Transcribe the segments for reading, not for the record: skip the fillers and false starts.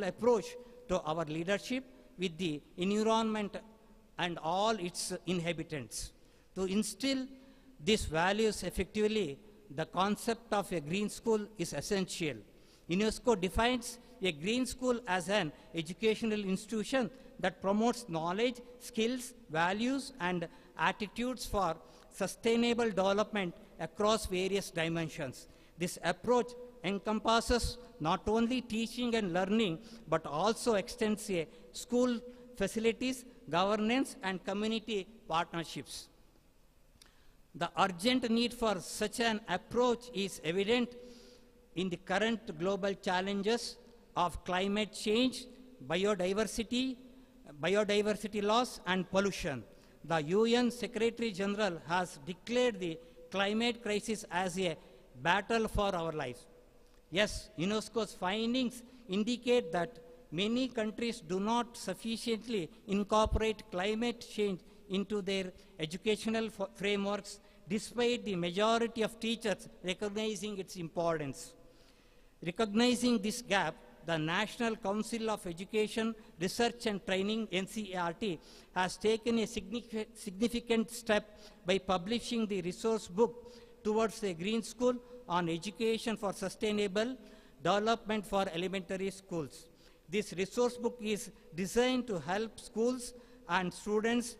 approach to our leadership with the environment and all its inhabitants. To instill these values effectively, the concept of a green school is essential. UNESCO defines a green school as an educational institution that promotes knowledge, skills, values, and attitudes for sustainable development across various dimensions. This approach encompasses not only teaching and learning, but also extends a school facilities, governance, and community partnerships. The urgent need for such an approach is evident in the current global challenges of climate change, biodiversity loss, and pollution. The UN Secretary General has declared the climate crisis as a battle for our lives. Yes, UNESCO's findings indicate that many countries do not sufficiently incorporate climate change into their educational frameworks, despite the majority of teachers recognizing its importance. Recognizing this gap, the National Council of Education, Research and Training, NCERT, has taken a significant step by publishing the resource book Towards a Green School on Education for Sustainable Development for Elementary Schools. This resource book is designed to help schools and students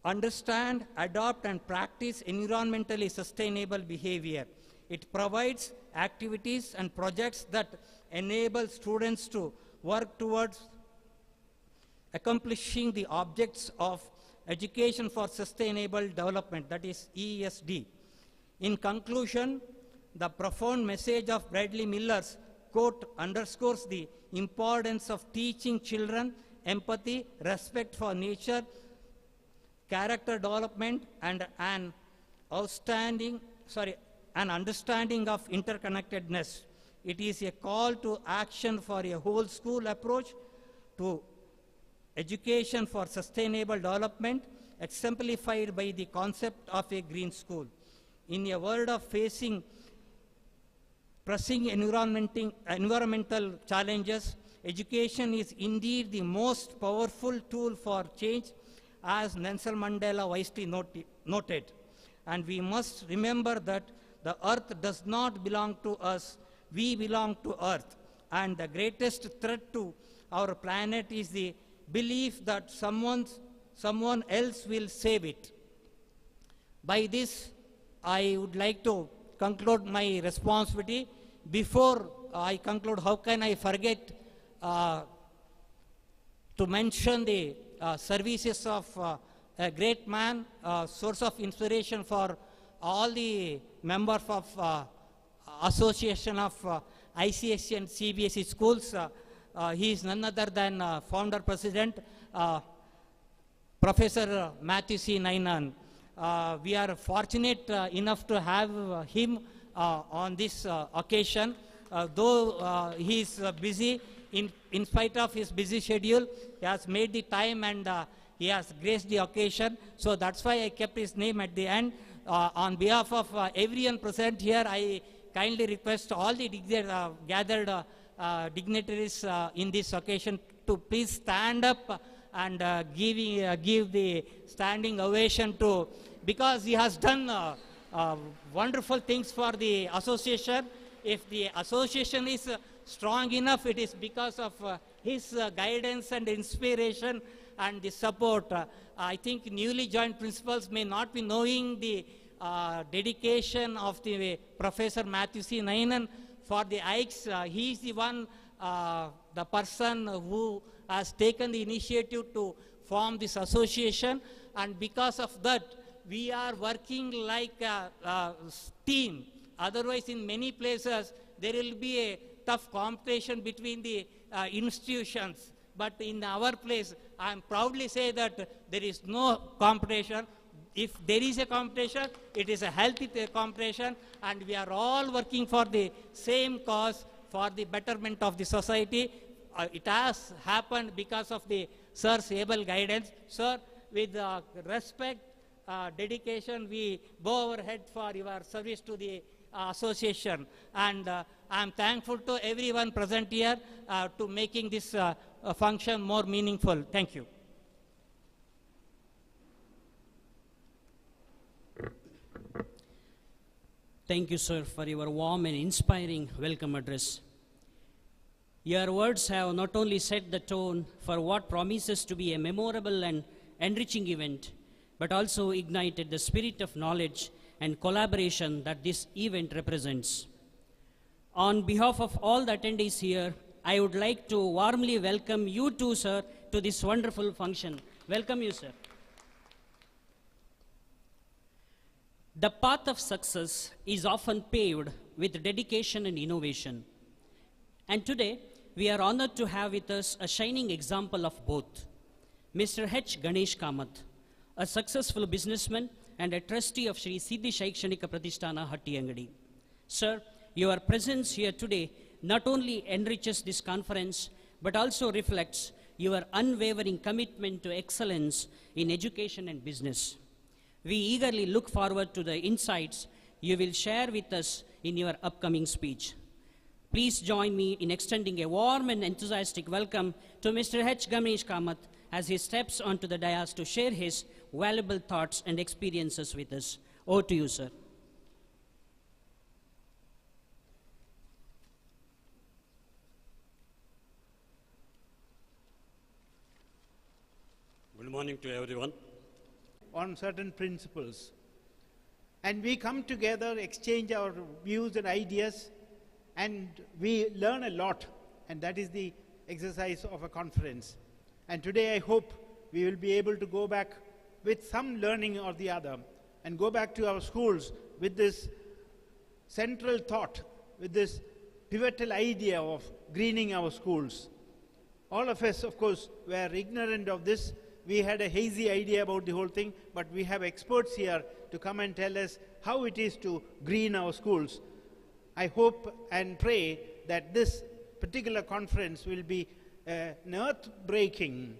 understand, adopt, and practice environmentally sustainable behavior. It provides activities and projects that enable students to work towards accomplishing the objects of Education for Sustainable Development, that is ESD. In conclusion, the profound message of Bradley Miller's quote underscores the importance of teaching children empathy, respect for nature, character development, and an understanding of interconnectedness. It is a call to action for a whole school approach to education for sustainable development, exemplified by the concept of a green school. In a world of facing pressing environmental challenges, education is indeed the most powerful tool for change, as Nelson Mandela wisely noted. And we must remember that the earth does not belong to us, we belong to earth. And the greatest threat to our planet is the belief that someone else will save it. By this, I would like to conclude my responsibility. Before I conclude, how can I forget to mention the services of a great man, source of inspiration for all the members of Association of ICS and CBSE schools. He is none other than founder president, Professor Matthew C. Nainan. We are fortunate enough to have him on this occasion. Though he is busy, in spite of his busy schedule, he has made the time and he has graced the occasion. So that's why I kept his name at the end. On behalf of everyone present here, I kindly request all the gathered dignitaries in this occasion to please stand up and give the standing ovation to, because he has done wonderful things for the association. If the association is strong enough, it is because of his guidance and inspiration and the support. I think newly joined principals may not be knowing the dedication of the Professor Matthew C. Nainan for the AICS. He is the one, the person who has taken the initiative to form this association, and because of that, we are working like a team. Otherwise, in many places, there will be a tough competition between the institutions. But in our place, I am proudly say that there is no competition. If there is a competition, it is a healthy competition, and we are all working for the same cause, for the betterment of the society. It has happened because of the sir's able guidance. Sir, with respect, dedication, we bow our head for your service to the association. And I am thankful to everyone present here to making this function more meaningful. Thank you. Thank you, sir, for your warm and inspiring welcome address. Your words have not only set the tone for what promises to be a memorable and enriching event, but also ignited the spirit of knowledge and collaboration that this event represents. On behalf of all the attendees here, I would like to warmly welcome you too, sir, to this wonderful function. Welcome you, sir. The path of success is often paved with dedication and innovation. And today, we are honored to have with us a shining example of both. Mr. H. Ganesh Kamath, a successful businessman and a trustee of Shri Siddhi Shaikshanika Pratisthana, Hattiyangadi. Sir, your presence here today not only enriches this conference, but also reflects your unwavering commitment to excellence in education and business. We eagerly look forward to the insights you will share with us in your upcoming speech. Please join me in extending a warm and enthusiastic welcome to Mr. H. Ganesh Kamath as he steps onto the dais to share his valuable thoughts and experiences with us. Over to you, sir. Good morning to everyone. On certain principles. And we come together, exchange our views and ideas, and we learn a lot. And that is the exercise of a conference. And today I hope we will be able to go back with some learning or the other and go back to our schools with this central thought, with this pivotal idea of greening our schools. All of us, of course, were ignorant of this. We had a hazy idea about the whole thing, but we have experts here to come and tell us how it is to green our schools. I hope and pray that this particular conference will be an earth-breaking,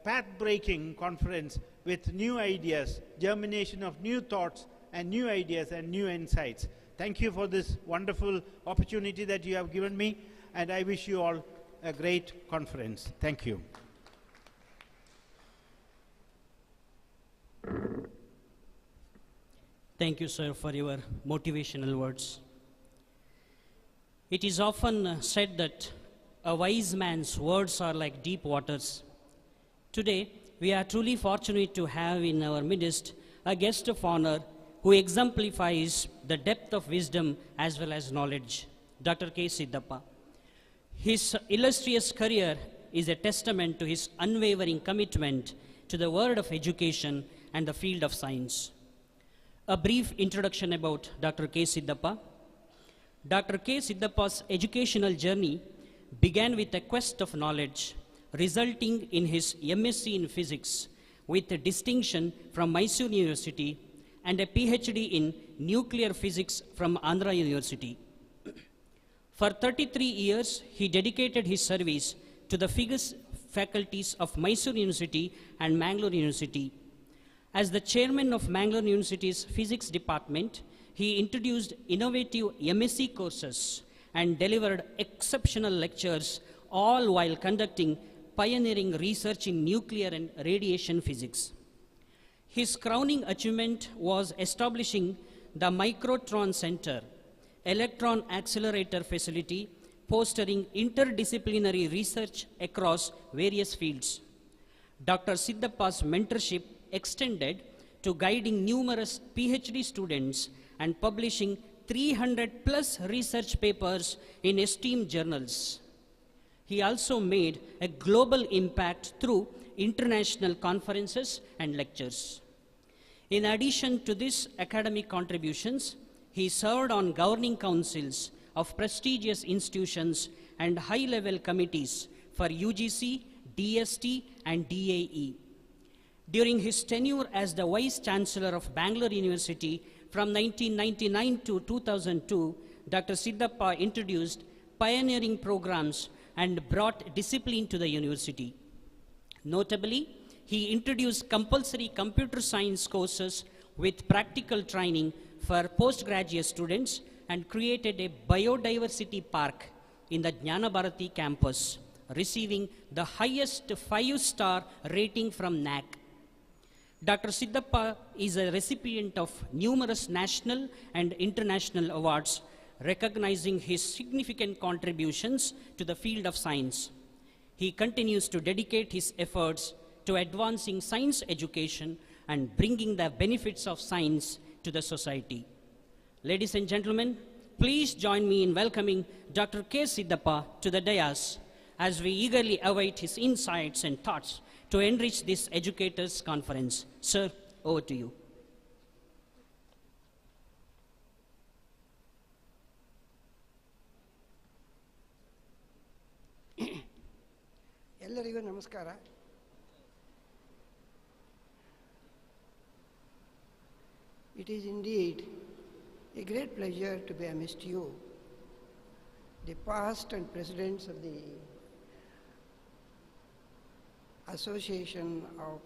path-breaking conference with new ideas, germination of new thoughts and new ideas and new insights. Thank you for this wonderful opportunity that you have given me, and I wish you all a great conference. Thank you. Thank you, sir, for your motivational words. It is often said that a wise man's words are like deep waters. Today, we are truly fortunate to have in our midst a guest of honor who exemplifies the depth of wisdom as well as knowledge, Dr. K. Siddhappa. His illustrious career is a testament to his unwavering commitment to the world of education and the field of science. A brief introduction about Dr. K. Siddhappa. Dr. K. Siddhappa's educational journey began with a quest of knowledge, resulting in his MSc in physics with a distinction from Mysore University and a PhD in nuclear physics from Andhra University. For 33 years, he dedicated his service to the physics faculties of Mysore University and Mangalore University. As the chairman of Mangalore University's physics department, he introduced innovative MSc courses and delivered exceptional lectures, all while conducting pioneering research in nuclear and radiation physics. His crowning achievement was establishing the Microtron Center, electron accelerator facility, fostering interdisciplinary research across various fields. Dr. Siddhappa's mentorship extended to guiding numerous PhD students and publishing 300 plus research papers in esteemed journals. He also made a global impact through international conferences and lectures. In addition to these academic contributions, he served on governing councils of prestigious institutions and high-level committees for UGC, DST, and DAE. During his tenure as the Vice Chancellor of Bangalore University from 1999 to 2002, Dr. Siddhappa introduced pioneering programs and brought discipline to the university. Notably, he introduced compulsory computer science courses with practical training for postgraduate students and created a biodiversity park in the Jnana Bharati campus, receiving the highest 5-star rating from NAC. Dr. Siddhappa is a recipient of numerous national and international awards recognizing his significant contributions to the field of science. He continues to dedicate his efforts to advancing science education and bringing the benefits of science to the society. Ladies and gentlemen, please join me in welcoming Dr. K. Siddhappa to the dais as we eagerly await his insights and thoughts to enrich this educators' conference. Sir, over to you. ಎಲ್ಲರಿಗೂ ನಮಸ್ಕಾರ. It is indeed a great pleasure to be amidst you, the past and presidents of the Association of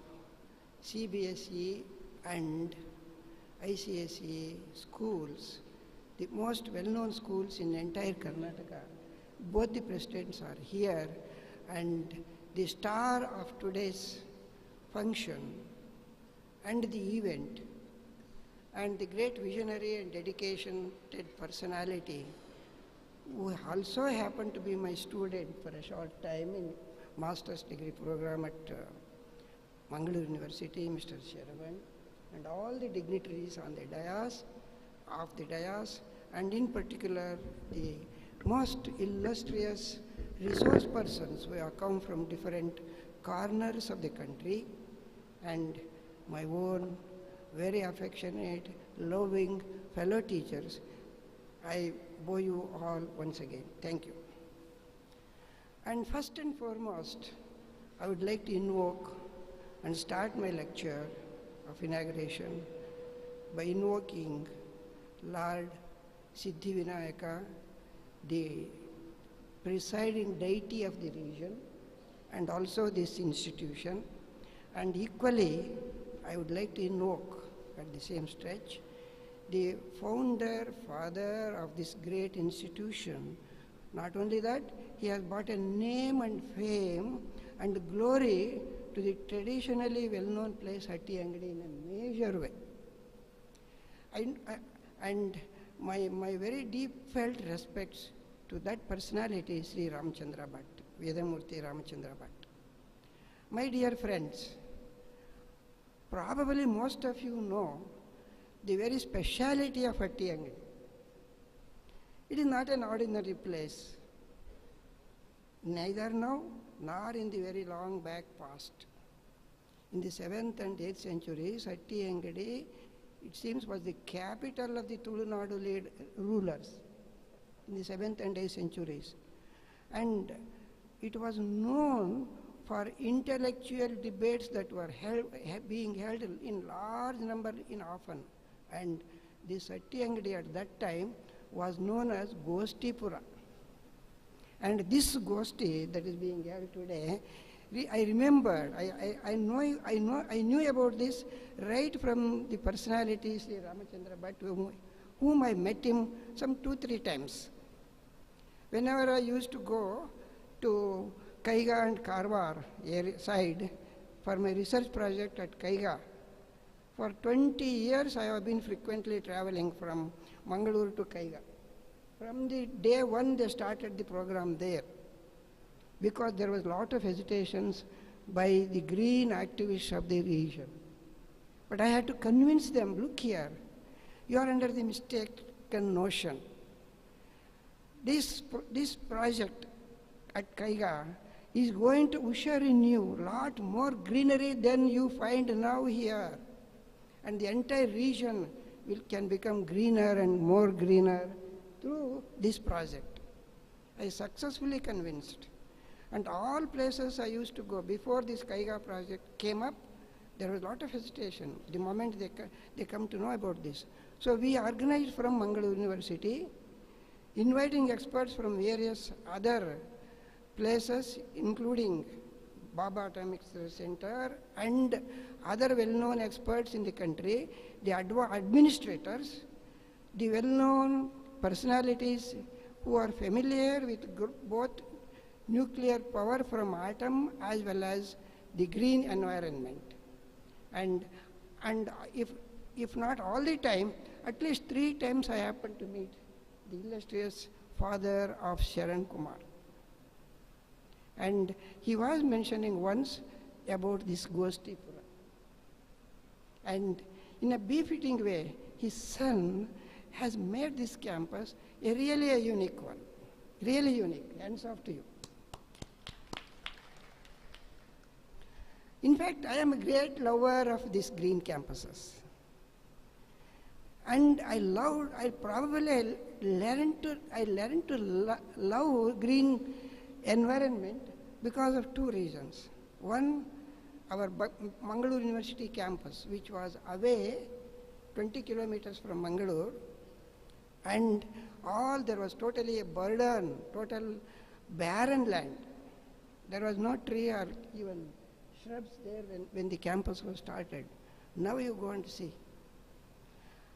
CBSE and ICSE schools, the most well-known schools in entire Karnataka. Both the presidents are here, and the star of today's function and the event, and the great visionary and dedicated personality who also happened to be my student for a short time in master's degree program at Mangalore University, Mr. Sheravan, and all the dignitaries on the dais, and in particular the most illustrious resource persons who have come from different corners of the country, and my own very affectionate, loving fellow teachers. I bow you all once again. Thank you. And first and foremost, I would like to invoke and start my lecture of inauguration by invoking Lord Siddhivinayaka, the presiding deity of the region and also this institution. And equally, I would like to invoke at the same stretch the founder, father of this great institution. Not only that, he has brought a name and fame and glory to the traditionally well-known place Hatti Angadi in a major way. And my very deep felt respects to that personality is Sri Ramachandra Bhatt, Vedamurti Ramachandra Bhatt. My dear friends, probably most of you know the very speciality of Hatti Angadi. It is not an ordinary place, neither now nor in the very long back past. In the 7th and 8th centuries, Hatti Angadi, it seems, was the capital of the Tulunadu rulers in the 7th and 8th centuries. And it was known for intellectual debates that were being held in large number in often. And this Hatti Angadi at that time was known as Goshtipura. And this Goshti that is being held today, I remembered, I knew about this right from the personality Sri Ramachandra Bhatt, whom I met him some 2-3 times. Whenever I used to go to Kaiga and Karwar side for my research project at Kaiga, for 20 years I have been frequently traveling from Mangalore to Kaiga. From the day one they started the program there, because there was a lot of hesitations by the green activists of the region. But I had to convince them, look here, you are under the mistaken notion. This project at Kaiga is going to usher in you a lot more greenery than you find now here. And the entire region can become greener and more greener through this project. I successfully convinced. And all places I used to go, before this Kaiga project came up, there was a lot of hesitation the moment they come to know about this. So we organized from Mangalore University, inviting experts from various other places, including Baba Atomic Research Center and other well-known experts in the country, the administrators, the well-known personalities who are familiar with both nuclear power from atom as well as the green environment. And if not all the time, at least 3 times I happened to meet the illustrious father of Sharan Kumar. And he was mentioning once about this Goshtipura. And in a befitting way, his son has made this campus really a unique one. Really unique. Hands off to you. In fact, I am a great lover of these green campuses. And I probably learned to love green environment because of 2 reasons. One, our Mangalore University campus, which was away 20 kilometers from Mangalore, and there was totally a burden, total barren land. There was no tree or even shrubs there when the campus was started. Now you go and see.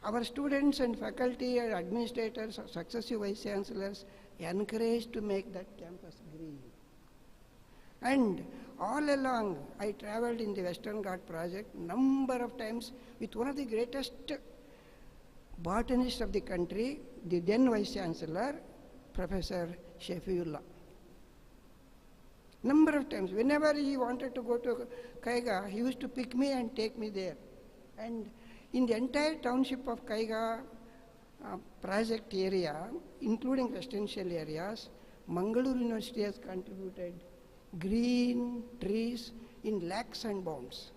Our students and faculty and administrators, successive vice chancellors, encouraged to make that campus green. And all along, I traveled in the Western Ghat project number of times with one of the greatest botanists of the country, the then vice chancellor, Professor Shafiullah. Number of times, whenever he wanted to go to Kaiga, he used to pick me and take me there. And in the entire township of Kaiga project area, including residential areas, Mangalore University has contributed green trees in lakhs and bounds.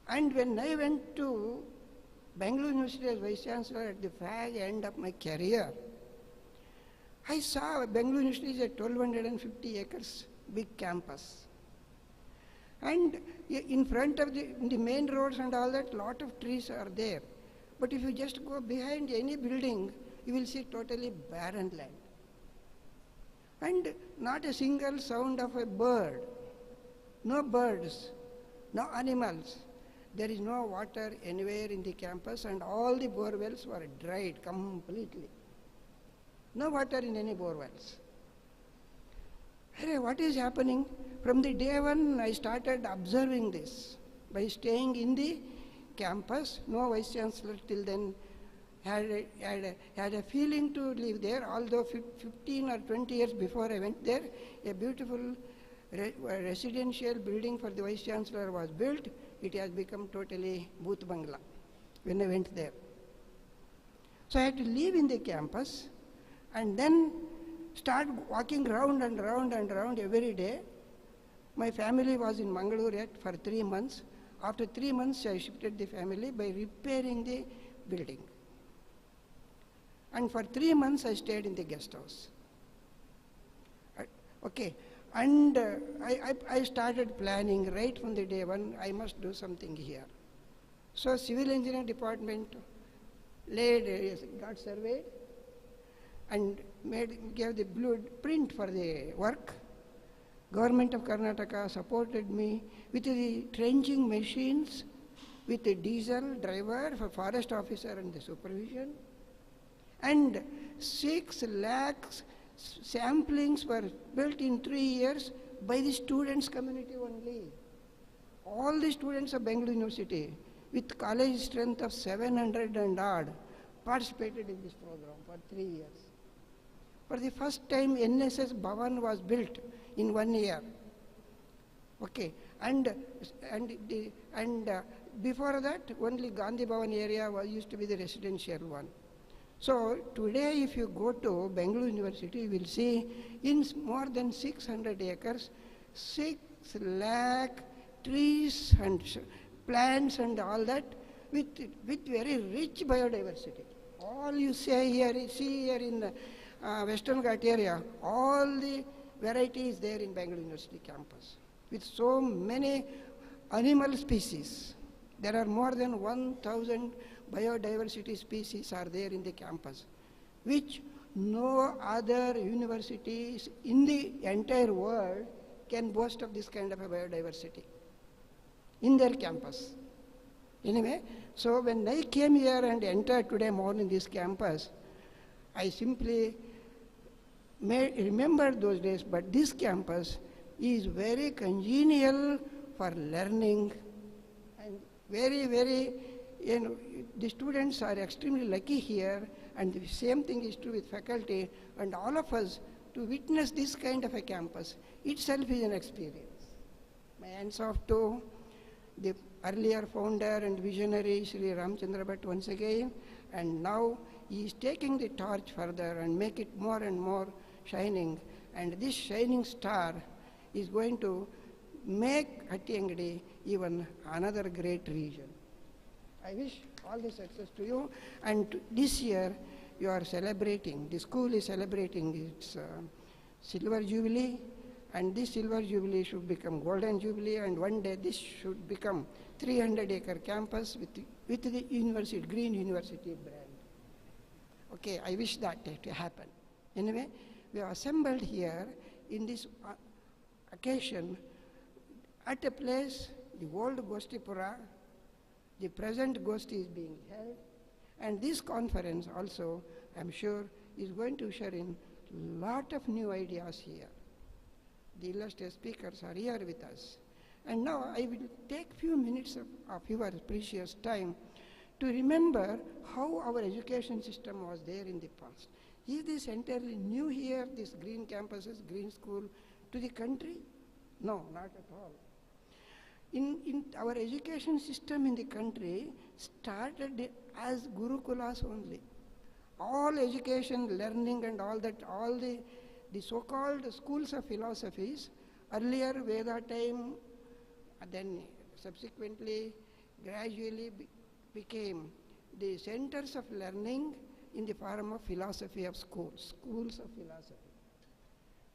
And when I went to Bangalore University as Vice Chancellor at the fag end of my career, I saw Bangalore University is a 1250 acres big campus. And in front of the main roads and all that, lot of trees are there. But if you just go behind any building, you will see totally barren land. And not a single sound of a bird, no birds, no animals. There is no water anywhere in the campus, and all the bore wells were dried completely. No water in any bore wells. Hey, what is happening? From the day one, I started observing this by staying in the campus. No vice chancellor till then had a feeling to live there, although 15 or 20 years before I went there, a beautiful residential building for the vice chancellor was built. It has become totally Booth Bangla when I went there. So I had to live in the campus and then start walking round and round and round every day. My family was in Mangalore yet for 3 months. After 3 months, I shifted the family by repairing the building. And for 3 months, I stayed in the guest house. Okay, and I started planning right from the day one, I must do something here. So civil engineering department got surveyed and gave the blueprint for the work. Government of Karnataka supported me with the trenching machines, with a diesel driver for forest officer and the supervision. And 6 lakhs samplings were built in 3 years by the students' community only. All the students of Bangalore University, with college strength of 700 and odd, participated in this program for 3 years. For the first time, NSS Bhavan was built in 1 year. Okay, and before that, only Gandhi Bhavan area used to be the residential one. So today, if you go to Bangalore University, you will see in more than 600 acres, 6 lakh trees and plants and all that with very rich biodiversity. All you see here in the Western Ghat area, all the varieties there in Bangalore University campus with so many animal species. There are more than 1,000 biodiversity species are there in the campus, which no other universities in the entire world can boast of this kind of a biodiversity in their campus. Anyway, so when I came here and entered today morning this campus, I simply may remember those days, but this campus is very congenial for learning and very, the students are extremely lucky here, and the same thing is true with faculty, and all of us to witness this kind of a campus itself is an experience. My hands off to the earlier founder and visionary Sri Ramchandra Bhatt once again, and now he is taking the torch further and make it more and more shining, and this shining star is going to make Hattiyangadi even another great region. I wish all the success to you, and this year you are celebrating, the school is celebrating its silver jubilee, and this silver jubilee should become golden jubilee, and one day this should become 300-acre campus with the university, green university brand. Okay, I wish that to happen. Anyway, we are assembled here in this occasion at a place, the old Goshtipura, the present Goshti is being held, and this conference also, I'm sure, is going to share in lot of new ideas here. The illustrious speakers are here with us. And now I will take few minutes of your precious time to remember how our education system was there in the past. Is this entirely new here, this green campuses, green school, to the country? No, not at all. In our education system in the country started as Gurukulas only. All education, learning and all that, all the so-called schools of philosophies, earlier Veda time, then subsequently, gradually became the centers of learning in the form of philosophy of schools, schools of philosophy.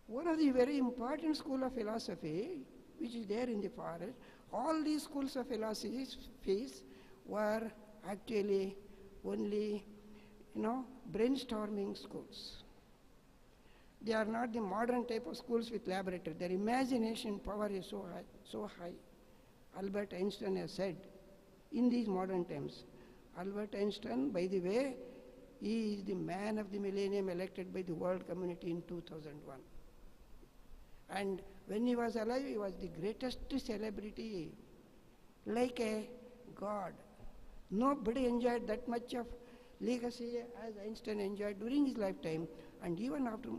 One of the very important school of philosophy, which is there in the forest, all these schools of philosophies were actually only, brainstorming schools. They are not the modern type of schools with laboratory. Their imagination power is so high. Albert Einstein has said, in these modern times, Albert Einstein, by the way, he is the man of the millennium elected by the world community in 2001. And when he was alive, he was the greatest celebrity, like a god. Nobody enjoyed that much of legacy as Einstein enjoyed during his lifetime, and even after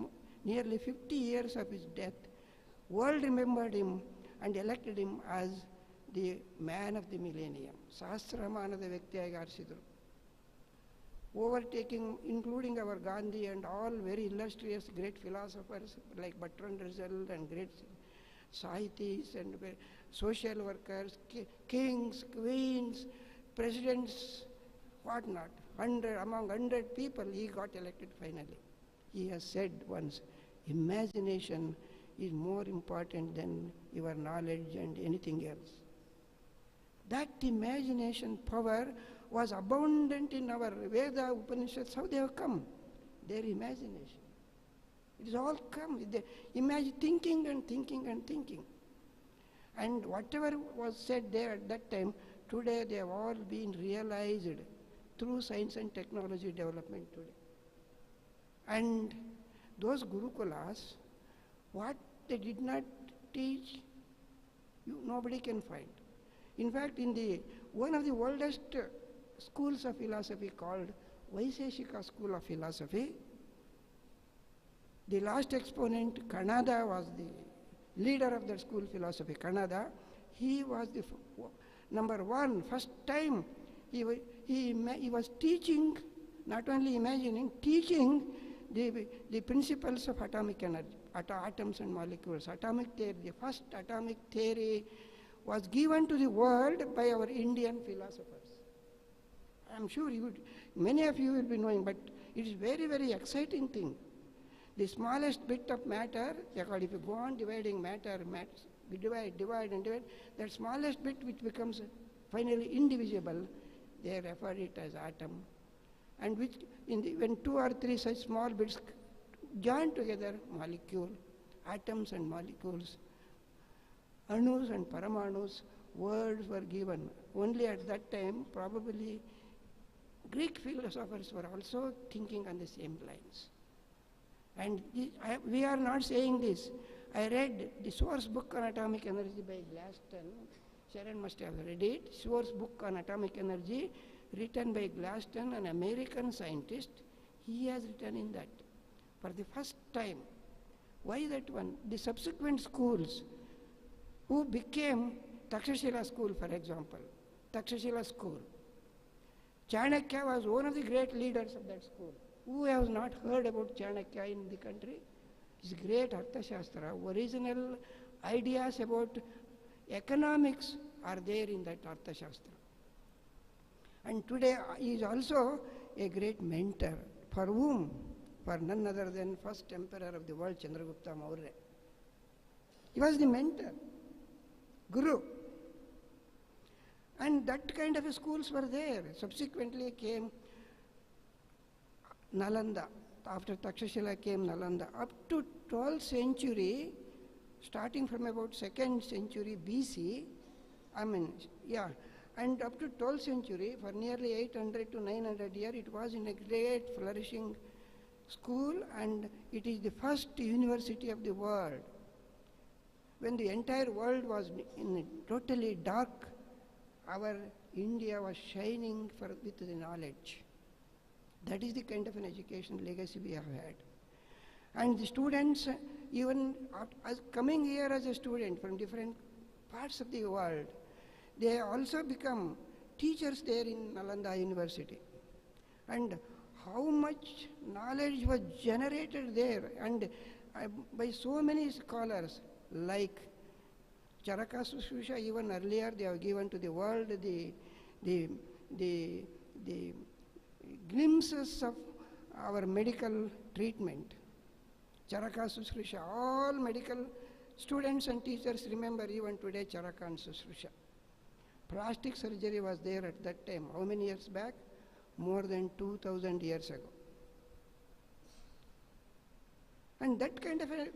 nearly 50 years of his death, world remembered him and elected him as the man of the millennium. Sahasramanada Vyaktiyagi Arsidru. Overtaking, including our Gandhi and all very illustrious great philosophers like Bertrand Russell and great Sahitis and social workers, kings, queens, presidents, whatnot. Among 100 people, he got elected finally. He has said once, imagination is more important than your knowledge and anything else. That imagination power was abundant in our Veda Upanishads. How they have come? Their imagination. It is all come. Imagine thinking and thinking and thinking. And whatever was said there at that time, today they have all been realized through science and technology development today. And those Gurukulas, what they did not teach, nobody can find. In fact, in one of the oldest schools of philosophy called Vaiseshika School of Philosophy, the last exponent, Kanada, was the leader of the school philosophy. Kanada, he was the number one. First time he was teaching, not only imagining, teaching the principles of atomic energy, atoms and molecules. Atomic theory, the first atomic theory was given to the world by our Indian philosophers. I'm sure many of you will be knowing, but it is very, very exciting thing. The smallest bit of matter, if you go on dividing matter, we divide and divide, that smallest bit which becomes finally indivisible, they refer it as atom. And which, when 2 or 3 such small bits join together, molecule, atoms and molecules, anus and paramanus, words were given. Only at that time, probably Greek philosophers were also thinking on the same lines. And we are not saying this. I read the source book on atomic energy by Glaston. Sharon must have read it. Source book on atomic energy, written by Glaston, an American scientist. He has written in that for the first time. Why that one? The subsequent schools who became Takshashila school, for example. Takshashila school. Chanakya was one of the great leaders of that school. Who has not heard about Chanakya in the country? His great Arthashastra, original ideas about economics are there in that Arthashastra. And today he is also a great mentor. For whom? For none other than first emperor of the world, Chandragupta Maurya. He was the mentor, guru. And that kind of schools were there. Subsequently came Nalanda. After Takshashila came Nalanda. Up to 12th century, starting from about 2nd century BC, and up to 12th century, for nearly 800 to 900 years, it was in a great flourishing school, and it is the first university of the world. When the entire world was in totally dark, our India was shining with the knowledge. That is the kind of an education legacy we have had. And the students, even as coming here as a student from different parts of the world, they also become teachers there in Nalanda University. And how much knowledge was generated there, and by so many scholars like Charaka Sushrusha. Even earlier they have given to the world the glimpses of our medical treatment. Charaka Sushrusha, all medical students and teachers remember even today Charaka and Sushrusha. Plastic surgery was there at that time. How many years back? More than 2000 years ago. And that kind of a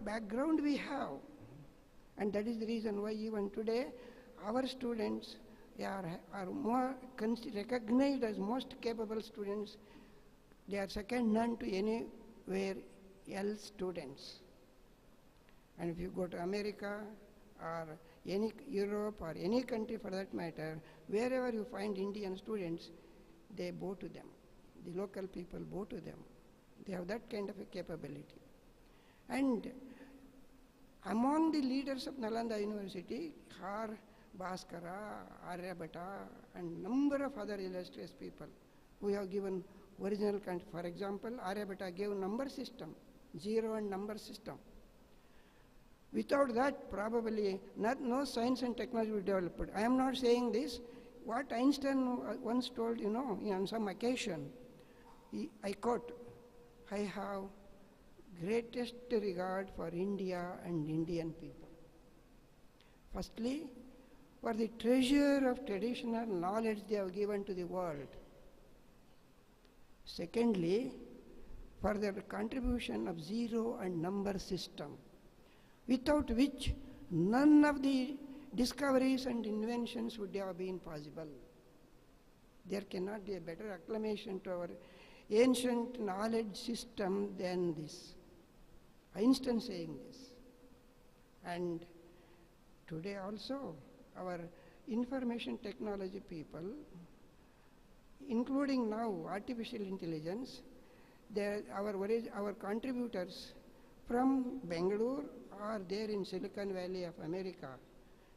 background we have. And that is the reason why even today our students are more recognized as most capable students. They are second none to anywhere else students. And if you go to America or any Europe or any country for that matter, wherever you find Indian students, they bow to them. The local people bow to them. They have that kind of a capability. And among the leaders of Nalanda University are Bhaskara, Aryabhata, and number of other illustrious people who have given original content. For example, Aryabhata gave number system, zero and number system. Without that, probably no science and technology will develop. I am not saying this. What Einstein once told, on some occasion, I quote, "I have greatest regard for India and Indian people. Firstly, for the treasure of traditional knowledge they have given to the world. Secondly, for their contribution of zero and number system, without which none of the discoveries and inventions would have been possible. There cannot be a better acclamation to our ancient knowledge system than this." Einstein saying this. And today also, our information technology people, including now artificial intelligence, our contributors from Bangalore are there in Silicon Valley of America,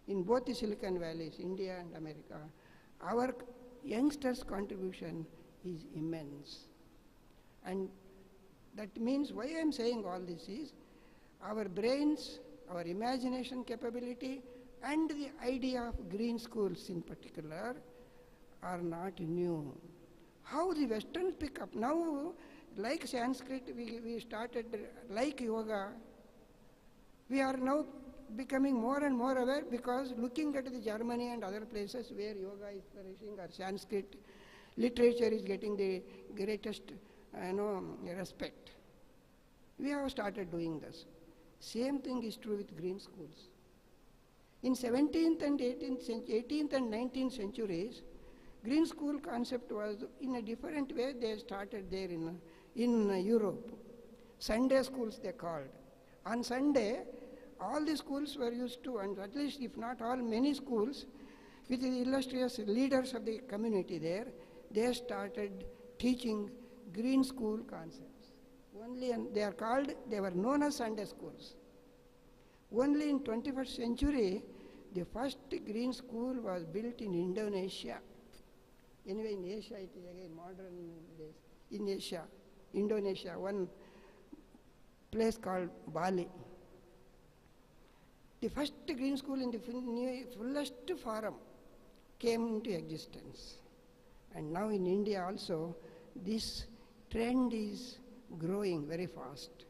in both the Silicon Valleys, India and America. Our youngsters' contribution is immense. And that means why I am saying all this is our brains, our imagination capability, and the idea of green schools in particular are not new. How the Westerns pick up now, like Sanskrit, we started, like yoga, we are now becoming more and more aware because looking at the Germany and other places where yoga is flourishing or Sanskrit literature is getting the greatest respect. We have started doing this. Same thing is true with green schools. In 17th and 18th and 19th centuries, green school concept was in a different way. They started there in Europe. Sunday schools they called. On Sunday, all the schools were used to, and at least if not all, many schools, with the illustrious leaders of the community there, they started teaching green school concepts. They were known as Sunday schools. Only in 21st century, the first green school was built in Indonesia. Anyway, in Asia, it is again modern days. In Asia, Indonesia, one place called Bali. The first green school in the fullest form came into existence. And now in India also, this trend is growing very fast.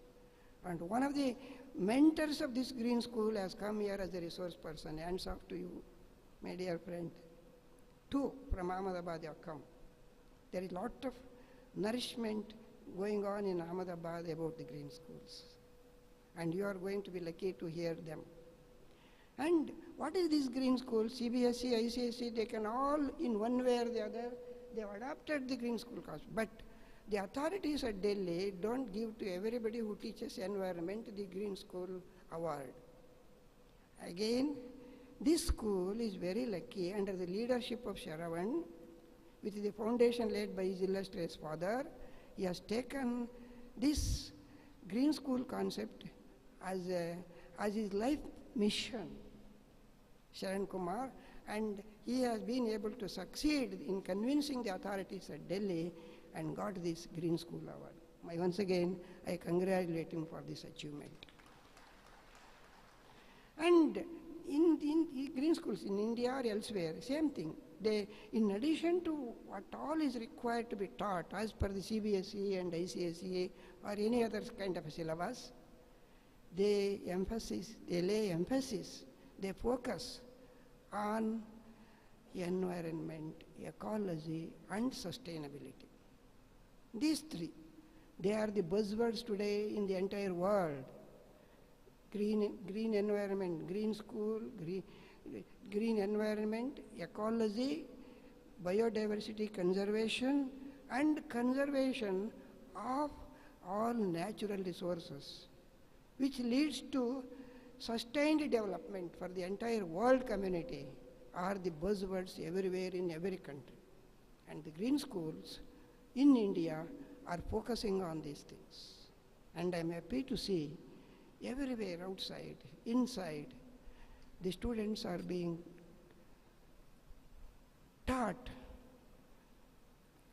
And one of the mentors of this green school has come here as a resource person. Hands off to you, my dear friend. Two from Ahmedabad have come. There is a lot of nourishment going on in Ahmedabad about the green schools. And you are going to be lucky to hear them. And what is this green school? CBSE, ICSE, they can all, in one way or the other, they have adopted the green school concept. But the authorities at Delhi don't give to everybody who teaches environment the green school award. Again, this school is very lucky under the leadership of Sharavan, with the foundation led by his illustrious father. He has taken this green school concept as his life mission, Sharan Kumar, and he has been able to succeed in convincing the authorities at Delhi and got this green school award. Once again, I congratulate him for this achievement. And in green schools in India or elsewhere, same thing. They, in addition to what all is required to be taught as per the CBSE and ICSE or any other kind of a syllabus, they lay emphasis, they focus on environment, ecology, and sustainability. These three, they are the buzzwords today in the entire world. Green environment, green school, green environment, ecology, biodiversity conservation, and conservation of all natural resources, which leads to sustained development for the entire world community, are the buzzwords everywhere in every country. And the green schools in India are focusing on these things. And I'm happy to see everywhere outside, inside, the students are being taught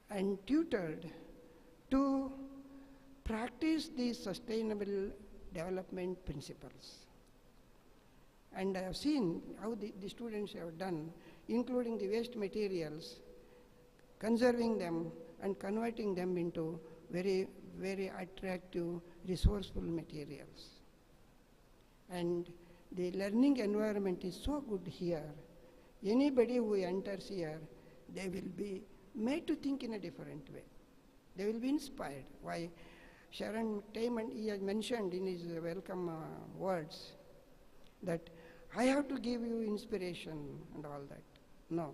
and tutored to practice these sustainable development principles. And I have seen how the students have done, including the waste materials, conserving them and converting them into very, very attractive, resourceful materials. And the learning environment is so good here. Anybody who enters here, they will be made to think in a different way. They will be inspired. Why? Sharan Tayman, he has mentioned in his welcome words that I have to give you inspiration and all that. No.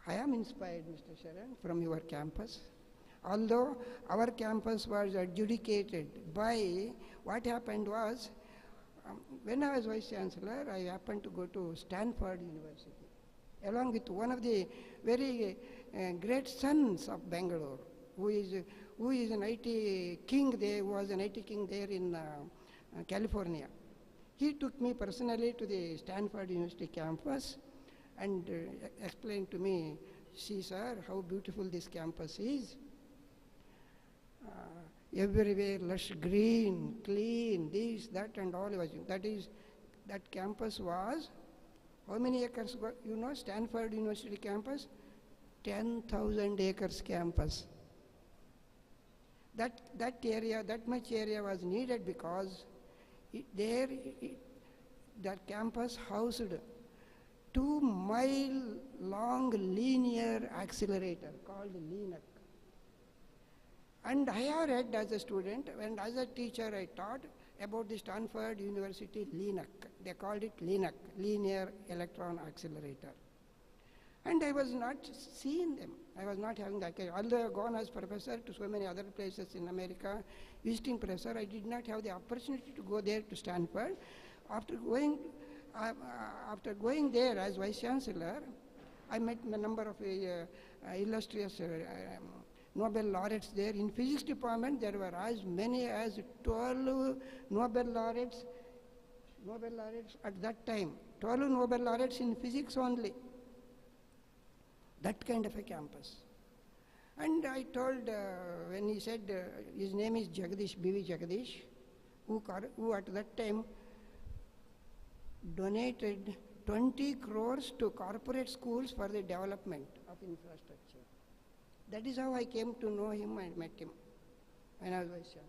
I am inspired, Mr. Sharan, from your campus. Although our campus was adjudicated by, what happened was, when I was Vice Chancellor, I happened to go to Stanford University, along with one of the very great sons of Bangalore, who is an IT king there, who was an IT king there in California. He took me personally to the Stanford University campus and explained to me, see sir, how beautiful this campus is. Everywhere lush green, clean, this, that and all. That campus was, how many acres, you know, Stanford University campus? 10,000 acres campus. That area, that much area was needed because that campus housed 2-mile-long linear accelerator called LINAC. And I have read as a student, and as a teacher I taught, about the Stanford University LENAC. They called it LENAC, Linear Electron Accelerator. And I was not seeing them. I was not having that. Although I have gone as professor to so many other places in America, visiting professor, I did not have the opportunity to go there to Stanford. After going there as Vice Chancellor, I met a number of illustrious Nobel laureates there. In physics department, there were as many as 12 Nobel laureates at that time. 12 Nobel laureates in physics only. That kind of a campus. And I told, when he said, his name is Jagdish, B.V. Jagdish, who at that time donated 20 crores to corporate schools for the development of infrastructure. That is how I came to know him and met him when I was Vice Chancellor.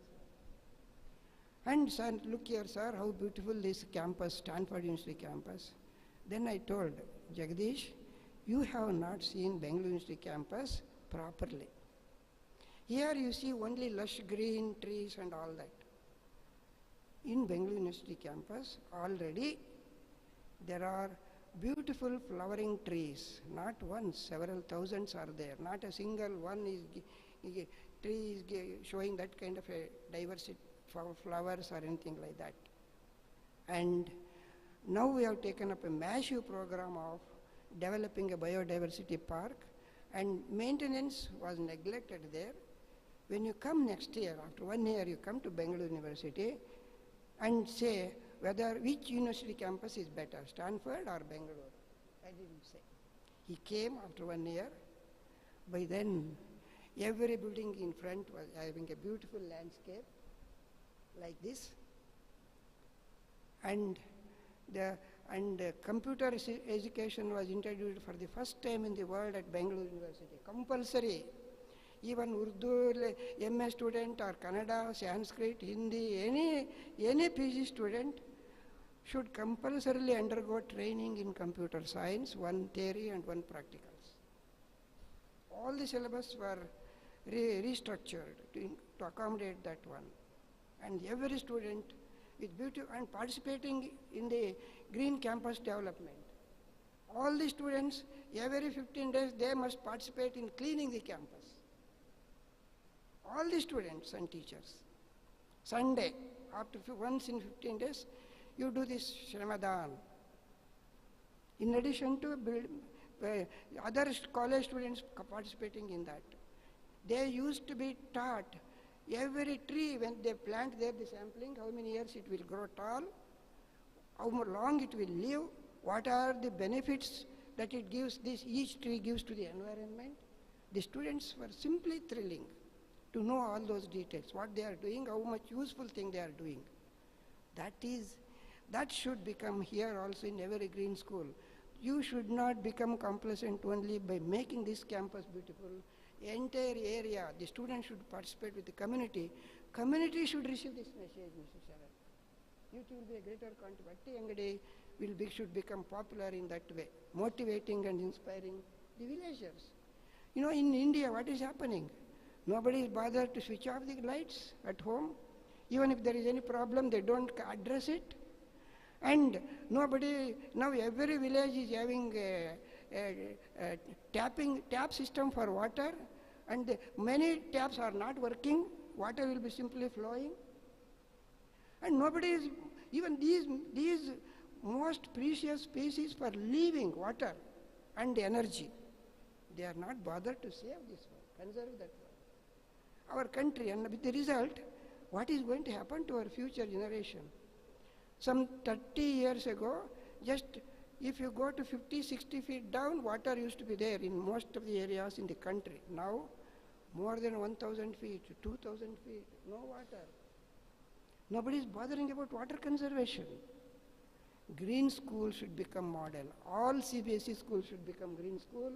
And sir, look here, sir, how beautiful this campus, Stanford University campus. Then I told Jagdish, you have not seen Bangalore University campus properly. Here you see only lush green trees and all that. In Bangalore University campus, already there are beautiful flowering trees. Not one, several thousands are there. Not a single one tree is showing that kind of a diversity of flowers or anything like that. And now we have taken up a massive program of developing a biodiversity park, and maintenance was neglected there. When you come next year, after 1 year, you come to Bangalore University and say which university campus is better, Stanford or Bangalore. I didn't say. He came after 1 year. By then, every building in front was having a beautiful landscape like this, and computer education was introduced for the first time in the world at Bangalore University. Compulsory. Even Urdu, MA student or Kannada, Sanskrit, Hindi, any PG student should compulsorily undergo training in computer science, one theory and one practicals. All the syllabus were restructured to accommodate that one. And every student with beauty and participating in the green campus development. All the students, every 15 days, they must participate in cleaning the campus. All the students and teachers. Sunday, once in 15 days, you do this Shramadan. In addition to other college students participating in that. They used to be taught every tree, when they plant there the sampling, how many years it will grow tall, how long it will live, what are the benefits that it gives, each tree gives to the environment. The students were simply thrilling to know all those details, what they are doing, how much useful thing they are doing. That should become here also in every green school. You should not become complacent only by making this campus beautiful. The entire area, the students should participate with the community. Community should receive this message, Mr. Sharan. It will be a greater contribution. Angadi should become popular in that way, motivating and inspiring the villagers. You know, in India, what is happening? Nobody is bothered to switch off the lights at home. Even if there is any problem, they don't address it. And now every village is having a tap system for water, and many taps are not working. Water will be simply flowing. And nobody is, even these most precious species for living water and energy, they are not bothered to save this one, conserve that one. Our country, and with the result, what is going to happen to our future generation? Some 30 years ago, just if you go to 50, 60 feet down, water used to be there in most of the areas in the country. Now, more than 1,000 feet, 2,000 feet, no water. Nobody is bothering about water conservation. Green school should become model. All CBSE schools should become green school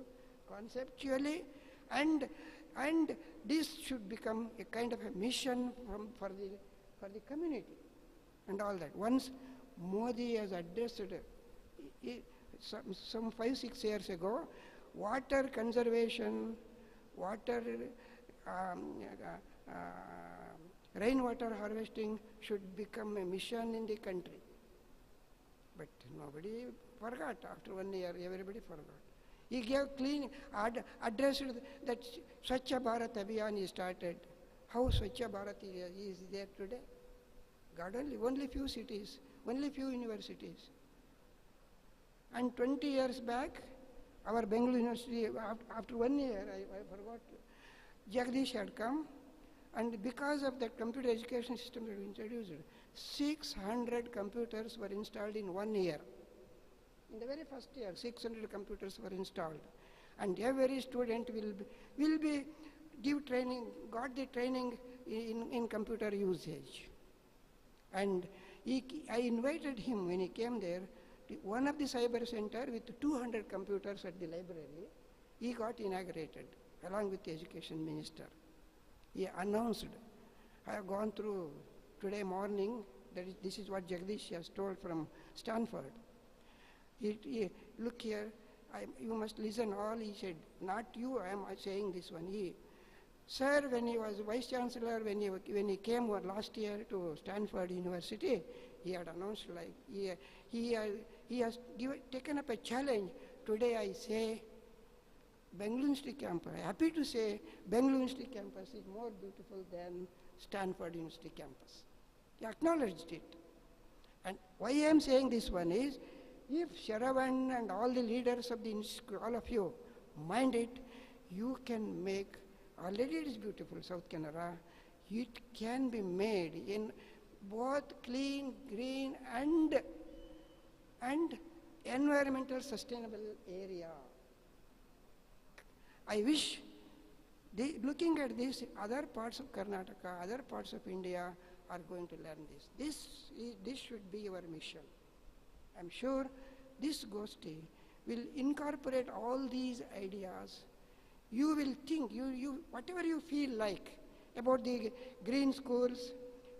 conceptually, and this should become a kind of a mission for the community and all that. Once Modi has addressed some 5-6 years ago, water conservation, water Rainwater harvesting should become a mission in the country. But nobody forgot. After 1 year, everybody forgot. He gave clean, addressed that Swachha Bharat Abhiyan he started. How Swachha Bharat is there today? God only few cities, only few universities. And 20 years back, our Bengaluru University, after 1 year, I forgot, Jagdish had come, and because of that computer education system that we introduced, 600 computers were installed in 1 year. In the very first year, 600 computers were installed. And every student will be give training, got the training in computer usage. And I invited him when he came there, to one of the cyber center with 200 computers at the library. He got inaugurated along with the education minister. He announced, I have gone through today morning, this is what Jagdish has told from Stanford. Look here, you must listen all, he said, not you, I am saying this one. Sir, when he was Vice Chancellor, when he came last year to Stanford University, he had announced like, he has taken up a challenge. Today I say, Bengaluru University campus, happy to say, Bengaluru University campus is more beautiful than Stanford University campus. He acknowledged it. And why I am saying this one is, if Sharavan and all the leaders of the institute, all of you, mind it, you can make, already it is beautiful, South Canara, it can be made in both clean, green and environmental sustainable area. I wish, looking at this, other parts of Karnataka, other parts of India are going to learn this. This should be our mission. I'm sure this Gosti will incorporate all these ideas. You will think, whatever you feel like about the green schools,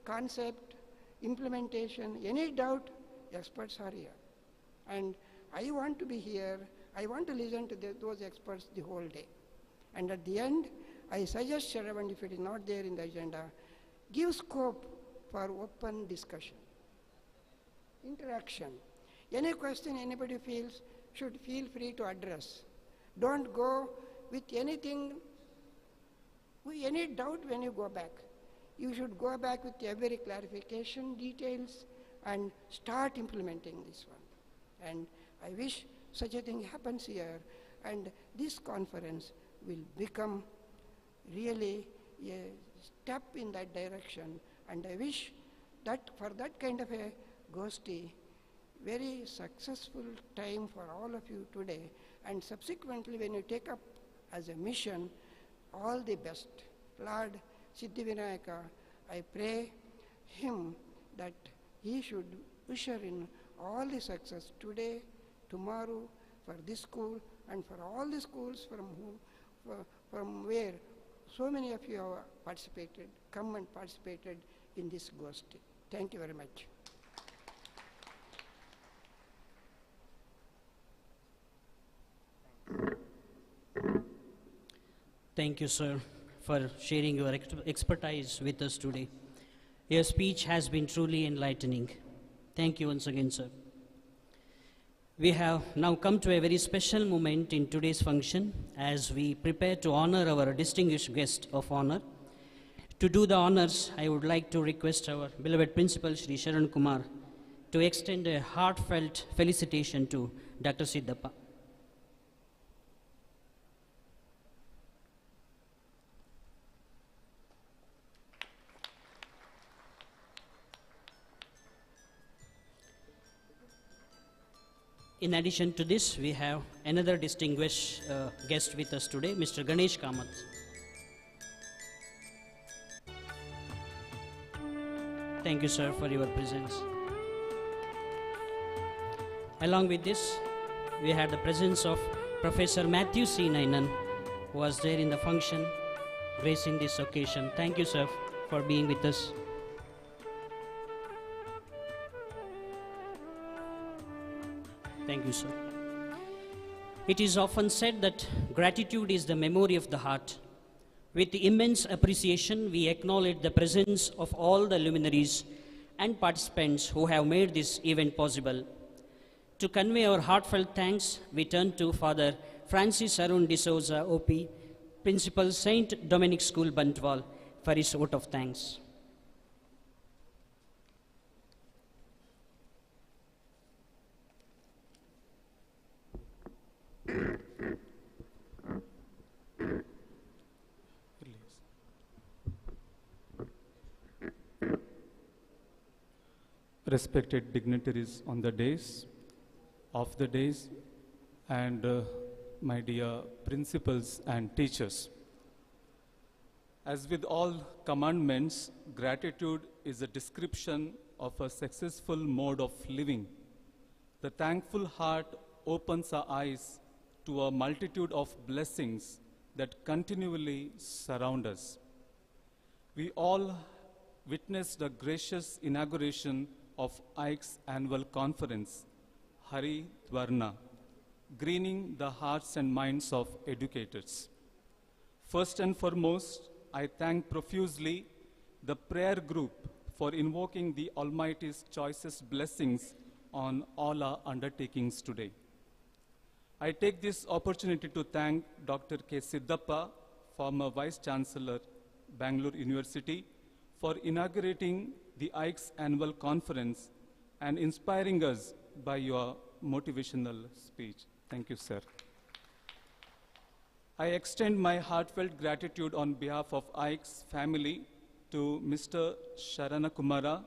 concept, implementation, any doubt, experts are here. And I want to be here, I want to listen to those experts the whole day. And at the end, I suggest Sharavan, if it is not there in the agenda, give scope for open discussion, interaction. Any question anybody feels should feel free to address. Don't go with anything, with any doubt when you go back. You should go back with every clarification, details, and start implementing this one. And I wish such a thing happens here, and this conference will become really a step in that direction. And I wish that for that kind of a Gosti, very successful time for all of you today, and subsequently when you take up as a mission, all the best. Lord Siddhivinayaka, I pray him that he should usher in all the success today, tomorrow, for this school and for all the schools from where so many of you have participated, come and participated in this Gosti. Thank you very much. Thank you, sir, for sharing your expertise with us today. Your speech has been truly enlightening. Thank you once again, sir. We have now come to a very special moment in today's function as we prepare to honor our distinguished guest of honor. To do the honors, I would like to request our beloved Principal, Shri Sharan Kumar, to extend a heartfelt felicitation to Dr. Siddhappa. In addition to this, we have another distinguished guest with us today, Mr. Ganesh Kamath. Thank you, sir, for your presence. Along with this, we had the presence of Professor Matthew C. Nainan, who was there in the function, gracing this occasion. Thank you, sir, for being with us. Thank you, sir. It is often said that gratitude is the memory of the heart. With immense appreciation, we acknowledge the presence of all the luminaries and participants who have made this event possible. To convey our heartfelt thanks, we turn to Father Francis Arun D'Souza, OP, Principal St. Dominic School, Bantwal, for his vote of thanks. Respected dignitaries on the days, of the days, and my dear principals and teachers. As with all commandments, gratitude is a description of a successful mode of living. The thankful heart opens our eyes to a multitude of blessings that continually surround us. We all witnessed a gracious inauguration of AICS annual conference, Haridwarna, greening the hearts and minds of educators. First and foremost, I thank profusely the prayer group for invoking the Almighty's choicest blessings on all our undertakings today. I take this opportunity to thank Dr. K. Siddhappa, former Vice Chancellor, Bangalore University, for inaugurating the AICS annual conference and inspiring us by your motivational speech. Thank you, sir. I extend my heartfelt gratitude on behalf of AICS family to Mr. Sharana Kumara,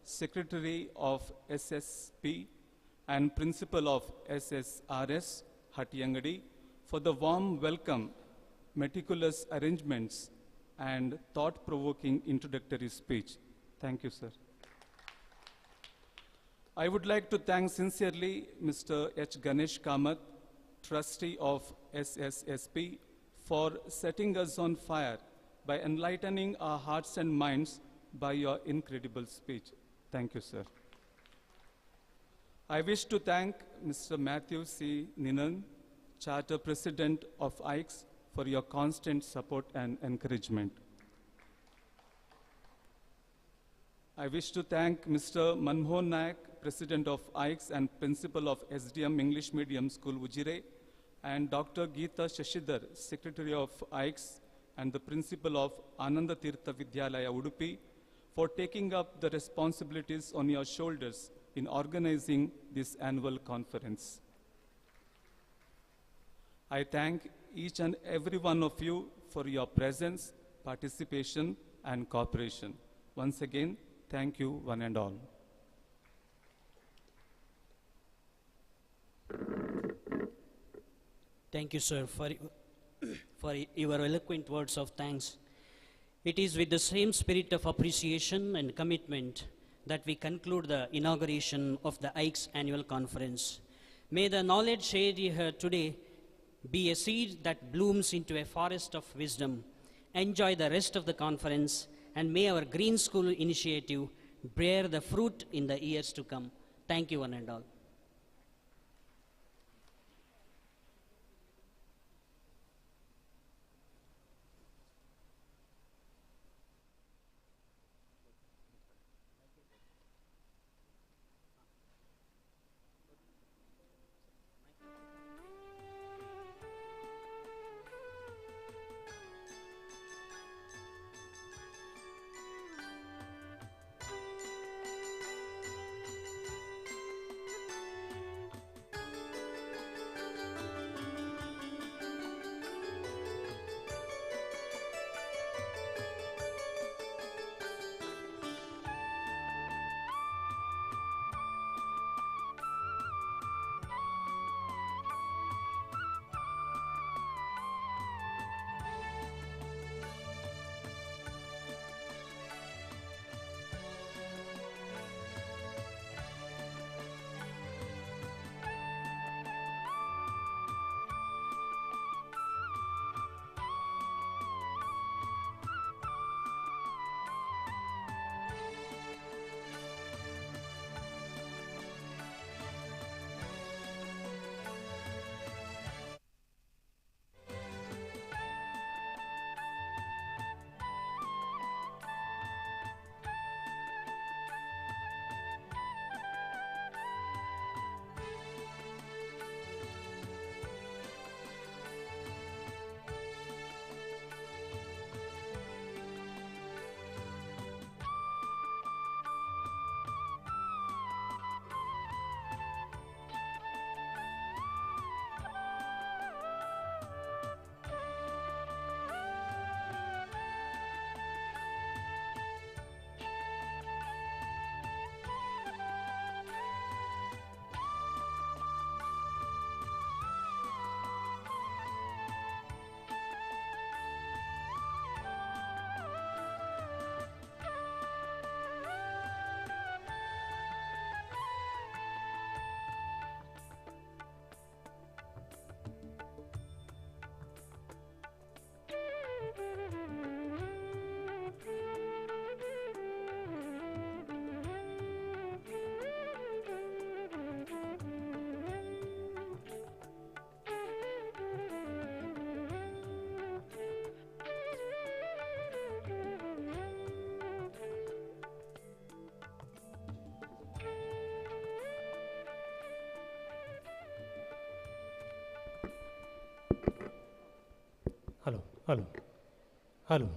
Secretary of SSP and Principal of SSRS, Hattiyangadi, for the warm welcome, meticulous arrangements, and thought-provoking introductory speech. Thank you, sir. I would like to thank sincerely Mr. H. Ganesh Kamath, Trustee of SSSP, for setting us on fire by enlightening our hearts and minds by your incredible speech. Thank you, sir. I wish to thank Mr. Matthew C. Ninan, Charter President of AICS, for your constant support and encouragement. I wish to thank Mr. Manmohan Naik, President of AICS and Principal of SDM English Medium School, Ujire, and Dr. Geeta Shashidhar, Secretary of AICS and the Principal of Ananda Tirtha Vidyalaya, Udupi, for taking up the responsibilities on your shoulders in organizing this annual conference. I thank each and every one of you for your presence, participation, and cooperation. Once again, thank you one and all. Thank you, sir, for your eloquent words of thanks. It is with the same spirit of appreciation and commitment that we conclude the inauguration of the AICS annual conference. May the knowledge shared here today be a seed that blooms into a forest of wisdom. Enjoy the rest of the conference, and may our Green School initiative bear the fruit in the years to come. Thank you, one and all. Hello, hello, hello.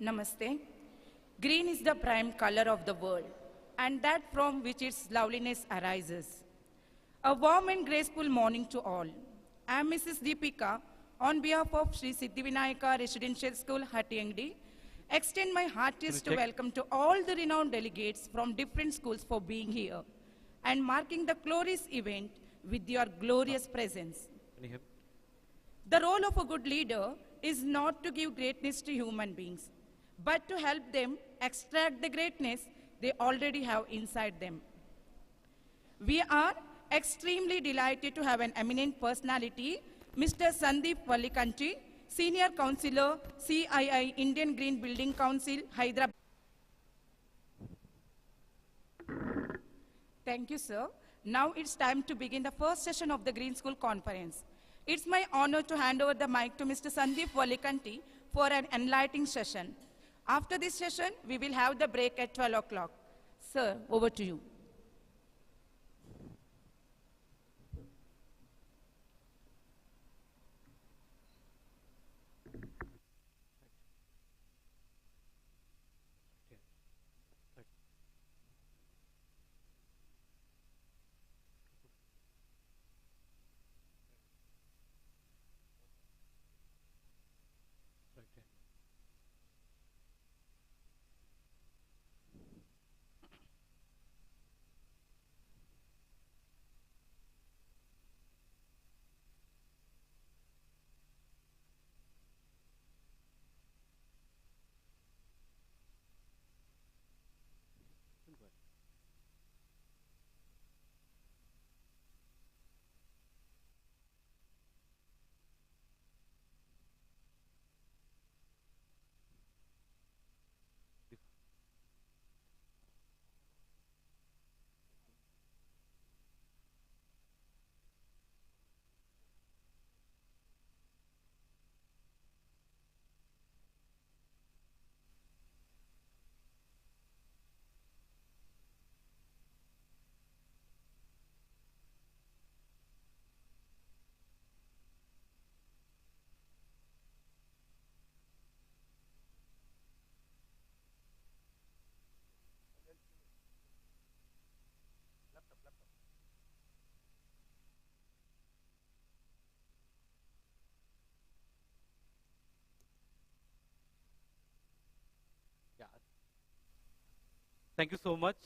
Namaste. Green is the prime color of the world, and that from which its loveliness arises. A warm and graceful morning to all. I am Mrs. Deepika. On behalf of Sri Siddhivinayaka Residential School, Hattiyangdi, extend my heartiest welcome to all the renowned delegates from different schools for being here and marking the glorious event with your glorious presence. The role of a good leader is not to give greatness to human beings, but to help them extract the greatness they already have inside them. We are extremely delighted to have an eminent personality, Mr. Sandeep Vallikanti, Senior Councillor, CII, Indian Green Building Council, Hyderabad. Thank you, sir. Now it's time to begin the first session of the Green School Conference. It's my honor to hand over the mic to Mr. Sandeep Vallikanti for an enlightening session. After this session, we will have the break at 12 o'clock. Sir, over to you. Thank you so much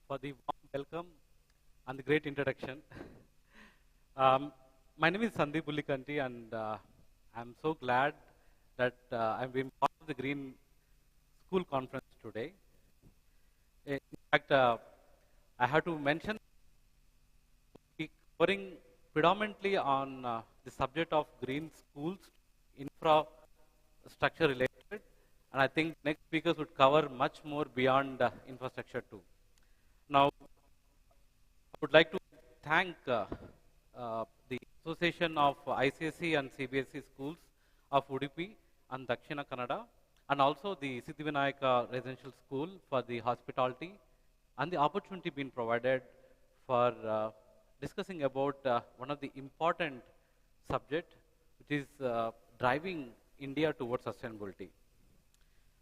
for the warm welcome and the great introduction. My name is Sandeep Vallikanti, and I'm so glad that I'm being part of the Green School Conference today. In fact, I have to mention we're covering predominantly on the subject of green schools, infrastructure related. And I think next speakers would cover much more beyond infrastructure too. Now, I would like to thank the Association of ICSE and CBSE Schools of Udupi and Dakshina Kannada, and also the Siddhivinayaka Residential School for the hospitality and the opportunity being provided for discussing about one of the important subject, which is driving India towards sustainability.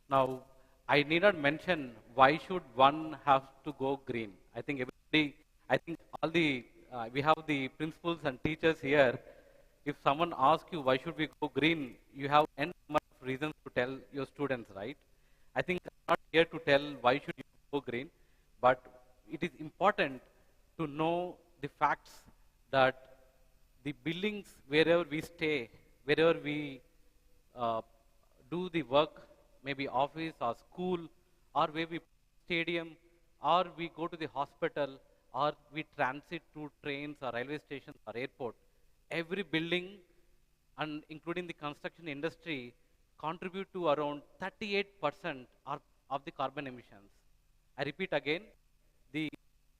Now, I need not mention why should one have to go green. I think all the, we have the principals and teachers here. If someone asks you why should we go green, you have n number of reasons to tell your students, right? I think I'm not here to tell why should you go green, but it is important to know the facts that the buildings wherever we stay, wherever we do the work, maybe office or school, or maybe stadium, or we go to the hospital, or we transit to trains or railway stations or airport. Every building, and including the construction industry, contribute to around 38% of the carbon emissions. I repeat again, the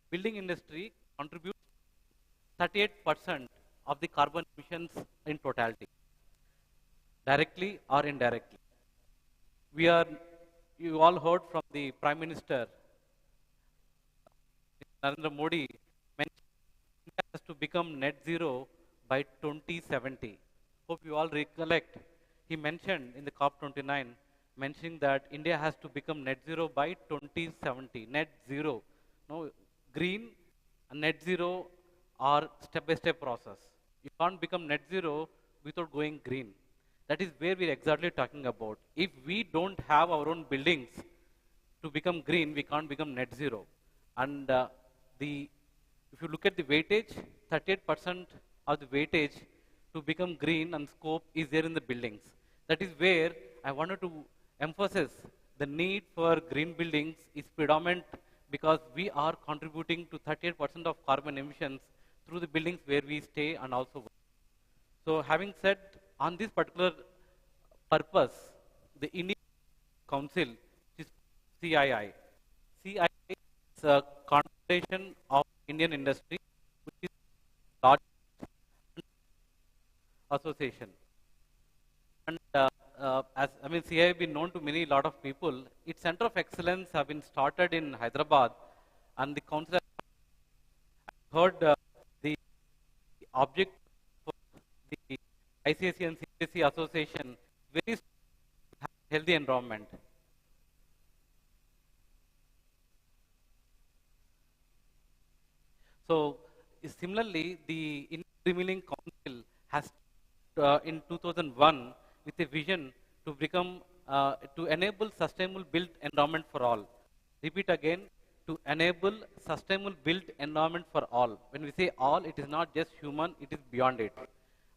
building industry contributes 38% of the carbon emissions in totality, directly or indirectly. You all heard from the Prime Minister, Narendra Modi, mentioned India has to become net zero by 2070. Hope you all recollect. He mentioned in the COP29 mentioning that India has to become net zero by 2070. Net zero. No, green and net zero are step-by-step process. You can't become net zero without going green. That is where we're exactly talking about. If we don't have our own buildings to become green, we can't become net zero. And if you look at the weightage, 38% of the weightage to become green and scope is there in the buildings. That is where I wanted to emphasize the need for green buildings is predominant because we are contributing to 38% of carbon emissions through the buildings where we stay and also work. So having said on this particular purpose, the Indian Council, which is CII. CII is a confederation of Indian industry, which is the largest association. And as I mean, CII has been known to many lot of people. Its center of excellence have been started in Hyderabad, and the council has heard the object for the ICSE and CSE association very healthy environment. So similarly, the Indian Green Council has in 2001 with a vision to become to enable sustainable built environment for all. Repeat again, to enable sustainable built environment for all. When we say all, it is not just human, it is beyond it.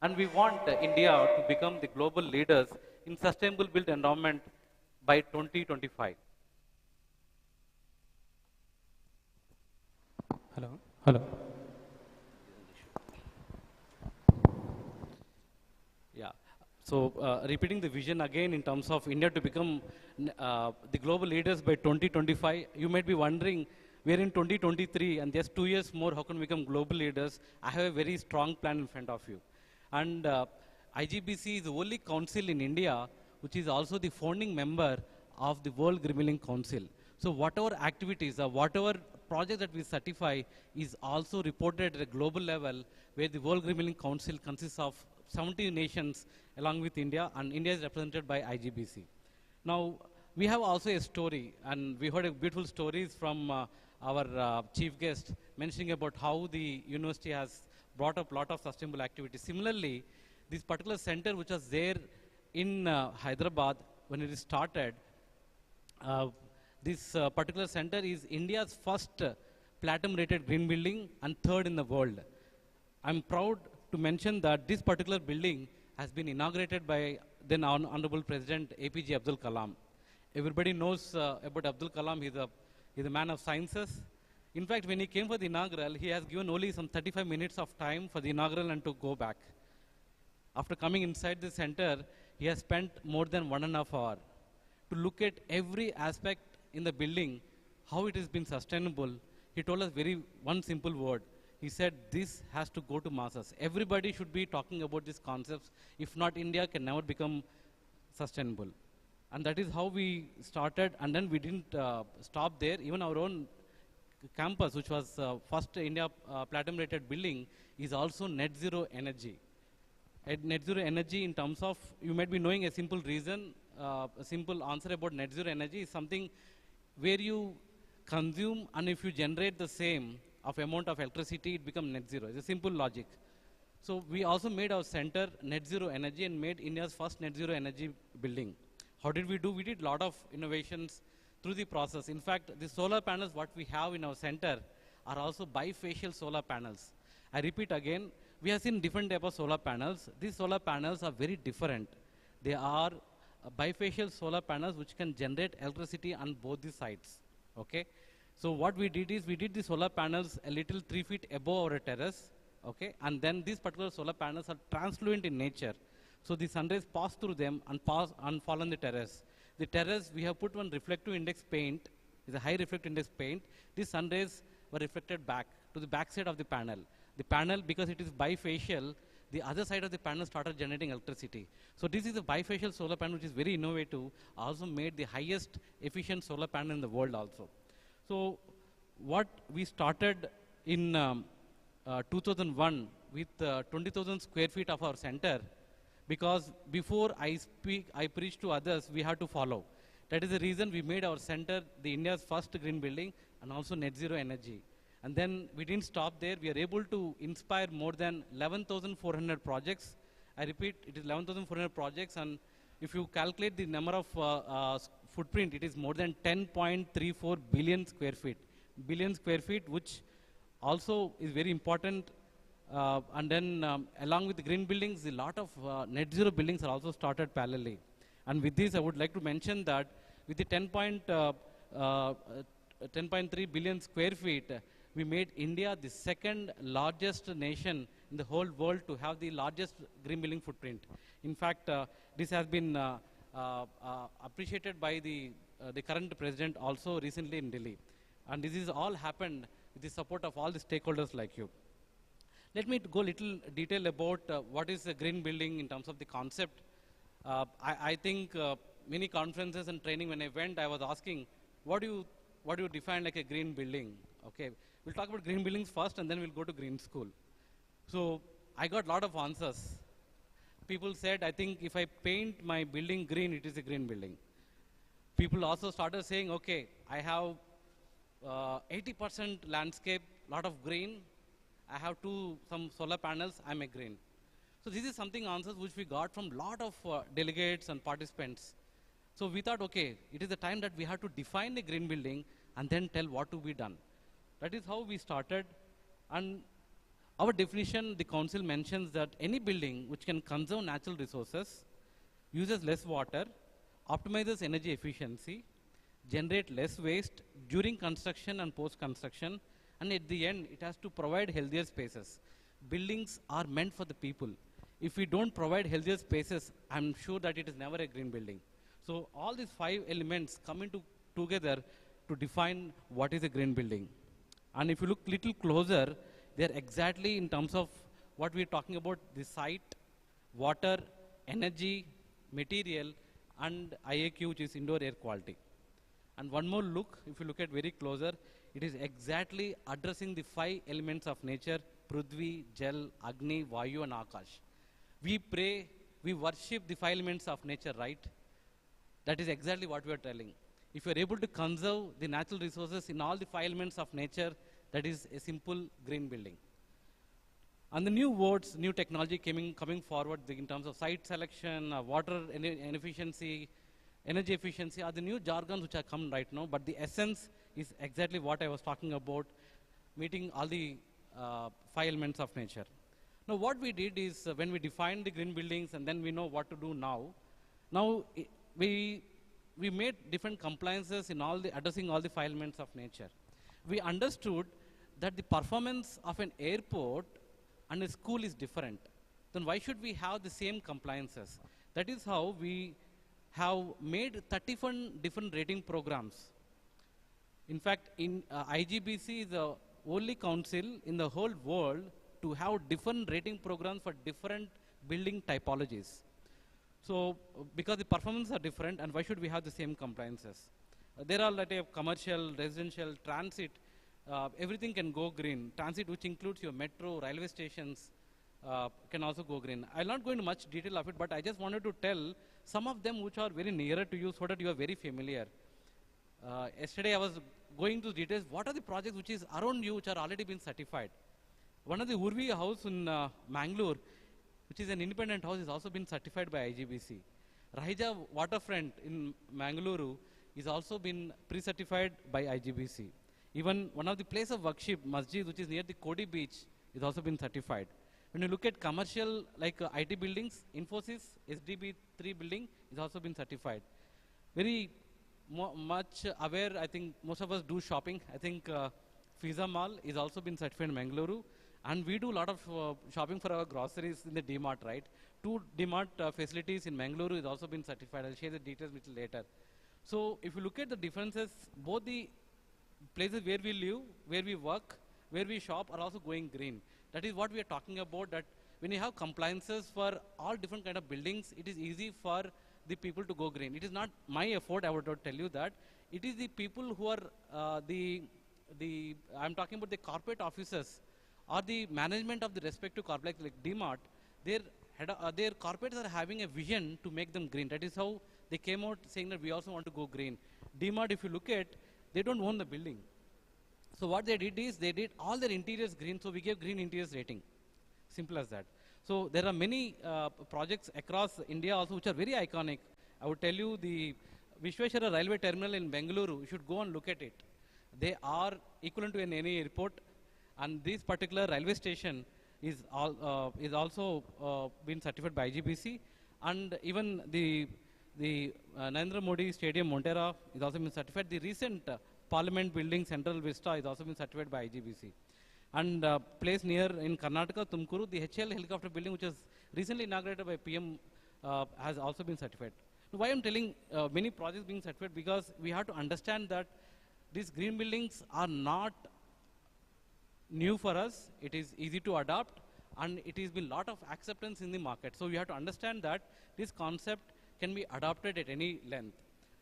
And we want India to become the global leaders in sustainable built environment by 2025. Hello. Hello. Yeah. So repeating the vision again in terms of India to become the global leaders by 2025, you might be wondering, we're in 2023 and just 2 years more, how can we become global leaders? I have a very strong plan in front of you. And IGBC is the only council in India which is also the founding member of the World Green Council. So whatever activities or whatever project that we certify is also reported at a global level where the World Green Council consists of 70 nations along with India, and India is represented by IGBC. Now, we have also a story, and we heard a beautiful stories from our chief guest mentioning about how the university has brought up a lot of sustainable activities. Similarly, this particular center which was there in Hyderabad when it started, this particular center is India's first platinum rated green building and third in the world. I'm proud to mention that this particular building has been inaugurated by then Honorable President APJ Abdul Kalam. Everybody knows about Abdul Kalam. He's a man of sciences. In fact, when he came for the inaugural, he has given only some 35 minutes of time for the inaugural and to go back. After coming inside the center, he has spent more than 1.5 hours to look at every aspect in the building, how it has been sustainable. He told us one simple word. He said, this has to go to masses. Everybody should be talking about these concepts. If not, India can never become sustainable. And that is how we started. And then we didn't stop there. Even our own campus, which was first India platinum rated building, is also net zero energy. At net zero energy in terms of, you might be knowing a simple reason, a simple answer about net zero energy is something where you consume and if you generate the same of amount of electricity, it becomes net zero. It's a simple logic. So we also made our center net zero energy and made India's first net zero energy building. How did we do? We did a lot of innovations through the process. In fact, the solar panels what we have in our center are also bifacial solar panels. I repeat again, we have seen different type of solar panels. These solar panels are very different. They are bifacial solar panels which can generate electricity on both the sides. Okay. So what we did is we did the solar panels a little 3 feet above our terrace. Okay. And then these particular solar panels are translucent in nature. So the sun rays pass through them and fall on the terrace. The terrace, we have put one reflective index paint, is a high reflective index paint. These sun rays were reflected back to the back side of the panel. The panel, because it is bifacial, the other side of the panel started generating electricity. So this is a bifacial solar panel which is very innovative, also made the highest efficient solar panel in the world also. So what we started in 2001 with 20,000 square feet of our center, because before I speak, I preach to others, we have to follow. That is the reason we made our center the India's first green building and also net zero energy. And then we didn't stop there. We are able to inspire more than 11,400 projects. I repeat, it is 11,400 projects, and if you calculate the number of footprint, it is more than 10.34 billion square feet. Billion square feet, which also is very important. And then along with the green buildings, a lot of net zero buildings are also started parallelly. And with this, I would like to mention that with the 10.3 billion square feet, we made India the second largest nation in the whole world to have the largest green building footprint. In fact, this has been appreciated by the current president also recently in Delhi. And this is all happened with the support of all the stakeholders like you. Let me go a little detail about what is a green building in terms of the concept. I think many conferences and training when I went, I was asking, what do you define like a green building? Okay, we'll talk about green buildings first and then we'll go to green school. So I got a lot of answers. People said, I think if I paint my building green, it is a green building. People also started saying, okay, I have 80% landscape, lot of green. I have some solar panels, I'm a green. So this is something answers which we got from lot of delegates and participants. So we thought, okay, it is the time that we have to define a green building and then tell what to be done. That is how we started. And our definition, the council mentions that any building which can conserve natural resources, uses less water, optimizes energy efficiency, generate less waste during construction and post-construction, and at the end, it has to provide healthier spaces. Buildings are meant for the people. If we don't provide healthier spaces, I'm sure that it is never a green building. So all these 5 elements come together to define what is a green building. And if you look little closer, they're exactly in terms of what we're talking about, the site, water, energy, material, and IAQ, which is indoor air quality. And one more look, if you look at very closer, it is exactly addressing the 5 elements of nature, Prithvi, Jal, Agni, Vayu, and Akash. We pray, we worship the 5 elements of nature, right? That is exactly what we are telling. If you are able to conserve the natural resources in all the 5 elements of nature, that is a simple green building. And the new words, new technology coming forward in terms of site selection, water efficiency, energy efficiency are the new jargons which are come right now, but the essence is exactly what I was talking about, meeting all the 5 elements of nature. Now what we did is when we defined the green buildings and then we know what to do now, we made different compliances in addressing all the 5 elements of nature. We understood that the performance of an airport and a school is different. Then why should we have the same compliances? That is how we have made 31 different rating programs. In fact, IGBC is the only council in the whole world to have different rating programs for different building typologies. So, because the performances are different, and why should we have the same compliances? There are like commercial, residential, transit, everything can go green. Transit, which includes your metro, railway stations, can also go green. I'll not go into much detail of it, but I just wanted to tell some of them which are very nearer to you so that you are very familiar. Yesterday I was going to details, what are the projects which is around you which are already been certified? One of the Urvi house in Mangalore, which is an independent house, is also been certified by IGBC. Rahija waterfront in Mangaluru is also been pre-certified by IGBC. Even one of the place of worship, Masjid, which is near the Kodi beach, is also been certified. When you look at commercial like IT buildings, Infosys SDB 3 building is also been certified. Very much aware, I think most of us do shopping. I think Fiza Mall is also been certified in Mangaluru. And we do a lot of shopping for our groceries in the DMart, right? 2 DMart facilities in Mangaluru is also been certified. I'll share the details a little later. So if you look at the differences, both the places where we live, where we work, where we shop are also going green. That is what we are talking about, that when you have compliances for all different kind of buildings, it is easy for the people to go green. It is not my effort, I would tell you that. It is the people who are I'm talking about the corporate officers or the management of the respective corporate like DMart, their their corporates are having a vision to make them green. That is how they came out saying that we also want to go green. DMart, if you look at, they don't own the building. So what they did is they did all their interiors green, so we gave green interiors rating. Simple as that. So there are many projects across India also which are very iconic. I would tell you the Vishweshwara Railway Terminal in Bengaluru, you should go and look at it. They are equivalent to any airport, and this particular railway station is also been certified by IGBC, and even the Narendra Modi Stadium, Montera, is also been certified. The recent Parliament building, Central Vista, is also been certified by IGBC. And place near in Karnataka, Tumkuru, the HL helicopter building, which was recently inaugurated by PM, has also been certified. Now, why I'm telling many projects being certified? Because we have to understand that these green buildings are not new for us. It is easy to adopt, and it has been lot of acceptance in the market. So we have to understand that this concept can be adopted at any length.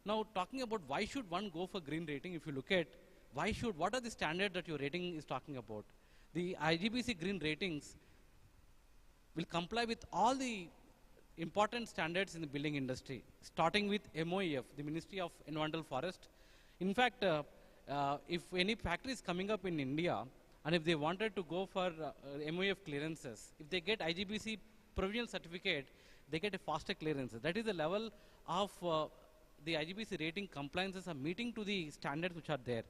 Now, talking about why should one go for green rating, if you look at what are the standards that your rating is talking about? The IGBC green ratings will comply with all the important standards in the building industry, starting with MOEF, the Ministry of Environmental Forest. In fact, if any factory is coming up in India, and if they wanted to go for MOEF clearances, if they get IGBC provisional certificate, they get a faster clearance. That is the level of the IGBC rating compliances are meeting to the standards which are there.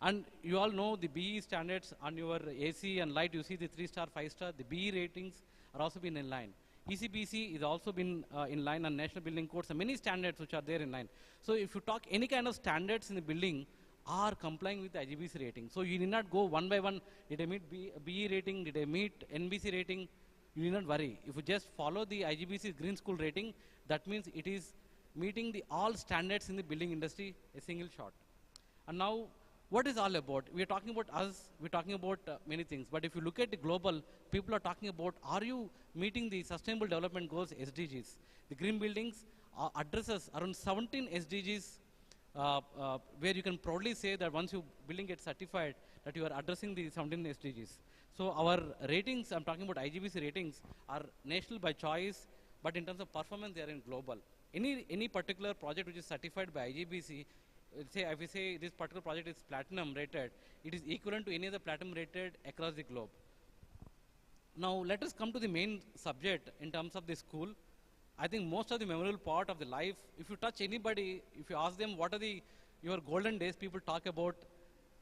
And you all know the BE standards on your AC and light, you see the 3-star, 5-star, the BE ratings are also been in line. ECBC is also been in line, and National Building Codes, and many standards which are there in line. So if you talk any kind of standards in the building are complying with the IGBC rating. So you need not go one by one, did I meet BE rating, did I meet NBC rating? You need not worry. If you just follow the IGBC Green School rating, that means it is meeting the all standards in the building industry, a single shot. And now, what is all about? We are talking about us, we are talking about many things, but if you look at the global, people are talking about, are you meeting the Sustainable Development Goals, SDGs? The green buildings addresses around 17 SDGs, where you can proudly say that once your building gets certified, that you are addressing the 17 SDGs. So our ratings, I'm talking about IGBC ratings, are national by choice, but in terms of performance, they are in global. Any particular project which is certified by IGBC, say if we say this particular project is platinum rated, it is equivalent to any other platinum rated across the globe. Now let us come to the main subject in terms of the school. I think most of the memorable part of the life, if you touch anybody, if you ask them what are your golden days, people talk about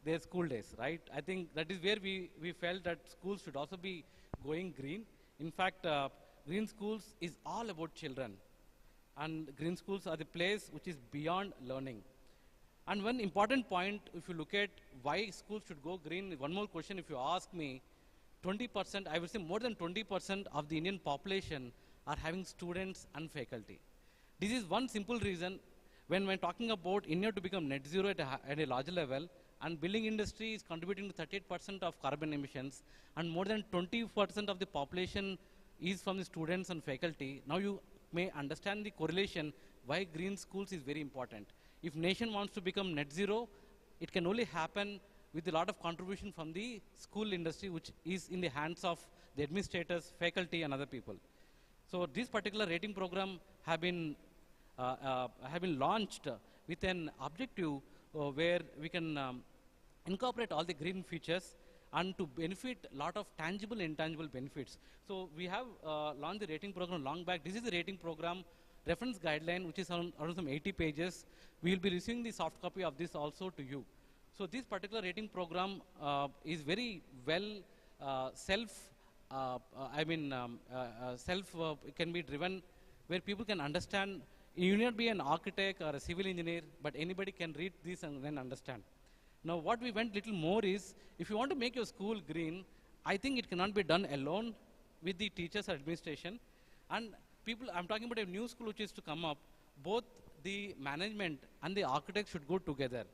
their school days, right? I think that is where we felt that schools should also be going green. In fact, green schools is all about children. And green schools are the place which is beyond learning. And one important point, if you look at why schools should go green, one more question if you ask me, 20%, I would say more than 20% of the Indian population are having students and faculty. This is one simple reason when we're talking about India to become net zero at a larger level, and building industry is contributing to 38% of carbon emissions, and more than 20% of the population is from the students and faculty. Now you may understand the correlation why green schools is very important. If nation wants to become net zero, it can only happen with a lot of contribution from the school industry, which is in the hands of the administrators, faculty, and other people. So this particular rating program have been launched with an objective where we can incorporate all the green features and to benefit a lot of tangible and intangible benefits. So we have launched the rating program long back. This is the rating program reference guideline, which is around some 80 pages. We will be receiving the soft copy of this also to you. So this particular rating program is very well can be driven, where people can understand. You need not be an architect or a civil engineer, but anybody can read this and then understand. Now what we went little more is, if you want to make your school green, I think it cannot be done alone with the teachers or administration. And people, I'm talking about a new school which is to come up, both the management and the architects should go together.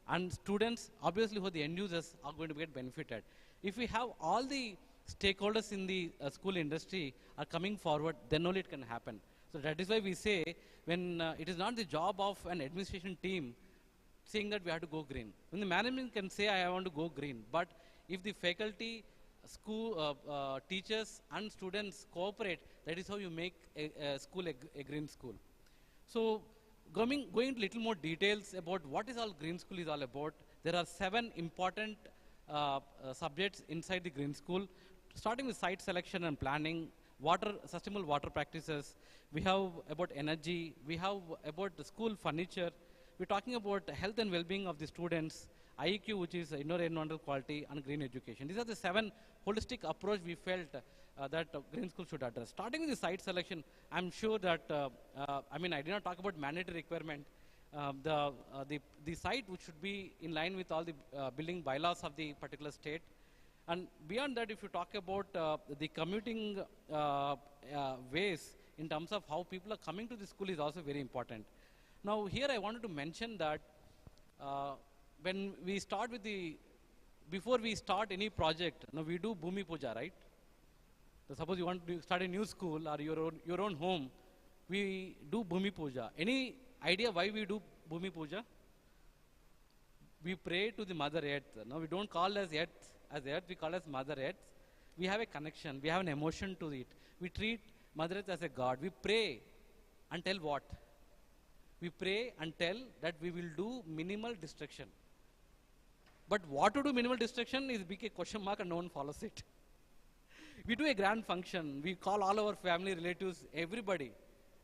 And students, obviously who are the end users, are going to get benefited. If we have all the stakeholders in the school industry are coming forward, then only it can happen. So that is why we say, when it is not the job of an administration team saying that we have to go green. When the management can say, I want to go green, but if the faculty teachers and students cooperate, that is how you make a school a green school. So going into little more details about what is all green school is all about, there are 7 important subjects inside the green school, starting with site selection and planning, sustainable water practices, we have about energy, we have about the school furniture, we're talking about health and well-being of the students, IEQ, which is indoor environmental quality, and green education. These are the 7 holistic approach we felt that green school should address. Starting with the site selection, I'm sure that, I did not talk about mandatory requirement. The site which should be in line with all the building bylaws of the particular state. And beyond that, if you talk about the commuting ways in terms of how people are coming to the school is also very important. Now here I wanted to mention that when we start with before we start any project, now we do Bhumi Puja, right? So suppose you want to start a new school or your own home, we do Bhumi Puja. Any idea why we do Bhumi Puja? We pray to the Mother Earth. Now we don't call as Earth, we call as Mother Earth. We have a connection, we have an emotion to it. We treat Mother Earth as a God. We pray until what? We pray and tell that we will do minimal destruction. But what to do minimal destruction is big a question mark and no one follows it. We do a grand function. We call all our family, relatives, everybody.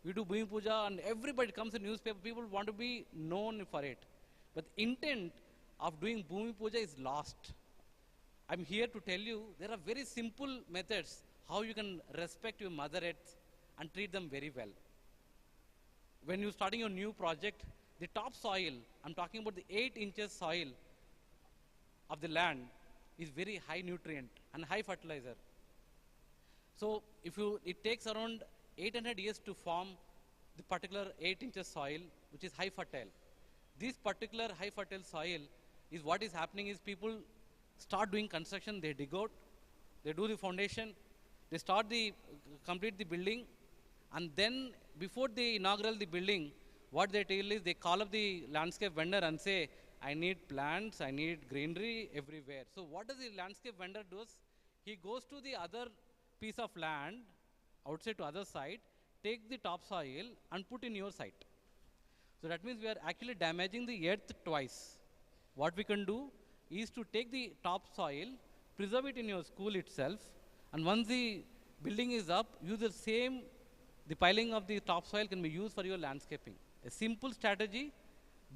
We do Bhumi Puja and everybody comes in newspaper. People want to be known for it. But the intent of doing Bhumi Puja is lost. I'm here to tell you there are very simple methods how you can respect your Mother Earth and treat them very well. When you're starting your new project, the top soil, I'm talking about the 8 inches soil of the land is very high nutrient and high fertilizer. So it takes around 800 years to form the particular 8 inches soil, which is high fertile. This particular high fertile soil is what is happening is people start doing construction, they dig out, they do the foundation, they complete the building, and then before they inaugural the building, what they tell is they call up the landscape vendor and say, I need plants, I need greenery everywhere. So what does the landscape vendor do? He goes to the other piece of land, outside to other side, take the topsoil and put in your site. So that means we are actually damaging the earth twice. What we can do is to take the topsoil, preserve it in your school itself, and once the building is up, use the piling of the topsoil can be used for your landscaping. A simple strategy,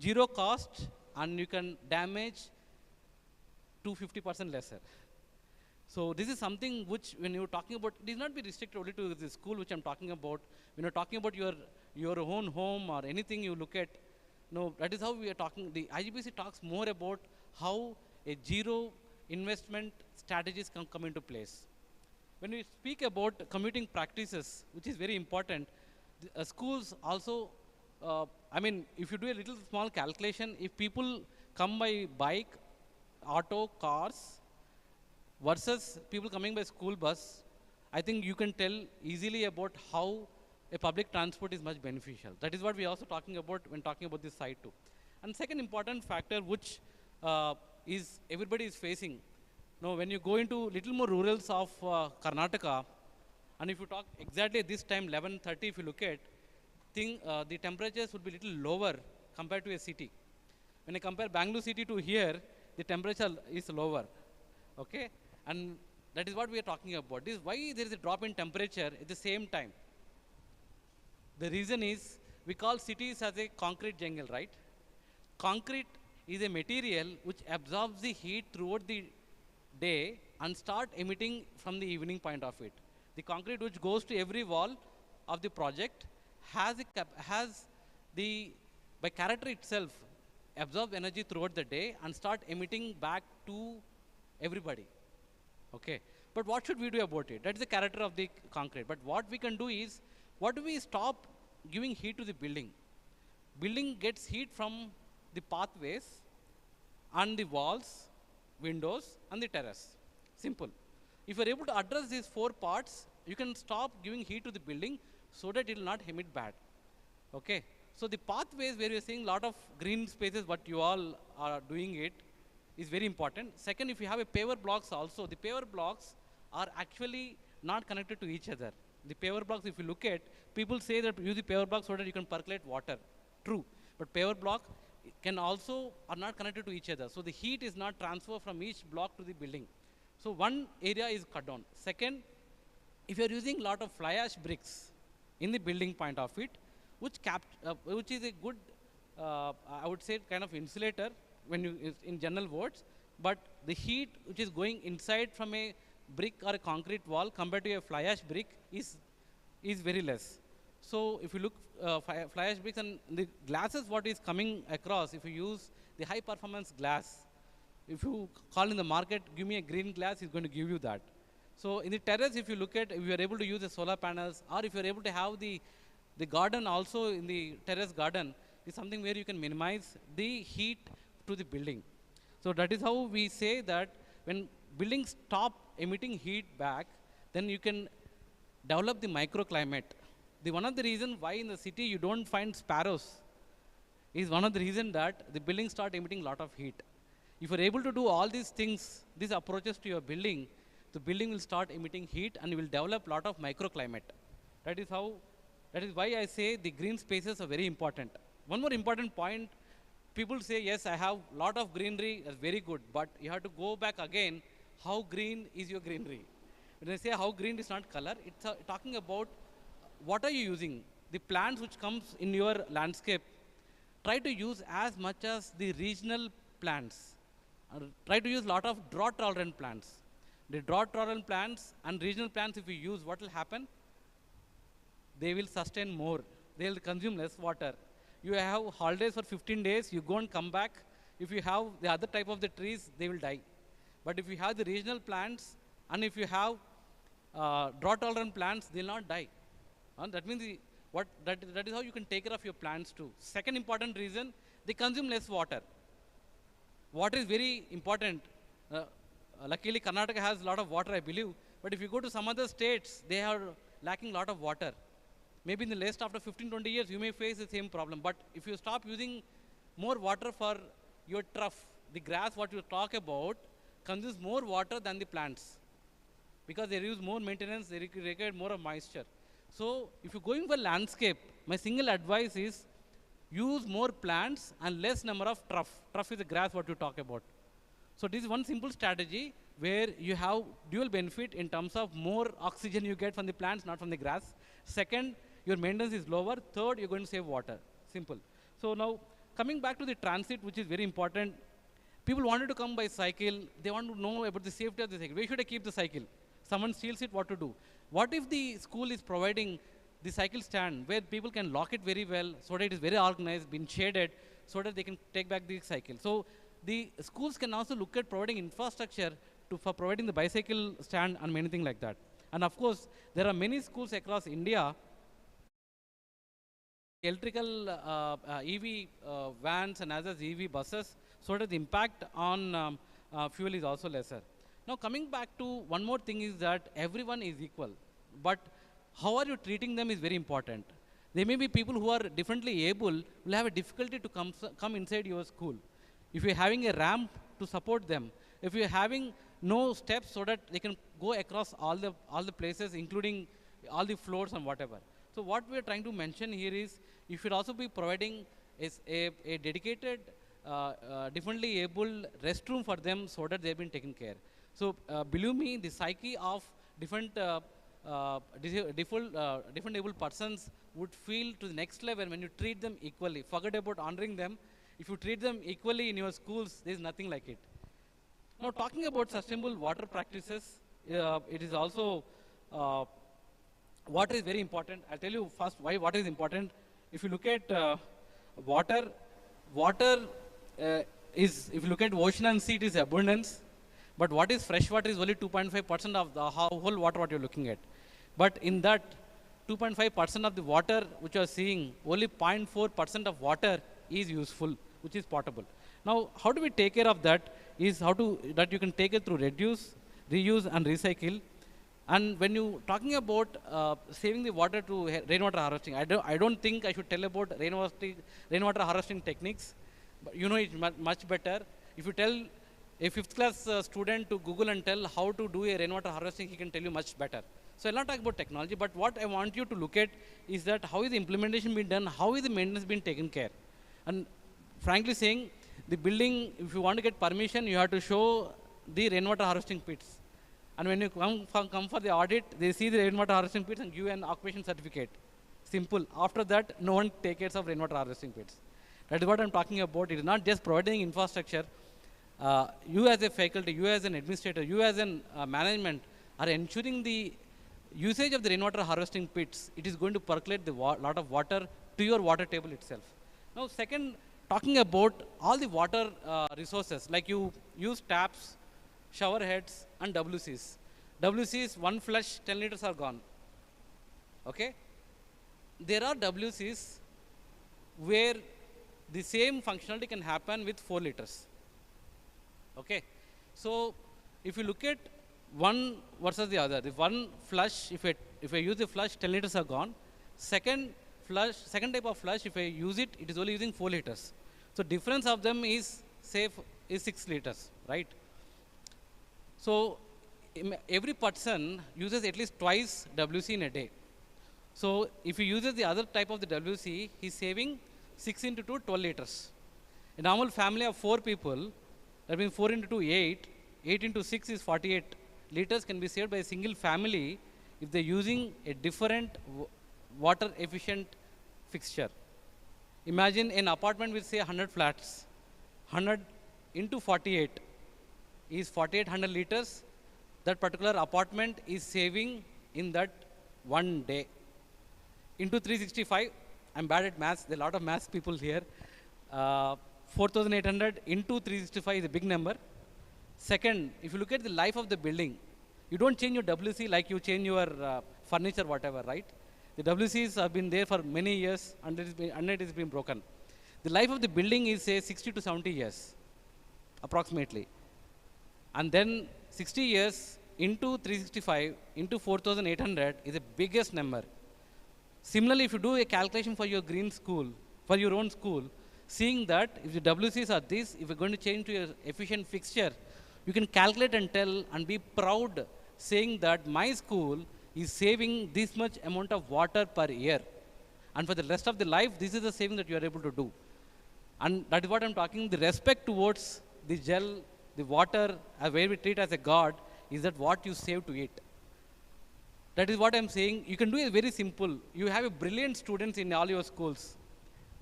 0 cost, and you can damage to 50% lesser. So this is something which when you're talking about, it is not be restricted only to the school which I'm talking about. When you're talking about your own home or anything you look at, no, that is how we are talking. The IGBC talks more about how a 0 investment strategies can come into place. When we speak about commuting practices, which is very important, schools also, if you do a little small calculation, if people come by bike, auto, cars, versus people coming by school bus, I think you can tell easily about how a public transport is much beneficial. That is what we are also talking about when talking about this side too. And second important factor which is everybody is facing. Now when you go into little more rurals of Karnataka, and if you talk exactly this time 11:30, if you look at, the temperatures would be little lower compared to a city. When I compare Bangalore city to here, the temperature is lower. Okay, and that is what we are talking about. This is why there is a drop in temperature at the same time. The reason is we call cities as a concrete jungle, right? Concrete is a material which absorbs the heat throughout the day and start emitting from the evening point of it. The concrete which goes to every wall of the project has by character itself absorb energy throughout the day and start emitting back to everybody. Okay, but what should we do about it? That is the character of the concrete. But what we can do is, what do we stop giving heat to the building? Building gets heat from the pathways and the walls, windows and the terrace. Simple. If you are able to address these 4 parts, you can stop giving heat to the building so that it will not emit bad. Okay. So the pathways where you are seeing a lot of green spaces, what you all are doing it, is very important. Second, if you have a paver blocks also, the paver blocks are actually not connected to each other. The paver blocks, if you look at, people say that use the paver blocks so that you can percolate water. True, but paver block can also are not connected to each other. So the heat is not transferred from each block to the building. So one area is cut down. Second, if you are using lot of fly ash bricks in the building point of it, which is a good, I would say, kind of insulator when you in general words, but the heat which is going inside from a brick or a concrete wall compared to a fly ash brick is very less. So if you look fly ash bricks and the glasses, what is coming across, if you use the high performance glass, if you call in the market, give me a green glass, he's going to give you that. So in the terrace, if you look at, if you are able to use the solar panels, or if you are able to have the garden also in the terrace garden, is something where you can minimize the heat to the building. So that is how we say that when buildings stop emitting heat back, then you can develop the microclimate. One of the reasons why in the city you don't find sparrows is one of the reasons that the buildings start emitting a lot of heat. If you're able to do all these things, these approaches to your building, the building will start emitting heat and you will develop a lot of microclimate. That is why I say the green spaces are very important. One more important point, people say, yes, I have a lot of greenery, that's very good, but you have to go back again, how green is your greenery? When I say how green is not color, it's talking about what are you using? The plants which comes in your landscape, try to use as much as the regional plants. Try to use a lot of drought tolerant plants. The drought tolerant plants and regional plants, if you use, what will happen? They will sustain more. They will consume less water. You have holidays for 15 days, you go and come back. If you have the other type of the trees, they will die. But if you have the regional plants, and if you have drought tolerant plants, they will not die. That means that is how you can take care of your plants too. Second important reason, they consume less water. Water is very important. Luckily, Karnataka has a lot of water, I believe. But if you go to some other states, they are lacking a lot of water. Maybe in the last after 15, 20 years, you may face the same problem. But if you stop using more water for your turf, the grass, what you talk about, consumes more water than the plants. Because they use more maintenance, they require more of moisture. So if you're going for landscape, my single advice is use more plants and less number of turf. Turf is the grass what you talk about. So this is one simple strategy where you have dual benefit in terms of more oxygen you get from the plants, not from the grass. Second, your maintenance is lower. Third, you're going to save water. Simple. So now coming back to the transit, which is very important. People wanted to come by cycle. They want to know about the safety of the cycle. Where should I keep the cycle? Someone steals it, what to do? What if the school is providing the cycle stand where people can lock it very well so that it is very organized, been shaded, so that they can take back the cycle. So the schools can also look at providing infrastructure for providing the bicycle stand and many things like that. And of course, there are many schools across India, electrical EV vans and others EV buses, so that the impact on fuel is also lesser. Now coming back to one more thing is that everyone is equal, but how are you treating them is very important. There may be people who are differently able will have a difficulty to come inside your school. If you're having a ramp to support them, if you're having no steps so that they can go across all the places, including all the floors and whatever. So what we're trying to mention here is you should also be providing a dedicated, differently able restroom for them so that they've been taken care. So believe me, the psyche of different able persons would feel to the next level when you treat them equally. Forget about honoring them. If you treat them equally in your schools, there is nothing like it. Now talking about sustainable water practices, it is also, water is very important. I'll tell you first why water is important. If you look at water is, if you look at ocean and sea, it is abundance. But what is fresh water is only 2.5% of the whole water what you're looking at. But in that 2.5% of the water which you are seeing, only 0.4% of water is useful, which is potable. Now, how do we take care of that? Is that you can take it through reduce, reuse, and recycle. And when you talking about saving the water to rainwater harvesting, I don't think I should tell about rainwater harvesting techniques. But you know it much better. If you tell a fifth class student to Google and tell how to do a rainwater harvesting, he can tell you much better. So I'll not talk about technology, but what I want you to look at is that how is the implementation being done, how is the maintenance being taken care. And frankly saying, the building, if you want to get permission, you have to show the rainwater harvesting pits. And when you come for the audit, they see the rainwater harvesting pits and give an occupation certificate. Simple. After that, no one takes care of rainwater harvesting pits. That is what I'm talking about. It is not just providing infrastructure. You as a faculty, you as an administrator, you as an management are ensuring the usage of the rainwater harvesting pits. It is going to percolate the lot of water to your water table itself. Now, second, talking about all the water resources, like you use taps, shower heads, and WCs. WCs, one flush, 10 liters are gone. Okay? There are WCs where the same functionality can happen with 4 liters. Okay? So, if you look at one versus the other, if one flush, if I use the flush, 10 liters are gone. Second type of flush, if I use it, it is only using 4 liters. So, difference of them is, say, is 6 liters, right? So, every person uses at least twice WC in a day. So, if he uses the other type of the WC, he is saving 6 into 2, 12 liters. A normal family of 4 people, that means 4 into 2, 8. 8 into 6 is 48 liters can be saved by a single family if they are using a different water efficient fixture. Imagine an apartment with say 100 flats. 100 into 48 is 4800 liters. That particular apartment is saving in that one day. Into 365, I'm bad at maths, there are a lot of maths people here. 4800 into 365 is a big number. Second, if you look at the life of the building, you don't change your WC like you change your furniture, whatever, right? The WCs have been there for many years and it has been broken. The life of the building is say 60 to 70 years, approximately. And then 60 years into 365 into 4800 is the biggest number. Similarly, if you do a calculation for your green school, for your own school, seeing that if the WCs are this, if you're going to change to an efficient fixture, you can calculate and tell and be proud saying that my school is saving this much amount of water per year. And for the rest of the life, this is the saving that you are able to do. And that is what I'm talking, the respect towards the gel, the water, where we treat as a god, is that what you save to it. That is what I'm saying. You can do it very simple. You have a brilliant students in all your schools.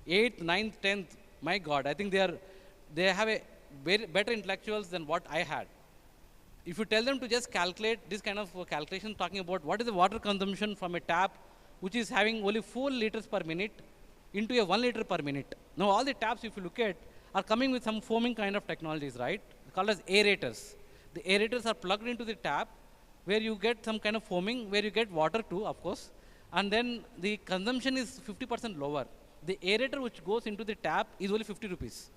8th, 9th, 10th, my God, I think they have a very better intellectuals than what I had. If you tell them to just calculate this kind of calculation, talking about what is the water consumption from a tap, which is having only 4 liters per minute, into a 1 liter per minute. Now, all the taps, if you look at, are coming with some foaming kind of technologies, right? Called as aerators. The aerators are plugged into the tap, where you get some kind of foaming, where you get water too, of course, and then the consumption is 50% lower. The aerator which goes into the tap is only 50 rupees.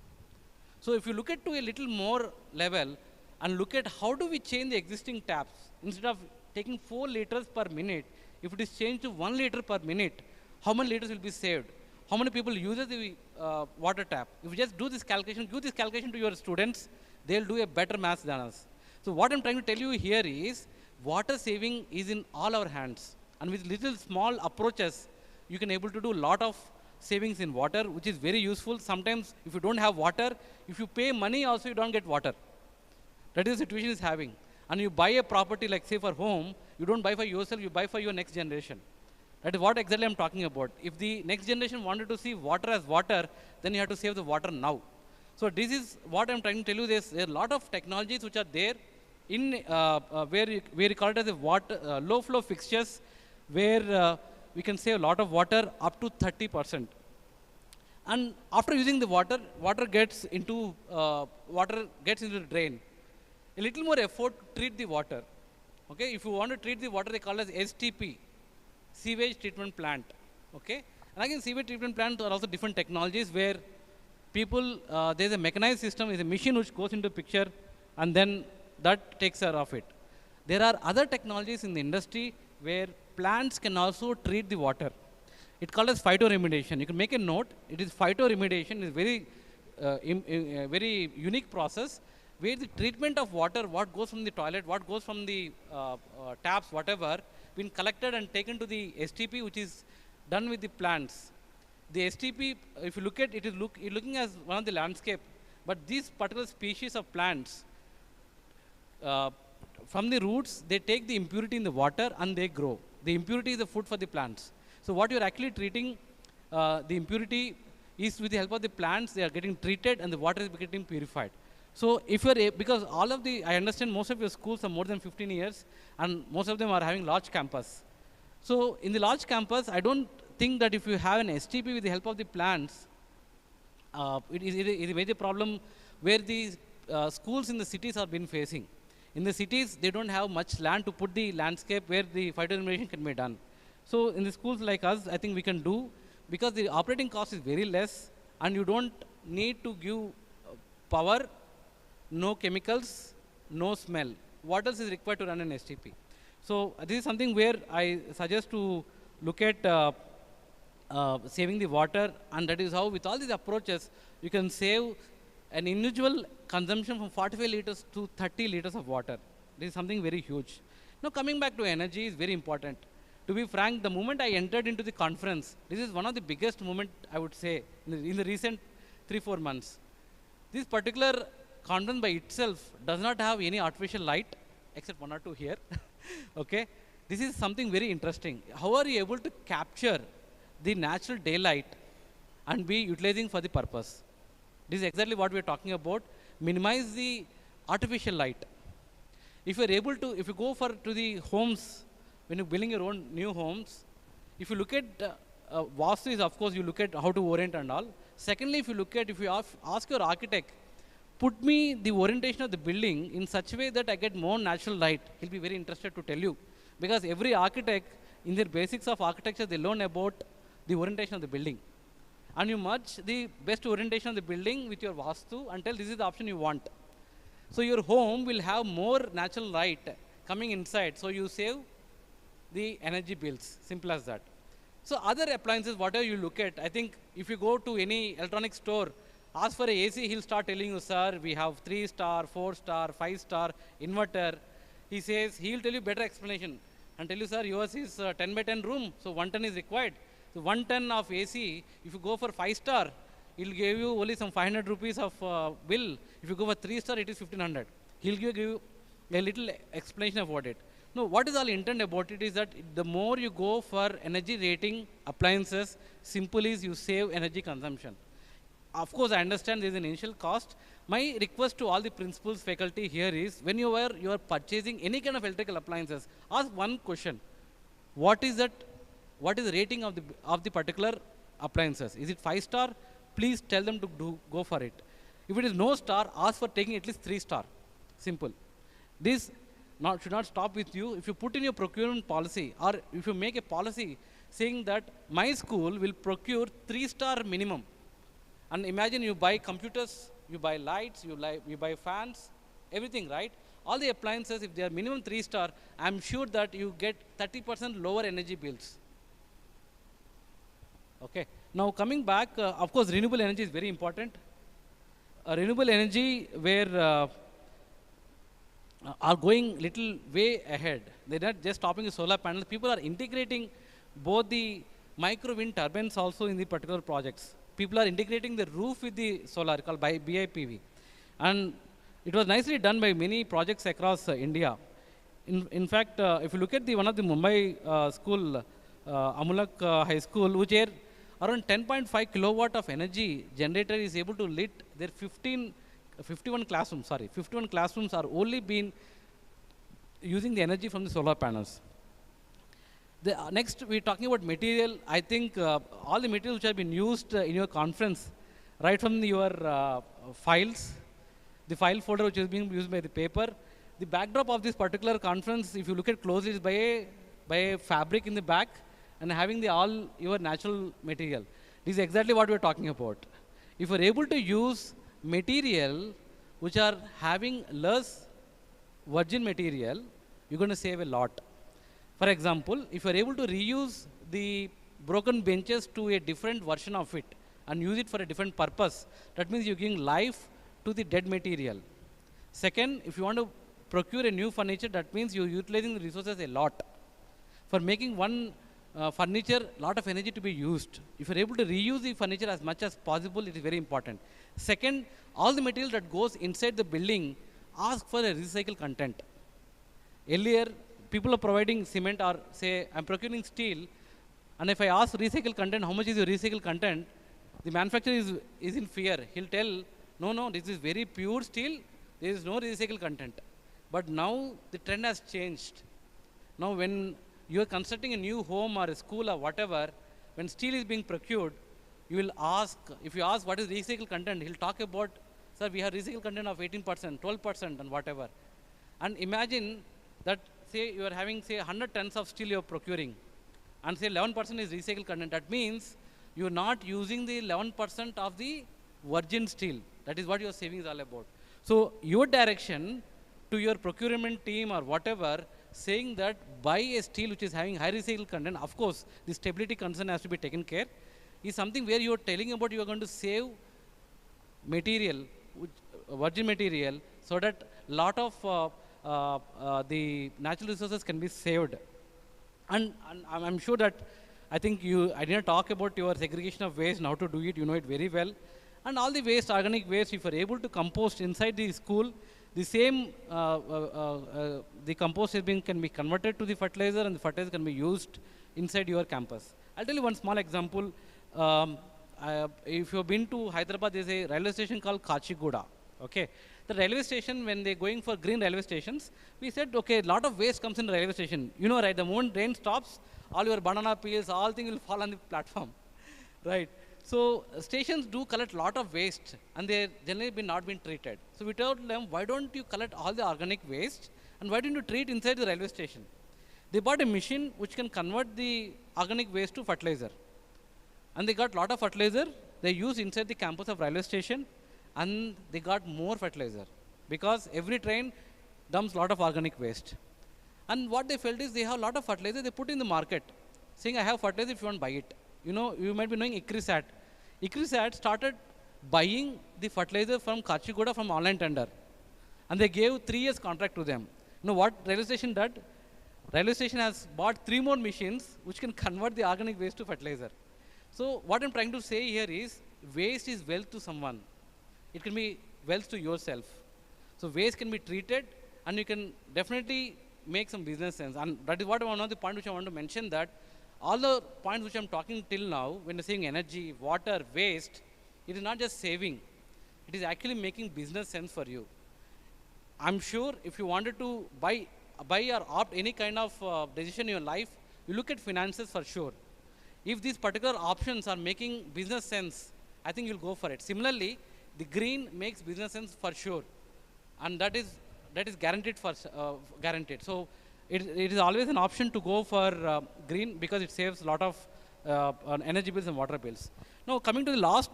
So if you look at to a little more level and look at how do we change the existing taps, instead of taking 4 liters per minute, if it is changed to 1 liter per minute, how many liters will be saved? How many people use the water tap? If you just do this calculation, give this calculation to your students, they'll do a better maths than us. So what I'm trying to tell you here is, water saving is in all our hands. And with little small approaches, you can able to do a lot of savings in water, which is very useful. Sometimes if you don't have water, if you pay money also you don't get water. That is the situation is having. And you buy a property like say for home, you don't buy for yourself, you buy for your next generation. That is what exactly I'm talking about. If the next generation wanted to see water as water, then you have to save the water now. So this is what I'm trying to tell you. There are a lot of technologies which are there in where we call it as a water, low flow fixtures, where we can save a lot of water up to 30%. And after using the water, water gets into the drain. A little more effort to treat the water. Okay, if you want to treat the water, they call it as STP, sewage treatment plant. Okay, and again, sewage treatment plants are also different technologies where people there's a mechanized system, is a machine which goes into picture, and then that takes care of it. There are other technologies in the industry where plants can also treat the water. It's called as phytoremediation. You can make a note. It is phytoremediation. It's very very unique process where the treatment of water, what goes from the toilet, what goes from the taps, whatever, been collected and taken to the STP, which is done with the plants. The STP, if you look at it, is looking as one of the landscape, but these particular species of plants, from the roots, they take the impurity in the water and they grow. The impurity is the food for the plants. So what you're actually treating, the impurity is with the help of the plants, they are getting treated and the water is getting purified. So if you're, because all of the, I understand most of your schools are more than 15 years and most of them are having large campus. So in the large campus, I don't think that if you have an STP with the help of the plants, it is a major problem where the schools in the cities have been facing. In the cities, they don't have much land to put the landscape where the phytoremediation can be done. So in the schools like us, I think we can do, because the operating cost is very less and you don't need to give power, no chemicals, no smell. What else is required to run an STP? So this is something where I suggest to look at saving the water, and that is how with all these approaches, you can save an individual consumption from 45 liters to 30 liters of water. This is something very huge. Now coming back to energy is very important. To be frank, the moment I entered into the conference, this is one of the biggest moment I would say in the recent 3-4 months. This particular conference by itself does not have any artificial light, except 1 or 2 here. Okay, this is something very interesting. How are you able to capture the natural daylight and be utilizing for the purpose? This is exactly what we are talking about. Minimize the artificial light. If you are able to, if you go to the homes, when you're building your own new homes, if you look at Vastu is, of course, you look at how to orient and all. Secondly, if you ask your architect, put me the orientation of the building in such a way that I get more natural light, he'll be very interested to tell you. Because every architect, in their basics of architecture, they learn about the orientation of the building. And you merge the best orientation of the building with your Vastu until this is the option you want. So your home will have more natural light coming inside, so you save the energy bills, simple as that. So other appliances, whatever you look at, I think if you go to any electronic store, ask for a AC, he'll start telling you, sir, we have 3-star, 4-star, 5-star inverter. He says, he'll tell you better explanation and tell you, sir, yours is 10 by 10 room, so 1 ton is required. So 1 ton of AC, if you go for 5-star, he'll give you only some 500 rupees of bill. If you go for 3-star, it is 1500. He'll give you a little explanation about it. No, what is all intent about it is that the more you go for energy rating appliances, simple is you save energy consumption. Of course, I understand there is an initial cost. My request to all the principals, faculty here is, when you are purchasing any kind of electrical appliances, ask one question: what is that? What is the rating of the particular appliances? Is it 5-star? Please tell them to go for it. If it is no star, ask for taking at least 3-star. Simple. This should not stop with you. If you put in your procurement policy, or if you make a policy saying that my school will procure 3-star minimum, and imagine you buy computers, you buy lights, you buy fans, everything, right? All the appliances, if they are minimum 3-star, I'm sure that you get 30% lower energy bills. Okay. Now coming back, of course, renewable energy is very important. Renewable energy where are going little way ahead. They're not just stopping the solar panels. People are integrating both the micro wind turbines also in the particular projects. People are integrating the roof with the solar, called by BIPV. And it was nicely done by many projects across India. In fact, if you look at one of the Mumbai school, Amulak High School, which are around 10.5 kilowatt of energy generator is able to lit their 51 classrooms, 51 classrooms are only been using the energy from the solar panels. Next, we're talking about material. I think all the materials which have been used in your conference, right from your files, the file folder which is being used by the paper, the backdrop of this particular conference, if you look at closely, is by a fabric in the back and having all your natural material. This is exactly what we're talking about. If you're able to use material which are having less virgin material, you're going to save a lot. For example, if you're able to reuse the broken benches to a different version of it and use it for a different purpose, that means you're giving life to the dead material. Second, if you want to procure a new furniture, that means you're utilizing the resources a lot. For making one furniture, lot of energy to be used. If you're able to reuse the furniture as much as possible, it is very important. Second, all the material that goes inside the building, ask for a recycled content. Earlier, people are providing cement or say, I'm procuring steel, and if I ask recycled content, how much is your recycled content? The manufacturer is in fear. He'll tell, no, this is very pure steel, there is no recycled content. But now the trend has changed. Now when you are constructing a new home or a school or whatever, when steel is being procured, you will ask, if you ask what is recycled content, he'll talk about, sir, we have recycled content of 18%, 12% and whatever. And imagine that, say, you are having, say, 100 tons of steel you are procuring, and say 11% is recycled content. That means you are not using the 11% of the virgin steel. That is what your saving is all about. So your direction to your procurement team or whatever, saying that buy a steel which is having high recycled content, of course, the stability concern has to be taken care, is something where you are telling about you are going to save material, virgin material, so that lot of the natural resources can be saved. And I'm sure that I think I didn't talk about your segregation of waste and how to do it, you know it very well. And all the waste, organic waste, if you're able to compost inside the school, the same, the compost can be converted to the fertilizer and the fertilizer can be used inside your campus. I'll tell you one small example. If you've been to Hyderabad, there's a railway station called Kachiguda. Okay. The railway station, when they're going for green railway stations, we said, okay, a lot of waste comes in the railway station. You know, right, the moment rain stops, all your banana peels, all things will fall on the platform, right? So stations do collect a lot of waste and they're generally not been treated. So we told them, why don't you collect all the organic waste and why don't you treat inside the railway station? They bought a machine which can convert the organic waste to fertilizer. And they got a lot of fertilizer they used inside the campus of railway station, and they got more fertilizer because every train dumps a lot of organic waste. And what they felt is they have a lot of fertilizer they put in the market, saying I have fertilizer if you want to buy it. You know, you might be knowing ICRISAT. ICRISAT started buying the fertilizer from Kachiguda from online tender. And they gave 3 years contract to them. You know what railway station did? Railway station has bought 3 more machines which can convert the organic waste to fertilizer. So what I'm trying to say here is, waste is wealth to someone. It can be wealth to yourself. So waste can be treated and you can definitely make some business sense. And that is what one of the point which I want to mention, that all the points which I'm talking till now, when you're saying energy, water, waste, it is not just saving. It is actually making business sense for you. I'm sure if you wanted to buy or opt any kind of decision in your life, you look at finances for sure. If these particular options are making business sense, I think you'll go for it. Similarly, the green makes business sense for sure. And that is guaranteed for guaranteed. So it is always an option to go for green because it saves a lot of energy bills and water bills. Now coming to the last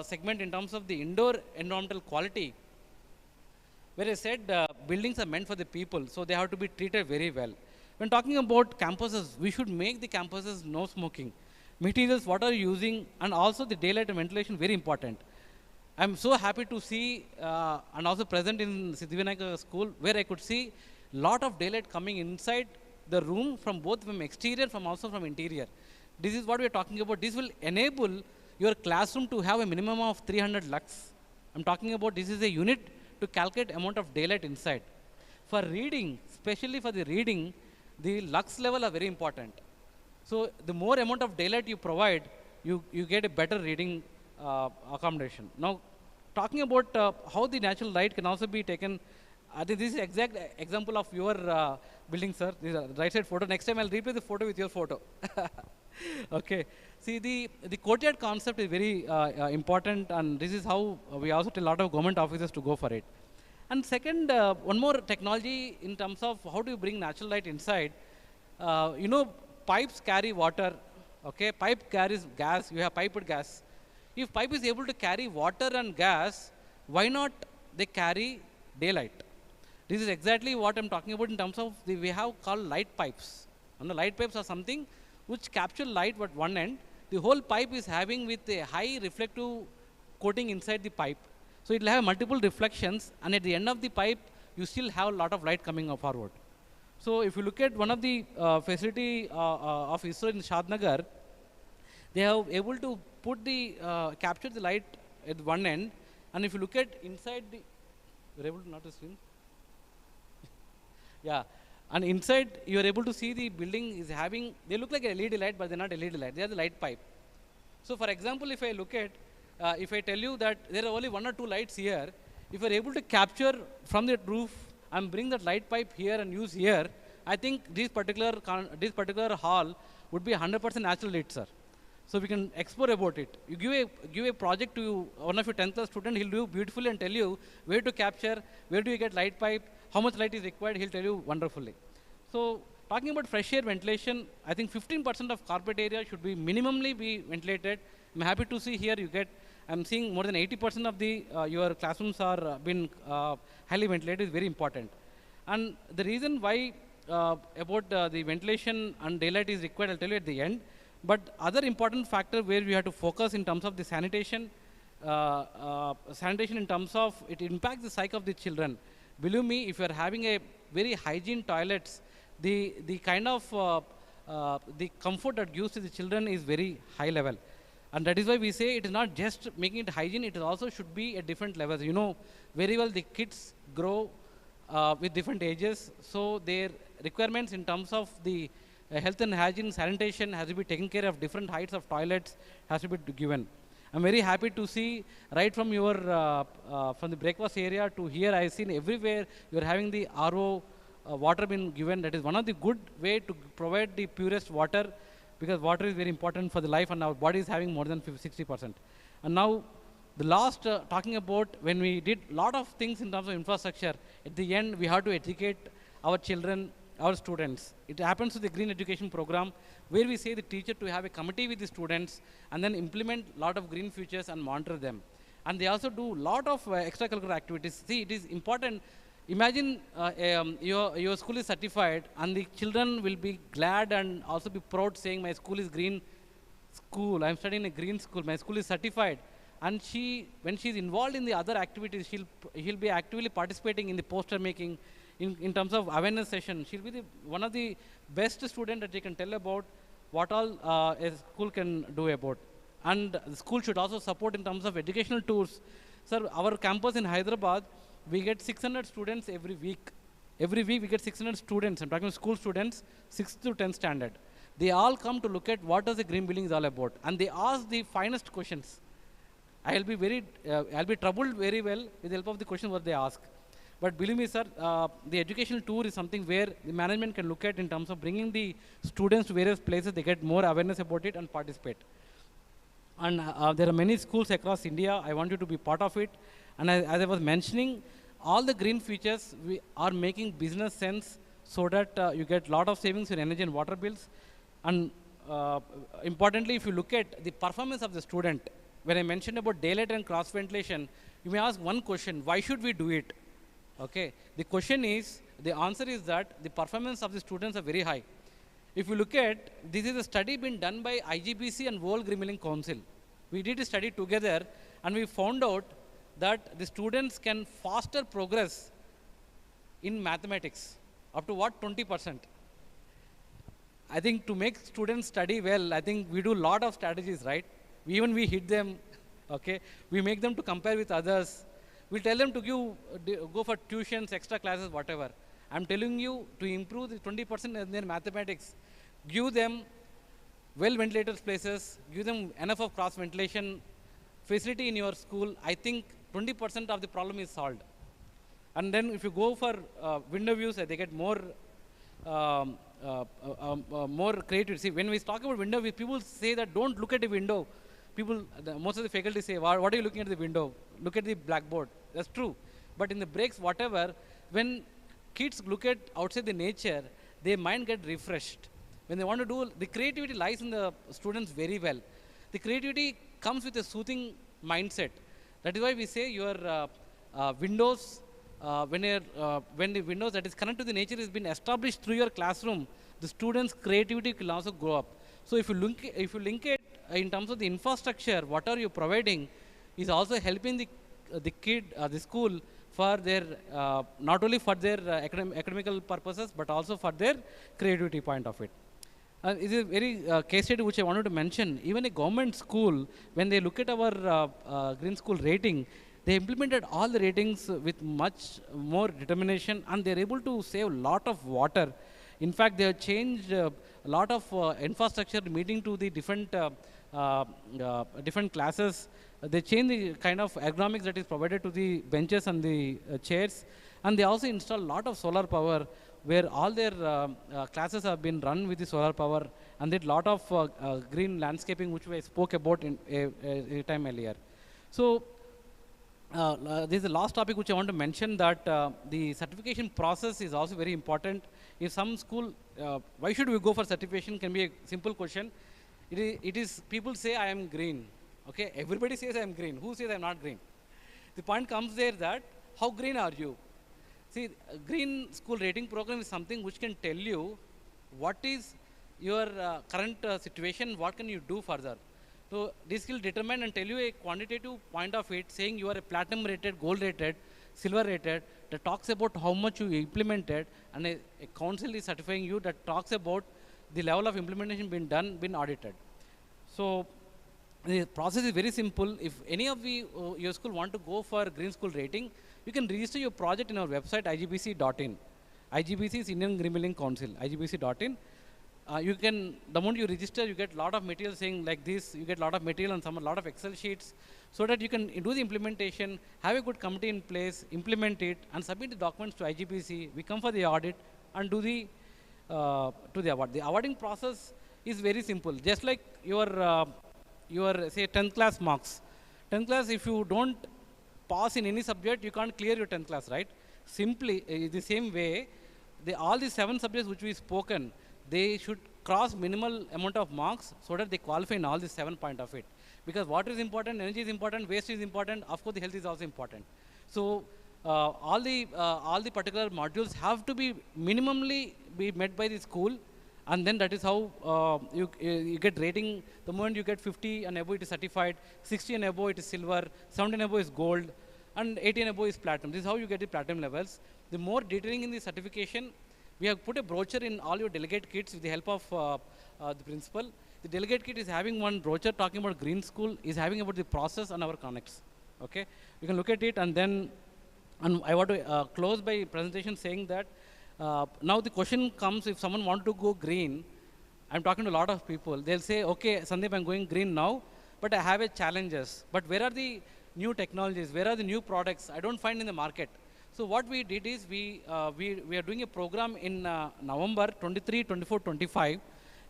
segment in terms of the indoor environmental quality, where I said buildings are meant for the people, so they have to be treated very well. When talking about campuses, we should make the campuses no smoking. Materials, what are you using, and also the daylight and ventilation, very important. I'm so happy to see and also present in Siddhivinayaka school, where I could see lot of daylight coming inside the room from both from exterior, from also from interior. This is what we are talking about. This will enable your classroom to have a minimum of 300 lux. I'm talking about this is a unit to calculate amount of daylight inside. For reading, especially for the reading, the lux level are very important. So the more amount of daylight you provide, you get a better reading accommodation. Now, talking about how the natural light can also be taken, I think this is exact example of your building, sir. This is a right side photo. Next time I'll replace the photo with your photo. Okay. See, the courtyard concept is very important, and this is how we also tell a lot of government officers to go for it. And second, one more technology in terms of how do you bring natural light inside. You know, pipes carry water. Okay, pipe carries gas. You have piped gas. If pipe is able to carry water and gas, why not they carry daylight? This is exactly what I'm talking about in terms of we have called light pipes. And the light pipes are something which capture light at one end. The whole pipe is having with a high reflective coating inside the pipe. So it will have multiple reflections, and at the end of the pipe, you still have a lot of light coming forward. So if you look at one of the facility of ISRO in Shadnagar, they have able to put the capture the light at one end, and if you look at inside the, you're able to not to see. Yeah, and inside you are able to see the building is having, they look like a LED light, but they're not LED light. They are the light pipe. So for example, if I look at, if I tell you that there are only 1 or 2 lights here, if you are able to capture from the roof and bring that light pipe here and use here, I think this particular hall would be 100% natural lit, sir. So we can explore about it. You give a project to one of your 10th class student, he'll do beautifully and tell you where to capture, where do you get light pipe, how much light is required, he'll tell you wonderfully. So talking about fresh air ventilation, I think 15% of carpet area should be minimally be ventilated. I'm happy to see here I'm seeing more than 80% of the your classrooms are been highly ventilated is very important. And the reason why about the ventilation and daylight is required, I'll tell you at the end. But other important factor where we have to focus in terms of the sanitation, sanitation in terms of it impacts the psyche of the children. Believe me, if you are having a very hygiene toilets, the kind of the comfort that gives to the children is very high level. And that is why we say it is not just making it hygiene, it also should be at different levels. You know very well the kids grow with different ages, so their requirements in terms of the health and hygiene, sanitation has to be taken care of, different heights of toilets has to be given. I'm very happy to see right from your, from the breakfast area to here, I've seen everywhere you're having the RO water being given. That is one of the good way to provide the purest water, because water is very important for the life and our body is having more than 60%. And now the last talking about when we did lot of things in terms of infrastructure, at the end we have to educate our children, our students. It happens to the green education program where we say the teacher to have a committee with the students and then implement lot of green futures and monitor them. And they also do lot of extracurricular activities. See, it is important. Imagine your school is certified and the children will be glad and also be proud saying my school is green school. I'm studying in a green school. My school is certified. And when she's involved in the other activities, she'll be actively participating in the poster making, in terms of awareness session. She'll be one of the best students that you can tell about what all a school can do about. And the school should also support in terms of educational tours. Sir, our campus in Hyderabad, we get 600 students every week. Every week we get 600 students. I'm talking about school students, 6th to 10th standard. They all come to look at what does the green building is all about. And they ask the finest questions. I'll be troubled very well with the help of the questions what they ask. But believe me, sir, the educational tour is something where the management can look at in terms of bringing the students to various places. They get more awareness about it and participate. And there are many schools across India. I want you to be part of it. And as I was mentioning, all the green features we are making business sense so that you get lot of savings in energy and water bills. And importantly, if you look at the performance of the student, when I mentioned about daylight and cross ventilation, you may ask one question: why should we do it? Okay, the question is, the answer is that the performance of the students are very high. If you look at, this is a study been done by IGBC and World Green Building Council. We did a study together and we found out that the students can faster progress in mathematics, up to what, 20%. I think to make students study well, I think we do a lot of strategies, right? Even we hit them, okay? We make them to compare with others. We tell them to go for tuitions, extra classes, whatever. I'm telling you to improve the 20% in their mathematics. Give them well-ventilated places, give them enough of cross-ventilation facility in your school. I think 20% of the problem is solved. And then if you go for window views, they get more creativity. See, when we talk about window view, people say that don't look at the window. Most of the faculty say, what are you looking at the window? Look at the blackboard. That's true. But in the breaks, whatever, when kids look at outside the nature, their mind get refreshed. When they want to do, the creativity lies in the students very well. The creativity comes with a soothing mindset. That is why we say your windows, when the windows that is connected to the nature has been established through your classroom, the students' creativity will also grow up. So if you link it in terms of the infrastructure, what are you providing, is also helping the the kid, the school for their, not only for their academical purposes, but also for their creativity point of it. It's a very case study which I wanted to mention. Even a government school, when they look at our green school rating, they implemented all the ratings with much more determination, and they're able to save a lot of water. In fact, they have changed a lot of infrastructure meeting to the different different classes. They change the kind of ergonomics that is provided to the benches and the chairs, and they also install a lot of solar power, where all their classes have been run with the solar power, and did a lot of green landscaping, which we spoke about in a time earlier. So this is the last topic which I want to mention, that the certification process is also very important. If some school, why should we go for certification, can be a simple question. It is people say I am green. Okay, everybody says I am green. Who says I am not green? The point comes there that how green are you? See, green school rating program is something which can tell you what is your current situation, what can you do further. So this will determine and tell you a quantitative point of it, saying you are a platinum rated, gold rated, silver rated, that talks about how much you implemented, and a council is certifying you that talks about the level of implementation been done, been audited. So the process is very simple. If any of your school want to go for green school rating, you can register your project in our website, igbc.in. IGBC is Indian Green Building Council, igbc.in. You can, the moment you register, you get a lot of material saying like this, you get a lot of material and a lot of Excel sheets, so that you can do the implementation, have a good committee in place, implement it, and submit the documents to IGBC. We come for the audit and do the to the award. The awarding process is very simple. Just like your say 10th class marks. 10th class, if you don't pass in any subject, you can't clear your 10th class, right? Simply the same way, all the 7 subjects which we spoken, they should cross minimal amount of marks so that they qualify in all the 7 point of it. Because water is important, energy is important, waste is important, of course the health is also important. So all the particular modules have to be minimally be met by the school, and then that is how you get rating. The moment you get 50 and above, it is certified, 60 and above, it is silver, 70 and above is gold, and 80 and above is platinum. This is how you get the platinum levels. The more detailing in the certification, we have put a brochure in all your delegate kits with the help of the principal. The delegate kit is having one brochure talking about green school, is having about the process and our connects. Okay, you can look at it, and then I want to close by presentation saying that now the question comes, if someone wants to go green, I'm talking to a lot of people, they'll say, okay, Sandeep, I'm going green now, but I have a challenges. But where are the new technologies? Where are the new products? I don't find in the market. So what we did is we are doing a program in November 23, 24, 25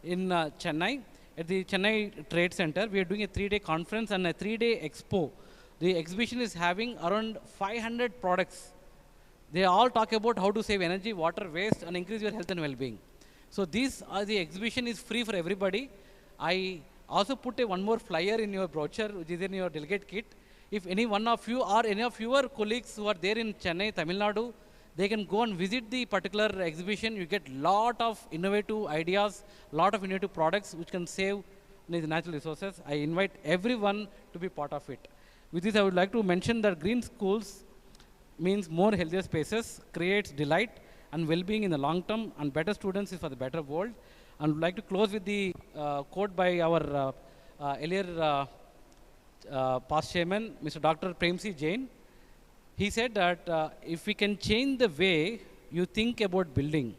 in Chennai, at the Chennai Trade Center. We are doing a 3-day conference and a 3-day expo. The exhibition is having around 500 products. They all talk about how to save energy, water, waste, and increase your health and well-being. So the exhibition is free for everybody. I also put one more flyer in your brochure, which is in your delegate kit. If any one of you or any of your colleagues who are there in Chennai, Tamil Nadu, they can go and visit the particular exhibition. You get lot of innovative ideas, lot of innovative products which can save the natural resources. I invite everyone to be part of it. With this, I would like to mention that green schools means more healthier spaces, creates delight and well-being in the long term, and better students is for the better world. And would like to close with the quote by our earlier past chairman, Mr. Dr. Premsi Jain. He said that if we can change the way you think about building,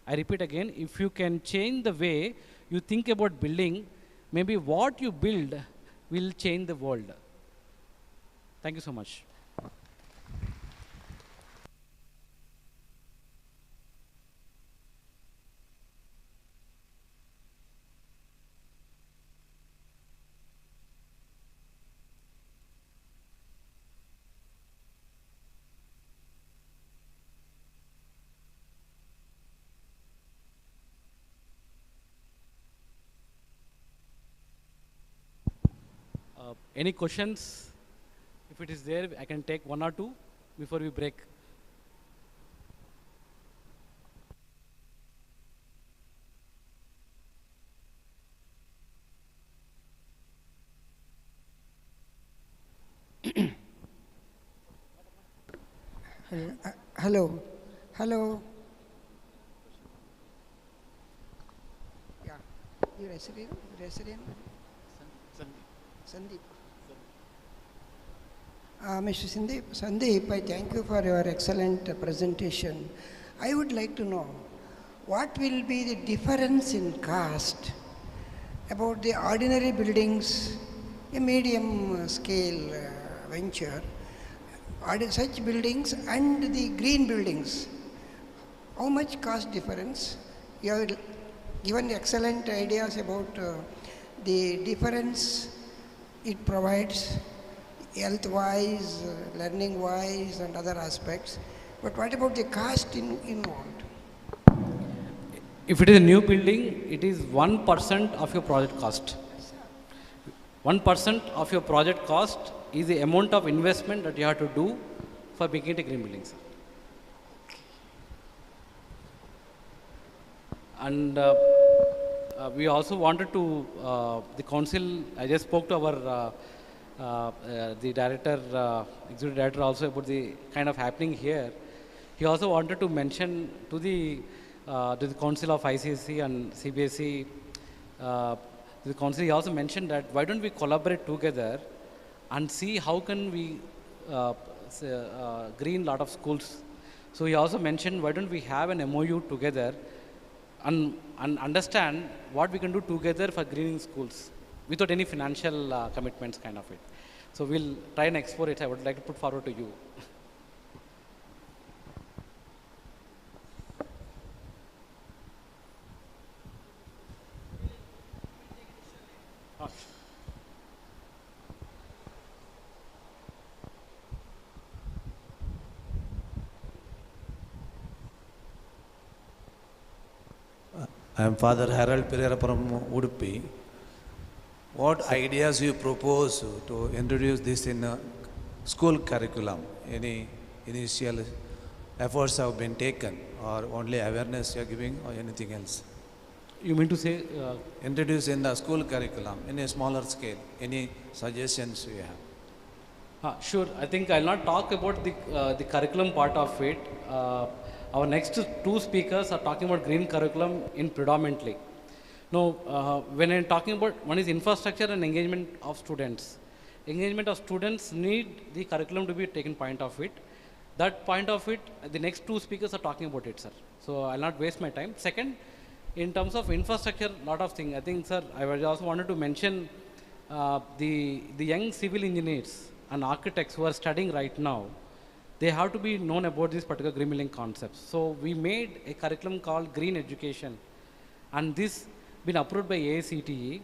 I repeat again, if you can change the way you think about building, maybe what you build will change the world. Thank you so much. Any questions? If it is there, I can take 1 or 2 before we break. Hello. Hello. Yeah. Your resident? Sandeep. Mr. Sandeep, I thank you for your excellent presentation. I would like to know what will be the difference in cost about the ordinary buildings, a medium scale venture, such buildings and the green buildings. How much cost difference? You have given excellent ideas about the difference it provides health-wise, learning-wise and other aspects. But what about the cost involved? If it is a new building, it is 1% of your project cost. 1% of your project cost is the amount of investment that you have to do for making it a green building, sir. And we also wanted to, the council, I just spoke to our, the director, executive director also about the kind of happening here. He also wanted to mention to the council of ICSC and CBSE, the council, he also mentioned that why don't we collaborate together and see how can we green lot of schools. So he also mentioned why don't we have an MOU together and understand what we can do together for greening schools without any financial commitments kind of it. So we'll try and explore it. I would like to put forward to you. I am Father Harold Pereira from Udupi. What ideas you propose to introduce this in a school curriculum? Any initial efforts have been taken, or only awareness you are giving, or anything else? You mean to say? Introduce in the school curriculum in a smaller scale. Any suggestions you have? Sure. I think I'll not talk about the curriculum part of it. Our next two speakers are talking about green curriculum in predominantly. Now, when I'm talking about, one is infrastructure and engagement of students. Engagement of students need the curriculum to be taken point of it. That point of it, the next two speakers are talking about it, sir. So I'll not waste my time. Second, in terms of infrastructure, lot of things. I think, sir, I also wanted to mention the young civil engineers and architects who are studying right now. They have to be known about these particular green building concepts. So we made a curriculum called Green Education, and this been approved by AICTE.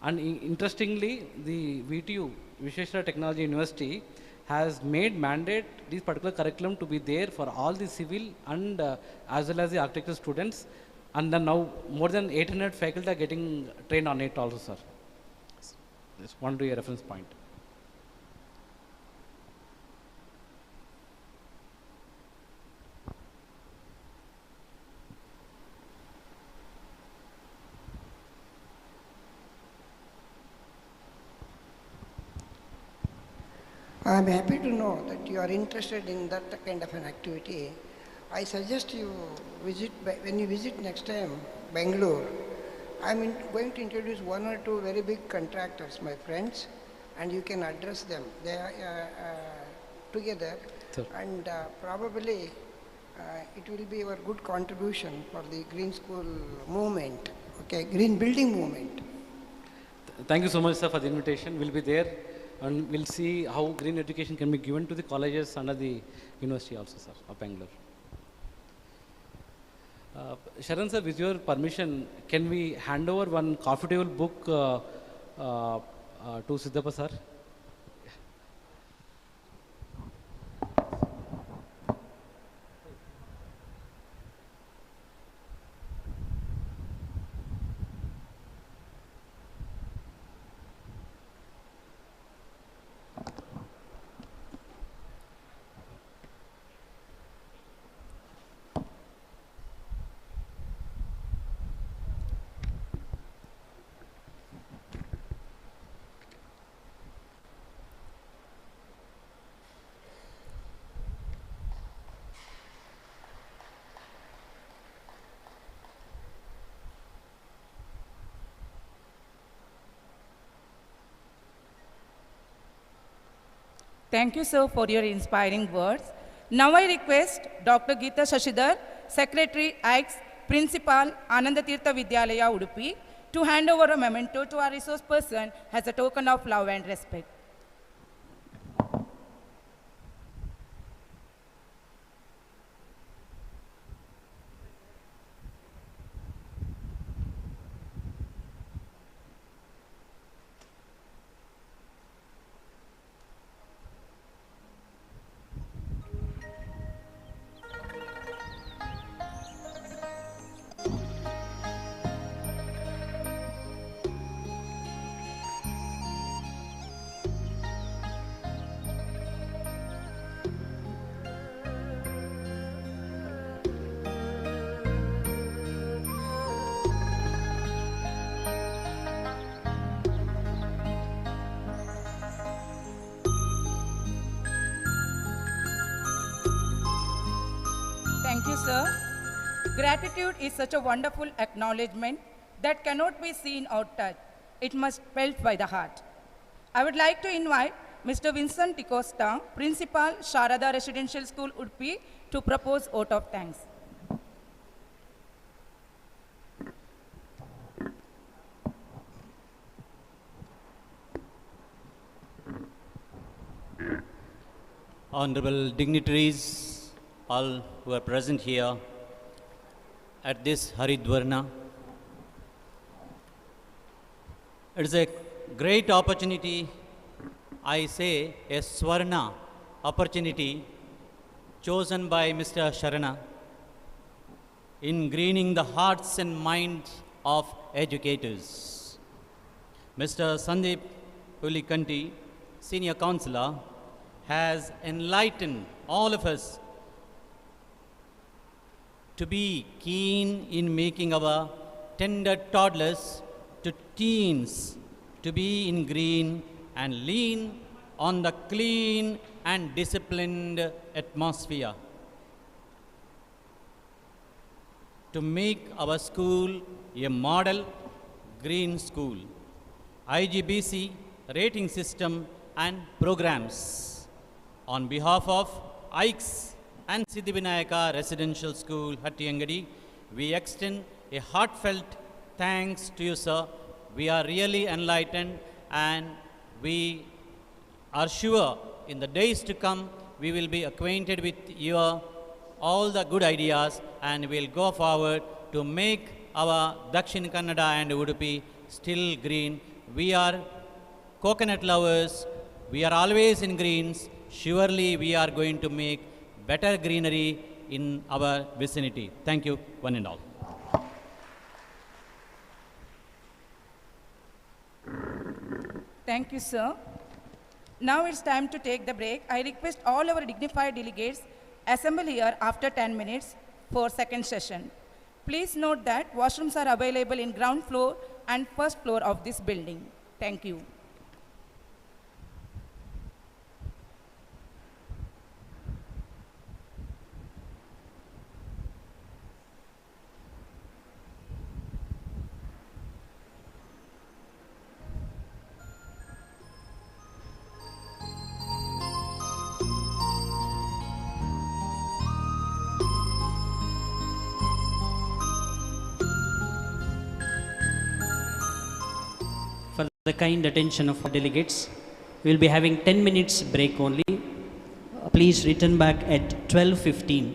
And interestingly, the VTU, Visheshwara Technology University, has made mandate this particular curriculum to be there for all the civil and as well as the architecture students. And then now more than 800 faculty are getting trained on it also, sir. Just want to be a reference point. I am happy to know that you are interested in that kind of an activity. I suggest you visit, when you visit next time Bangalore, I am going to introduce one or two very big contractors, my friends, and you can address them. They are together, sure. And probably it will be our good contribution for the green school movement, okay, green building movement. Thank you so much, sir, for the invitation. We'll be there. And we'll see how green education can be given to the colleges under the university also, sir, of Bangalore. Sharan sir, with your permission, can we hand over one coffee table book to Siddhappa sir? Thank you, sir, for your inspiring words. Now I request Dr. Geeta Shashidhar, Secretary, AICS, Principal, Anandatirtha Vidyalaya, Udupi, to hand over a memento to our resource person as a token of love and respect. Thank you, sir. Gratitude is such a wonderful acknowledgement that cannot be seen or touched. It must be felt by the heart. I would like to invite Mr. Vincent DiCosta, Principal, Sharada Residential School, Udupi, to propose vote of thanks. Honorable dignitaries, all who are present here at this Haridwarna. It is a great opportunity, I say a Swarna opportunity chosen by Mr. Sharana in greening the hearts and minds of educators. Mr. Sandeep Hulikanti, Senior Counselor, has enlightened all of us to be keen in making our tender toddlers to teens to be in green and lean on the clean and disciplined atmosphere. To make our school a model green school, IGBC rating system and programs. On behalf of AICS and Siddhivinayaka Residential School, Hattiyangadi, we extend a heartfelt thanks to you, sir. We are really enlightened and we are sure in the days to come we will be acquainted with your all the good ideas and we'll go forward to make our Dakshin Kannada and Udupi still green. We are coconut lovers. We are always in greens. Surely we are going to make better greenery in our vicinity. Thank you, one and all. Thank you, sir. Now it's time to take the break. I request all our dignified delegates assemble here after 10 minutes for second session. Please note that washrooms are available in ground floor and first floor of this building. Thank you. For the kind attention of our delegates, we will be having 10 minutes break only. Please return back at 12:15.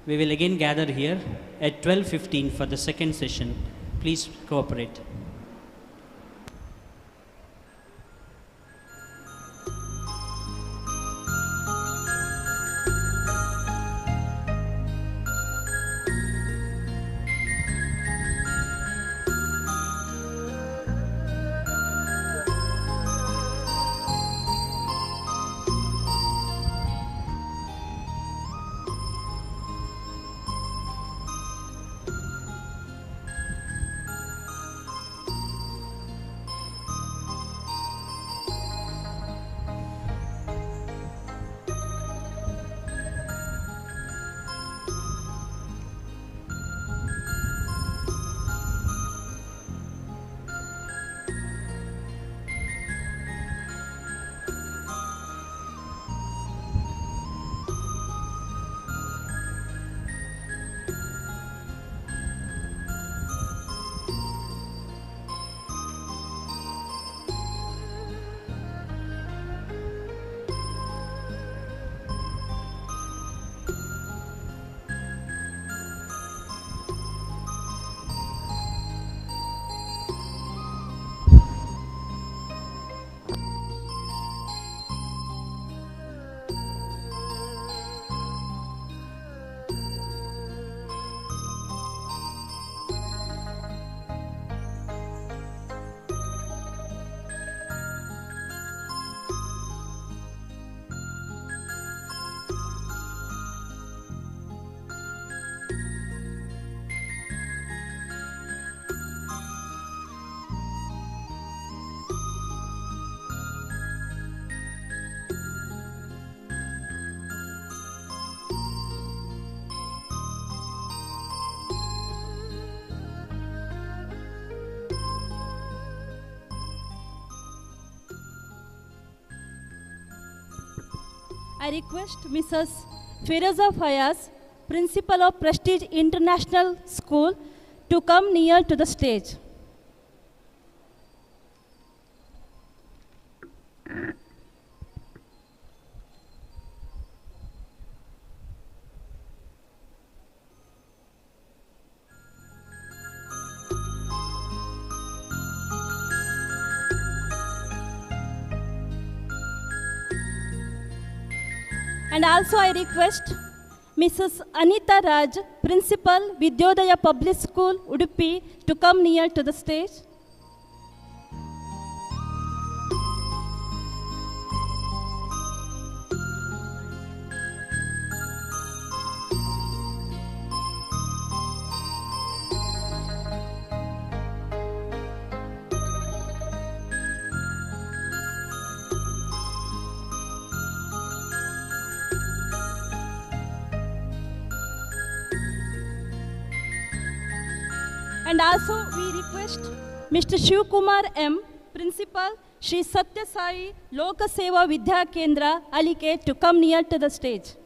We will again gather here at 12:15 for the second session. Please cooperate. I request Mrs. Firoza Fayaz, Principal of Prestige International School, to come near to the stage. And also I request Mrs. Anita Raj, Principal, Vidyodaya Public School, Udupi, to come near to the stage. And also we request Mr. Shiv Kumar M, Principal, Shri Satya Sai Loka Seva Vidya Kendra, Alike, to come near to the stage.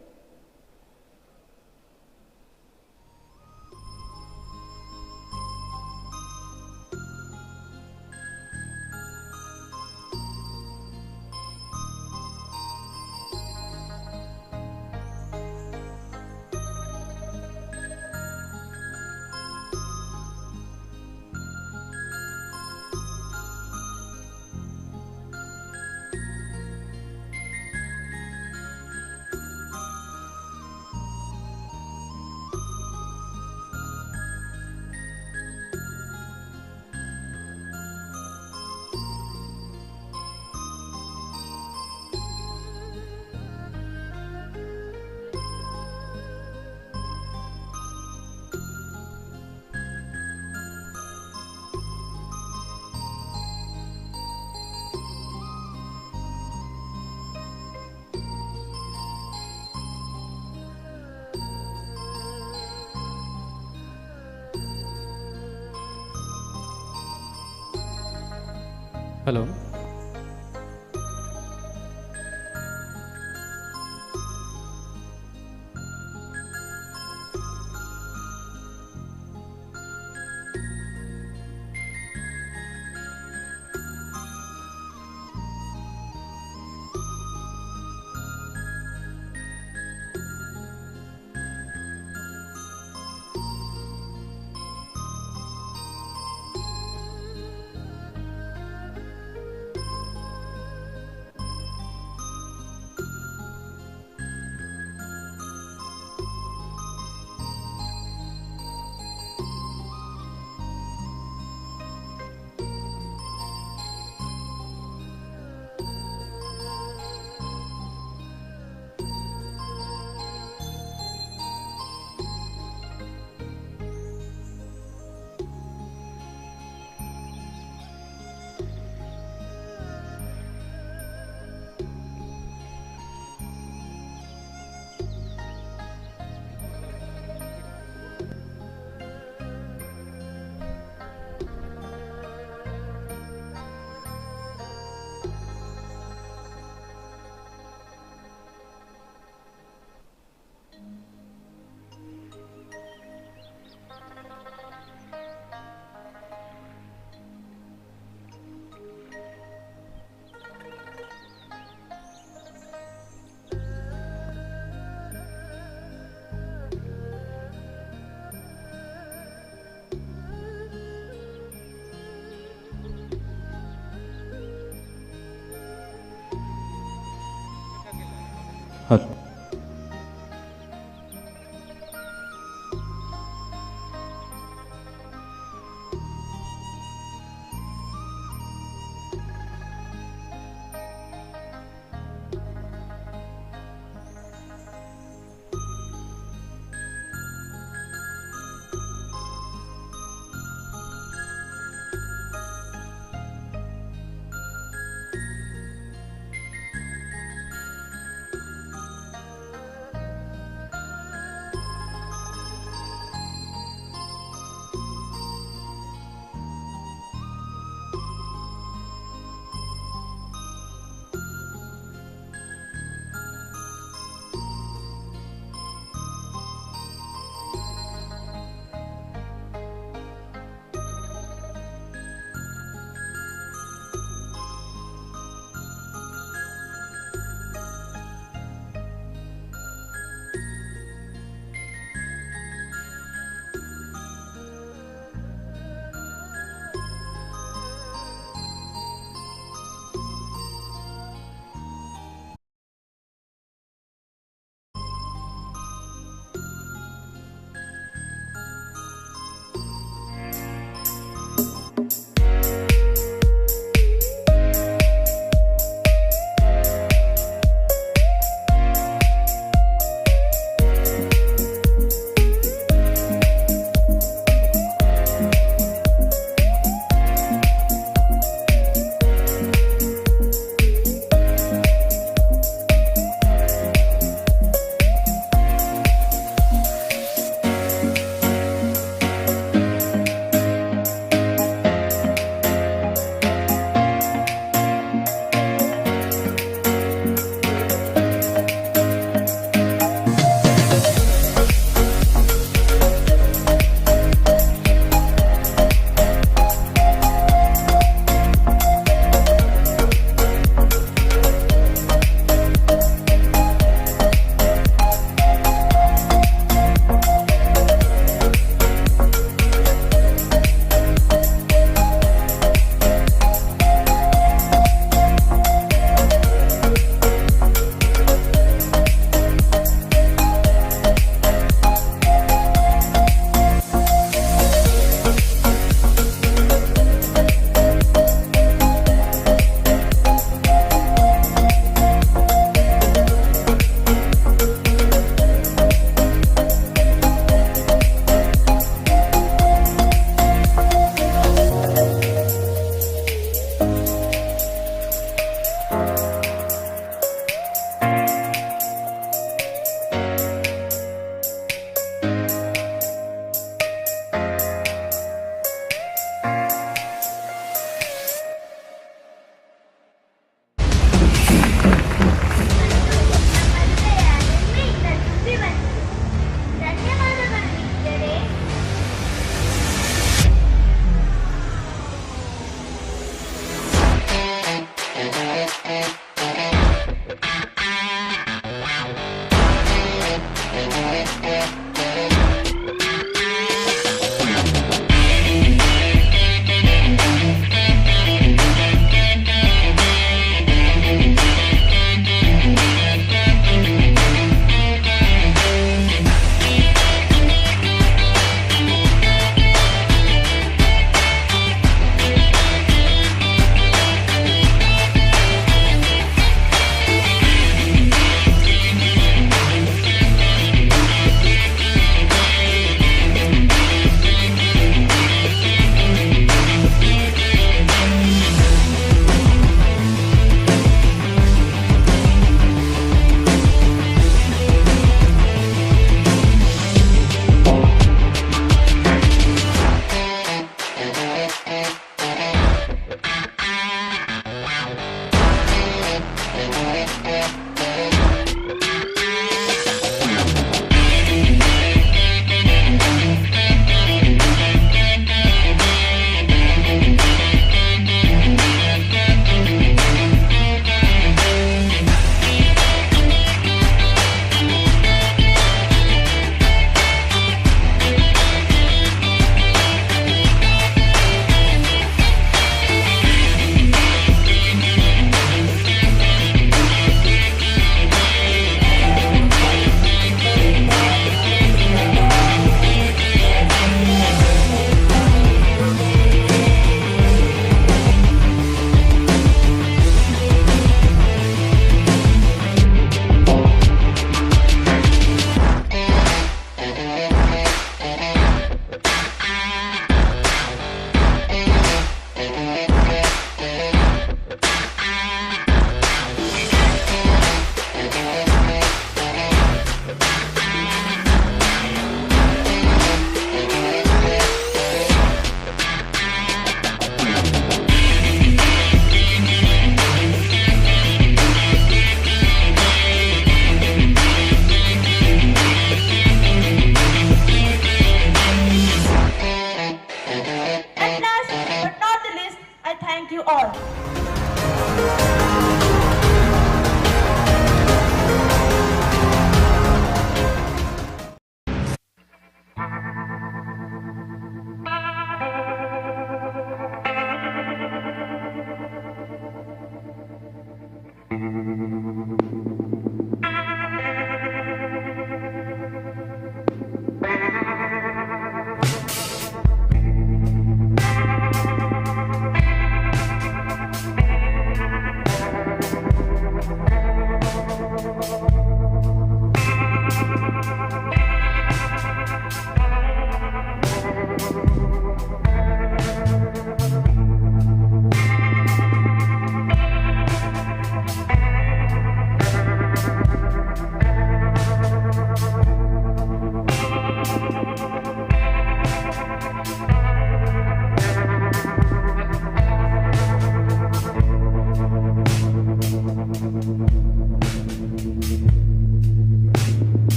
Hello.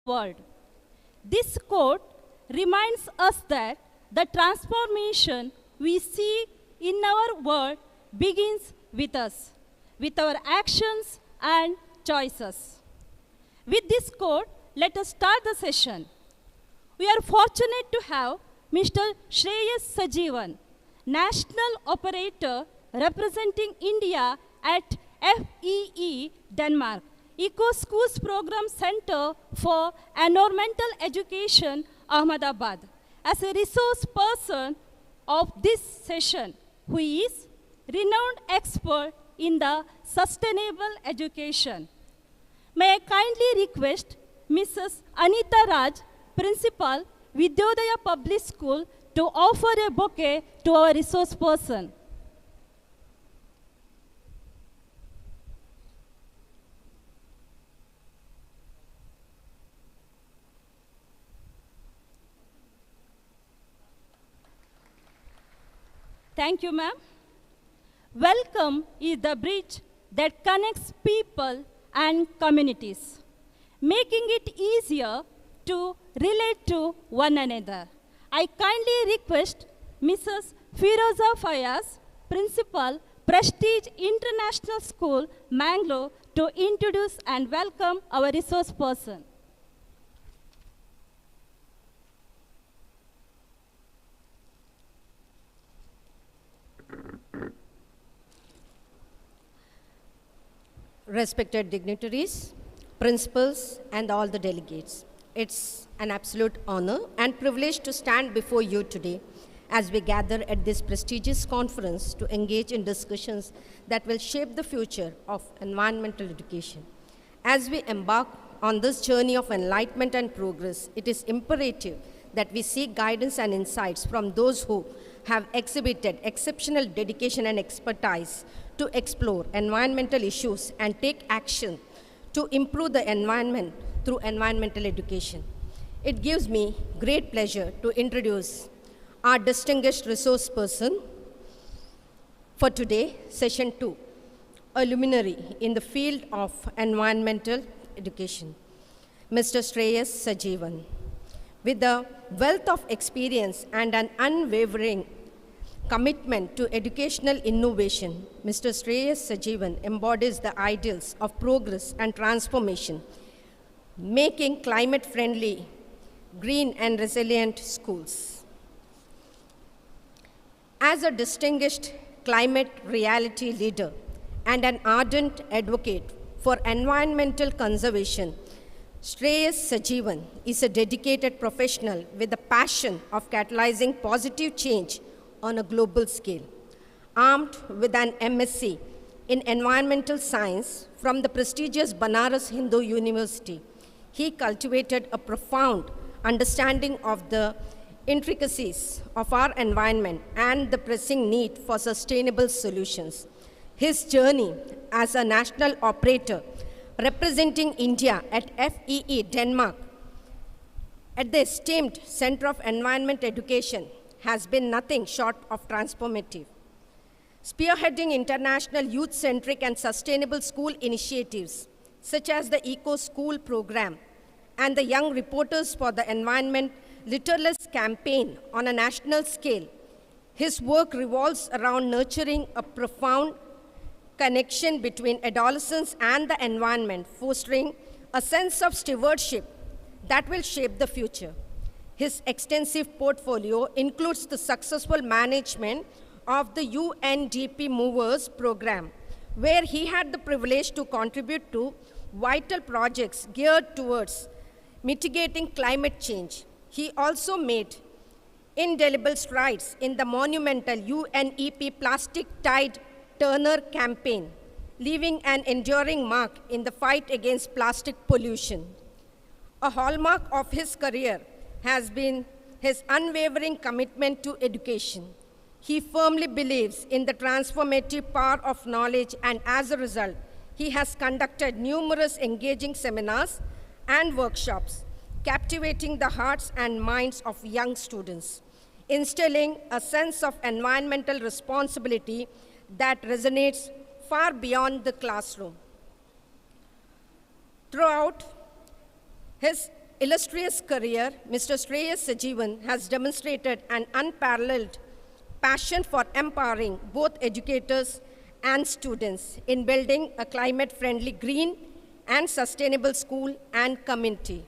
World. This quote reminds us that the transformation we see in our world begins with us, with our actions and choices. With this quote, let us start the session. We are fortunate to have Mr. Shreyas Sajeevan, National Operator representing India at FEE, Denmark, Eco Schools Program Center for Environmental Education, Ahmedabad, as a resource person of this session, who is renowned expert in the sustainable education. May I kindly request Mrs. Anita Raj, Principal, Vidyodaya Public School, to offer a bouquet to our resource person. Thank you, ma'am. Welcome is the bridge that connects people and communities, making it easier to relate to one another. I kindly request Mrs. Firoza Fayaz, Principal, Prestige International School, Mangalore, to introduce and welcome our resource person. Respected dignitaries, principals, and all the delegates. It's an absolute honor and privilege to stand before you today as we gather at this prestigious conference to engage in discussions that will shape the future of environmental education. As we embark on this journey of enlightenment and progress, it is imperative that we seek guidance and insights from those who have exhibited exceptional dedication and expertise to explore environmental issues and take action to improve the environment through environmental education. It gives me great pleasure to introduce our distinguished resource person for today, session 2, a luminary in the field of environmental education, Mr. Shreyas Sajeevan. With a wealth of experience and an unwavering commitment to educational innovation, Mr. Shreyas Sajeevan embodies the ideals of progress and transformation, making climate-friendly, green and resilient schools. As a distinguished climate reality leader and an ardent advocate for environmental conservation, Shreyas Sajeevan is a dedicated professional with the passion of catalyzing positive change on a global scale. Armed with an MSc in environmental science from the prestigious Banaras Hindu University, he cultivated a profound understanding of the intricacies of our environment and the pressing need for sustainable solutions. His journey as a national operator representing India at FEE, Denmark, at the esteemed Center of Environment Education, has been nothing short of transformative. Spearheading international youth-centric and sustainable school initiatives, such as the Eco School Program and the Young Reporters for the Environment Litterless campaign on a national scale, his work revolves around nurturing a profound connection between adolescents and the environment, fostering a sense of stewardship that will shape the future. His extensive portfolio includes the successful management of the UNDP Movers program, where he had the privilege to contribute to vital projects geared towards mitigating climate change. He also made indelible strides in the monumental UNEP Plastic Tide Turner campaign, leaving an enduring mark in the fight against plastic pollution. A hallmark of his career has been his unwavering commitment to education. He firmly believes in the transformative power of knowledge, and as a result, he has conducted numerous engaging seminars and workshops, captivating the hearts and minds of young students, instilling a sense of environmental responsibility that resonates far beyond the classroom. Throughout his illustrious career, Mr. Shreyas Sajeevan has demonstrated an unparalleled passion for empowering both educators and students in building a climate-friendly, green, and sustainable school and community.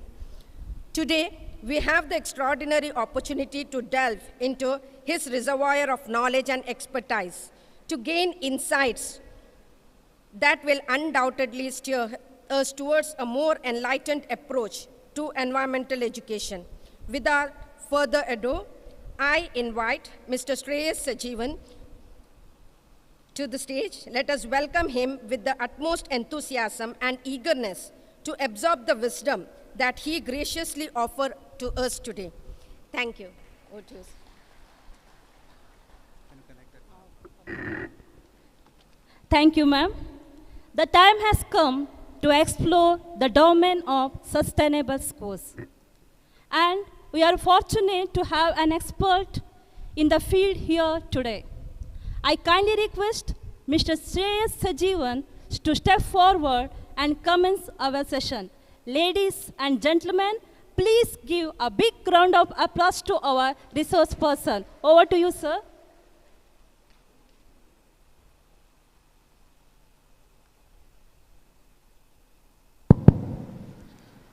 Today, we have the extraordinary opportunity to delve into his reservoir of knowledge and expertise to gain insights that will undoubtedly steer us towards a more enlightened approach to environmental education. Without further ado, I invite Mr. Shreyas Sajeevan to the stage. Let us welcome him with the utmost enthusiasm and eagerness to absorb the wisdom that he graciously offers to us today. Thank you. Over to you, sir. Thank you, ma'am. The time has come to explore the domain of sustainable schools. And we are fortunate to have an expert in the field here today. I kindly request Mr. Shreyas Sajeevan to step forward and commence our session. Ladies and gentlemen, please give a big round of applause to our resource person. Over to you, sir.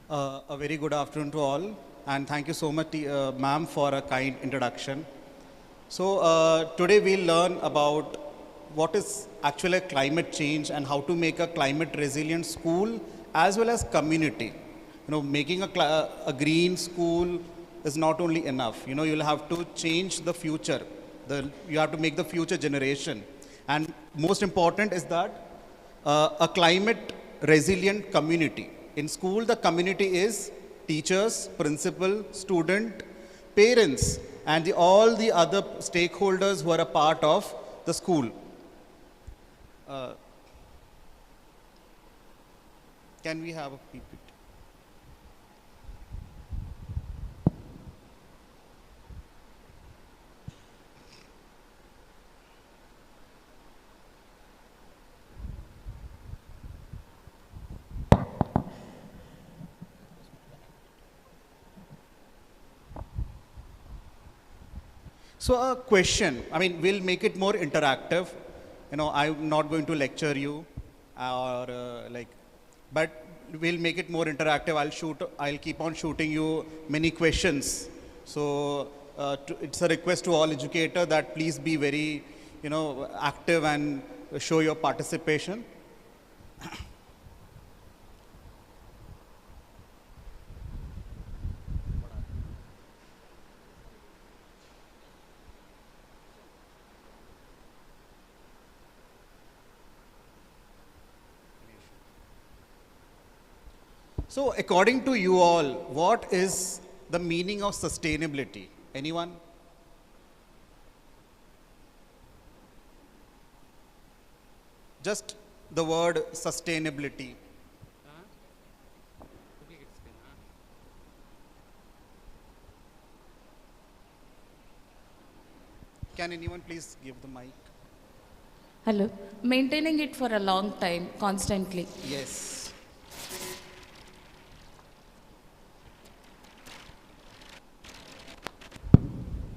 A very good afternoon to all, and thank you so much, ma'am, for a kind introduction. So today we'll learn about what is actually climate change and how to make a climate resilient school as well as community. You know, making a green school is not only enough. You know, you'll have to change the future. You have to make the future generation. And most important is that a climate resilient community. In school, the community is teachers, principal, student, parents, and all the other stakeholders who are a part of the school. Can we have a PPT? So a question, I mean, we'll make it more interactive. You know, I'm not going to lecture you but we'll make it more interactive. I'll keep on shooting you many questions. So it's a request to all educators that please be very, active and show your participation. So according to you all, what is the meaning of sustainability? Anyone? Just the word sustainability. Can anyone please give the mic? Hello. Maintaining it for a long time, constantly. Yes.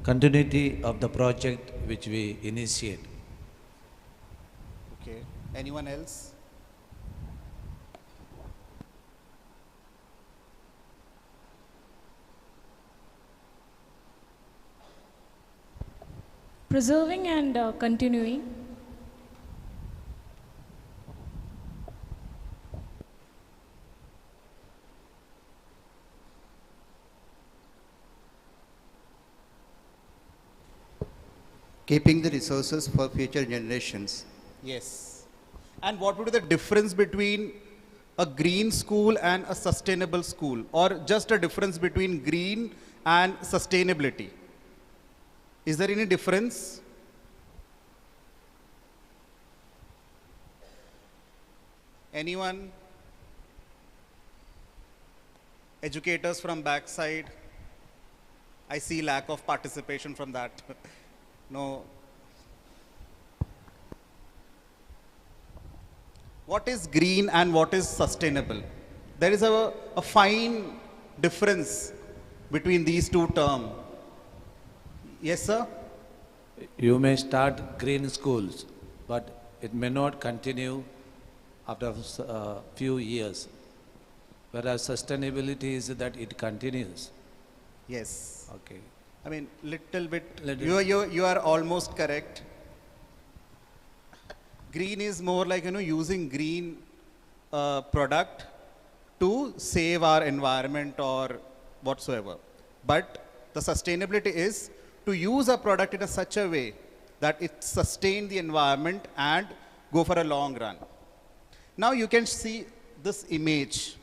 Continuity of the project which we initiate. Okay. Anyone else? Preserving and continuing. Keeping the resources for future generations. Yes. And what would be the difference between a green school and a sustainable school, or just a difference between green and sustainability? Is there any difference? Anyone? Educators from backside? I see lack of participation from that. No. What is green and what is sustainable? there is a fine difference between these two terms. Yes, sir? You may start green schools, but it may not continue after a few years. Whereas sustainability is that it continues. Yes. Okay. I mean, little bit, you are almost correct. Green is more like, using green product to save our environment or whatsoever. But the sustainability is to use a product in such a way that it sustain the environment and go for a long run. Now you can see this image.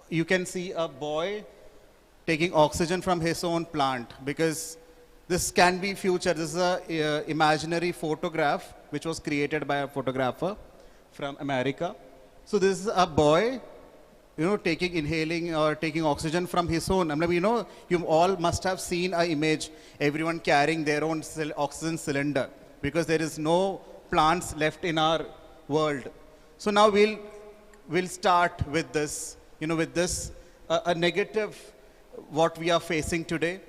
You can see a boy taking oxygen from his own plant, because this can be future. This is a imaginary photograph which was created by a photographer from America. So this is a boy, inhaling or taking oxygen from his own. I mean, you all must have seen an image, everyone carrying their own oxygen cylinder, because there is no plants left in our world. So now we'll start with this, a negative, what we are facing today,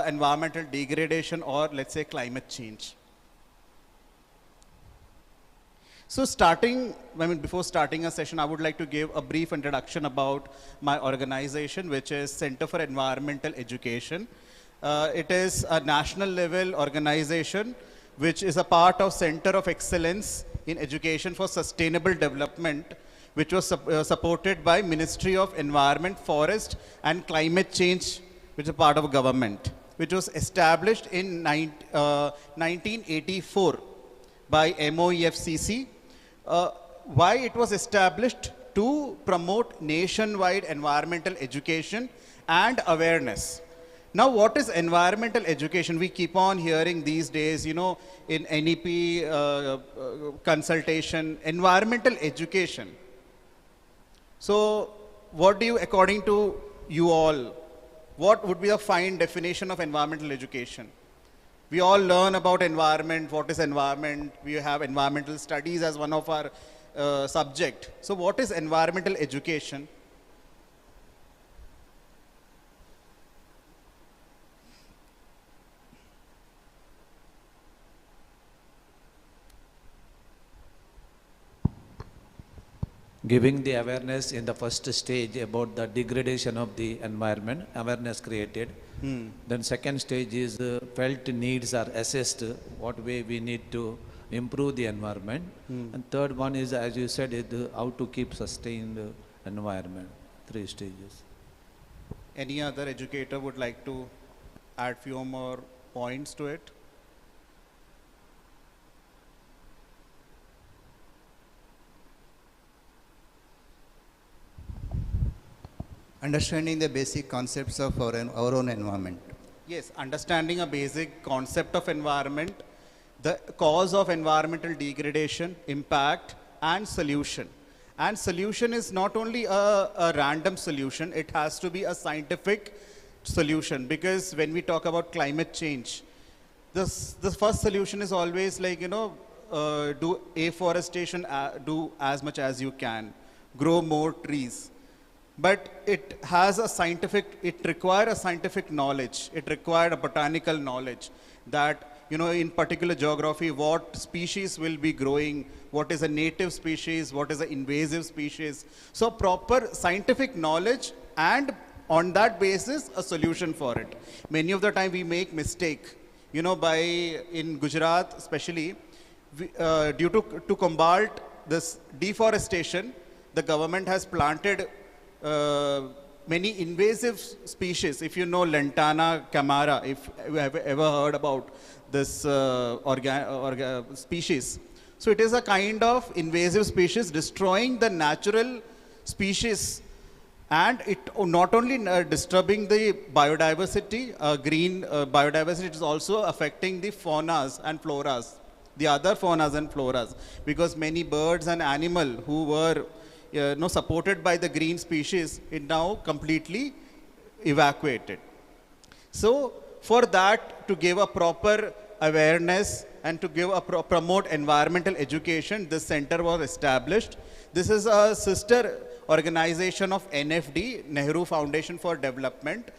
environmental degradation, or let's say climate change. So before starting a session, I would like to give a brief introduction about my organization, which is Center for Environmental Education. It is a national level organization, which is a part of Center of Excellence in Education for Sustainable Development, which was supported by Ministry of Environment, Forest and Climate Change, which is a part of government, which was established in 1984 by MOEFCC. Why it was established? To promote nationwide environmental education and awareness. Now, what is environmental education? We keep on hearing these days, in NEP consultation, environmental education. So, according to you all, what would be a fine definition of environmental education? We all learn about environment, what is environment. We have environmental studies as one of our subject. So what is environmental education? Giving the awareness in the first stage about the degradation of the environment, awareness created. Then second stage is felt needs are assessed, what way we need to improve the environment. And third one is, as you said, how to keep sustained environment. 3 stages. Any other educator would like to add few more points to it? Understanding the basic concepts of our own environment. Yes, understanding a basic concept of environment, the cause of environmental degradation, impact, and solution. And solution is not only a random solution, it has to be a scientific solution, because when we talk about climate change, the first solution is always like, do afforestation, do as much as you can, grow more trees. But it has it requires a scientific knowledge. It required a botanical knowledge that, in particular geography, what species will be growing, what is a native species, what is an invasive species. So proper scientific knowledge, and on that basis, a solution for it. Many of the time we make mistake, in Gujarat especially, to combat this deforestation, the government has planted many invasive species. If you know Lantana camara, if you have ever heard about this species. So it is a kind of invasive species destroying the natural species, and it not only disturbing the biodiversity, green biodiversity, it is also affecting the faunas and floras, the other faunas and floras, because many birds and animal who were supported by the green species, it now completely evacuated. So for that, to give a proper awareness and to give promote environmental education, this center was established. This is a sister organization of NFD, Nehru Foundation for Development,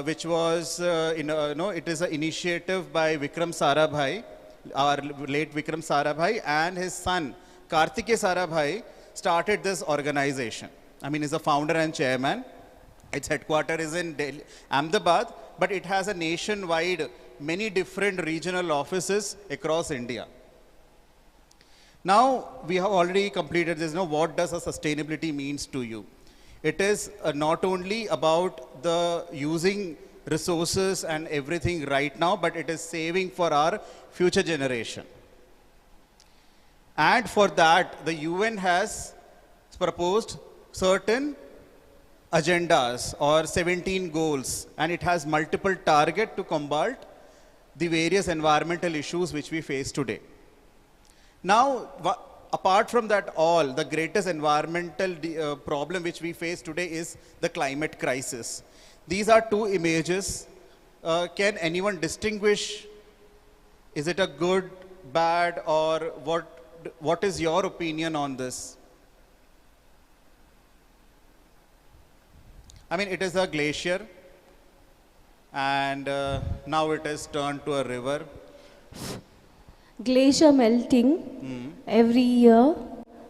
which was, it is an initiative by Vikram Sarabhai, our late Vikram Sarabhai, and his son, Kartike Sarabhai, started this organization. I mean, he's a founder and chairman. Its headquarters is in Delhi, Ahmedabad, but it has a nationwide, many different regional offices across India. Now, we have already completed this. What does a sustainability means to you? It is not only about the using resources and everything right now, but it is saving for our future generation. And for that, the UN has proposed certain agendas or 17 goals, and it has multiple targets to combat the various environmental issues which we face today. Now, apart from that all, the greatest environmental problem which we face today is the climate crisis. These are two images. Can anyone distinguish, is it a good, bad, or what is your opinion on this? I mean, it is a glacier, and now it is turned to a river. Glacier melting every year,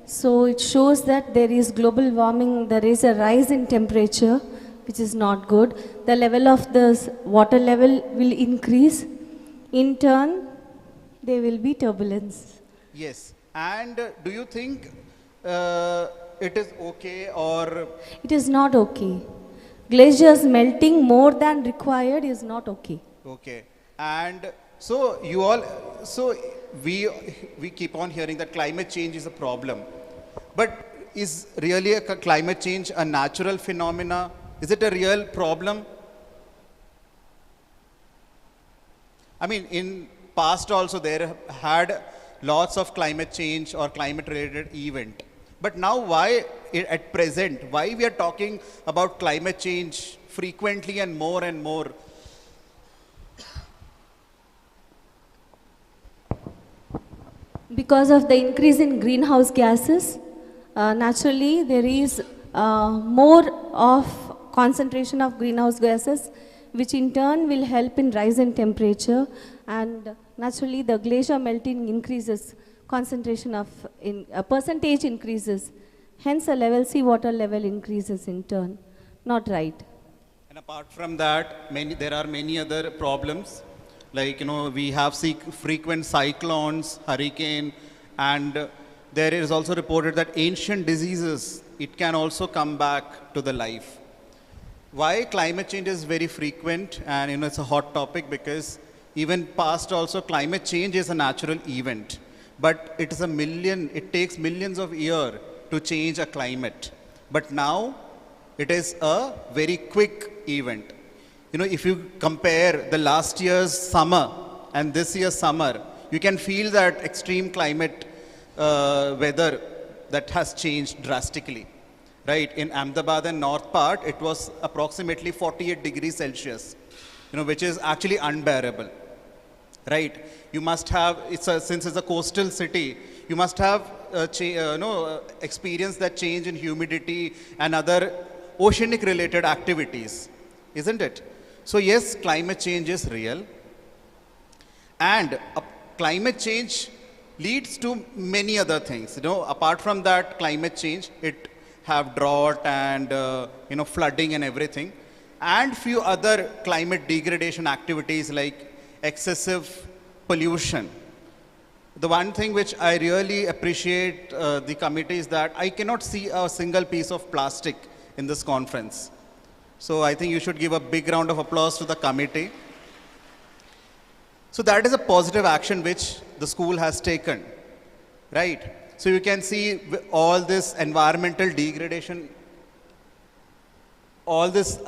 so it shows that there is global warming, there is a rise in temperature, which is not good. The level of the water level will increase. In turn, there will be turbulence. Yes, and do you think it is okay or? It is not okay. Glaciers melting more than required is not okay. Okay, and so we keep on hearing that climate change is a problem, but is really a climate change a natural phenomena? Is it a real problem? I mean, in past also there had lots of climate change or climate related event. But now why at present, why we are talking about climate change frequently and more and more? Because of the increase in greenhouse gases, naturally there is more of concentration of greenhouse gases, which in turn will help in rise in temperature, and naturally the glacier melting increases, concentration of percentage increases, hence the seawater level increases in turn. Not right. And apart from that, there are many other problems, like we have frequent cyclones, hurricane, and there is also reported that ancient diseases, it can also come back to the life. Why climate change is very frequent, and it's a hot topic because even past also climate change is a natural event. But it takes millions of years to change a climate. But now, it is a very quick event. If you compare the last year's summer and this year's summer, you can feel that extreme climate weather that has changed drastically. Right? In Ahmedabad and north part, it was approximately 48 degrees Celsius, which is actually unbearable. Right? You must have, since it's a coastal city, you must have experienced that change in humidity and other oceanic related activities, isn't it? So yes, climate change is real. And climate change leads to many other things. Apart from that climate change, it have drought and flooding and everything, and few other climate degradation activities like excessive pollution. The one thing which I really appreciate the committee is that I cannot see a single piece of plastic in this conference. So I think you should give a big round of applause to the committee. So that is a positive action which the school has taken, right? So you can see all this environmental degradation, all this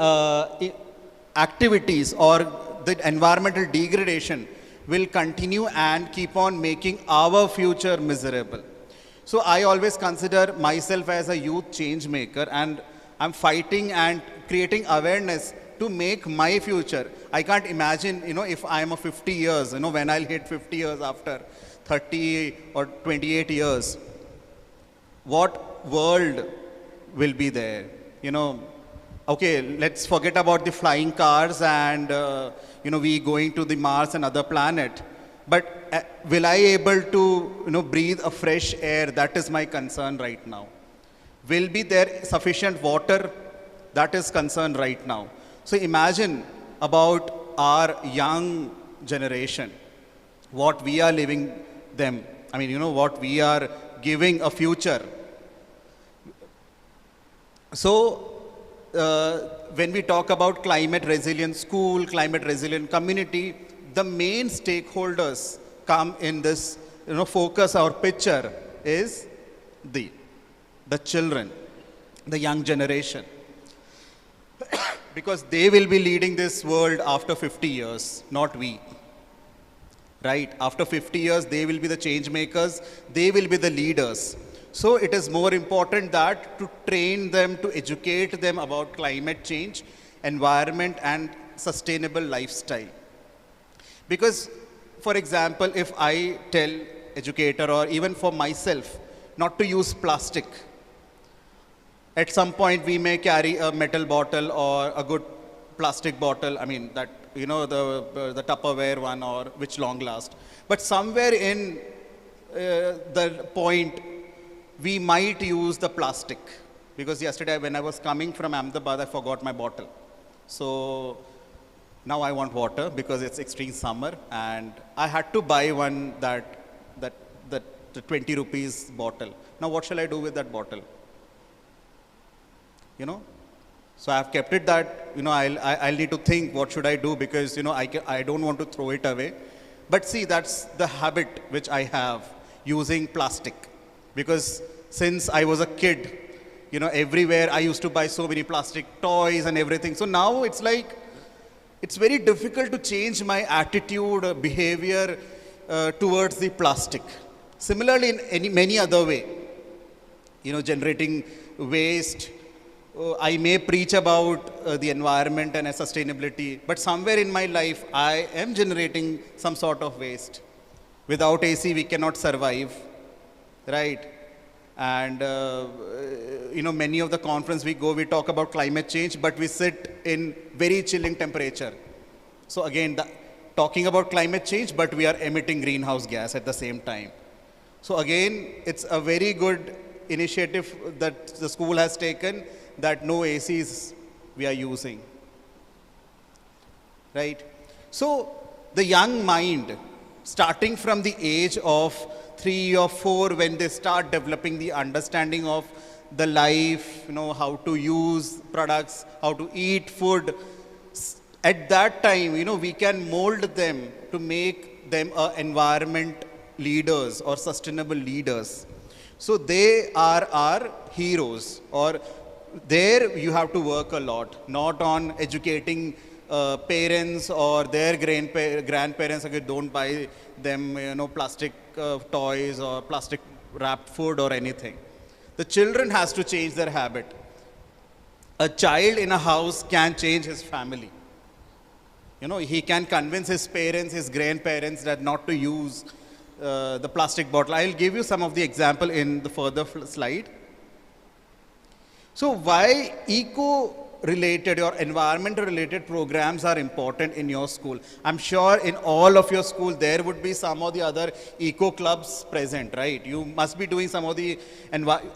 activities or the environmental degradation will continue and keep on making our future miserable. So I always consider myself as a youth change maker, and I'm fighting and creating awareness to make my future I can't imagine, if I'm a 50 years, when I'll hit 50 years after 30 or 28 years, what world will be there? Okay, let's forget about the flying cars and, we going to the Mars and other planet. But will I able to, breathe a fresh air? That is my concern right now. Will be there sufficient water? That is concern right now. So imagine about our young generation, what we are leaving them. I mean, what we are giving a future. So when we talk about climate resilient school, climate resilient community, the main stakeholders come in this, focus or picture is the children, the young generation. Because they will be leading this world after 50 years, not we. Right? After 50 years, they will be the change makers, they will be the leaders. So it is more important that to train them, to educate them about climate change, environment and sustainable lifestyle. Because, for example, if I tell educator or even for myself not to use plastic, at some point we may carry a metal bottle or a good plastic bottle, I mean that, the Tupperware one or which long last. But somewhere in the point, we might use the plastic. Because yesterday when I was coming from Ahmedabad, I forgot my bottle. So now I want water because it's extreme summer, and I had to buy one the 20 rupees bottle. Now what shall I do with that bottle? So I have kept it that, I'll need to think what should I do because, I don't want to throw it away. But see, that's the habit which I have, using plastic. Because since I was a kid, everywhere I used to buy so many plastic toys and everything. So now it's like, it's very difficult to change my attitude, behavior towards the plastic. Similarly, in many other way, generating waste. I may preach about the environment and sustainability, but somewhere in my life, I am generating some sort of waste. Without AC, we cannot survive, right? And, many of the conference we go, we talk about climate change, but we sit in very chilling temperature. So again, talking about climate change, but we are emitting greenhouse gas at the same time. So again, it's a very good initiative that the school has taken, that no ACs we are using, right? So the young mind, starting from the age of 3 or 4, when they start developing the understanding of the life, how to use products, how to eat food, at that time, we can mold them to make them environment leaders or sustainable leaders. So they are our heroes, or there you have to work a lot, not on educating parents or their grandparents, okay, don't buy them, plastic toys or plastic wrapped food or anything. The children has to change their habit. A child in a house can change his family. He can convince his parents, his grandparents that not to use the plastic bottle. I'll give you some of the example in the further slide. So why eco-related or environment-related programs are important in your school? I'm sure in all of your schools there would be some of the other eco-clubs present, right? You must be doing some of the,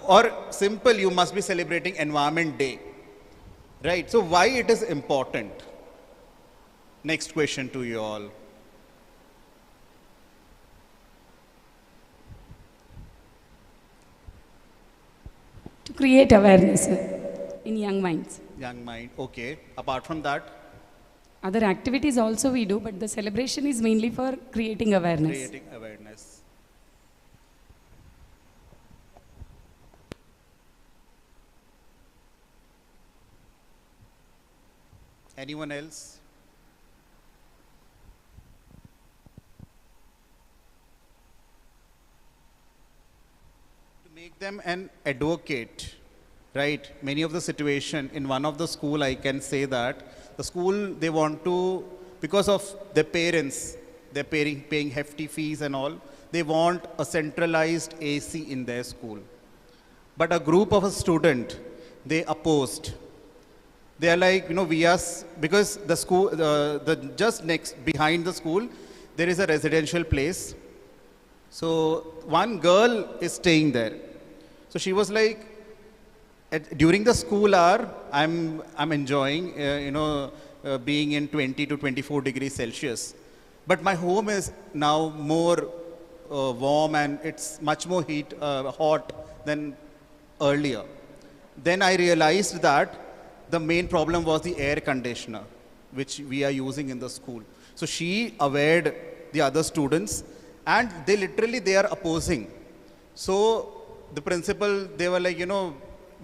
or simple, you must be celebrating Environment Day, right? So why it is important? Next question to you all. To create awareness in young minds. Young mind, okay. Apart from that? Other activities also we do, but the celebration is mainly for creating awareness. Creating awareness. Anyone else? Make them an advocate, right? Many of the situation in one of the school, I can say that the school, they want to because of their parents, they're paying hefty fees and all, they want a centralized AC in their school. But a group of a student, they opposed. They are like, because the school, the just next, behind the school, there is a residential place. So one girl is staying there. So she was like, during the school hour, I'm enjoying, being in 20 to 24 degrees Celsius. But my home is now more warm and it's much more hot than earlier. Then I realized that the main problem was the air conditioner, which we are using in the school. So she awared the other students, and they are opposing. So the principal, they were like,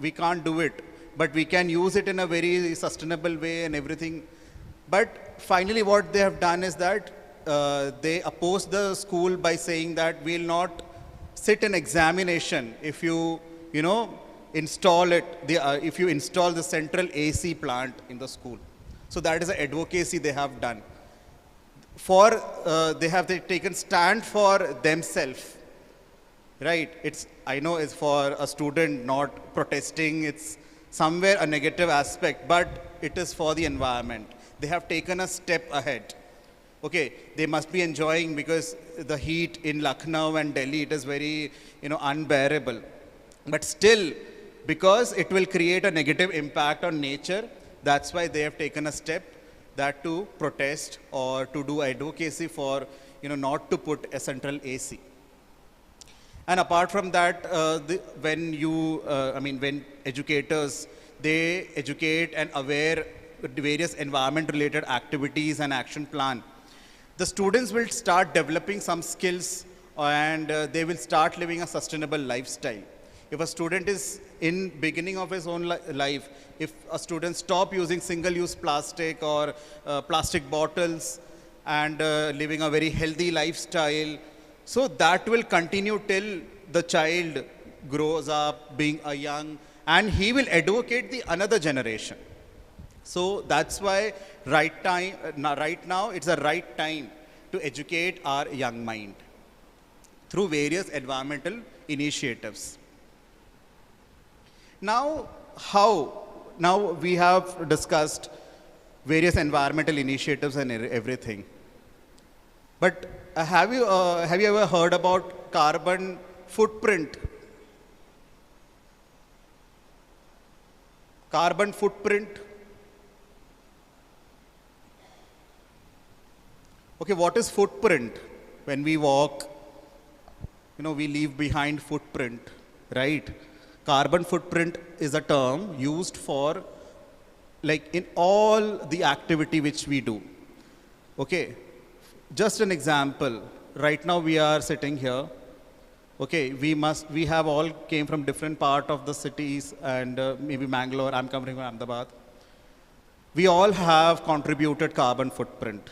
we can't do it, but we can use it in a very sustainable way and everything. But finally what they have done is that they opposed the school by saying that we'll not sit an examination if you, install it, if you install the central AC plant in the school. So that is an advocacy they have done. They have taken stand for themselves, right? I know it's for a student not protesting, it's somewhere a negative aspect, but it is for the environment. They have taken a step ahead. Okay, they must be enjoying because the heat in Lucknow and Delhi, it is very, unbearable. But still, because it will create a negative impact on nature, that's why they have taken a step that to protest or to do advocacy for, not to put a central AC. And apart from that, when educators, they educate and aware various environment-related activities and action plan, the students will start developing some skills and they will start living a sustainable lifestyle. If a student is in beginning of his own life, if a student stop using single-use plastic or plastic bottles and living a very healthy lifestyle, so that will continue till the child grows up being a young, and he will advocate the another generation. So that's why right now it's the right time to educate our young mind through various environmental initiatives. Now we have discussed various environmental initiatives and everything. But have you ever heard about carbon footprint? Carbon footprint. Okay, what is footprint? When we walk, we leave behind footprint, right? Carbon footprint is a term used for, like, in all the activity which we do. Okay, just an example. Right now we are sitting here. Okay, we have all came from different part of the cities and maybe Mangalore, I'm coming from Ahmedabad. We all have contributed carbon footprint.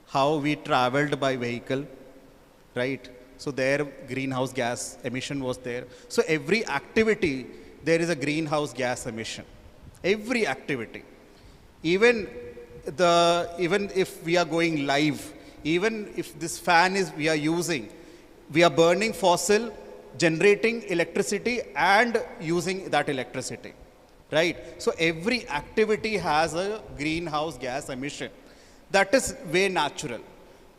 How we traveled by vehicle, right? So their greenhouse gas emission was there. So every activity, there is a greenhouse gas emission. Every activity. Even if we are going live, even if this fan we are using, we are burning fossil, generating electricity and using that electricity, right? So every activity has a greenhouse gas emission. That is very natural.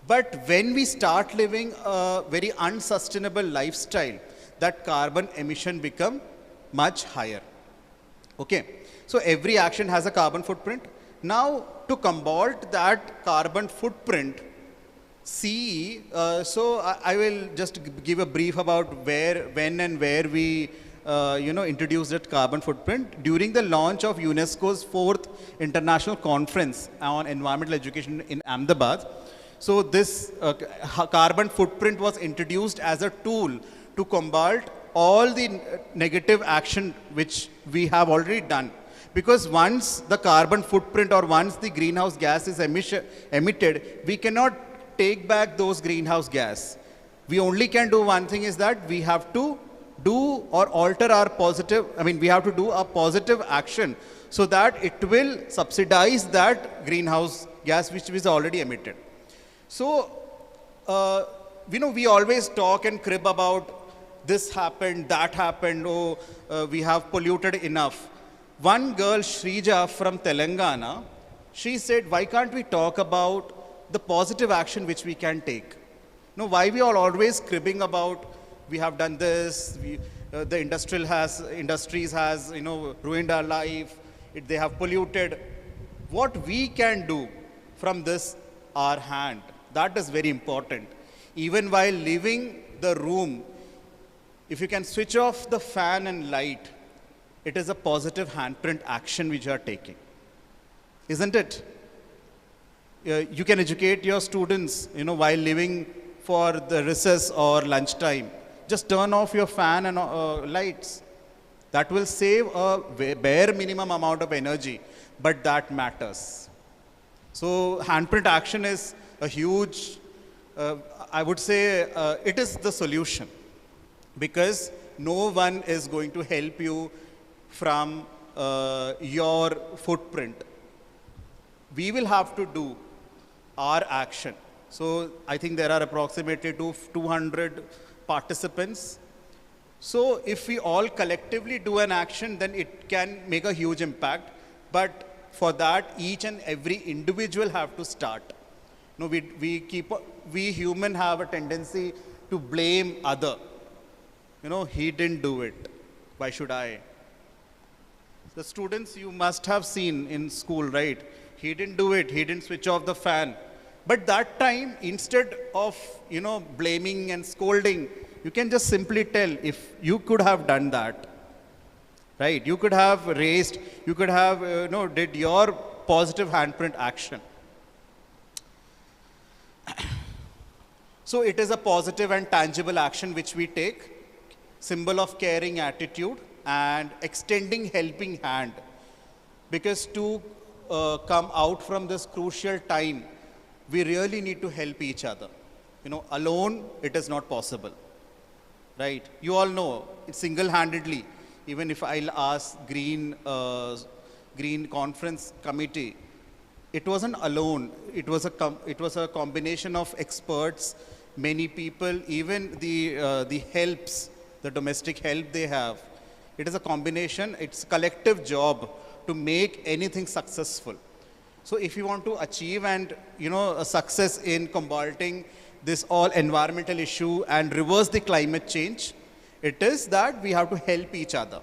But when we start living a very unsustainable lifestyle, that carbon emission become much higher. Okay, so every action has a carbon footprint. Now, to combat that carbon footprint, so I will just give a brief about when and where we introduced that carbon footprint. During the launch of UNESCO's 4th International Conference on Environmental Education in Ahmedabad, so this carbon footprint was introduced as a tool to combat all the negative action which we have already done. Because once the carbon footprint or once the greenhouse gas is emitted, we cannot take back those greenhouse gas. We only can do one thing, is that we have to do or alter our positive, we have to do a positive action so that it will subsidize that greenhouse gas which is already emitted. So, we always talk and crib about this happened, that happened, we have polluted enough. One girl, Shrija from Telangana, she said, why can't we talk about the positive action which we can take? Why we are always cribbing about, we have done this, the industries has ruined our life, they have polluted. What we can do from this, our hand, that is very important. Even while leaving the room, if you can switch off the fan and light, it is a positive handprint action which you are taking. Isn't it? You can educate your students, while leaving for the recess or lunchtime. Just turn off your fan and lights. That will save a bare minimum amount of energy, but that matters. So handprint action is a huge, I would say, it is the solution, because no one is going to help you from your footprint. We will have to do our action. So I think there are approximately 200 participants. So if we all collectively do an action, then it can make a huge impact. But for that, each and every individual have to start. We human have a tendency to blame other. He didn't do it. Why should I? The students you must have seen in school, right? He didn't do it. He didn't switch off the fan. But that time, instead of, blaming and scolding, you can just simply tell, if you could have done that, right? You could have raised, you could have, did your positive handprint action. So it is a positive and tangible action which we take, symbol of caring attitude and extending helping hand. Because to come out from this crucial time, we really need to help each other. Alone, it is not possible, right? You all know, single-handedly, even if I'll ask Green Conference Committee, it wasn't alone. It was a combination of experts, many people, even the helps, the domestic help they have. It is a combination. It's a collective job to make anything successful. So if you want to achieve a success in combating this all environmental issue and reverse the climate change, it is that we have to help each other.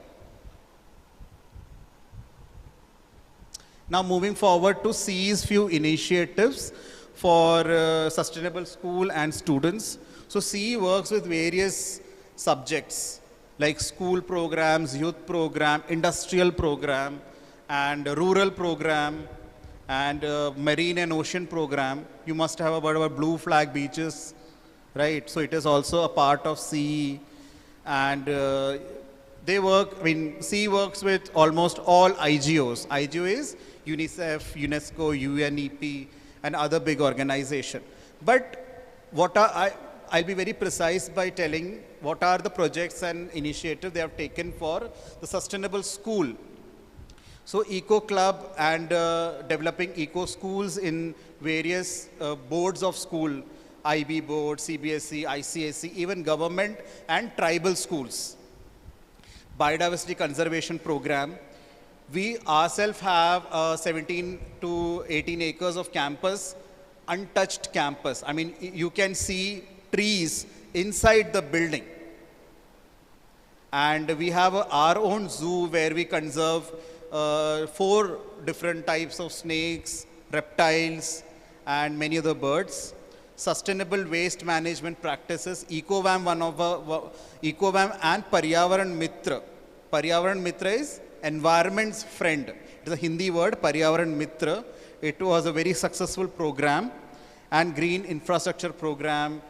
Now moving forward to CE's few initiatives for sustainable school and students. So CE works with various subjects like school programs, youth program, industrial program, and rural program, and marine and ocean program. You must have about blue flag beaches, right? So it is also a part of CE. And CE works with almost all IGOs. IGO is UNICEF, UNESCO, UNEP, and other big organizations. But I'll be very precise by telling what are the projects and initiatives they have taken for the sustainable school. So Eco Club and developing eco schools in various boards of school, IB board, CBSE, ICSE, even government and tribal schools. Biodiversity conservation program. We ourselves have 17 to 18 acres of campus, untouched campus. I mean, you can see trees inside the building. And we have our own zoo where we conserve 4 different types of snakes, reptiles, and many other birds. Sustainable waste management practices, EcoVAM and Paryavaran Mitra. Paryavaran Mitra is environment's friend. It is a Hindi word, Paryavaran Mitra. It was a very successful program. And green infrastructure program.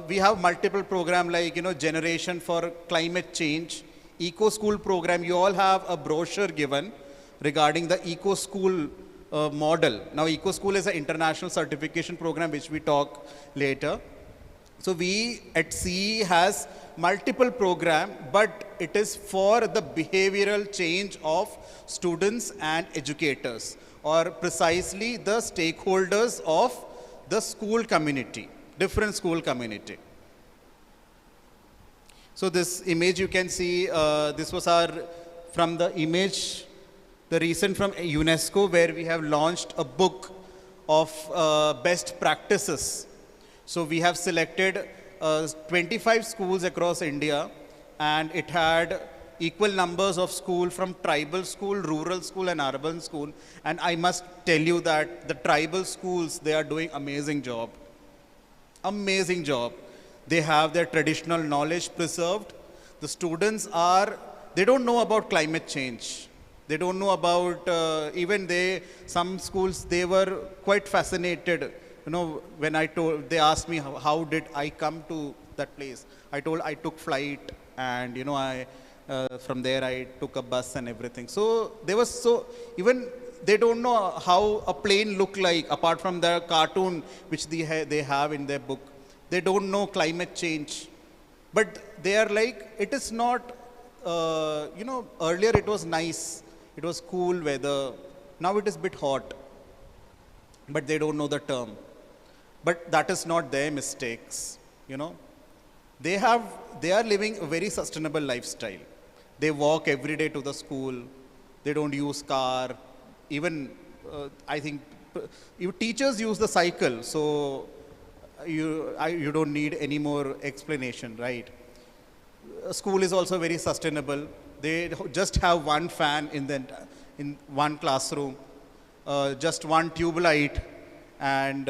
We have multiple programs like, generation for climate change. Eco School program, you all have a brochure given regarding the Eco School model. Now, Eco School is an international certification program which we talk later. So we at CE has multiple program, but it is for the behavioral change of students and educators, or precisely the stakeholders of the school community, different school community. So this image you can see, this was from the image, the recent from UNESCO, where we have launched a book of best practices. So we have selected 25 schools across India, and it had equal numbers of school from tribal school, rural school, and urban school. And I must tell you that the tribal schools, they are doing amazing job. Amazing job. They have their traditional knowledge preserved. The students they don't know about climate change. They don't know about, some schools, they were quite fascinated. You know, when they asked me how did I come to that place. I told I took flight, and from there I took a bus and everything. So even they don't know how a plane look like apart from the cartoon which they have in their book. They don't know climate change. But they are like, it is not, earlier it was nice. It was cool weather. Now it is a bit hot. But they don't know the term. But that is not their mistakes, They are living a very sustainable lifestyle. They walk every day to the school. They don't use car. Even, I think, teachers use the cycle. So you don't need any more explanation, right? School is also very sustainable. They just have one fan in one classroom, just one tube light, and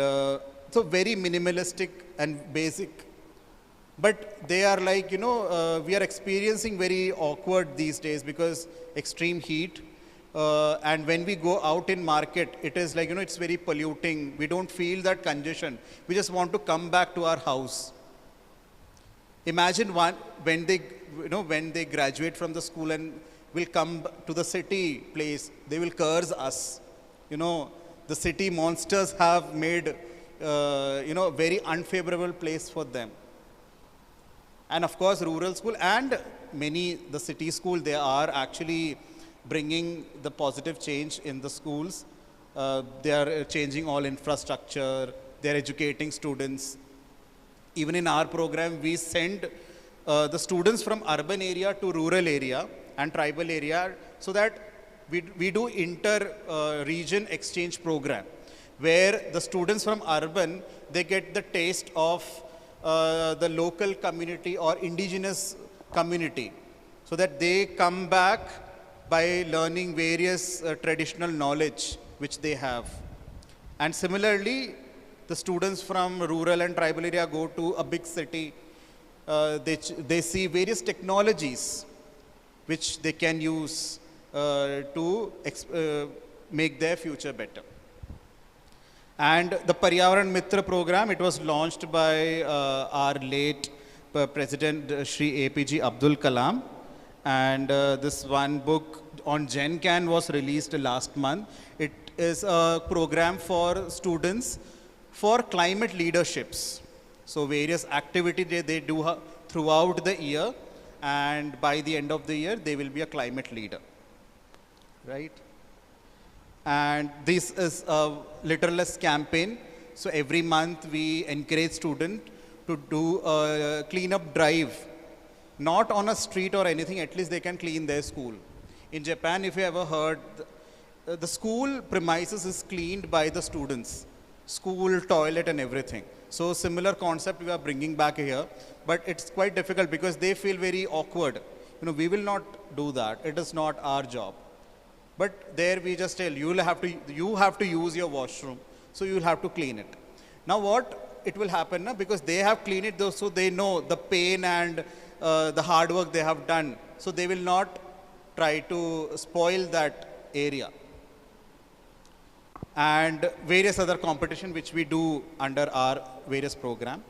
so very minimalistic and basic. But they are like, we are experiencing very awkward these days because extreme heat. And when we go out in market, it is like, it's very polluting. We don't feel that congestion. We just want to come back to our house. Imagine when they graduate from the school and will come to the city place, they will curse us. The city monsters have made, a very unfavorable place for them. And of course, rural school and the city school, they are actually bringing the positive change in the schools. They are changing all infrastructure. They are educating students. Even in our program, we send the students from urban area to rural area and tribal area, so that we do inter-region exchange program, where the students from urban, they get the taste of the local community or indigenous community, so that they come back by learning various traditional knowledge which they have. And similarly, the students from rural and tribal area go to a big city. They see various technologies which they can use to make their future better. And the Paryavaran Mitra program, it was launched by our late President Shri APG Abdul Kalam. And this one book on GenCan was released last month. It is a program for students for climate leaderships. So various activities they do throughout the year, and by the end of the year, they will be a climate leader, right? And this is a litterless campaign. So every month we encourage students to do a cleanup drive, not on a street or anything, at least they can clean their school. In Japan, if you ever heard, the school premises is cleaned by the students, school, toilet and everything. So similar concept we are bringing back here, but it's quite difficult because they feel very awkward. We will not do that. It is not our job. But there we just tell you have to use your washroom, so you will have to clean it. Now what it will happen, because they have cleaned it, so they know the pain and the hard work they have done, so they will not try to spoil that area. And various other competition which we do under our various program.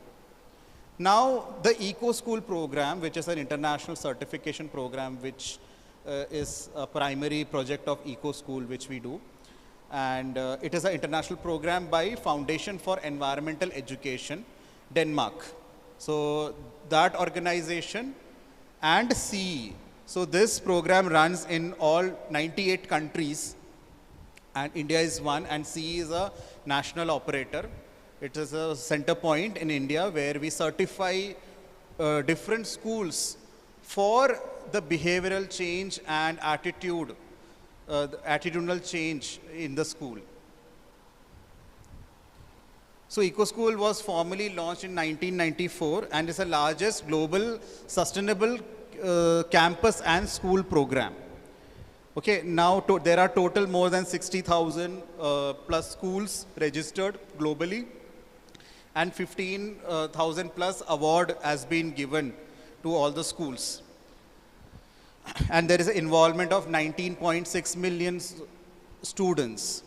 Now the Eco School program, which is an international certification program, which is a primary project of Eco School which we do. And it is an international program by Foundation for Environmental Education, Denmark. So that organization and CE. So this program runs in all 98 countries, and India is one, and CE is a national operator. It is a center point in India where we certify different schools for the behavioral change and attitude, the attitudinal change in the school. So EcoSchool was formally launched in 1994 and is the largest global sustainable campus and school program. Okay, now there are total more than 60,000 plus schools registered globally, and 15,000 plus award has been given to all the schools. And there is an involvement of 19.6 million students.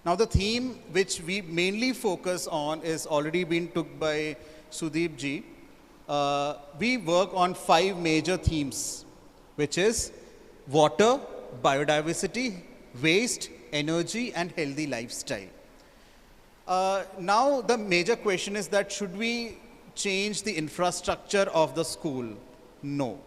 Now the theme which we mainly focus on is already been took by Sudeep ji. We work on 5 major themes, which is water, biodiversity, waste, energy, and healthy lifestyle. Now the major question is that should we change the infrastructure of the school? No.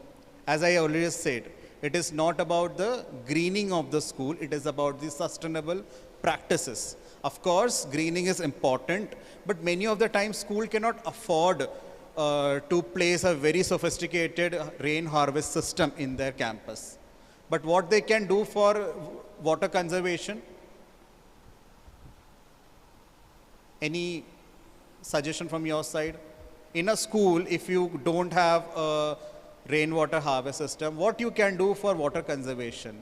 As I already said, it is not about the greening of the school, it is about the sustainable practices. Of course, greening is important, but many of the times school cannot afford to place a very sophisticated rain harvest system in their campus. But what they can do for water conservation? Any suggestion from your side? In a school, if you don't have a rainwater harvest system, what you can do for water conservation?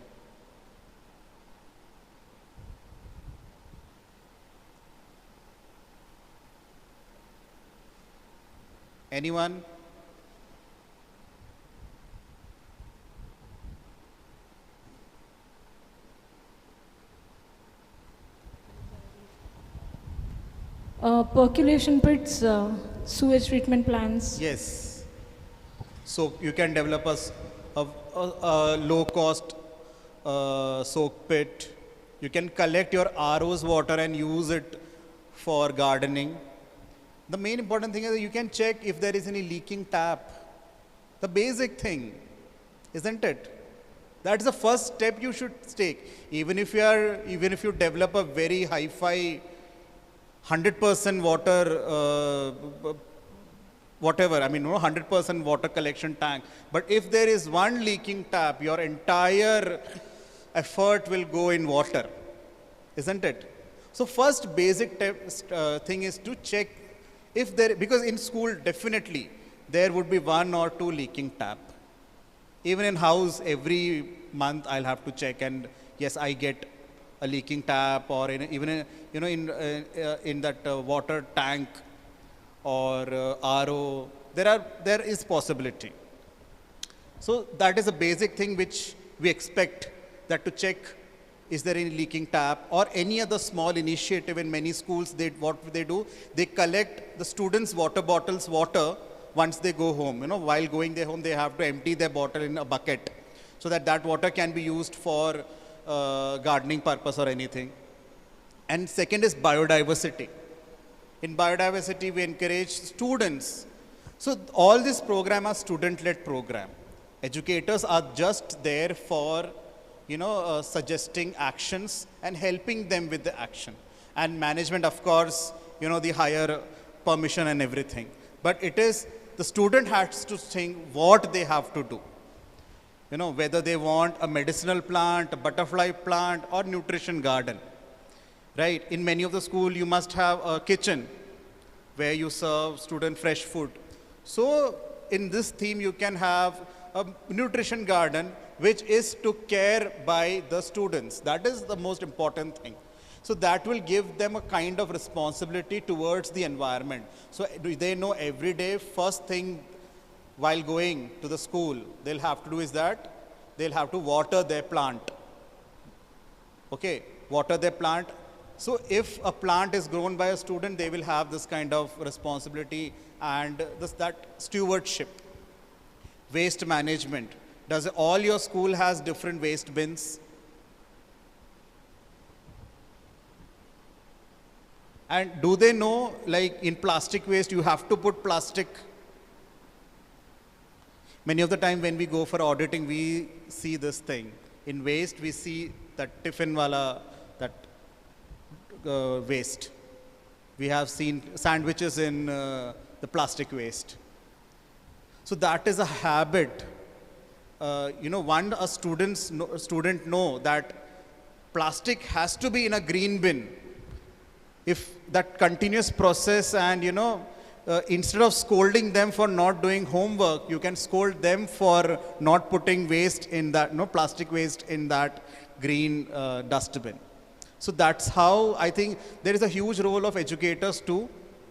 Anyone? Percolation pits, sewage treatment plants. Yes. So you can develop a low-cost soak pit. You can collect your RO's water and use it for gardening. The main important thing is that you can check if there is any leaking tap. The basic thing, isn't it? That's the first step you should take. Even if you develop a very hi-fi 100% water, whatever, I mean, 100% water collection tank. But if there is one leaking tap, your entire effort will go in water, isn't it? So first basic thing is to check if there, because in school definitely there would be 1 or 2 leaking tap. Even in house, every month I'll have to check, and yes, I get a leaking tap, or even in that water tank or RO, there is possibility. So that is a basic thing which we expect, that to check is there any leaking tap, or any other small initiative. In many schools, what they do, they collect the students' water bottles water once they go home. While going their home, they have to empty their bottle in a bucket, so that water can be used for gardening purpose or anything. And second is biodiversity. In biodiversity, we encourage students. So all this program are student-led program. Educators are just there for suggesting actions and helping them with the action. And management, of course, the higher permission and everything. But it is, the student has to think what they have to do. Whether they want a medicinal plant, a butterfly plant, or nutrition garden. Right? In many of the schools, you must have a kitchen where you serve student fresh food. So in this theme, you can have a nutrition garden which is took care by the students. That is the most important thing. So that will give them a kind of responsibility towards the environment. So they know every day, first thing while going to the school, they'll have to do is that they'll have to water their plant. Okay, water their plant. So if a plant is grown by a student, they will have this kind of responsibility and that stewardship. Waste management. Does all your school has different waste bins? And do they know, like in plastic waste, you have to put plastic? Many of the time when we go for auditing, we see this thing. In waste, we see that tiffin wala, that waste. We have seen sandwiches in the plastic waste. So that is a habit. A student know that plastic has to be in a green bin. If that continuous process, and instead of scolding them for not doing homework, you can scold them for not putting waste in that, plastic waste in that green dustbin. So that's how I think there is a huge role of educators too,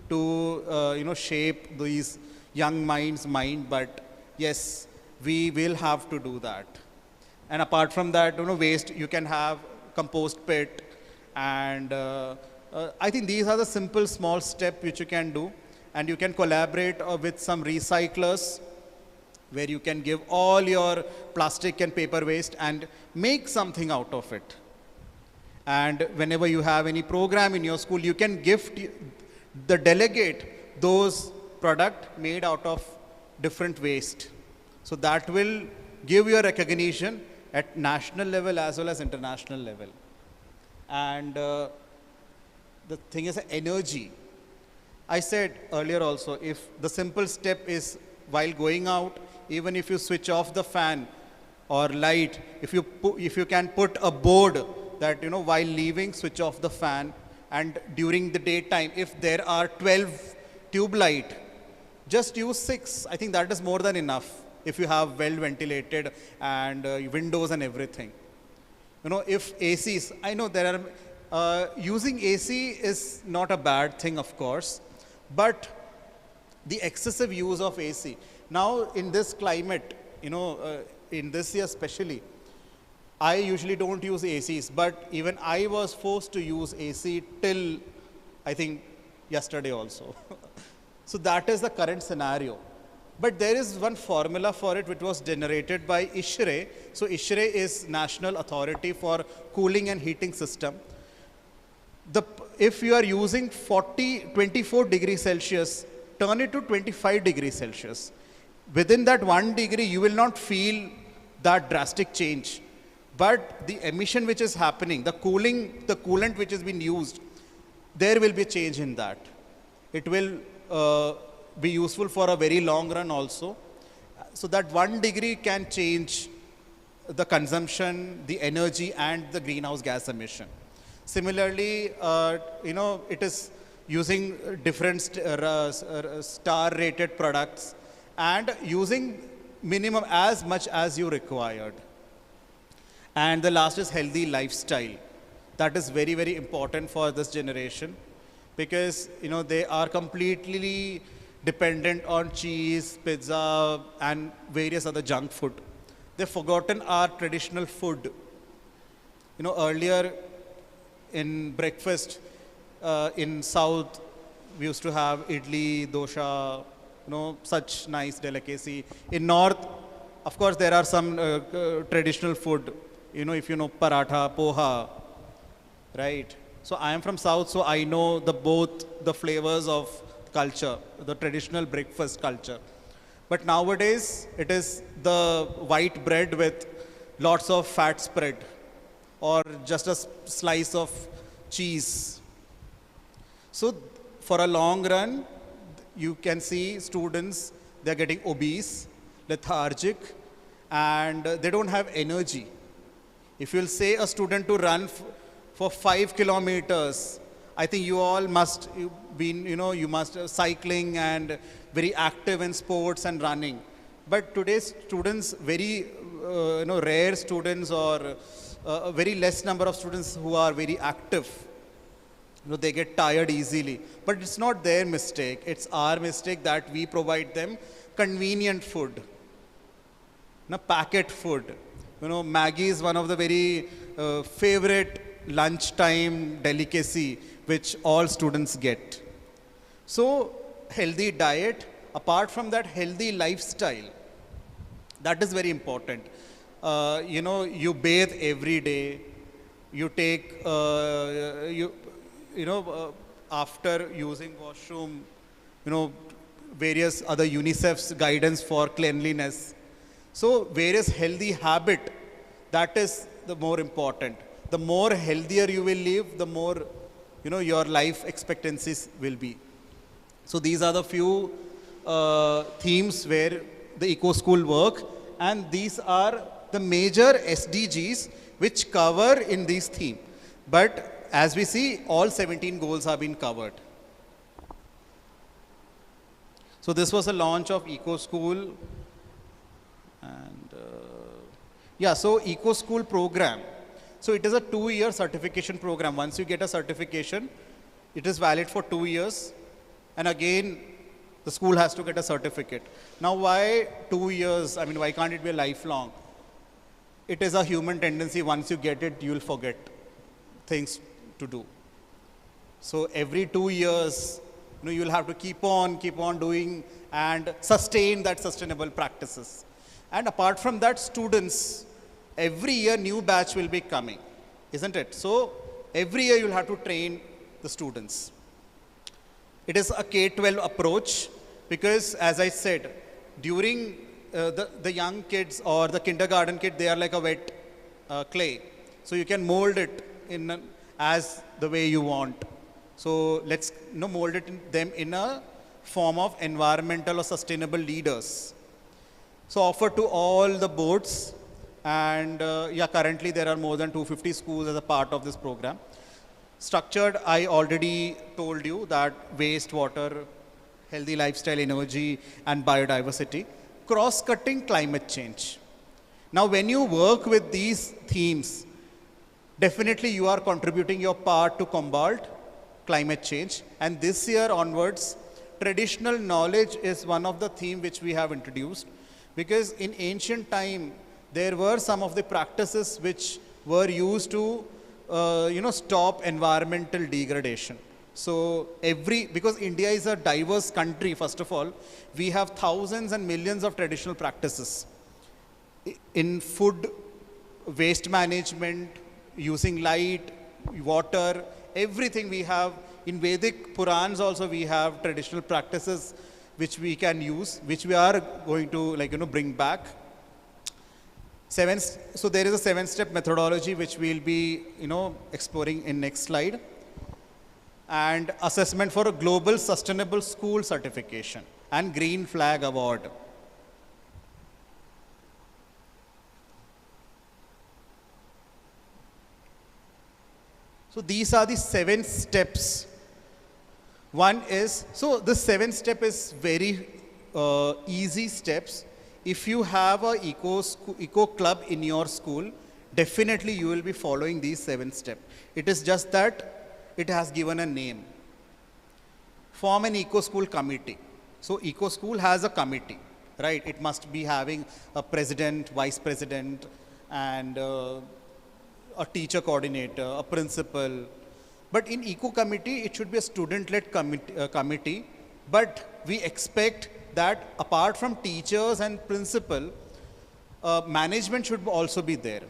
to shape these young minds' mind. But yes, we will have to do that. And apart from that, waste, you can have compost pit, and I think these are the simple small steps which you can do. And you can collaborate with some recyclers, where you can give all your plastic and paper waste and make something out of it. And whenever you have any program in your school, you can gift the delegate those products made out of different waste. So that will give you a recognition at national level as well as international level. And the thing is energy. I said earlier also, if the simple step is while going out, even if you switch off the fan or light, if you can put a board that, while leaving, switch off the fan, and during the daytime, if there are 12 tube light, just use 6. I think that is more than enough if you have well ventilated and windows and everything. If ACs, I know there are, using AC is not a bad thing, of course, but the excessive use of AC. Now in this climate, in this year especially, I usually don't use ACs, but even I was forced to use AC till, I think, yesterday also. So that is the current scenario. But there is one formula for it which was generated by ISHRE. So ISHRE is National Authority for Cooling and Heating System. If you are using 24 degrees Celsius, turn it to 25 degrees Celsius. Within that 1 degree, you will not feel that drastic change. But the emission which is happening, the coolant which has been used, there will be a change in that. It will be useful for a very long run also. So that 1 degree can change the consumption, the energy, and the greenhouse gas emission. Similarly, it is using different star-rated products and using minimum as much as you required. And the last is healthy lifestyle. That is very, very important for this generation, because they are completely dependent on cheese, pizza, and various other junk food. They've forgotten our traditional food. Earlier in breakfast in South, we used to have idli, dosha, such nice delicacy. In North, of course, there are some traditional food. If you know paratha, poha, right? So I am from South, so I know both the flavors of culture, the traditional breakfast culture. But nowadays, it is the white bread with lots of fat spread, or just a slice of cheese. So for a long run, you can see students, they're getting obese, lethargic, and they don't have energy. If you'll say a student to run for 5 kilometers, I think you all must be, you must cycling and very active in sports and running. But today's students, very rare students, or a very less number of students who are very active. They get tired easily. But it's not their mistake. It's our mistake that we provide them convenient food, packet food. Maggi is one of the very favorite lunchtime delicacy which all students get. So healthy diet, apart from that, healthy lifestyle, that is very important. You bathe every day, you take after using washroom, various other UNICEF's guidance for cleanliness. So various healthy habit, that is the more important. The more healthier you will live, the more, your life expectancies will be. So these are the few themes where the Eco School work, and these are the major SDGs which cover in this theme. But as we see, all 17 goals have been covered. So this was a launch of Eco School, and so Eco School program. So it is a 2-year certification program. Once you get a certification, it is valid for 2 years, and again, the school has to get a certificate. Now, why 2 years? I mean, why can't it be a lifelong? It is a human tendency. Once you get it, you will forget things to do. So every 2 years, you will have to keep on doing and sustain that sustainable practices. And apart from that, students, every year new batch will be coming, isn't it? So every year you'll have to train the students. It is a K-12 approach because, as I said, during the young kids or the kindergarten kid, they are like a wet clay. So you can mold it in as the way you want. So let's mold them in a form of environmental or sustainable leaders. So offer to all the boards, and currently there are more than 250 schools as a part of this program. Structured, I already told you that waste, water, healthy lifestyle, energy, and biodiversity. Cross-cutting climate change. Now, when you work with these themes, definitely you are contributing your part to combat climate change. And this year onwards, traditional knowledge is one of the themes which we have introduced. Because in ancient time, there were some of the practices which were used to stop environmental degradation. So because India is a diverse country, first of all, we have thousands and millions of traditional practices. In food, waste management, using light, water, everything we have. In Vedic Purans also we have traditional practices which we can use, which we are going to bring back. So there is a 7-step methodology which we'll be exploring in next slide. And assessment for a global sustainable school certification and green flag award. So these are the 7 steps. One is, so the 7th step is very easy steps. If you have a eco club in your school, definitely you will be following these 7 steps. It is just that it has given a name. Form an eco school committee. So eco school has a committee, right? It must be having a president, vice president, and a teacher coordinator, a principal. But in eco committee, it should be a student-led committee. But we expect that apart from teachers and principal, management should also be there.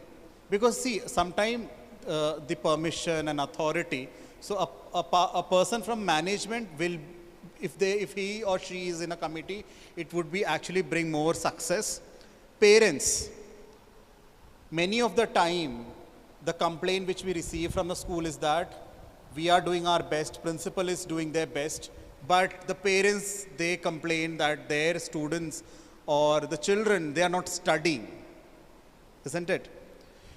Because see, sometimes the permission and authority, so a person from management will, if he or she is in a committee, it would be actually bring more success. Parents, many of the time, the complaint which we receive from the school is that we are doing our best, principal is doing their best, but the parents, they complain that their students or the children, they are not studying, isn't it?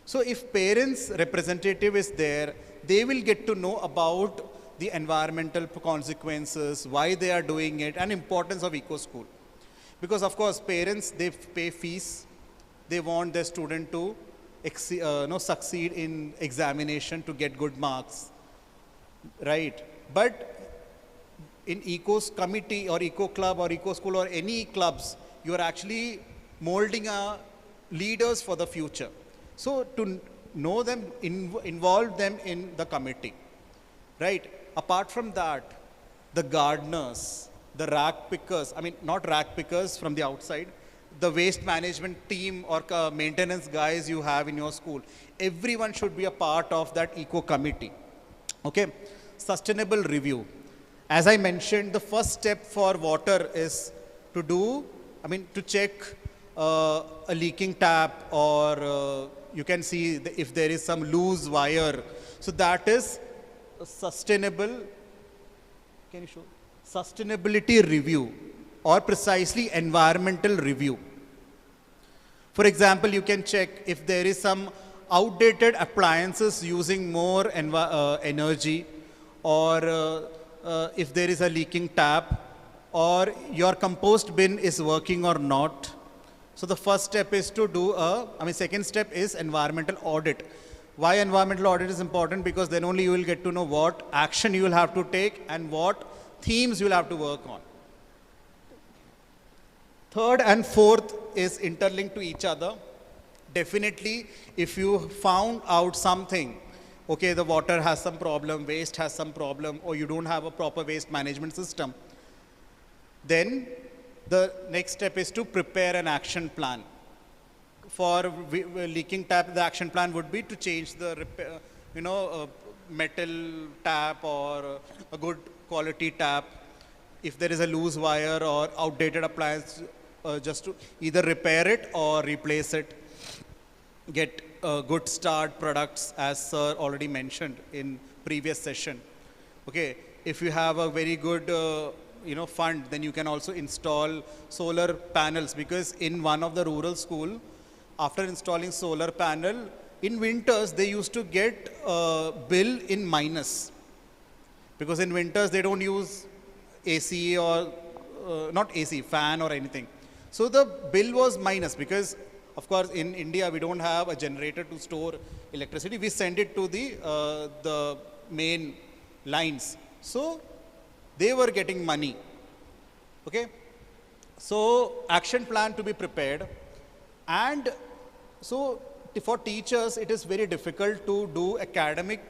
So if parents' representative is there, they will get to know about the environmental consequences, why they are doing it, and importance of eco school. Because of course, parents, they pay fees, they want their student to succeed in examination to get good marks, right? But in eco committee or eco club or eco school or any clubs, you are actually molding leaders for the future. So to know them, involve them in the committee, right? Apart from that, the gardeners, the rag pickers, I mean not rag pickers from the outside, the waste management team or maintenance guys you have in your school, everyone should be a part of that eco committee. Okay. sustainable review. As I mentioned, the first step for water is to do, to check a leaking tap, or you can see if there is some loose wire. So that is a sustainable, can you show? Sustainability review, or precisely environmental review. For example, you can check if there is some outdated appliances using more energy, or if there is a leaking tap, or your compost bin is working or not. So the first step is to do second step is environmental audit. Why environmental audit is important? Because then only you will get to know what action you will have to take and what themes you will have to work on. Third and fourth is interlinked to each other. Definitely, if you found out something, okay, the water has some problem, waste has some problem, or you don't have a proper waste management system, then the next step is to prepare an action plan. For leaking tap, the action plan would be to change the metal tap or a good quality tap. If there is a loose wire or outdated appliance, just to either repair it or replace it. Get good start products, as sir already mentioned in previous session. Okay, if you have a very good fund, then you can also install solar panels, because in one of the rural school, after installing solar panel, in winters they used to get a bill in minus, because in winters they don't use AC or not AC, fan or anything. So the bill was minus, because of course in India we don't have a generator to store electricity. We send it to the main lines. So they were getting money. Okay. So action plan to be prepared. And so for teachers, it is very difficult to do academic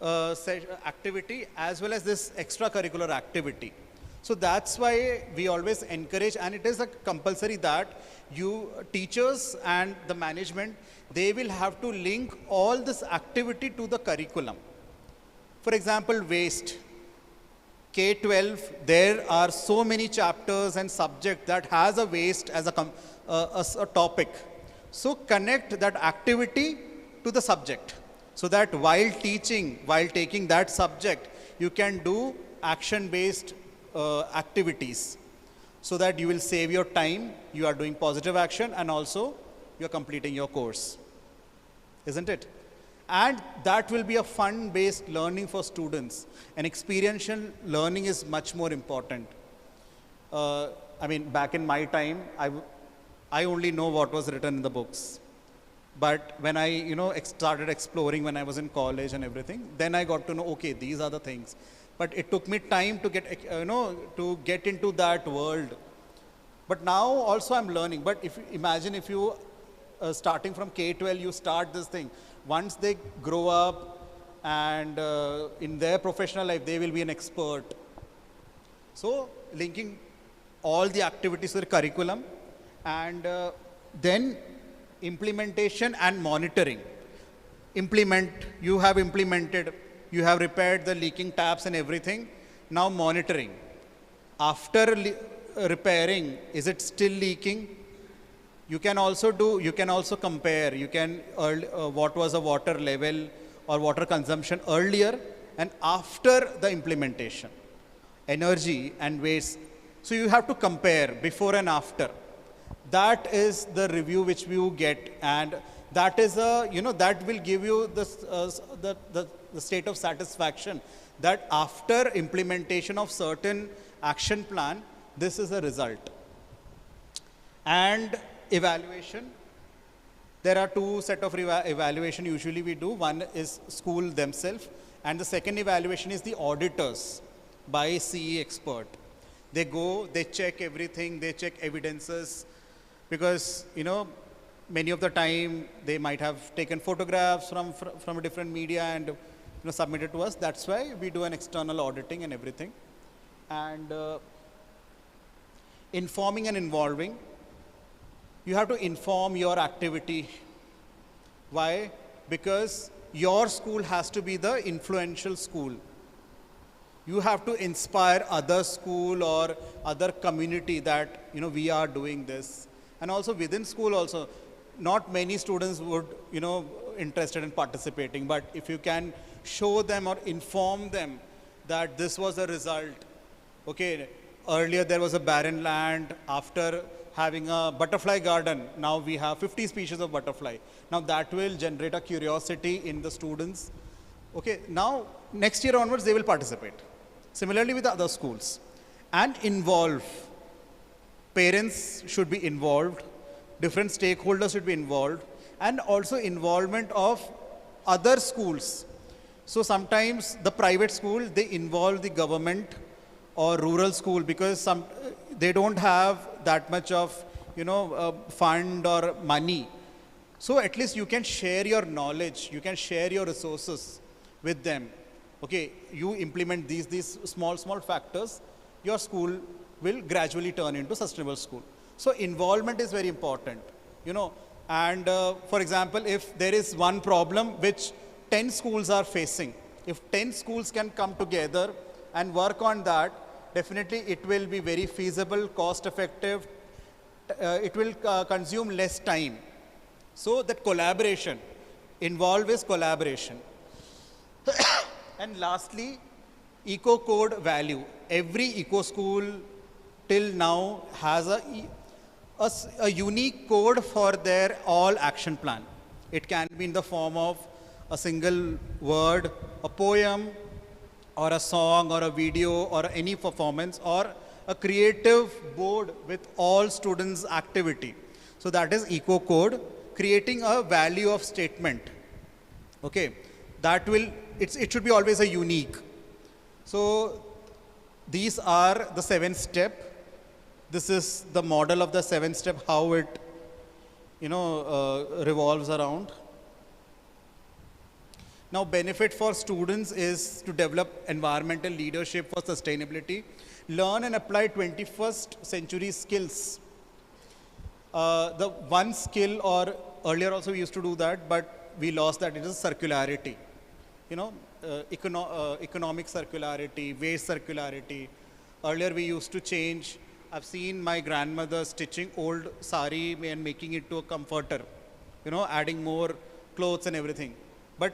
activity as well as this extracurricular activity. So that's why we always encourage, and it is a compulsory that you teachers and the management, they will have to link all this activity to the curriculum. For example, waste. K-12, there are so many chapters and subjects that has a waste as a topic. So connect that activity to the subject, so that while teaching, while taking that subject, you can do action-based activities, so that you will save your time, you are doing positive action, and also you are completing your course, isn't it? And that will be a fun-based learning for students. And experiential learning is much more important. Back in my time, I only know what was written in the books. But when I, started exploring when I was in college and everything, then I got to know, okay, these are the things. But it took me time to get, to get into that world. But now also I'm learning. But if you imagine, if you starting from K-12, you start this thing. Once they grow up and in their professional life, they will be an expert. So linking all the activities to the curriculum, and then implementation and monitoring. Implement, you have implemented, you have repaired the leaking taps and everything. Now monitoring. After repairing, is it still leaking? You can also compare. You can, what was the water level or water consumption earlier and after the implementation. Energy and waste. So you have to compare before and after. That is the review which you get, and that is that will give you the state of satisfaction that after implementation of certain action plan, this is a result. And evaluation. There are two sets of evaluation usually we do. One is school themselves, and the second evaluation is the auditors by CE expert. They go, they check everything, they check evidences, because many of the time they might have taken photographs from a different media and submitted to us. That's why we do an external auditing and everything. And informing and involving. You have to inform your activity. Why? Because your school has to be the influential school. You have to inspire other school or other community that, we are doing this. And also within school also, not many students would, interested in participating, but if you can show them or inform them that this was the result. Okay, earlier there was a barren land. After having a butterfly garden, now we have 50 species of butterfly. Now that will generate a curiosity in the students. Okay, now next year onwards they will participate. Similarly with the other schools. And involve. Parents should be involved. Different stakeholders should be involved. And also involvement of other schools. So sometimes the private school, they involve the government or rural school because they don't have that much of, fund or money. So at least you can share your knowledge, you can share your resources with them. Okay, you implement these small factors, your school will gradually turn into sustainable school. So involvement is very important, and for example, if there is one problem which 10 schools are facing, if 10 schools can come together and work on that, definitely it will be very feasible, cost effective, it will consume less time. So that collaboration, involve is collaboration. And lastly, eco code value. Every eco school till now has a unique code for their all action plan. It can be in the form of a single word, a poem, or a song, or a video, or any performance, or a creative board with all students' activity. So that is eco code, creating a value of statement. Okay, that will, it should be always a unique. So these are the 7 steps. This is the model of the 7 step, how it, revolves around. Now, benefit for students is to develop environmental leadership for sustainability, learn and apply 21st century skills. The one skill, or earlier also we used to do that, but we lost that, it is circularity. Economic circularity, waste circularity. Earlier we used to change. I've seen my grandmother stitching old sari and making it to a comforter, adding more clothes and everything. But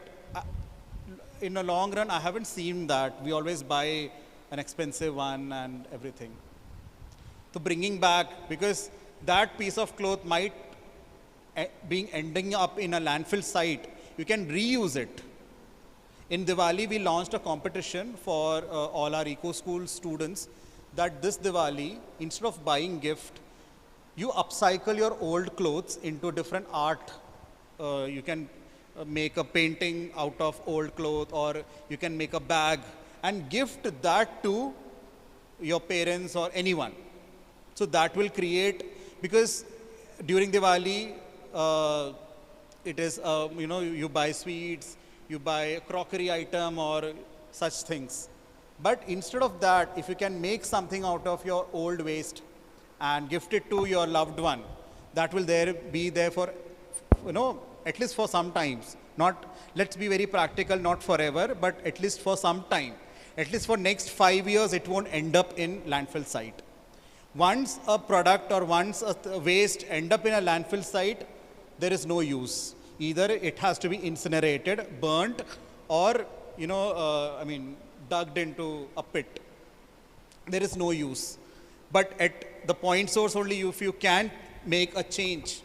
in the long run, I haven't seen that. We always buy an expensive one and everything. So bringing back, because that piece of cloth might ending up in a landfill site, you can reuse it. In Diwali, we launched a competition for all our eco school students, that this Diwali, instead of buying gift, you upcycle your old clothes into different art. You can make a painting out of old cloth, or you can make a bag and gift that to your parents or anyone. So that will create, because during Diwali, it is, you buy sweets, you buy a crockery item or such things. But instead of that, if you can make something out of your old waste and gift it to your loved one, that will be there for, at least for some times. Not, let's be very practical, not forever, but at least for some time. At least for next 5 years, it won't end up in landfill site. Once a product or once a waste end up in a landfill site, there is no use. Either it has to be incinerated, burnt, or, dug into a pit. There is no use. But at the point source only, if you can make a change,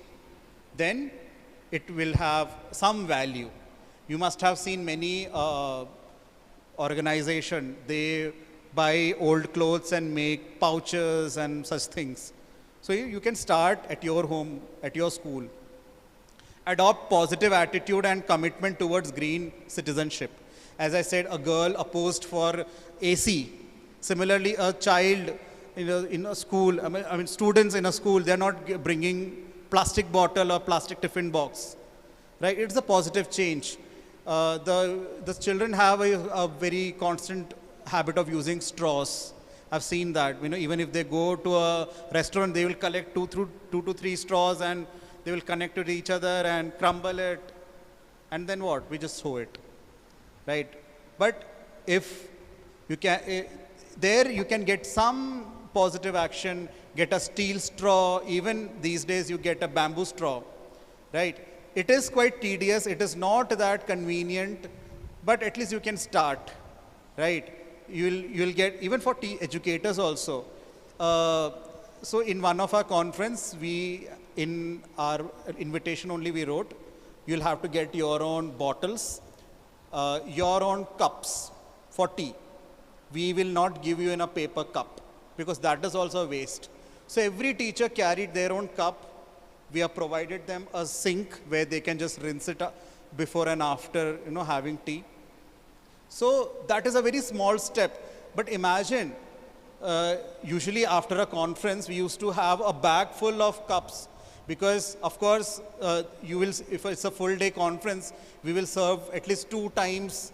then it will have some value. You must have seen many organizations, they buy old clothes and make pouches and such things. So you can start at your home, at your school. Adopt positive attitude and commitment towards green citizenship. As I said, a girl opposed for AC. Similarly, a child in a school, students in a school, they're not bringing plastic bottle or plastic tiffin box, right? It's a positive change. The children have a very constant habit of using straws. I've seen that, even if they go to a restaurant, they will collect two to three straws and they will connect to each other and crumble it. And then what? We just throw it. Right? But if You can, there you can get some positive action, get a steel straw, even these days you get a bamboo straw, right? It is quite tedious, it is not that convenient, but at least you can start, right? You'll get, even for educators also. So in one of our conference, in our invitation only we wrote, you'll have to get your own bottles, your own cups for tea. We will not give you in a paper cup, because that is also a waste. So every teacher carried their own cup. We have provided them a sink where they can just rinse it up before and after, having tea. So that is a very small step. But imagine, usually after a conference, we used to have a bag full of cups, because of course, if it's a full day conference, we will serve at least 2 times,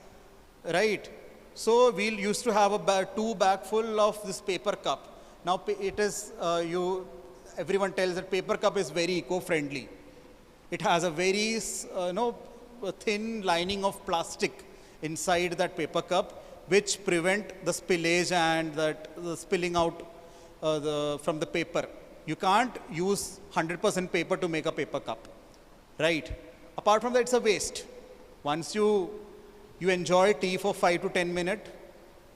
right? So we used to have a 2 bag full of this paper cup. Now it is, everyone tells that paper cup is very eco-friendly. It has a very thin lining of plastic inside that paper cup, which prevent the spillage and the spilling out from the paper. You can't use 100% paper to make a paper cup, right? Apart from that, it's a waste. Once you enjoy tea for 5 to 10 minutes,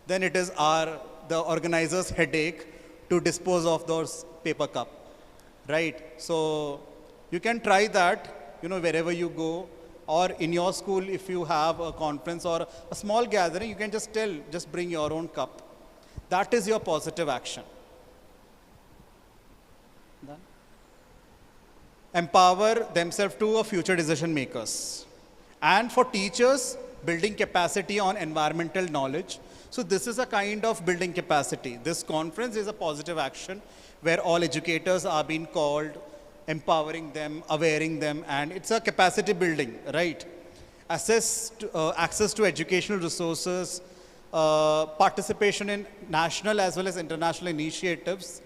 then it is the organizer's headache to dispose of those paper cup, right? So you can try that, wherever you go, or in your school, if you have a conference or a small gathering, you can just bring your own cup. That is your positive action. Done? Empower themselves to a future decision makers. And for teachers, building capacity on environmental knowledge. So this is a kind of building capacity. This conference is a positive action where all educators are being called, empowering them, awareing them, and it's a capacity building, right? Access to educational resources, participation in national as well as international initiatives,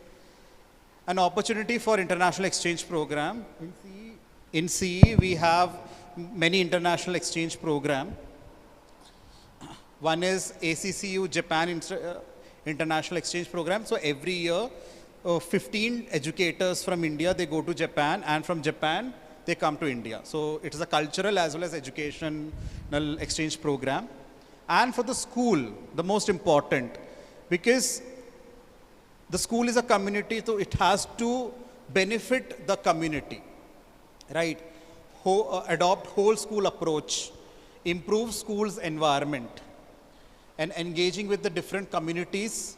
an opportunity for international exchange program. In CE, we have many international exchange program. One is ACCU Japan International Exchange Program. So every year, 15 educators from India, they go to Japan, and from Japan, they come to India. So it is a cultural as well as educational exchange program. And for the school, the most important, because the school is a community, so it has to benefit the community, right? Adopt whole school approach, improve school's environment, and engaging with the different communities,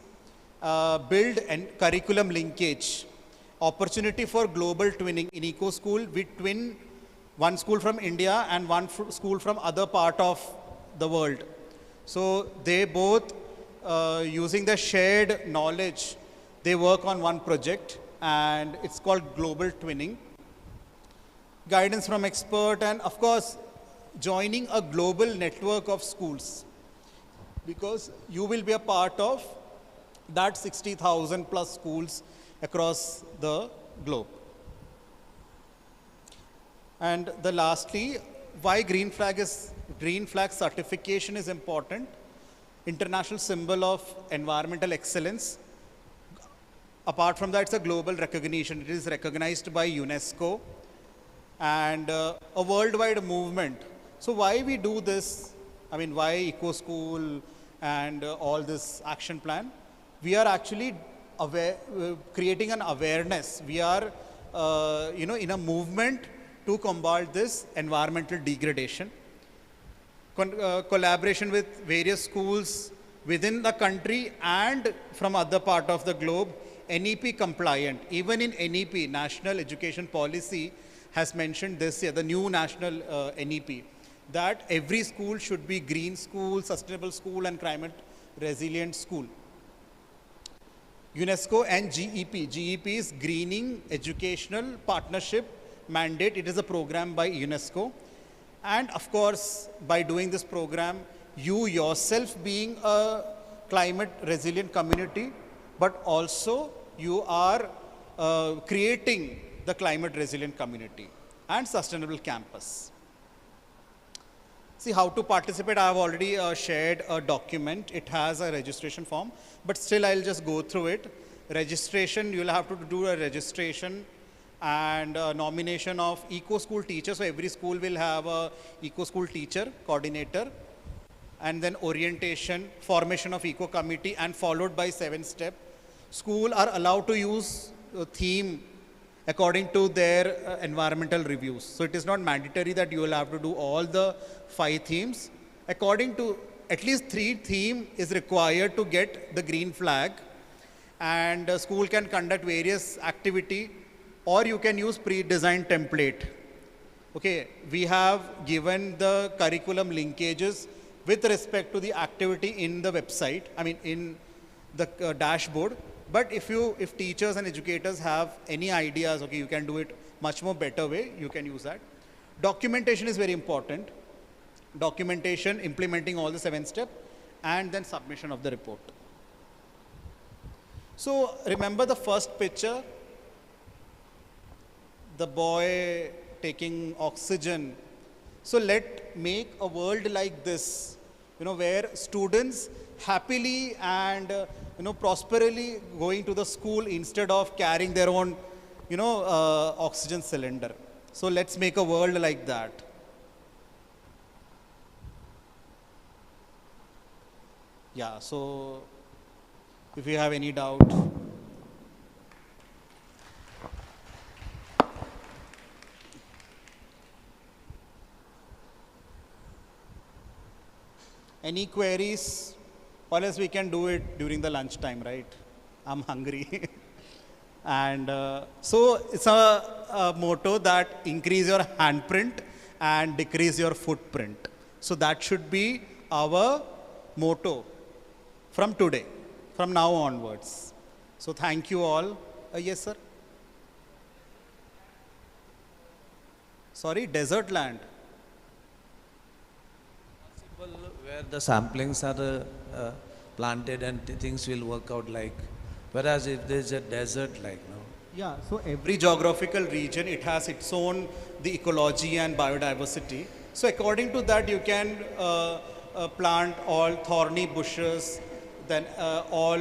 build and curriculum linkage, opportunity for global twinning. In Eco School, we twin one school from India and one school from other part of the world. So they both, using the shared knowledge, they work on one project, and it's called global twinning. Guidance from expert, and of course, joining a global network of schools, because you will be a part of that 60,000 plus schools across the globe. And lastly, why green flag certification is important. International symbol of environmental excellence. Apart from that, it's a global recognition. It is recognized by UNESCO, and a worldwide movement. So why we do this? I mean, why Eco School and all this action plan? We are actually creating an awareness. We are, in a movement to combat this environmental degradation. Collaboration with various schools within the country and from other part of the globe, NEP compliant. Even in NEP, National Education Policy has mentioned this here, the new national NEP, that every school should be green school, sustainable school, and climate resilient school. UNESCO and GEP. GEP is Greening Educational Partnership Mandate. It is a program by UNESCO. And of course, by doing this program, you yourself being a climate resilient community, but also you are creating the climate resilient community and sustainable campus. See how to participate. I have already shared a document. It has a registration form, but still I'll just go through it. Registration, you'll have to do a registration and nomination of eco-school teacher. So every school will have a eco-school teacher, coordinator, and then orientation, formation of eco-committee, and followed by 7-step. School are allowed to use a theme according to their environmental reviews. So it is not mandatory that you will have to do all the 5 themes. According to at least 3 theme is required to get the green flag, and school can conduct various activity, or you can use pre-designed template. Okay, we have given the curriculum linkages with respect to the activity in the website, I mean in the dashboard. But if teachers and educators have any ideas, okay, you can do it much more better way, you can use that. Documentation is very important. Documentation, implementing all the 7-step, and then submission of the report. So remember the first picture, the boy taking oxygen. So make a world like this, where students happily and prosperly going to the school instead of carrying their own oxygen cylinder. So let's make a world like that. Yeah, so if you have any doubt. Any queries? Or else we can do it during the lunchtime, right? I'm hungry. And so it's a motto that increase your handprint and decrease your footprint. So that should be our motto from today, from now onwards. So thank you all. Yes, sir. Sorry, desert land. Where the samplings are planted and things will work out like, whereas if there's a desert like now. Yeah, so every geographical region, it has its own, the ecology and biodiversity. So according to that, you can plant all thorny bushes, then all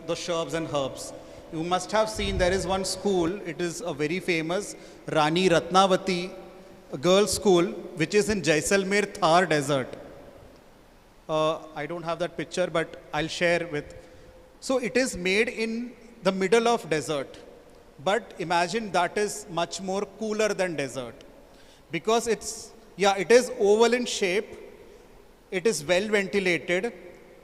the shrubs and herbs. You must have seen there is one school, it is a very famous Rani Ratnavati girls' school, which is in Jaisalmer, Thar desert. I don't have that picture, but I'll share with. So it is made in the middle of desert. But imagine that is much more cooler than desert. Because it is oval in shape. It is well ventilated.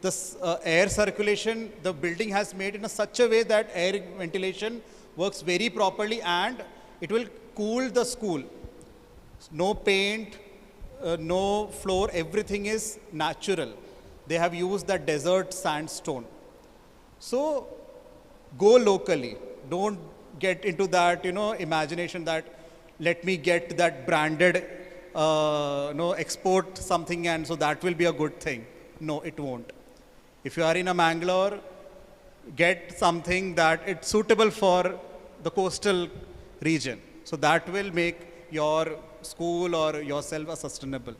The air circulation, the building has made in such a way that air ventilation works very properly, and it will cool the school. No paint, no floor, everything is natural. They have used that desert sandstone. So go locally. Don't get into that, imagination that let me get that branded, export something and so that will be a good thing. No, it won't. If you are in a Mangalore, get something that it's suitable for the coastal region. So that will make your school or yourself a sustainable.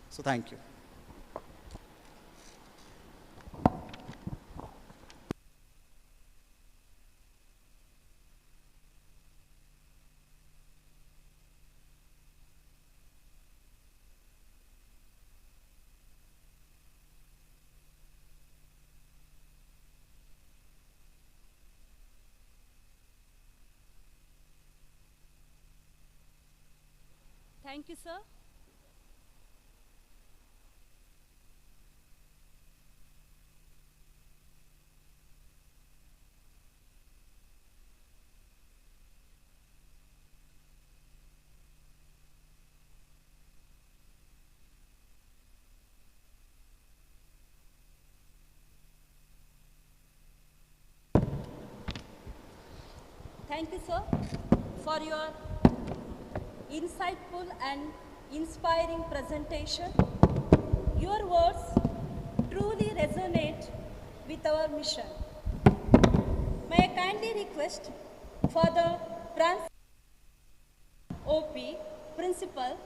So thank you. Thank you, sir. Thank you, sir, for your insightful and inspiring presentation. Your words truly resonate with our mission. May I kindly request for the OP, Principal,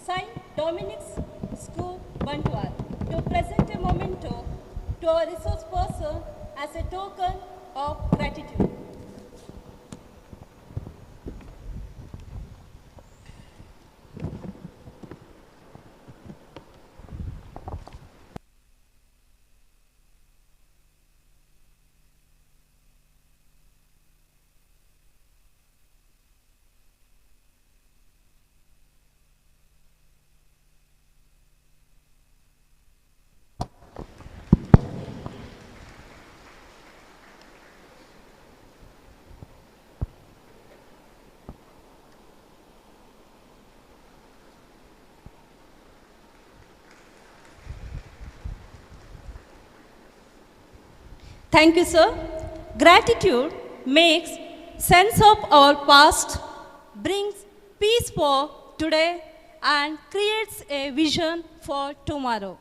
Saint Dominic's School, Bantwal, to present a memento to our resource person as a token of gratitude. Thank you, sir. Gratitude makes sense of our past, brings peace for today, and creates a vision for tomorrow.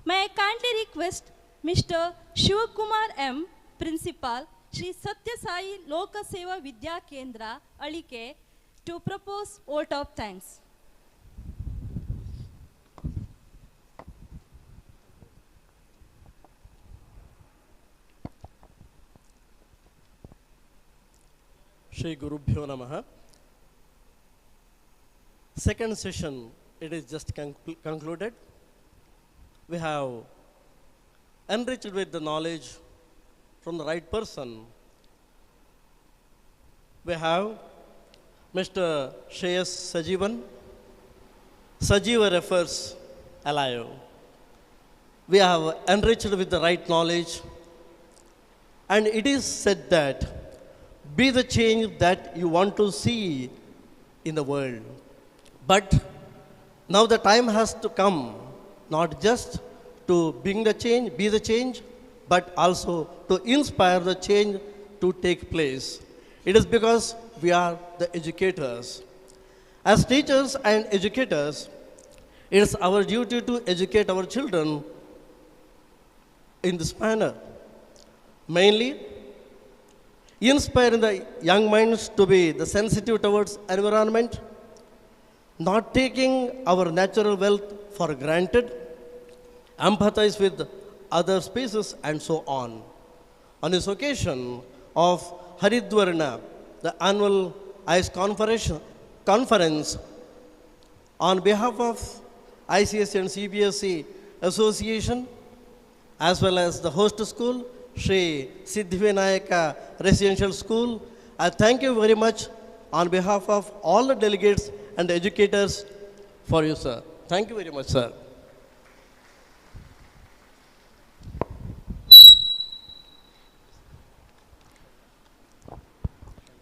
May I kindly request Mr. Shivakumar M., Principal, Sri Satya Sai Loka Seva Vidya Kendra, Alike, to propose vote of thanks. Shri Gurubhyo Namaha. Second session, it is just concluded. We have enriched with the knowledge from the right person. We have Mr. Shreyas Sajivan. Sajiva refers alive. We have enriched with the right knowledge, and it is said that be the change that you want to see in the world. But now the time has to come, not just to bring the change, be the change, but also to inspire the change to take place. It is because we are the educators. As teachers and educators, it is our duty to educate our children in this manner. Mainly, inspiring the young minds to be the sensitive towards environment, not taking our natural wealth for granted, empathize with other species, and so on. On this occasion of Haridwarna, the annual AICS conference, on behalf of ICS and CBSE Association, as well as the host school, Sri Siddhivinayaka Residential School, I thank you very much on behalf of all the delegates and educators for you, sir. Thank you very much, sir.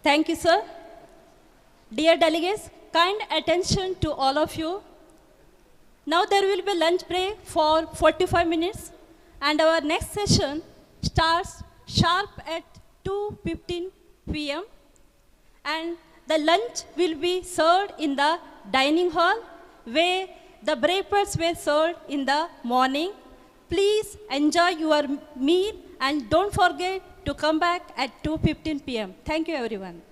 Thank you, sir. Dear delegates, kind attention to all of you. Now there will be lunch break for 45 minutes, and our next session starts sharp at 2:15 p.m. and the lunch will be served in the dining hall where the breakfasts were served in the morning. Please enjoy your meal and don't forget to come back at 2:15 p.m. Thank you, everyone.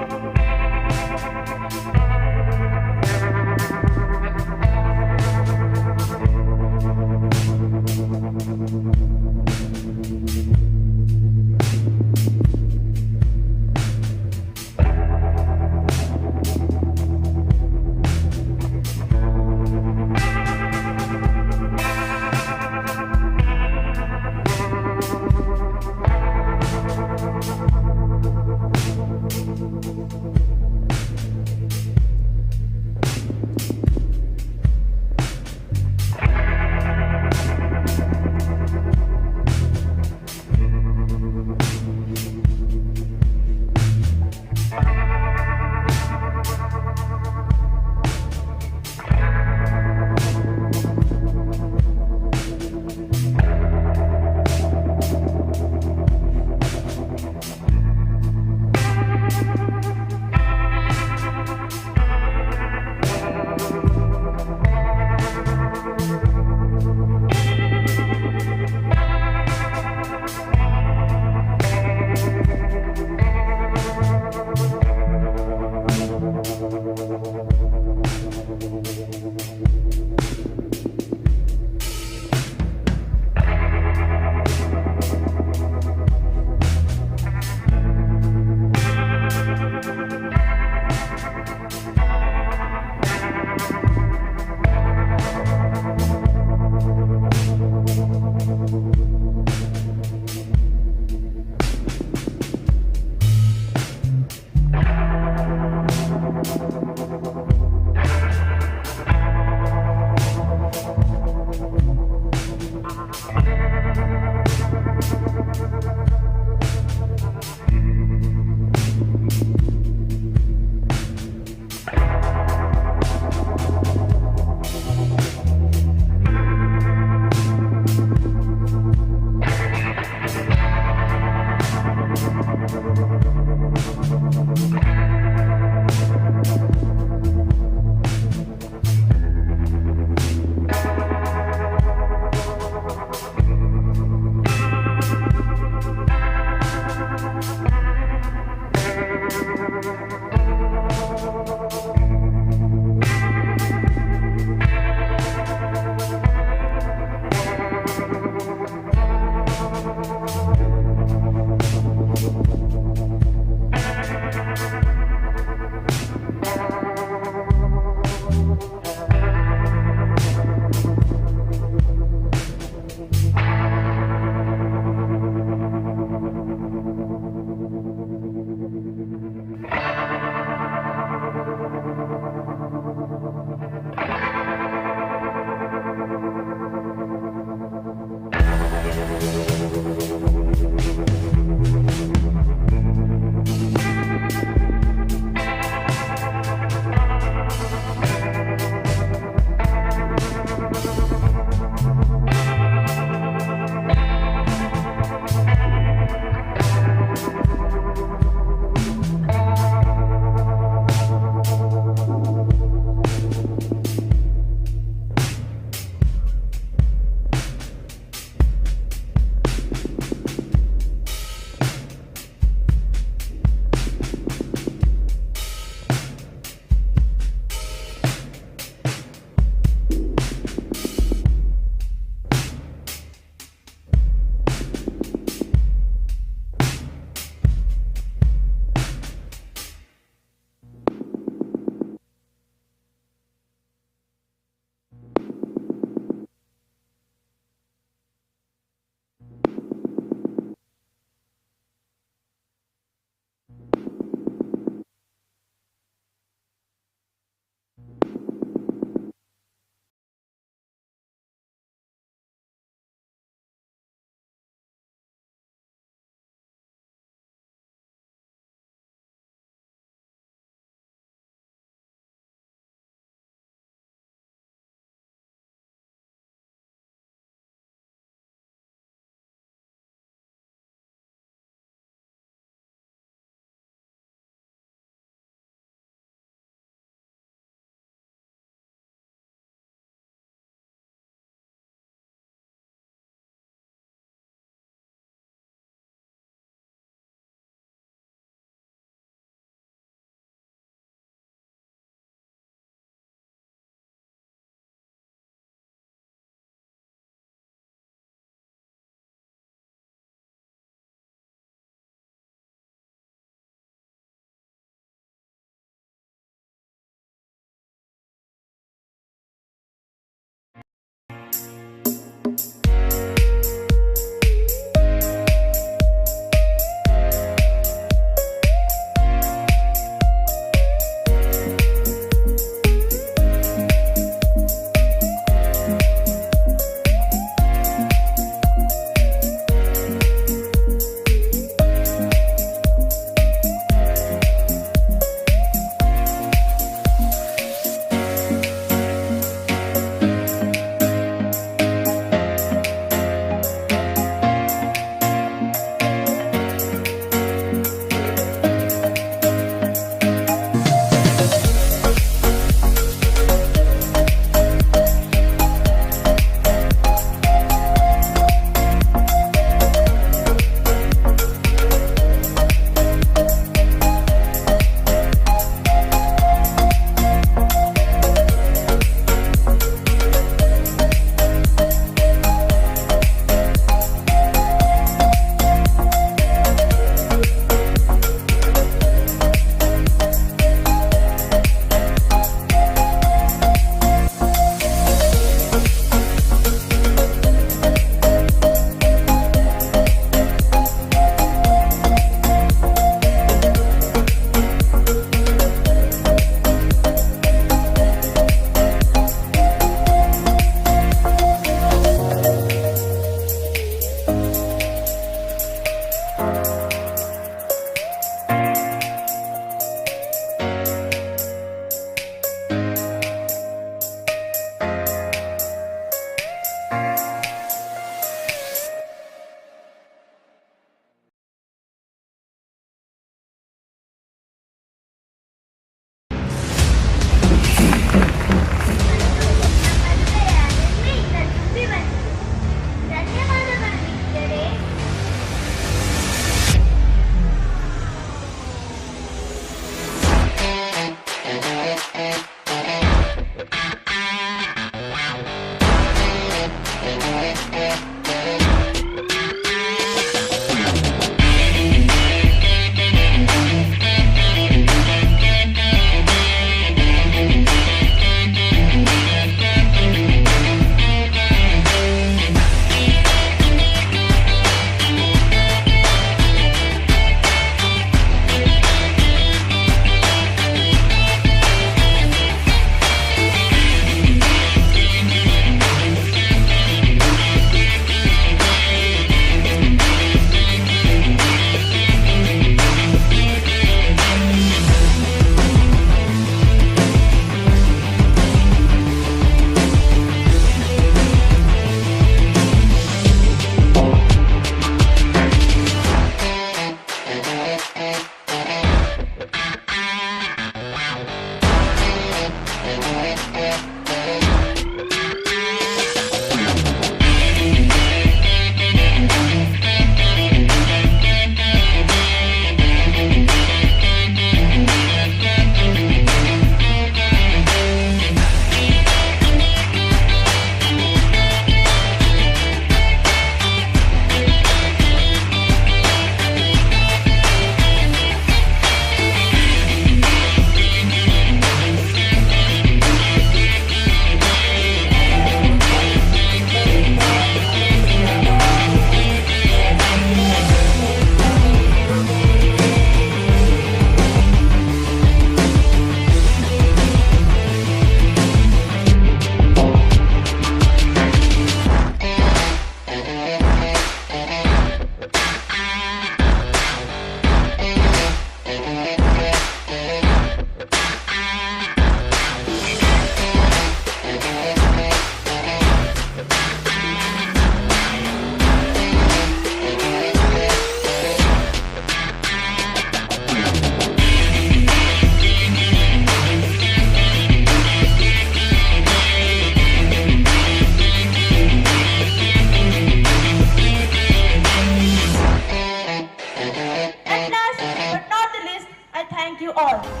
all.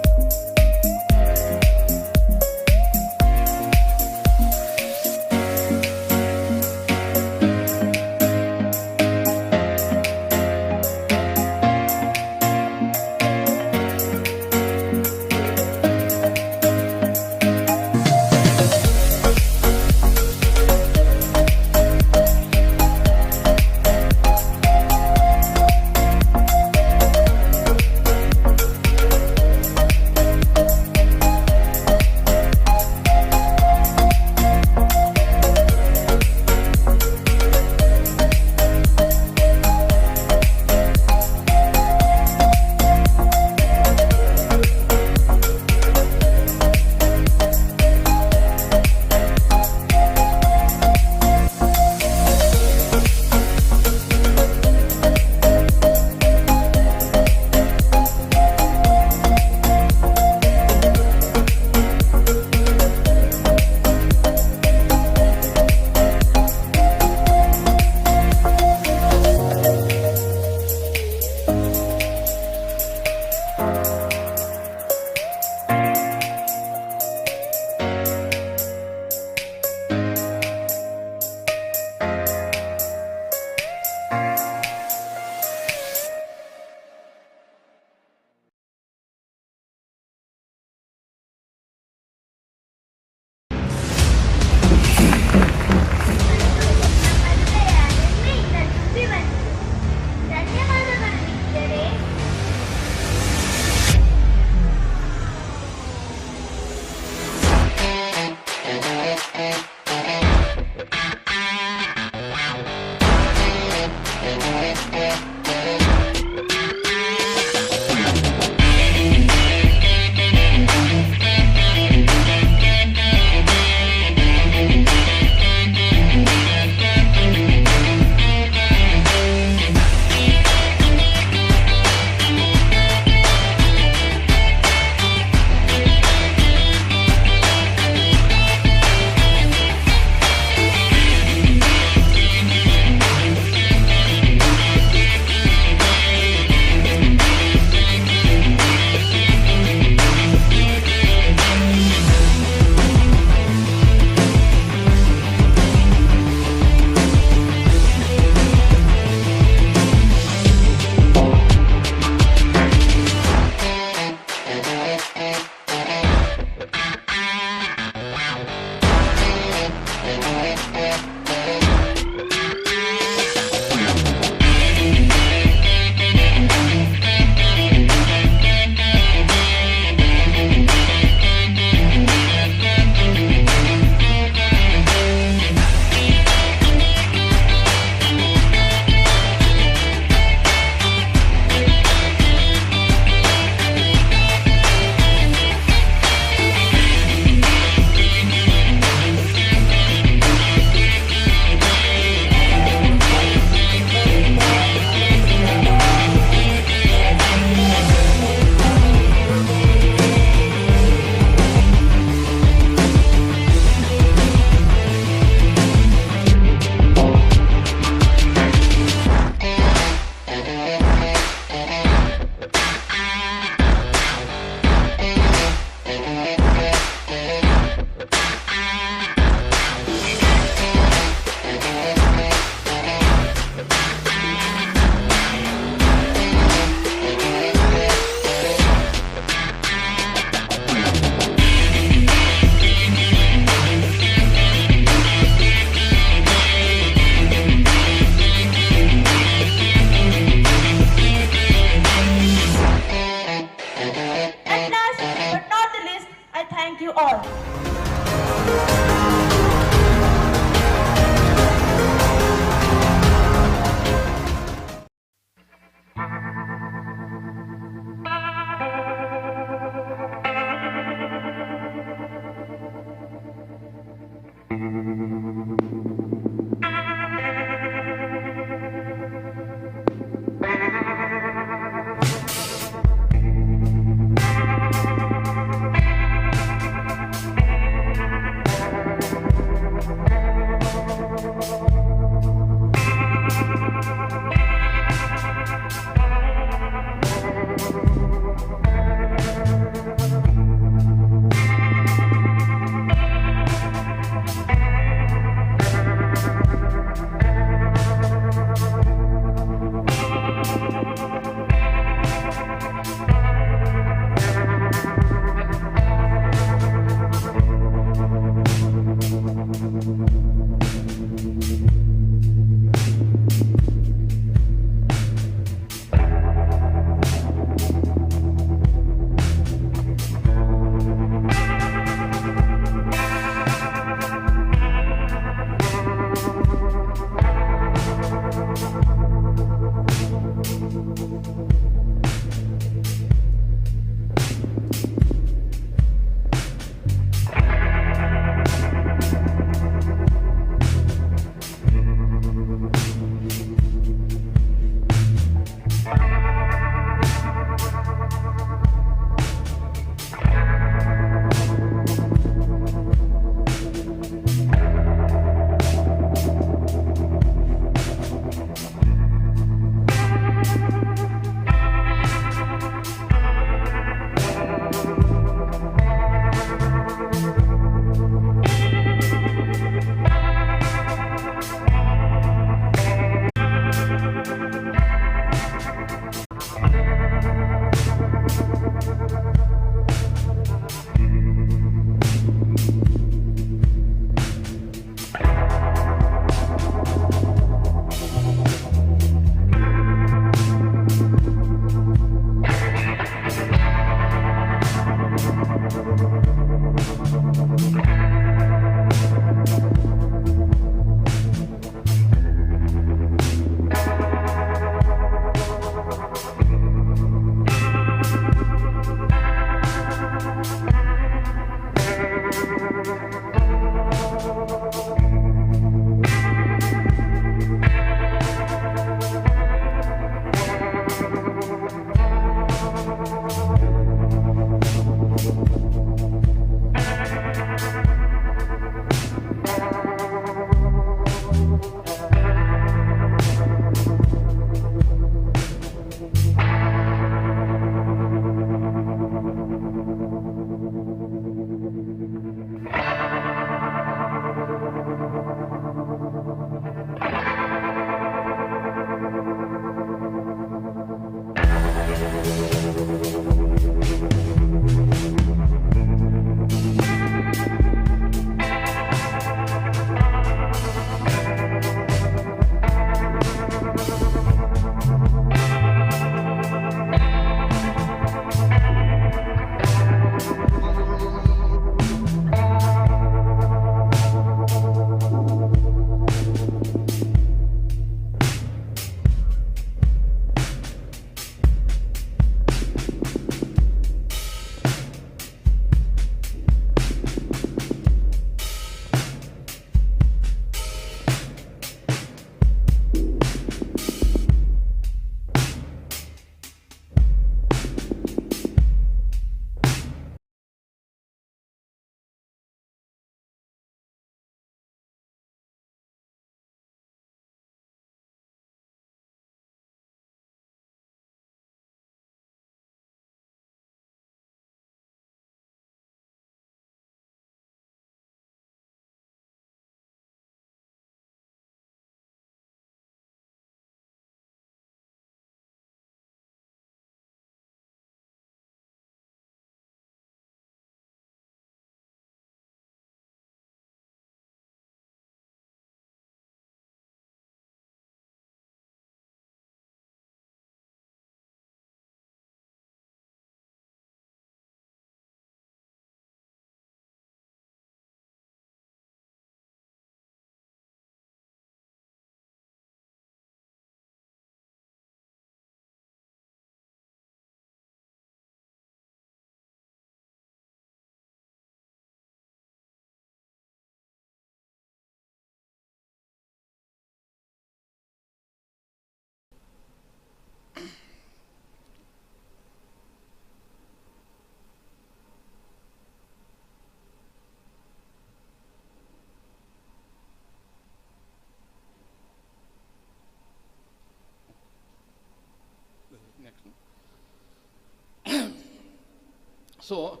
So,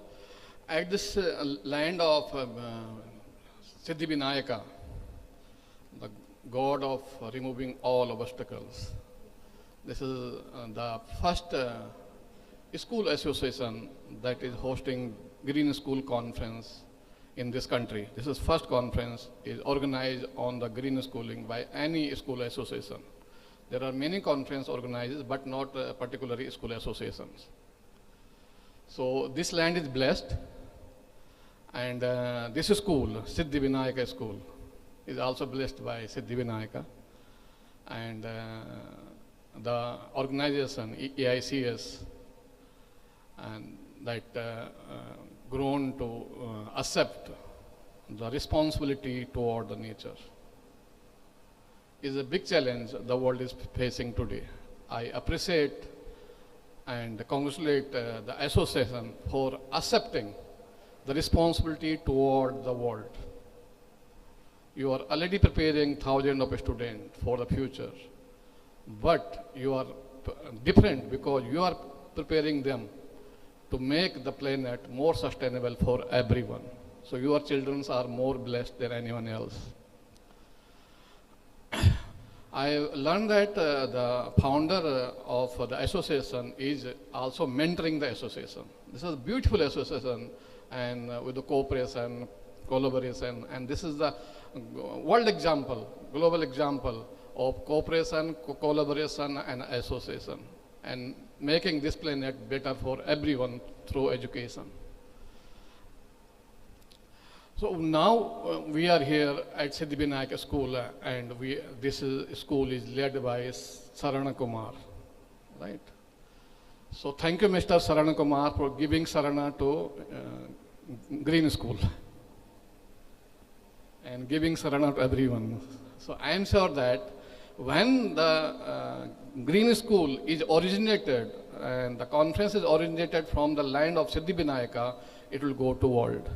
at this land of Siddhivinayak, the god of removing all obstacles, this is the first school association that is hosting Green School Conference in this country. This is first conference is organized on the green schooling by any school association. There are many conferences organized, but not particularly school associations. So this land is blessed, and this school, Siddhivinayaka school, is also blessed by Siddhivinayaka, and the organization AICS, and that grown to accept the responsibility toward the nature is a big challenge the world is facing today. I appreciate and congratulate the association for accepting the responsibility toward the world. You are already preparing thousands of students for the future, but you are different because you are preparing them to make the planet more sustainable for everyone. So your children are more blessed than anyone else. I learned that the founder of the association is also mentoring the association. This is a beautiful association, and with the cooperation, collaboration, and this is the world example, global example of cooperation, collaboration, and association, and making this planet better for everyone through education. So now we are here at Siddhivinayaka School, and this school is led by Sarana Kumar, right? So thank you, Mr. Sarana Kumar, for giving Sarana to Green School and giving Sarana to everyone. So I am sure that when the Green School is originated and the conference is originated from the land of Siddhivinayaka, it will go to world.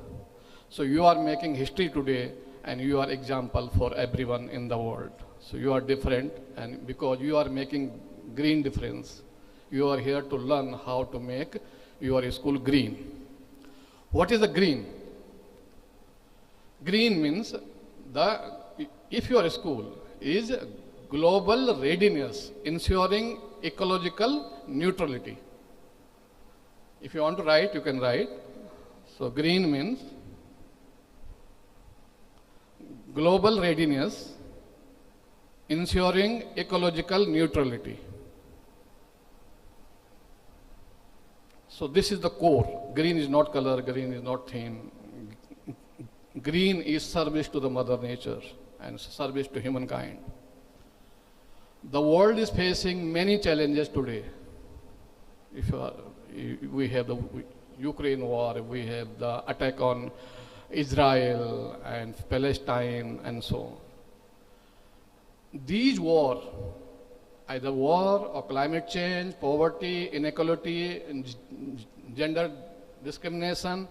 So you are making history today, and you are example for everyone in the world. So you are different, and because you are making green difference, you are here to learn how to make your school green. What is the green? Green means if your school is global readiness, ensuring ecological neutrality. If you want to write, you can write. So green means global readiness, ensuring ecological neutrality. So this is the core. Green is not color, green is not theme. Green is service to the mother nature and service to humankind. The world is facing many challenges today. We have the Ukraine war, we have the attack on Israel and Palestine and so on. These wars, either war or climate change, poverty, inequality, and gender discrimination,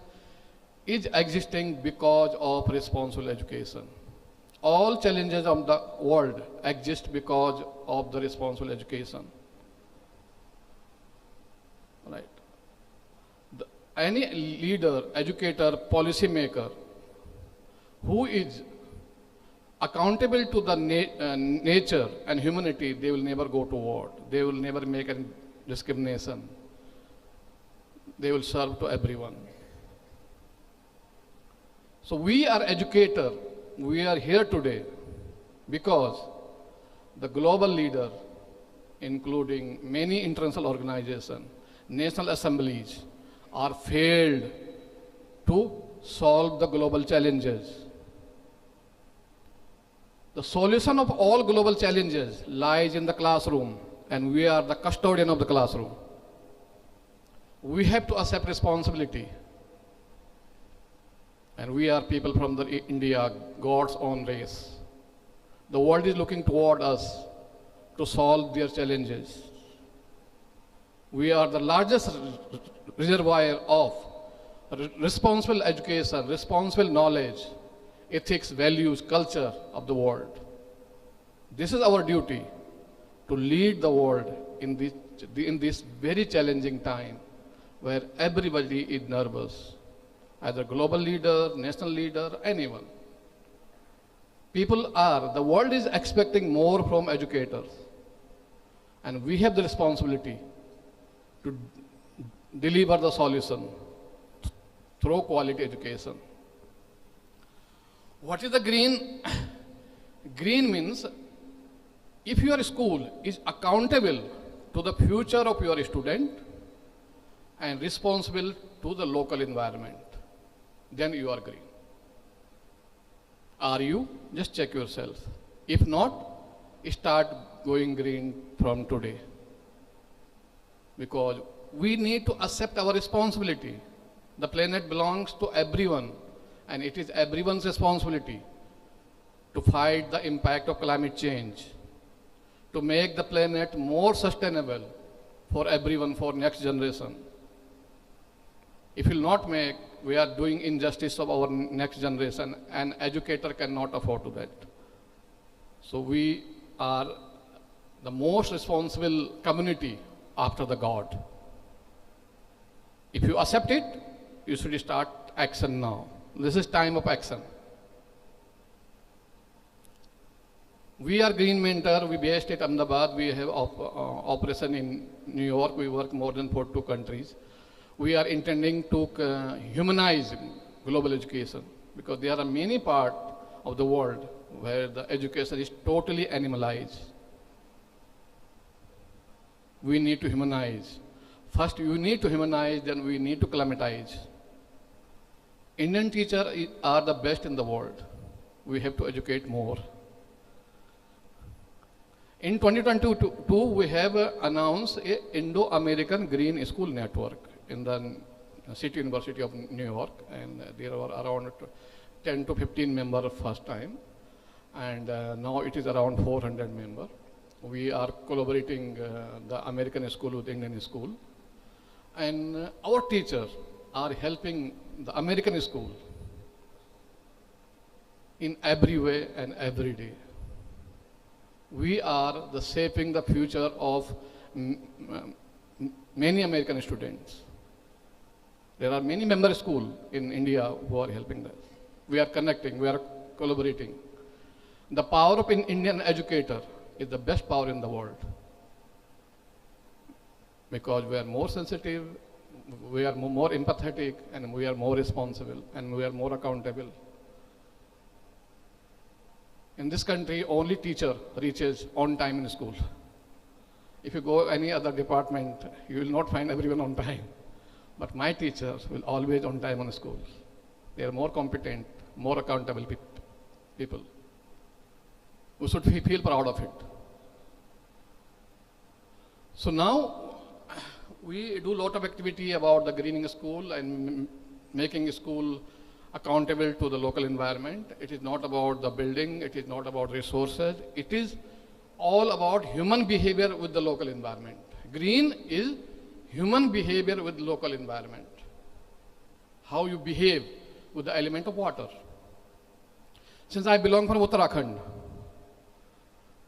is existing because of responsible education. All challenges of the world exist because of the responsible education. Right. Any leader, educator, policy maker who is accountable to the nature and humanity, they will never go to war. They will never make any discrimination. They will serve to everyone. So we are educators. We are here today because the global leader, including many international organizations, national assemblies, are failed to solve the global challenges. The solution of all global challenges lies in the classroom, and we are the custodian of the classroom. We have to accept responsibility. And we are people from India, God's own race. The world is looking toward us to solve their challenges. We are the largest reservoir of responsible education, responsible knowledge, ethics, values, culture of the world. This is our duty to lead the world in this very challenging time, where everybody is nervous, either global leader, national leader, anyone. The world is expecting more from educators, and we have the responsibility to deliver the solution through quality education. What is the green? Green means if your school is accountable to the future of your student and responsible to the local environment, then you are green. Are you? Just check yourself. If not, start going green from today. Because we need to accept our responsibility. The planet belongs to everyone, and it is everyone's responsibility to fight the impact of climate change, to make the planet more sustainable for everyone, for next generation. If we will not make, we are doing injustice of our next generation, and educator cannot afford to that. So we are the most responsible community after the God. If you accept it, you should start action now. This is time of action. We are Green Mentor. We based at Ahmedabad. We have operation in New York. We work more than 42 countries. We are intending to humanize global education, because there are many parts of the world where the education is totally animalized. We need to humanize. First, you need to humanize, then we need to climatize. Indian teachers are the best in the world. We have to educate more. In 2022, we have announced an Indo-American Green School Network in the City University of New York, and there were around 10 to 15 members first time, and now it is around 400 members. We are collaborating the American school with Indian school, and our teachers are helping the American school in every way and every day. We are shaping the future of many American students. There are many member schools in India who are helping us. We are connecting, we are collaborating. The power of an Indian educator is the best power in the world, because we are more sensitive, we are more empathetic, and we are more responsible, and we are more accountable. In this country, only teacher reaches on time in school. If you go any other department, you will not find everyone on time. But my teachers will always on time on school. They are more competent, more accountable people. We should feel proud of it. So now, we do a lot of activity about the greening school and making school accountable to the local environment. It is not about the building, it is not about resources, it is all about human behavior with the local environment. Green is human behavior with local environment. How you behave with the element of water. Since I belong from Uttarakhand,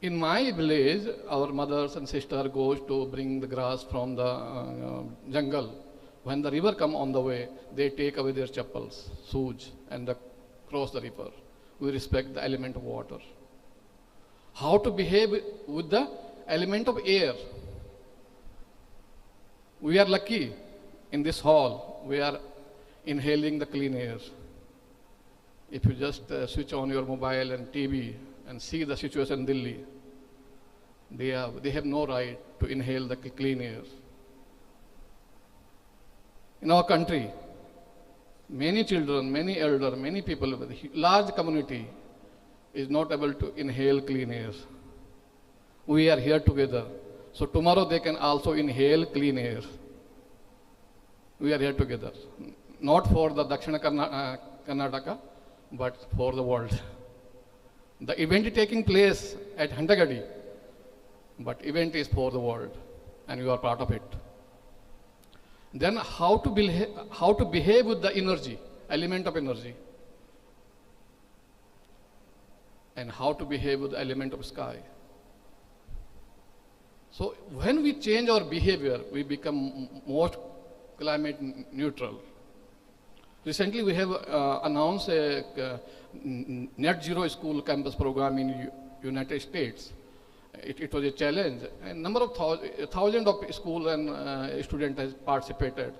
in my village, our mothers and sisters goes to bring the grass from the jungle. When the river come on the way, they take away their chappals, shoes, and cross the river. We respect the element of water. How to behave with the element of air. We are lucky in this hall. We are inhaling the clean air. If you just switch on your mobile and TV and see the situation in Delhi, they have no right to inhale the clean air. In our country, many children, many elders, many people, large community is not able to inhale clean air. We are here together. So tomorrow they can also inhale clean air. We are here together. Not for the Dakshina Karnataka, but for the world. The event is taking place at Hantagadi, but event is for the world, and you are part of it. Then how to behave with the energy, element of energy, and how to behave with the element of sky. So when we change our behavior, we become more climate neutral. Recently, we have announced a net zero school campus program in United States. It was a challenge. A number of thousands of schools and students has participated,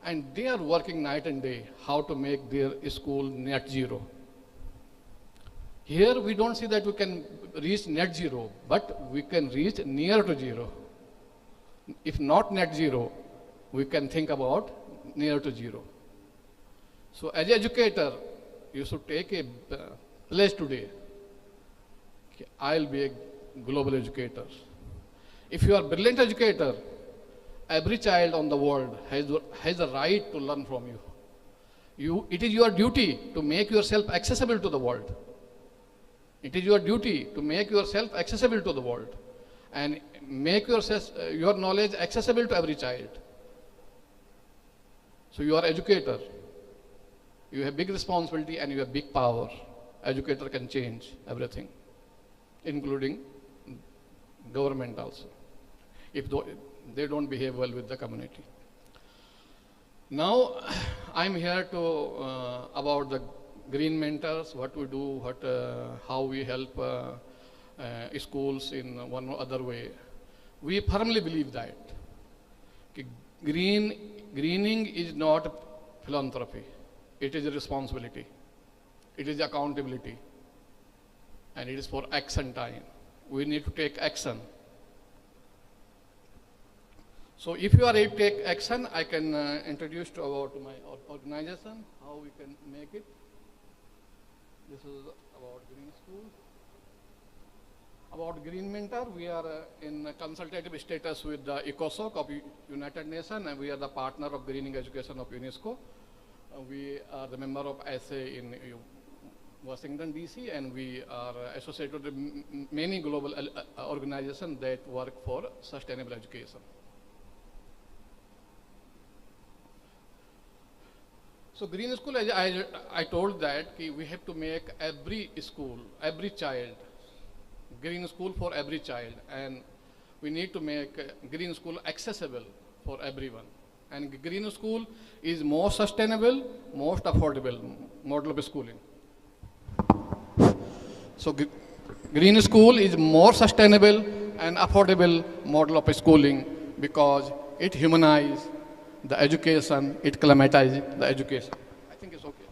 and they are working night and day how to make their school net zero. Here we don't see that we can reach net zero, but we can reach near to zero. If not net zero, we can think about near to zero. So as an educator, you should take a pledge today. I'll be a global educator. If you are a brilliant educator, every child on the world has a right to learn from you. It is your duty to make yourself accessible to the world. It is your duty to make yourself accessible to the world and make your knowledge accessible to every child. So you are educator. You have big responsibility and you have big power. Educator can change everything, including government also, if they don't behave well with the community. Now, I'm here to about the green mentors, what we do, how we help schools in one or other way. We firmly believe that greening is not philanthropy. It is a responsibility. It is accountability. And it is for action time. We need to take action. So if you are ready to take action, I can introduce to my organization, how we can make it. This is about Green School. About Green Mentor, we are in consultative status with the ECOSOC of United Nations, and we are the partner of Greening Education of UNESCO. We are the member of SA in Washington, DC, and we are associated with many global organizations that work for sustainable education. So Green School, as I told that we have to make every school, every child, Green School for every child, and we need to make Green School accessible for everyone. And Green School is more sustainable, most affordable model of schooling. So Green School is more sustainable and affordable model of schooling because it humanizes the education, it climatizes the education. I think it's okay.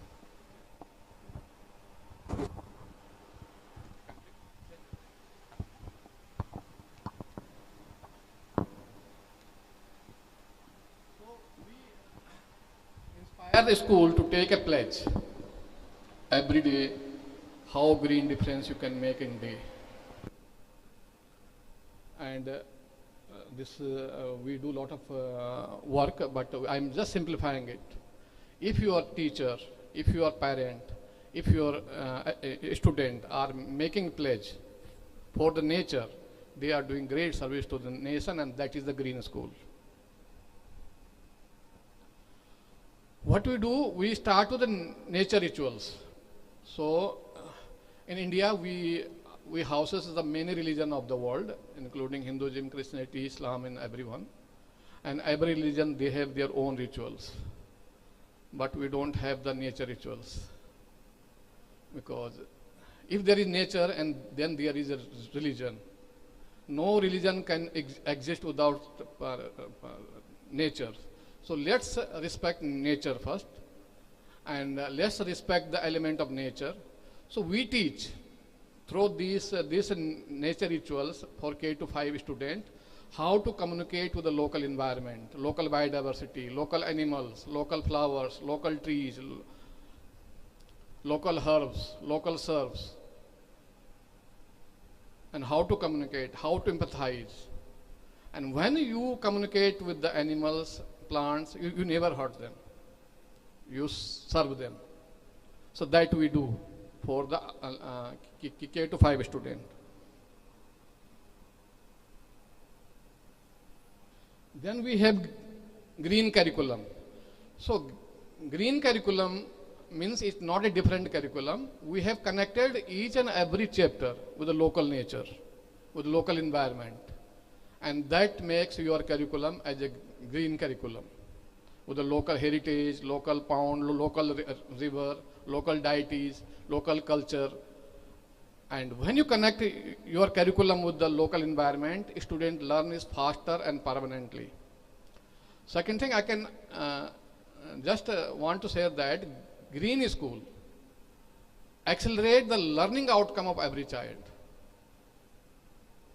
Inspire the school to take a pledge every day, how green difference you can make in day. And we do a lot of work, but I'm just simplifying it. If your teacher, if your parent, if your student are making pledge for the nature, they are doing great service to the nation, and that is the Green School. What we do, we start with the nature rituals. So in India, we houses the many religions of the world, including Hinduism, Christianity, Islam, and everyone. And every religion, they have their own rituals. But we don't have the nature rituals. Because if there is nature and then there is a religion, no religion can exist without nature. So let's respect nature first, and let's respect the element of nature. So we teach through these nature rituals for K to 5 students how to communicate with the local environment, local biodiversity, local animals, local flowers, local trees, local herbs, local serves, and how to communicate, how to empathize. And when you communicate with the animals, plants, you never hurt them. You serve them. So that we do for the K to 5 student. Then we have green curriculum. So green curriculum means it's not a different curriculum. We have connected each and every chapter with the local nature, with the local environment. And that makes your curriculum as a green curriculum. with the local heritage, local pond, local river, local deities, local culture. And when you connect your curriculum with the local environment, student learn is faster and permanently. Second thing I can just want to say that green school accelerate the learning outcome of every child,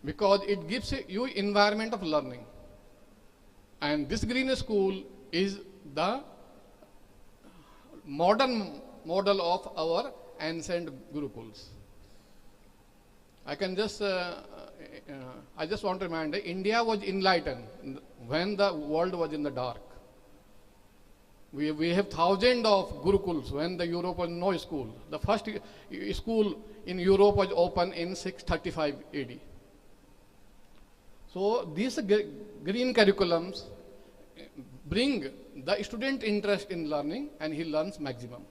because it gives you environment of learning. And this green school is the modern model of our ancient gurukuls. I can just, I just want to remind you, India was enlightened when the world was in the dark. We have thousands of gurukuls when the Europe was no school. The first school in Europe was opened in 635 AD. So these green curriculums bring the student interest in learning, and he learns maximum.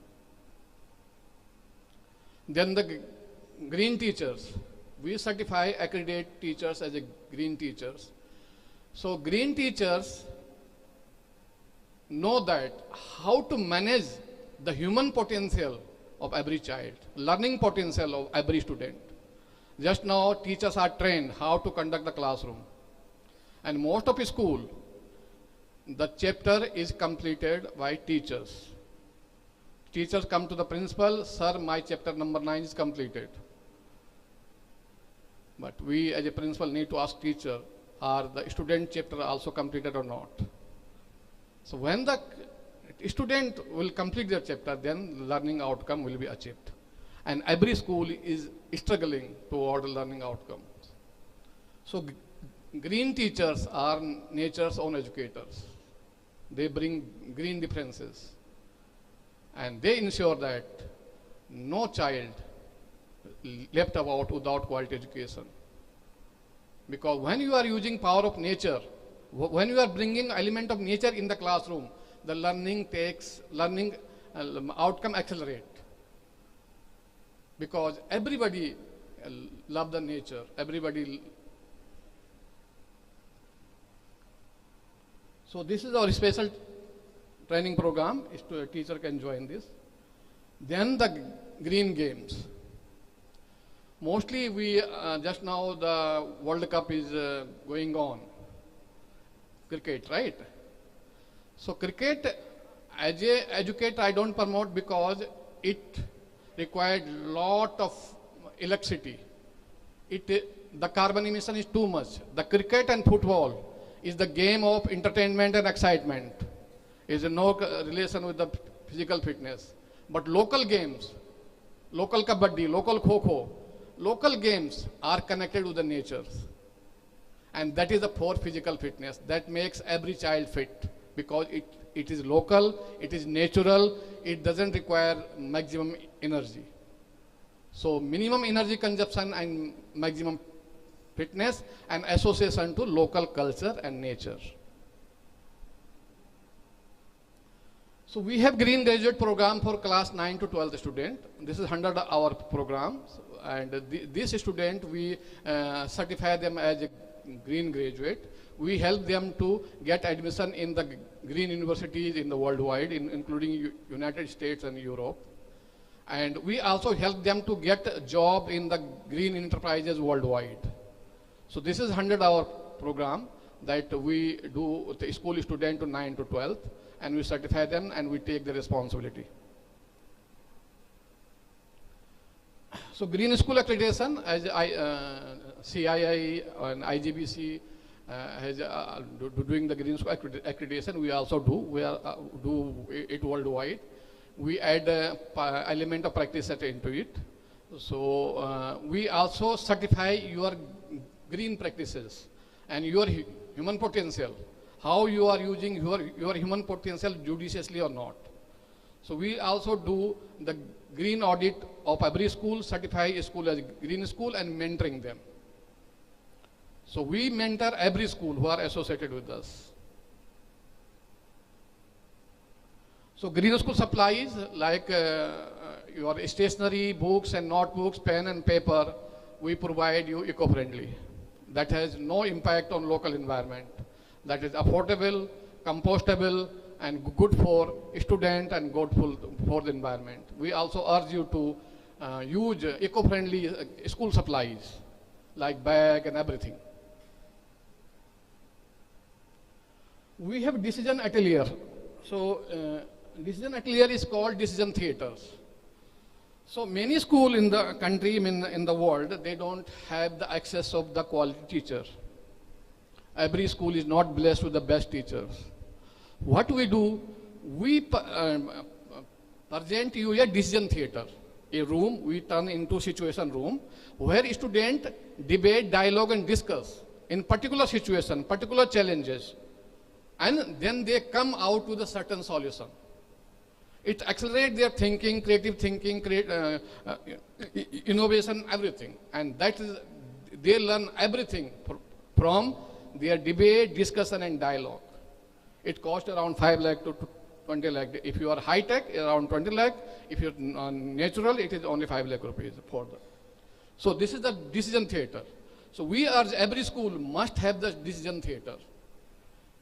Then the green teachers. We certify, accredit teachers as a green teachers. So green teachers know that how to manage the human potential of every child, learning potential of every student. Just now teachers are trained how to conduct the classroom. And most of the school, the chapter is completed by teachers. Teachers come to the principal, sir, my chapter number 9 is completed. But we as a principal need to ask teacher, are the student chapter also completed or not? So when the student will complete their chapter, then learning outcome will be achieved. And every school is struggling toward learning outcomes. So green teachers are nature's own educators. They bring green differences. And they ensure that no child left out without quality education. Because when you are using power of nature, when you are bringing element of nature in the classroom, the learning outcome accelerate. Because everybody love the nature, everybody. So this is our special training program, a teacher can join this. Then the green games. Mostly we, just now the World Cup is going on. Cricket, right? So cricket, as a educator, I don't promote because it required lot of electricity. The carbon emission is too much. The cricket and football is the game of entertainment and excitement. Is no relation with the physical fitness. But local games, local kabaddi, local kho-kho, local games are connected with the nature. And that is the for physical fitness. That makes every child fit because it is local, it is natural, it doesn't require maximum energy. So minimum energy consumption and maximum fitness and association to local culture and nature. So we have green graduate program for class 9 to 12 student. This is 100-hour program, and this student we certify them as a green graduate. We help them to get admission in the green universities in the worldwide, including United States and Europe. And we also help them to get a job in the green enterprises worldwide. So this is 100-hour program that we do with the school student to 9 to 12, and we certify them and we take the responsibility. So green school accreditation, as CII and IGBC has doing the green school accreditation, we also do. We do it worldwide. We add element of practice set into it. So we also certify your green practices and your human potential, how you are using your human potential judiciously or not. So we also do the green audit of every school, certify a school as a green school and mentoring them. So we mentor every school who are associated with us. So green school supplies like your stationery, books and notebooks, pen and paper, we provide you eco-friendly. That has no impact on local environment. That is affordable, compostable, and good for student and good for the environment. We also urge you to use eco-friendly school supplies like bag and everything. We have decision atelier. So decision atelier is called decision theaters. So many schools in the country, in the world, they don't have the access of the quality teacher. Every school is not blessed with the best teachers. What we do, we present you a decision theater. A room we turn into situation room where students debate, dialogue and discuss in particular situation, particular challenges. And then they come out with a certain solution. It accelerates their thinking, creative thinking, innovation, everything. And that is, they learn everything from their debate, discussion and dialogue. It costs around 5 lakh to 20 lakh. If you are high tech, around 20 lakh. If you're natural, it is only 5 lakh rupees for that. So this is the decision theater. So we urge every school must have the decision theater.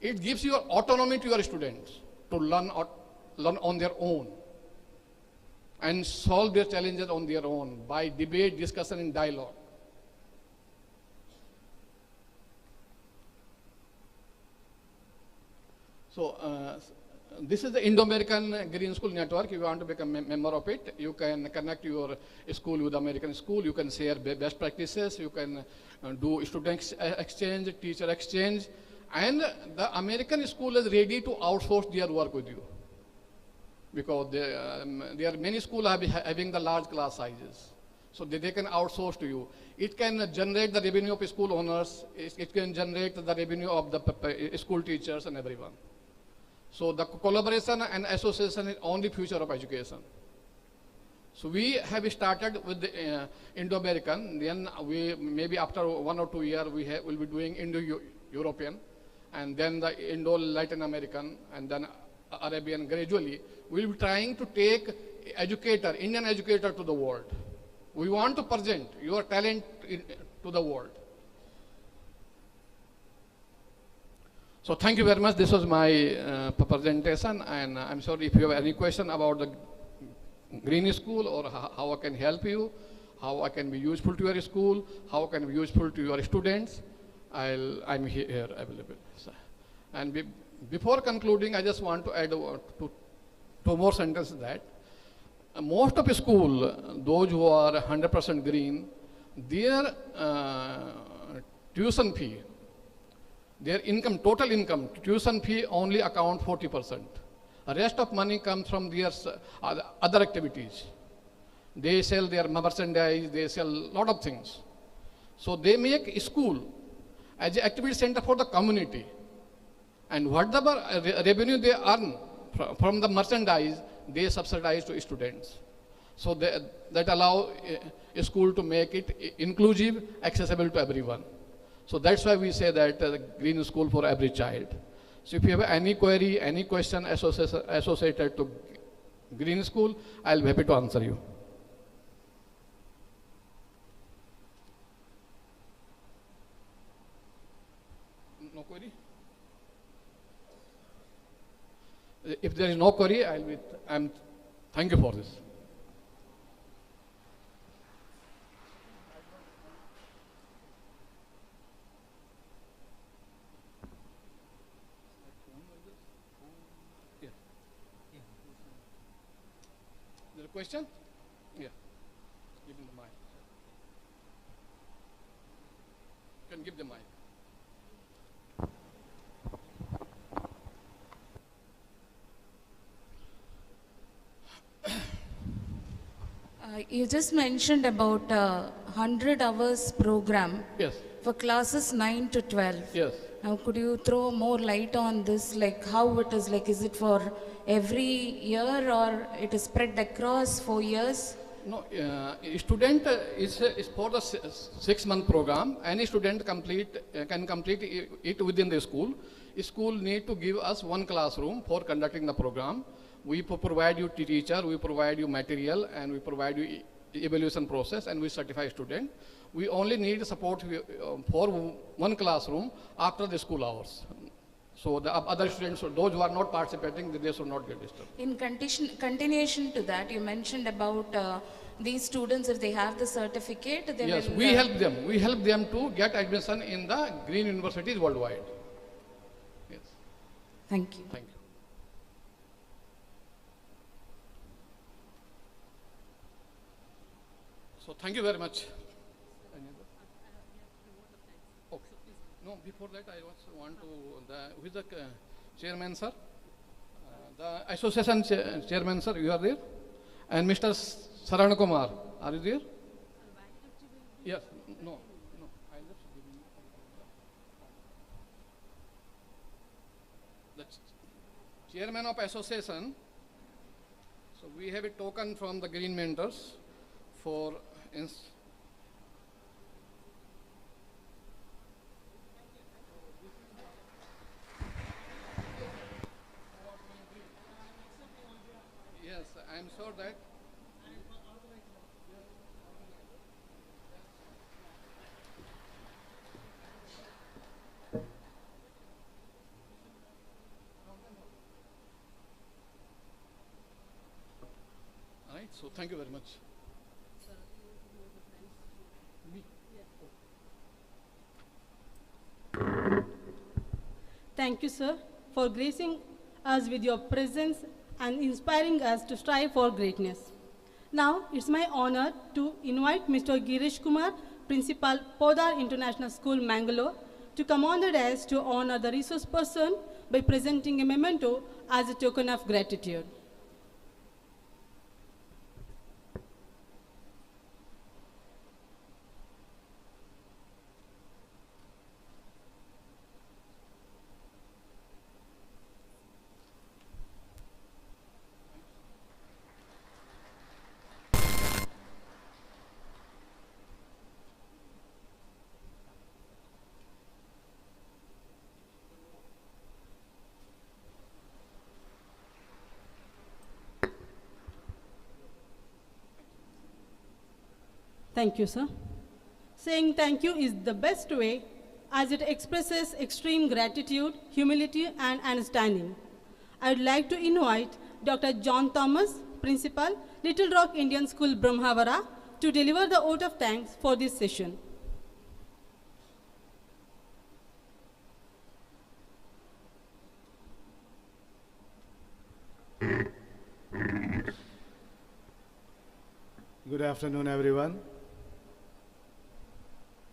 It gives you autonomy to your students to learn on their own and solve their challenges on their own by debate, discussion and dialogue. So this is the Indo-American Green School Network. If you want to become a member of it, you can connect your school with American school. You can share best practices. You can do student exchange, teacher exchange. And the American school is ready to outsource their work with you. Because there are many schools having the large class sizes. So they can outsource to you. It can generate the revenue of school owners. It can generate the revenue of the school teachers and everyone. So the collaboration and association is only future of education. So we have started with the Indo-American. Then we maybe after 1 or 2 years will be doing Indo-European, and then the Indo-Latin American, and then Arabian gradually. We will be trying to take Indian educator to the world. We want to present your talent to the world. So thank you very much. This was my presentation, and I'm sorry if you have any question about the Green School or how I can help you, how I can be useful to your school, how I can be useful to your students. I'm here available. And before concluding, I just want to add two more sentences that most of the school, those who are 100% green, their tuition fee, their income, total income, tuition fee only account 40%. The rest of money comes from their other activities. They sell their merchandise, they sell a lot of things. So they make a school as an activity center for the community. And whatever revenue they earn from the merchandise, they subsidize to students. So that allow a school to make it inclusive, accessible to everyone. So that's why we say that the Green School for every child. So if you have any query, any question associated to Green School, I'll be happy to answer you. No query? If there is no query, thank you for this. Question? Yeah. Give him the mic. You can give the mic. You just mentioned about 100 hours program. Yes. For classes 9 to 12. Yes. Now, could you throw more light on this, like how it is, like is it for every year or it is spread across 4 years? No, student is for the 6-month program. Any student can complete it within the school. School need to give us 1 classroom for conducting the program. We provide you teacher, we provide you material, and we provide you evaluation process, and we certify student. We only need support for 1 classroom after the school hours. So the other students, those who are not participating, they should not get disturbed. In continuation to that, you mentioned about these students, if they have the certificate, they Yes, will... we help them. We help them to get admission in the green universities worldwide. Yes. Thank you. Thank you. So thank you very much. Okay. No, before that I also want to, who is the chairman, sir? The association chairman, sir, you are there? And Mr. Saran Kumar, are you there? Yes, no. I'll just give you the chairman of association. So we have a token from the Green Mentors for yes, I'm sure that all right, so thank you very much. Thank you, sir, for gracing us with your presence and inspiring us to strive for greatness. Now, it's my honor to invite Mr. Girish Kumar, Principal, Podar International School, Mangalore, to come on the dais to honor the resource person by presenting a memento as a token of gratitude. Thank you, sir. Saying thank you is the best way as it expresses extreme gratitude, humility, and understanding. I would like to invite Dr. John Thomas, Principal, Little Rock Indian School, Brahmavara, to deliver the vote of thanks for this session. Good afternoon, everyone.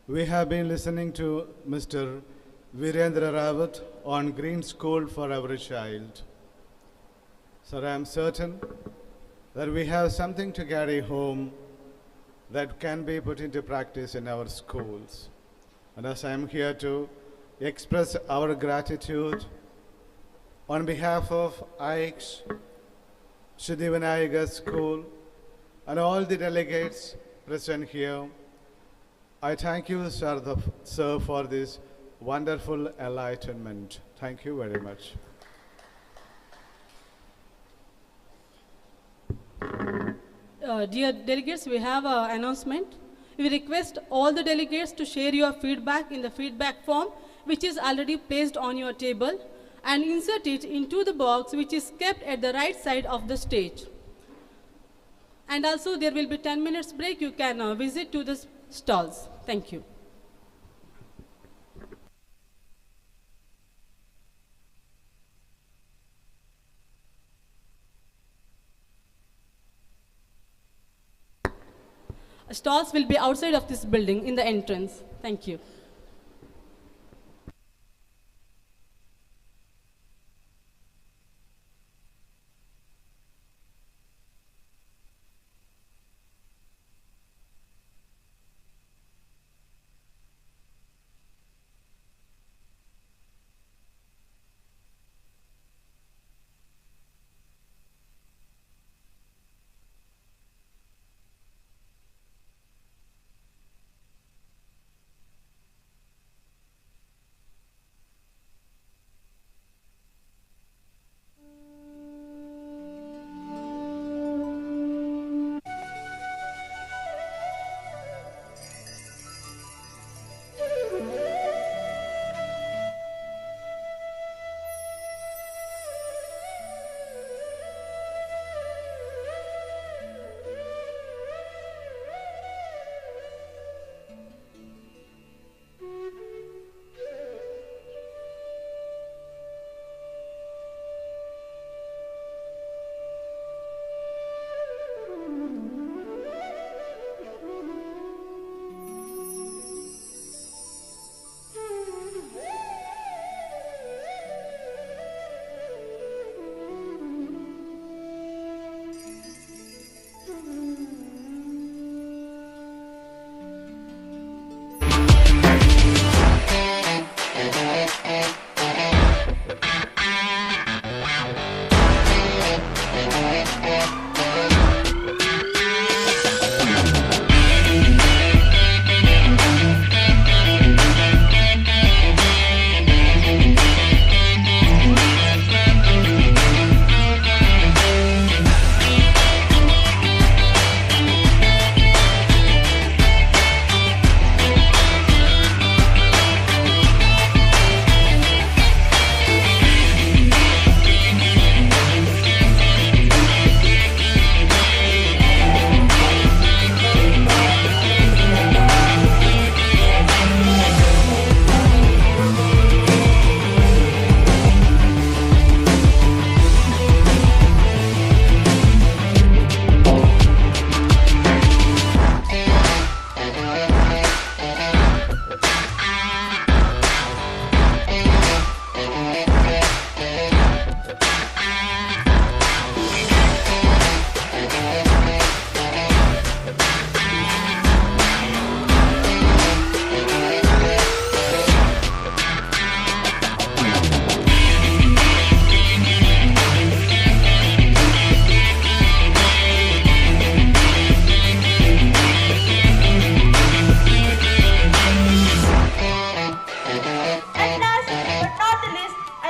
We have been listening to Mr. Virendra Rawat on Green School for Every Child. So I am certain that we have something to carry home that can be put into practice in our schools. And as I am here to express our gratitude on behalf of AICS, Siddhivinayaga School, and all the delegates present here, I thank you, sir, for this wonderful enlightenment. Thank you very much. Dear delegates, we have an announcement. We request all the delegates to share your feedback in the feedback form, which is already placed on your table, and insert it into the box which is kept at the right side of the stage. And also there will be 10 minutes break. You can visit to the stalls. Thank you. Stalls will be outside of this building in the entrance. Thank you.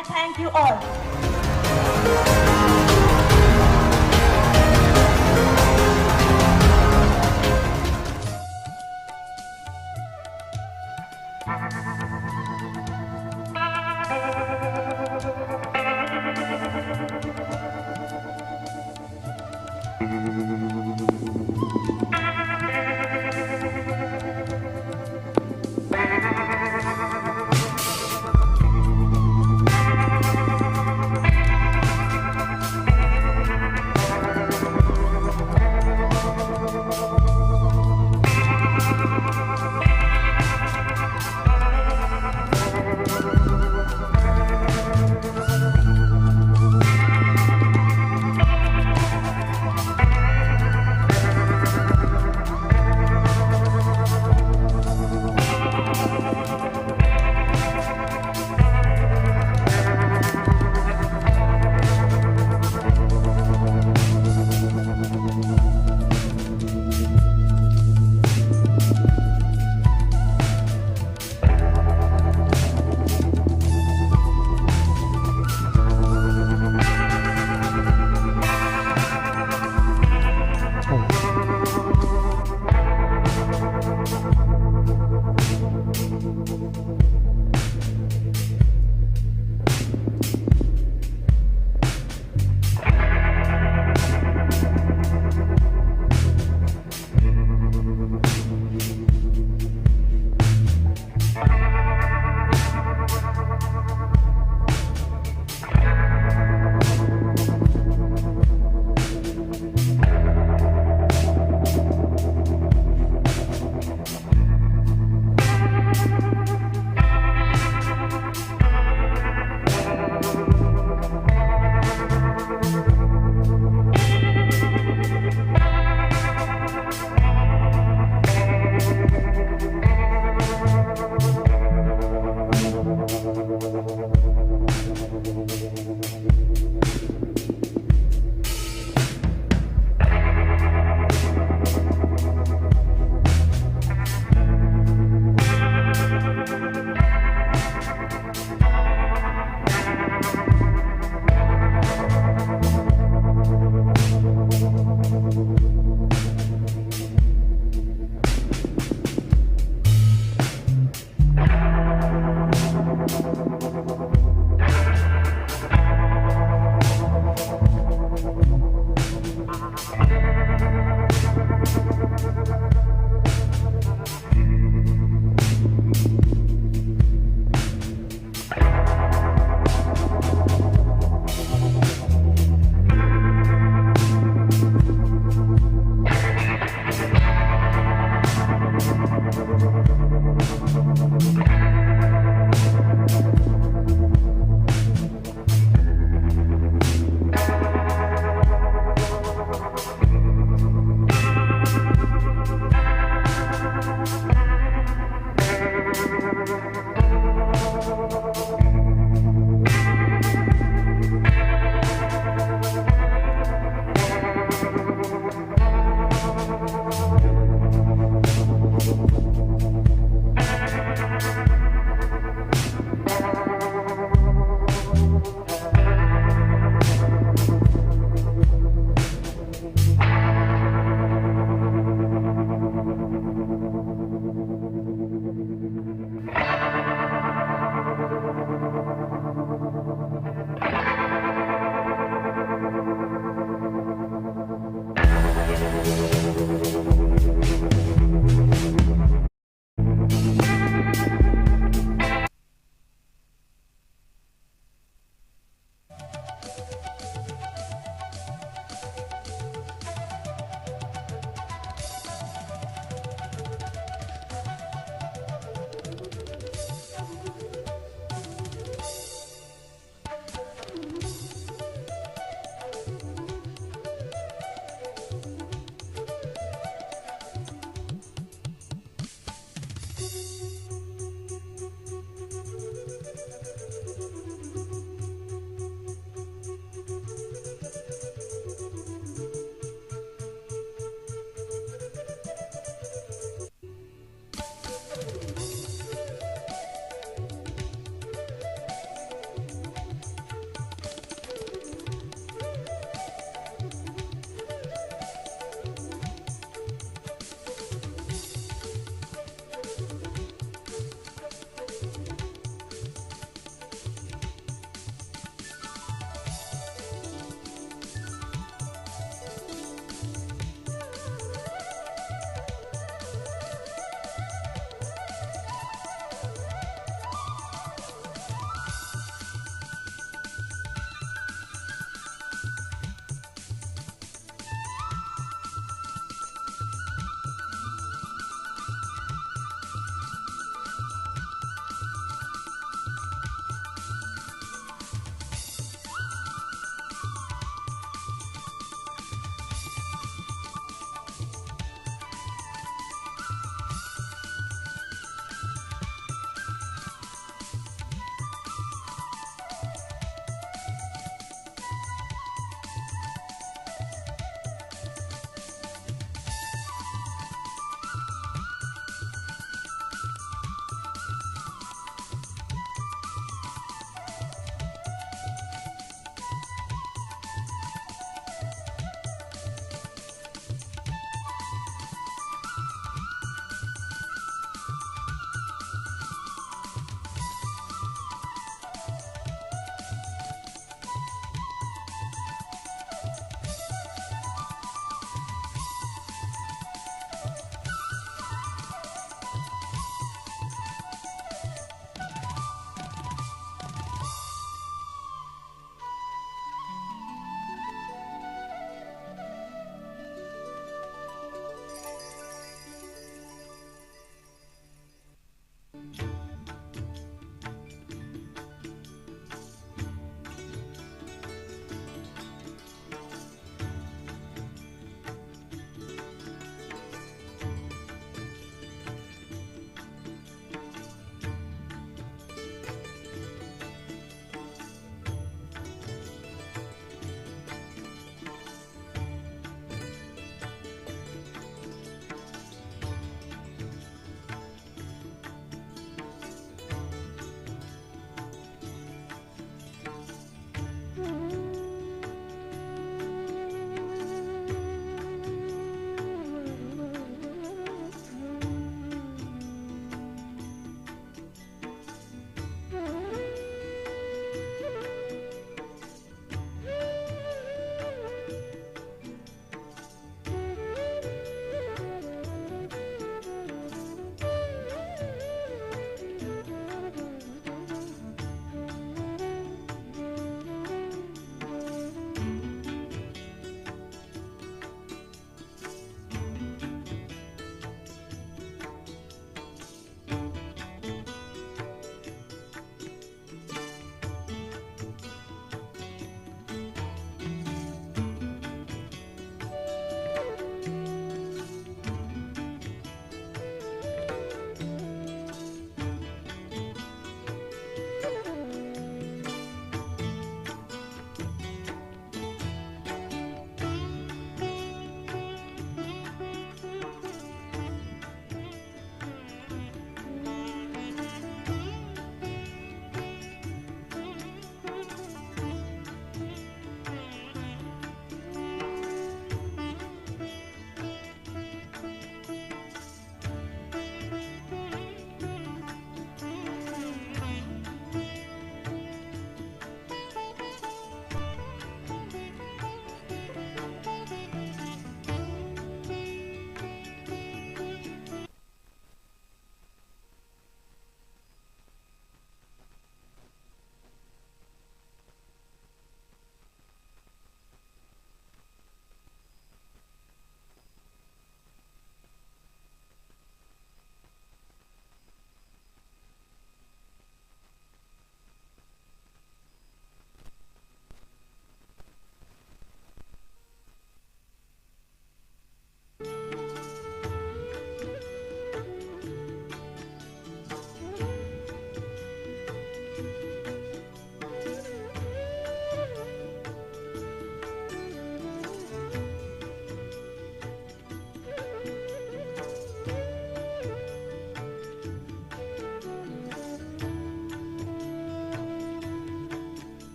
I thank you all.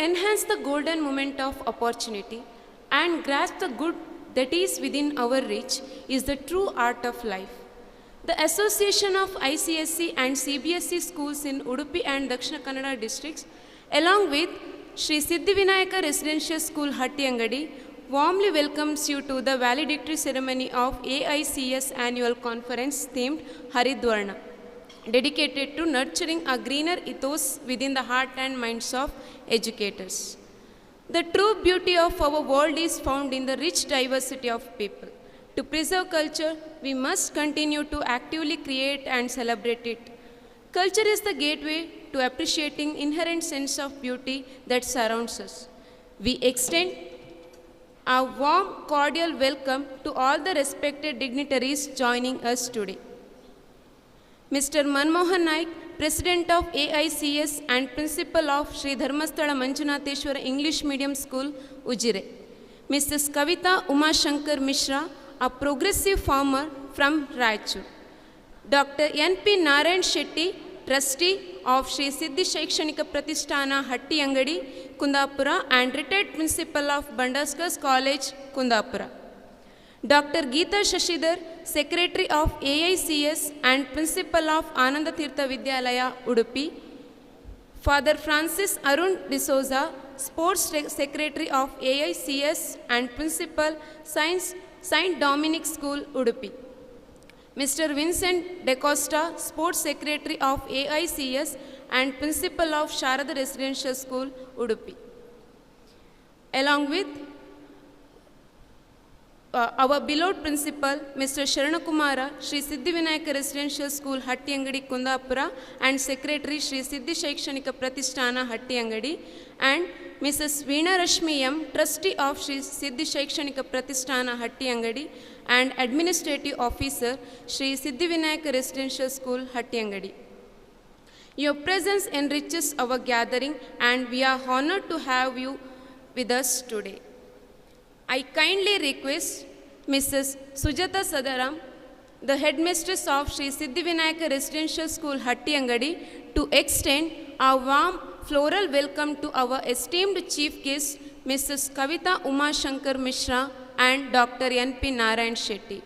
enhance the golden moment of opportunity and grasp the good that is within our reach is the true art of life. The Association of ICSC and CBSE schools in Udupi and Dakshina Kannada districts, along with Sri Siddhivinayaka Residential School Hattiangadi, warmly welcomes you to the valedictory ceremony of AICS annual conference themed Haridwarna, dedicated to nurturing a greener ethos within the heart and minds of educators. The true beauty of our world is found in the rich diversity of people. To preserve culture, we must continue to actively create and celebrate it. Culture is the gateway to appreciating inherent sense of beauty that surrounds us. We extend a warm, cordial welcome to all the respected dignitaries joining us today. Mr. Manmohan Naik, President of AICS and Principal of Sri Dharmasthala Manjunatheshwara English Medium School, Ujire. Mrs. Kavita Umashankar Mishra, a progressive farmer from Raichur. Dr. N.P. Narayan Shetty, Trustee of Sri Siddhi Shaikshanika Pratisthana Hattiangadi, Kundapura and retired Principal of Bandaskas College, Kundapura. Dr. Geeta Shashidhar, Secretary of AICS and Principal of Ananda Tirtha Vidyalaya, Udupi. Father Francis Arun D'Souza, Sports Secretary of AICS and Principal, Saint Dominic School, Udupi. Mr. Vincent DeCosta, Sports Secretary of AICS and Principal of Sharada Residential School, Udupi. Along with our beloved Principal, Mr. Sharanakumara, Sri Siddhivinayaka Residential School, Hattiangadi, Kundapura, and Secretary, Sri Siddhi Shaikshanika Pratisthana, Hattiangadi, and Mrs. Veena Rashmi M, Trustee of Sri Siddhi Shaikshanika Pratisthana, Hattiangadi, and Administrative Officer, Sri Siddhivinayaka Residential School, Hattiangadi. Your presence enriches our gathering, and we are honored to have you with us today. I kindly request Mrs. Sujata Sadaram, the headmistress of Sri Siddhivinayaka Residential School, Hattiangadi, to extend a warm floral welcome to our esteemed chief guests, Mrs. Kavita Umashankar Mishra and Dr. N.P. Narayan Shetty.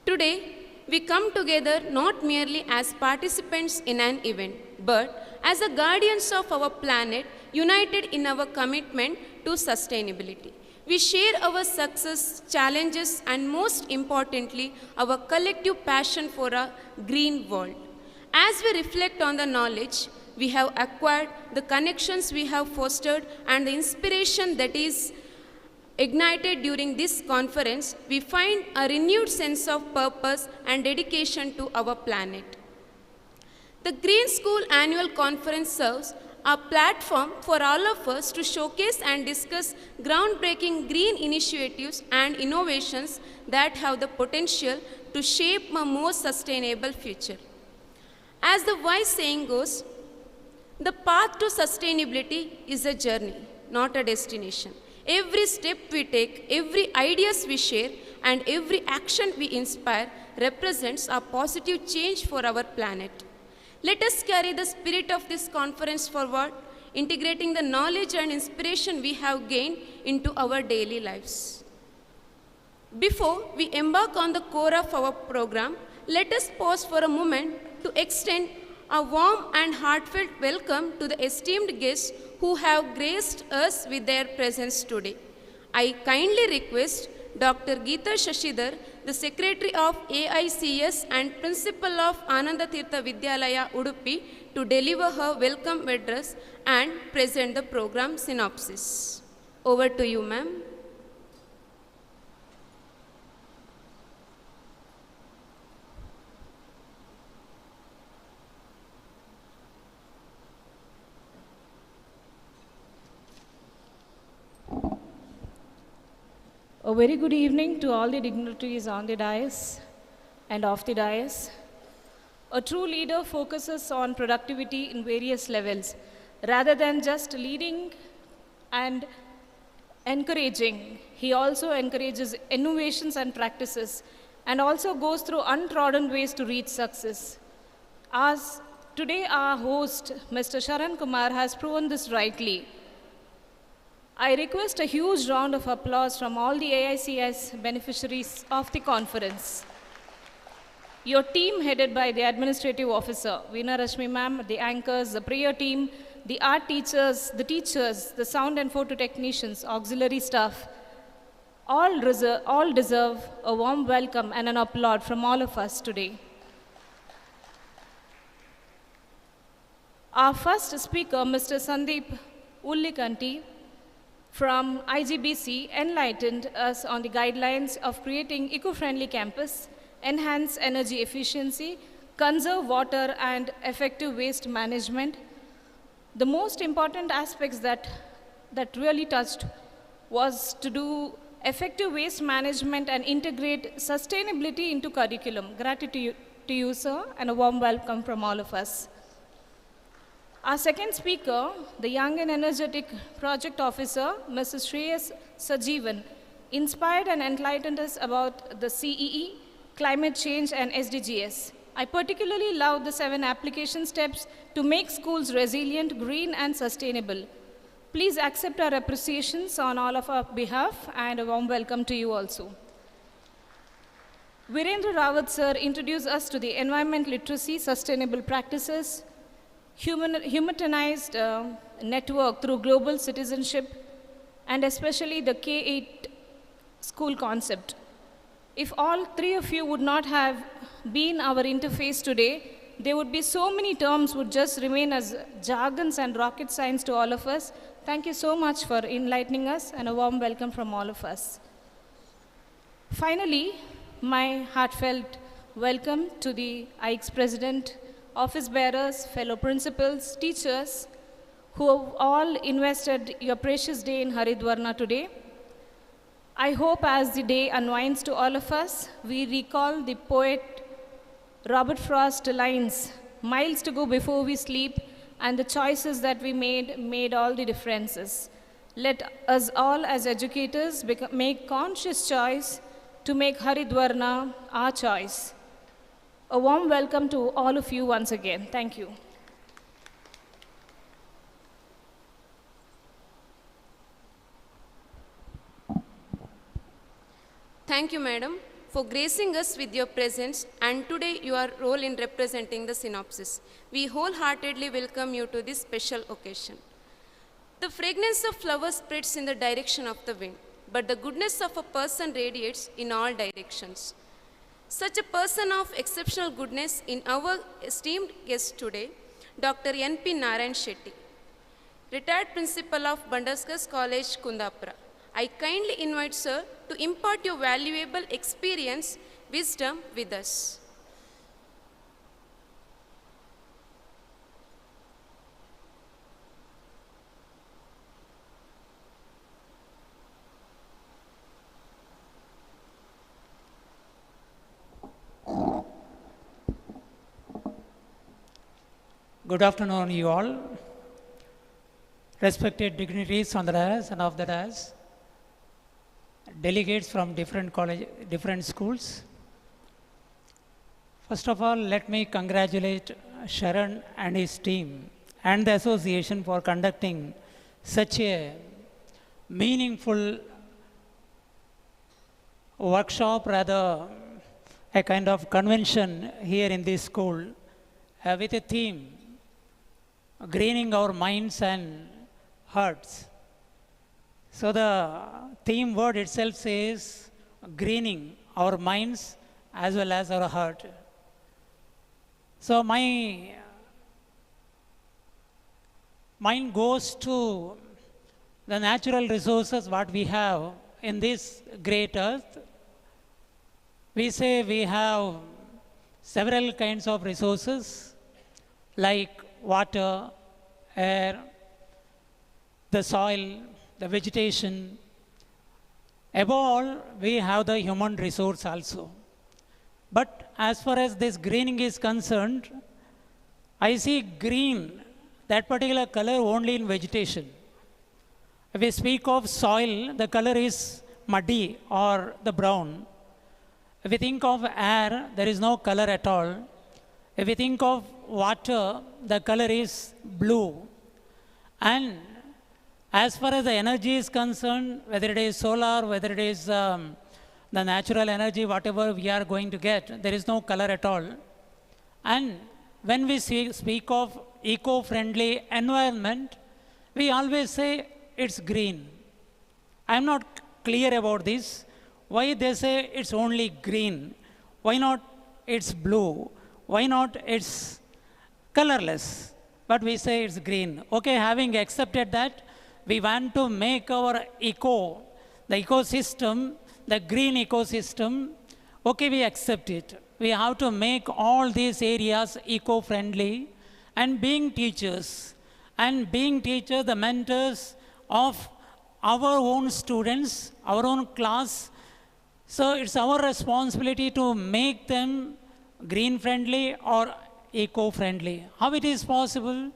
Today, we come together not merely as participants in an event, but as the guardians of our planet, united in our commitment to sustainability. We share our success, challenges, and most importantly, our collective passion for a green world. As we reflect on the knowledge we have acquired, the connections we have fostered, and the inspiration that is ignited during this conference, we find a renewed sense of purpose and dedication to our planet. The Green School Annual Conference serves a platform for all of us to showcase and discuss groundbreaking green initiatives and innovations that have the potential to shape a more sustainable future. As the wise saying goes, the path to sustainability is a journey, not a destination. Every step we take, every ideas we share, and every action we inspire represents a positive change for our planet. Let us carry the spirit of this conference forward, integrating the knowledge and inspiration we have gained into our daily lives. Before we embark on the core of our program, let us pause for a moment to extend a warm and heartfelt welcome to the esteemed guests who have graced us with their presence today. I kindly request Dr. Geeta Shashidhar, the Secretary of AICS and Principal of Ananda Tirtha Vidyalaya, Udupi, to deliver her welcome address and present the program synopsis. Over to you, ma'am. A very good evening to all the dignitaries on the dais and off the dais. A true leader focuses on productivity in various levels. Rather than just leading and encouraging, he also encourages innovations and practices and also goes through untrodden ways to reach success. As today our host, Mr. Sharan Kumar, has proven this rightly. I request a huge round of applause from all the AICS beneficiaries of the conference. Your team headed by the administrative officer, Veena Rashmi ma'am, the anchors, the prayer team, the art teachers, the sound and photo technicians, auxiliary staff, all deserve a warm welcome and an applaud from all of us today. Our first speaker, Mr. Sandeep Ullikanti from IGBC, enlightened us on the guidelines of creating eco-friendly campus, enhance energy efficiency, conserve water, and effective waste management. The most important aspects that really touched was to do effective waste management and integrate sustainability into curriculum. Gratitude to you, sir, and a warm welcome from all of us. Our second speaker, the young and energetic project officer, Mrs. Shreyas Sajeevan, inspired and enlightened us about the CEE, climate change, and SDGs. I particularly love the 7 application steps to make schools resilient, green, and sustainable. Please accept our appreciations on all of our behalf, and a warm welcome to you also. Virendra Rawat sir introduced us to the environment literacy, sustainable practices, humanized network through global citizenship, and especially the K-8 school concept. If all 3 of you would not have been our interface today, there would be so many terms would just remain as jargons and rocket science to all of us. Thank you so much for enlightening us, and a warm welcome from all of us. Finally, my heartfelt welcome to the AICS President, office bearers, fellow principals, teachers, who have all invested your precious day in Haridwarna today. I hope as the day unwinds to all of us, we recall the poet Robert Frost's lines, miles to go before we sleep, and the choices that we made all the differences. Let us all as educators make conscious choice to make Haridwarna our choice. A warm welcome to all of you once again. Thank you. Thank you, madam, for gracing us with your presence and today your role in representing the synopsis. We wholeheartedly welcome you to this special occasion. The fragrance of flowers spreads in the direction of the wind, but the goodness of a person radiates in all directions. Such a person of exceptional goodness in our esteemed guest today, Dr. N.P. Narayan Shetty, retired principal of Bandaskas College, Kundapura. I kindly invite sir to impart your valuable experience, wisdom with us. Good afternoon, you all. Respected dignitaries on the dais and off the dais, delegates from different schools. First of all, let me congratulate Sharan and his team and the association for conducting such a meaningful workshop, rather a kind of convention here in this school with a theme, greening our minds and hearts. So the theme word itself says greening our minds as well as our heart. So my mind goes to the natural resources what we have in this great earth. We say we have several kinds of resources like water, air, the soil, the vegetation. Above all, we have the human resource also. But as far as this greening is concerned, I see green that particular color only in vegetation. If we speak of soil, the color is muddy or the brown. If we think of air, there is no color at all. If we think of water, the color is blue. And as far as the energy is concerned, whether it is solar, whether it is the natural energy, whatever we are going to get, there is no color at all. And when we speak of eco-friendly environment, we always say it's green. I'm not clear about this. Why they say it's only green? Why not it's blue? Why not it's colorless? But we say it's green. Okay, having accepted that, we want to make our the ecosystem, the green ecosystem, okay, we accept it. We have to make all these areas eco-friendly, and being teachers, the mentors of our own students, our own class. So it's our responsibility to make them green-friendly or eco-friendly. How it is possible?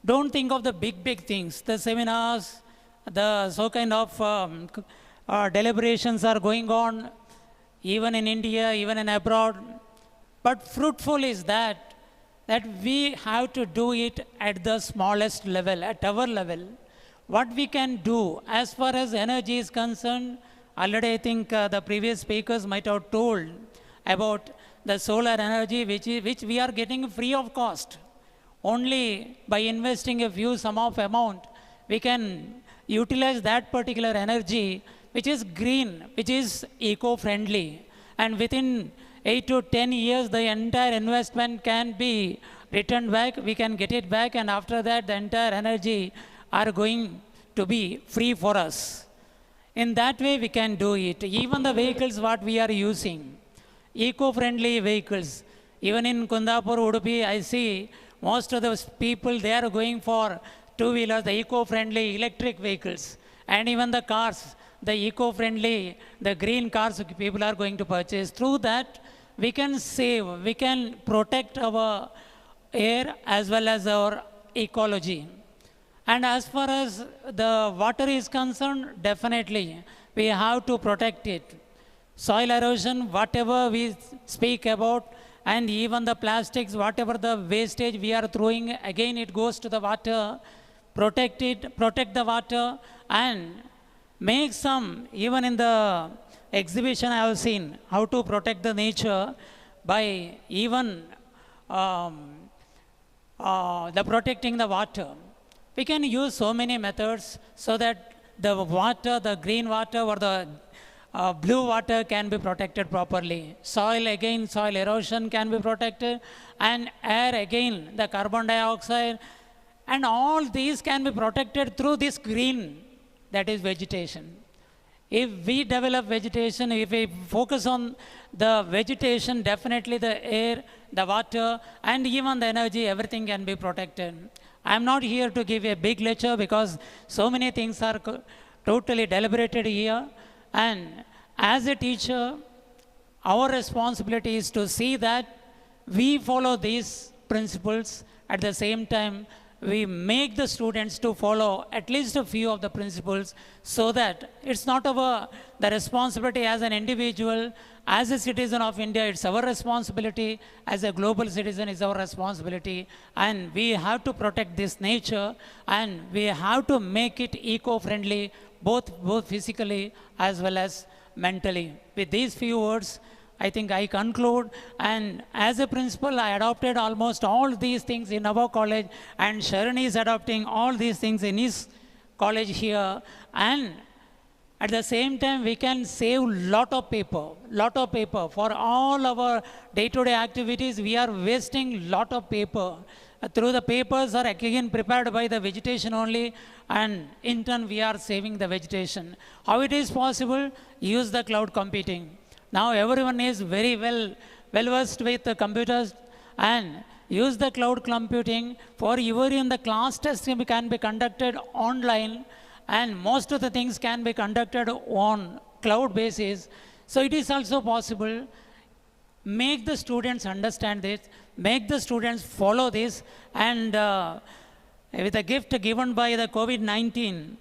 Don't think of the big things, the seminars, the so kind of deliberations are going on, even in India, even in abroad. But fruitful is that we have to do it at the smallest level, at our level. What we can do as far as energy is concerned, already I think the previous speakers might have told about the solar energy which we are getting free of cost. Only by investing a few sum of amount, we can utilize that particular energy which is green, which is eco-friendly. And within 8 to 10 years, the entire investment can be returned back, we can get it back, and after that, the entire energy are going to be free for us. In that way, we can do it. Even the vehicles what we are using, eco-friendly vehicles. Even in Kundapur, Udupi, I see most of the people, they are going for two-wheelers, the eco-friendly electric vehicles. And even the cars, the eco-friendly, the green cars people are going to purchase. Through that, we can save, we can protect our air as well as our ecology. And as far as the water is concerned, definitely we have to protect it. Soil erosion, whatever we speak about, and even the plastics, whatever the wastage we are throwing, again it goes to the water. Protect it, protect the water, and make some, even in the exhibition I have seen, how to protect the nature by even the protecting the water. We can use so many methods so that the water, the green water or the blue water can be protected properly. Soil, again, soil erosion can be protected, and air, again, the carbon dioxide, and all these can be protected through this green, that is vegetation. If we develop vegetation, if we focus on the vegetation, definitely the air, the water, and even the energy, everything can be protected. I am not here to give a big lecture because so many things are totally deliberated here. And as a teacher, our responsibility is to see that we follow these principles. At the same time, we make the students to follow at least a few of the principles, so that it's not the responsibility as an individual, as a citizen of India, it's our responsibility. As a global citizen, it's our responsibility. And we have to protect this nature, and we have to make it eco-friendly, both physically as well as mentally. With these few words, I think I conclude, and as a principal, I adopted almost all these things in our college, and Sharon is adopting all these things in his college here. And at the same time, we can save lot of paper. For all our day-to-day activities, we are wasting lot of paper. Through the papers are again prepared by the vegetation only, and in turn we are saving the vegetation. How it is possible? Use the cloud computing. Now everyone is very well versed with the computers, and use the cloud computing for even the class testing can be conducted online, and most of the things can be conducted on cloud basis. So it is also possible. Make the students understand this, make the students follow this, and with a gift given by the COVID-19,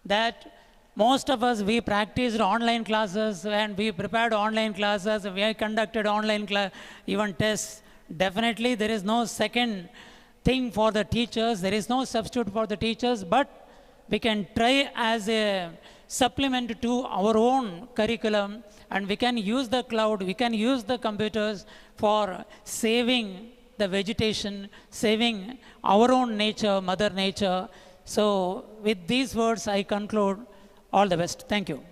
that most of us, we practiced online classes and we prepared online classes, we conducted online even tests. Definitely there is no second thing for the teachers, there is no substitute for the teachers, but we can try as a supplement to our own curriculum, and we can use the cloud, we can use the computers for saving the vegetation, saving our own nature, Mother Nature. So with these words, I conclude. All the best. Thank you.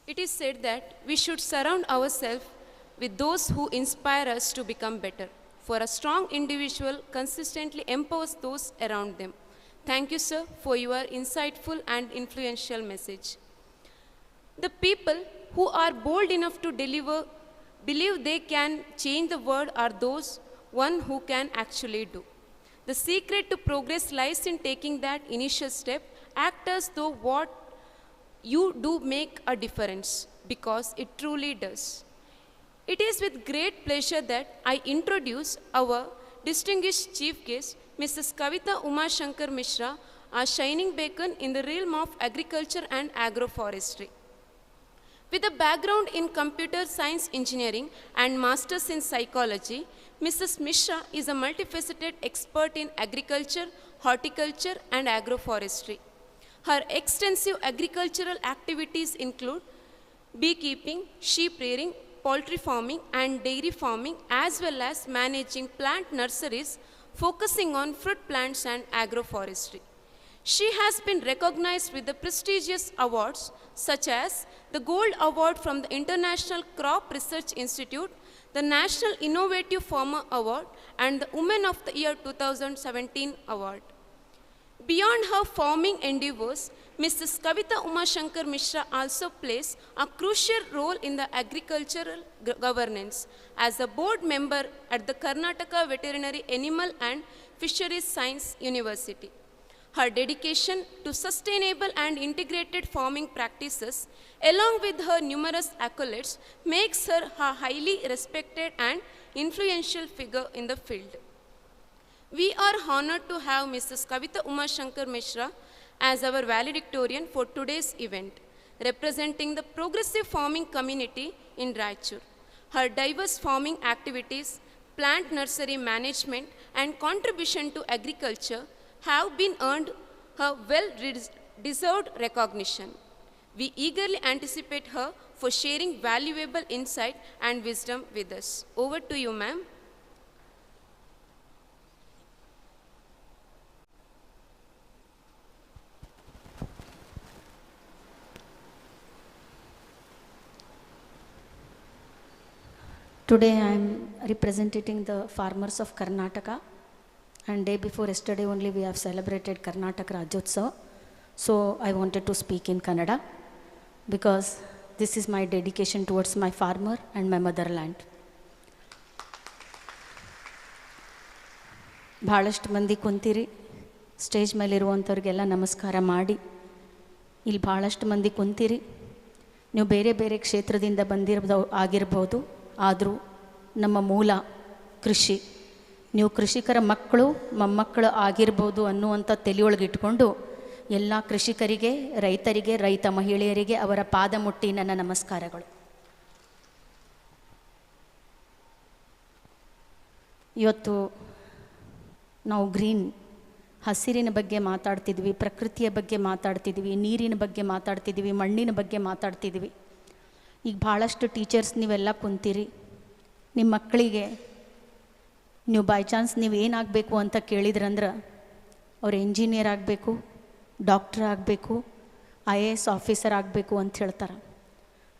It is said that we should surround ourselves with those who inspire us to become better. For a strong individual consistently empowers those around them. Thank you, sir, for your insightful and influential message. The people who are bold enough to believe they can change the world are those one who can actually do. The secret to progress lies in taking that initial step. Act as though what you do make a difference, because it truly does. It is with great pleasure that I introduce our distinguished chief guest, Mrs. Kavita Umashankar Mishra, a shining beacon in the realm of agriculture and agroforestry. With a background in computer science engineering and masters in psychology, Mrs. Mishra is a multifaceted expert in agriculture, horticulture, and agroforestry. Her extensive agricultural activities include beekeeping, sheep rearing, poultry farming, and dairy farming, as well as managing plant nurseries focusing on fruit plants and agroforestry. She has been recognized with the prestigious awards such as the Gold Award from the International Crop Research Institute, the National Innovative Farmer Award, and the Women of the Year 2017 Award. Beyond her farming endeavors, Mrs. Kavita Umashankar Mishra also plays a crucial role in the agricultural governance as a board member at the Karnataka Veterinary Animal and Fisheries Science University. Her dedication to sustainable and integrated farming practices, along with her numerous accolades, makes her a highly respected and influential figure in the field. We are honored to have Mrs. Kavita Umashankar Mishra as our valedictorian for today's event, representing the progressive farming community in Raichur. Her diverse farming activities, plant nursery management, and contribution to agriculture have been earned her well-deserved recognition. We eagerly anticipate her for sharing valuable insight and wisdom with us. Over to you, ma'am. Today I am representing the farmers of Karnataka, and day before yesterday only we have celebrated Karnataka Rajyotsav. So I wanted to speak in Kannada because this is my dedication towards my farmer and my motherland. ಭಾಳಷ್ಟು ಮಂದಿ ಕುಂತಿರಿ, stage ಮೇಲಿರುವಂಥವ್ರಿಗೆಲ್ಲ ನಮಸ್ಕಾರ ಮಾಡಿ. ಇಲ್ಲಿ ಭಾಳಷ್ಟು ಮಂದಿ ಕುಂತಿರಿ, ನೀವು ಬೇರೆ ಬೇರೆ ಕ್ಷೇತ್ರದಿಂದ ಆಗಿರ್ಬೋದು, ಆದರೂ ನಮ್ಮ ಮೂಲ ಕೃಷಿ. ನೀವು ಕೃಷಿಕರ ಮಕ್ಕಳು ಮೊಮ್ಮಕ್ಕಳು ಆಗಿರ್ಬೋದು ಅನ್ನುವಂಥ ತಲೆಯೊಳಗೆ ಇಟ್ಕೊಂಡು ಎಲ್ಲ ಕೃಷಿಕರಿಗೆ, ರೈತರಿಗೆ, ರೈತ ಮಹಿಳೆಯರಿಗೆ ಅವರ ಪಾದ ಮುಟ್ಟಿ ನನ್ನ ನಮಸ್ಕಾರಗಳು. ಇವತ್ತು ನಾವು ಗ್ರೀನ್, ಹಸಿರಿನ ಬಗ್ಗೆ ಮಾತಾಡ್ತಿದ್ವಿ, ಪ್ರಕೃತಿಯ ಬಗ್ಗೆ ಮಾತಾಡ್ತಿದ್ವಿ, ನೀರಿನ ಬಗ್ಗೆ ಮಾತಾಡ್ತಿದ್ವಿ, ಮಣ್ಣಿನ ಬಗ್ಗೆ ಮಾತಾಡ್ತಿದ್ವಿ. ಈಗ ಭಾಳಷ್ಟು ಟೀಚರ್ಸ್ ನೀವೆಲ್ಲ ಕುಂತೀರಿ, ನಿಮ್ಮ ಮಕ್ಕಳಿಗೆ ನೀವು ಬೈ ಚಾನ್ಸ್ ನೀವು ಏನಾಗಬೇಕು ಅಂತ ಕೇಳಿದ್ರಂದ್ರೆ ಅವ್ರು ಇಂಜಿನಿಯರ್ ಆಗಬೇಕು, ಡಾಕ್ಟ್ರ್ ಆಗಬೇಕು, IAS ಆಫೀಸರ್ ಆಗಬೇಕು ಅಂತ ಹೇಳ್ತಾರೆ.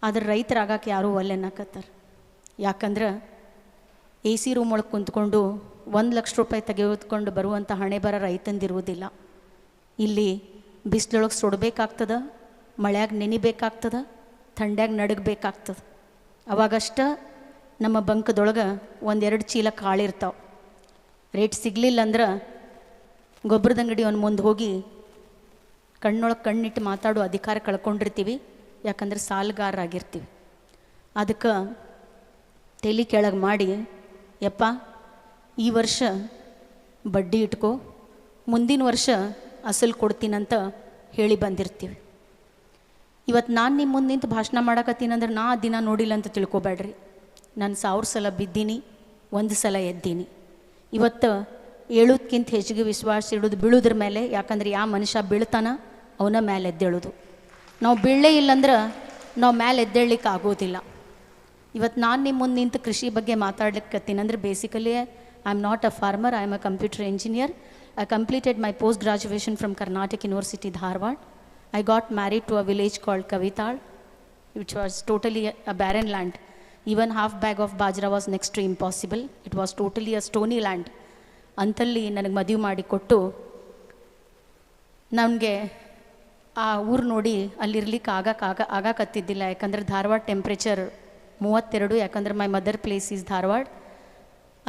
ಆದರೆ ರೈತರಾಗಕ್ಕೆ ಯಾರೂ ಒಲ್ಲೆನ್ನಕತ್ತಾರೆ. ಯಾಕಂದ್ರೆ AC ರೂಮ್ ಒಳಗೆ ಕುಂತ್ಕೊಂಡು 1 ಲಕ್ಷ ರೂಪಾಯಿ ತೆಗೆದುಕೊಂಡು ಬರುವಂಥ ಹಣೆ ಬರ ರೈತಂದಿರುವುದಿಲ್ಲ. ಇಲ್ಲಿ ಬಿಸಿಲೊಳಗೆ ಸುಡಬೇಕಾಗ್ತದೆ, ಮಳೆಯಾಗ ನೆನಿಬೇಕಾಗ್ತದೆ, ಥಂಡ್ಯಾಗ ನಡಗಬೇಕಾಗ್ತದೆ. ಅವಾಗಷ್ಟ ನಮ್ಮ ಬಂಕದೊಳಗೆ 1-2 ಚೀಲ ಕಾಳಿರ್ತಾವೆ. ರೇಟ್ ಸಿಗಲಿಲ್ಲ ಅಂದ್ರೆ ಗೊಬ್ಬರದ ಅಂಗಡಿ ಒಂದು ಮುಂದೆ ಹೋಗಿ ಕಣ್ಣೊಳಗೆ ಕಣ್ಣಿಟ್ಟು ಮಾತಾಡೋ ಅಧಿಕಾರ ಕಳ್ಕೊಂಡಿರ್ತೀವಿ. ಯಾಕಂದ್ರೆ ಸಾಲಗಾರರಾಗಿರ್ತೀವಿ. ಅದಕ್ಕೆ ತಲೆ ಕೆಳಗೆ ಮಾಡಿ, ಯಪ್ಪ ಈ ವರ್ಷ ಬಡ್ಡಿ ಇಟ್ಕೋ, ಮುಂದಿನ ವರ್ಷ ಅಸಲು ಕೊಡ್ತೀನಂತ ಹೇಳಿ ಬಂದಿರ್ತೀವಿ. ಇವತ್ತು ನಾನು ನಿಮ್ಮ ಮುಂದೆ ನಿಂತು ಭಾಷಣ ಮಾಡಕತ್ತೀನಂದ್ರೆ ನಾ ದಿನ ನೋಡಿಲ್ಲ ಅಂತ ತಿಳ್ಕೊಬೇಡ್ರಿ. ನಾನು 1000 ಸಲ ಬಿದ್ದೀನಿ, 1 ಸಲ ಎದ್ದೀನಿ. ಇವತ್ತು ಏಳೋದಕ್ಕಿಂತ ಹೆಚ್ಚಿಗೆ ವಿಶ್ವಾಸ ಇಡೋದು ಬೀಳೋದ್ರ ಮೇಲೆ. ಯಾಕಂದ್ರೆ ಯಾವ ಮನುಷ್ಯ ಬೀಳ್ತಾನ ಅವನ ಮೇಲೆ ಎದ್ದೇಳೋದು. ನಾವು ಬೀಳಲೇ ಇಲ್ಲಂದ್ರೆ ನಾವು ಮೇಲೆ ಎದ್ದೇಳಲಿಕ್ಕೆ ಆಗೋದಿಲ್ಲ. ಇವತ್ತು ನಾನು ನಿಮ್ಮ ಮುಂದೆ ನಿಂತು ಕೃಷಿ ಬಗ್ಗೆ ಮಾತಾಡ್ಲಿಕ್ಕತ್ತೀನಂದ್ರೆ basically I am not a farmer, I am a computer engineer. I completed my post-graduation from Karnataka University, Dharwad. I got married to a village called Kavital, which was totally a barren land. Even half bag of bajra was next to impossible. It was totally a stony land. ಅಂತಲ್ಲಿ ನನಗೆ ಮದುವೆ ಮಾಡಿ ಕೊಟ್ಟು ನನಗೆ ಆ ಊರು ನೋಡಿ ಅಲ್ಲಿರ್ಲಿಕ್ಕೆ ಆಗಕತ್ತಿದ್ದಿಲ್ಲ. ಯಾಕಂದರೆ ಧಾರವಾಡ ಟೆಂಪ್ರೇಚರ್ 32. ಯಾಕಂದ್ರೆ my mother place is Dharwad.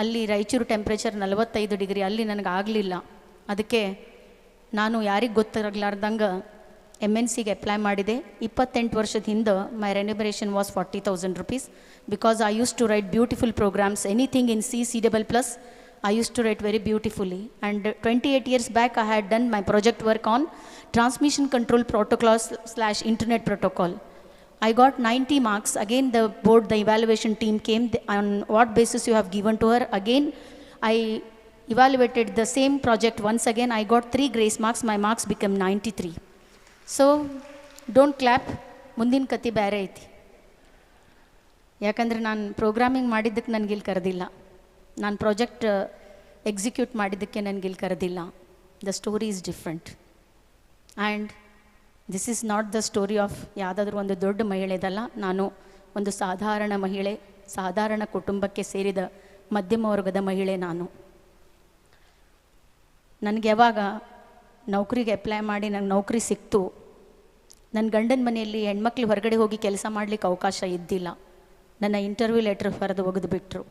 ಅಲ್ಲಿ ರಾಯಚೂರು ಟೆಂಪ್ರೇಚರ್ 45 ಡಿಗ್ರಿ. ಅಲ್ಲಿ ನನಗೆ ಆಗಲಿಲ್ಲ. ಅದಕ್ಕೆ ನಾನು ಯಾರಿಗೆ ಗೊತ್ತಾಗಲಾರ್ದಂಗೆ MNCಗೆ ಅಪ್ಲೈ ಮಾಡಿದೆ. 28 ವರ್ಷದ ಹಿಂದೆ my remuneration was 40,000 rupees because I use to write beautiful programs. Anything in C++, I used to write very beautifully. And 28 years back I had done my project work on transmission control protocols / internet protocol. I got 90 marks. Again the board, the evaluation team came. On what basis you have given to her? Again I evaluated the same project once again. I got 3 grace marks. My marks became 93. So don't clap. ಮುಂದಿನ ಕತೆ ಬೇರೆ ಐತಿ. ಯಾಕಂದ್ರೆ ನಾನು programming ಮಾಡಿದ್ದಕ್ಕೆ ನನಗೆ ಇಲ್ಲಿ ಕರೆದಿಲ್ಲ. ನಾನು ಪ್ರಾಜೆಕ್ಟ್ ಎಕ್ಸಿಕ್ಯೂಟ್ ಮಾಡಿದ್ದಕ್ಕೆ ನನಗೆ ಇಲ್ಲಿ ಕರೆದಿಲ್ಲ. The story is different. And this is not the story of ಯಾವುದಾದ್ರೂ ಒಂದು ದೊಡ್ಡ ಮಹಿಳೆದಲ್ಲ. ನಾನು ಒಂದು ಸಾಧಾರಣ ಮಹಿಳೆ, ಸಾಧಾರಣ ಕುಟುಂಬಕ್ಕೆ ಸೇರಿದ ಮಧ್ಯಮ ವರ್ಗದ ಮಹಿಳೆ. ನನಗೆ ಯಾವಾಗ ನೌಕರಿಗೆ ಅಪ್ಲೈ ಮಾಡಿ ನಂಗೆ ನೌಕರಿ ಸಿಕ್ತು, ನನ್ನ ಗಂಡನ ಮನೆಯಲ್ಲಿ ಹೆಣ್ಮಕ್ಳು ಹೊರಗಡೆ ಹೋಗಿ ಕೆಲಸ ಮಾಡಲಿಕ್ಕೆ ಅವಕಾಶ ಇದ್ದಿಲ್ಲ. ನನ್ನ ಇಂಟರ್ವ್ಯೂ ಲೆಟ್ರ್ ಬರೆದು ಒಗೆದುಬಿಟ್ರು.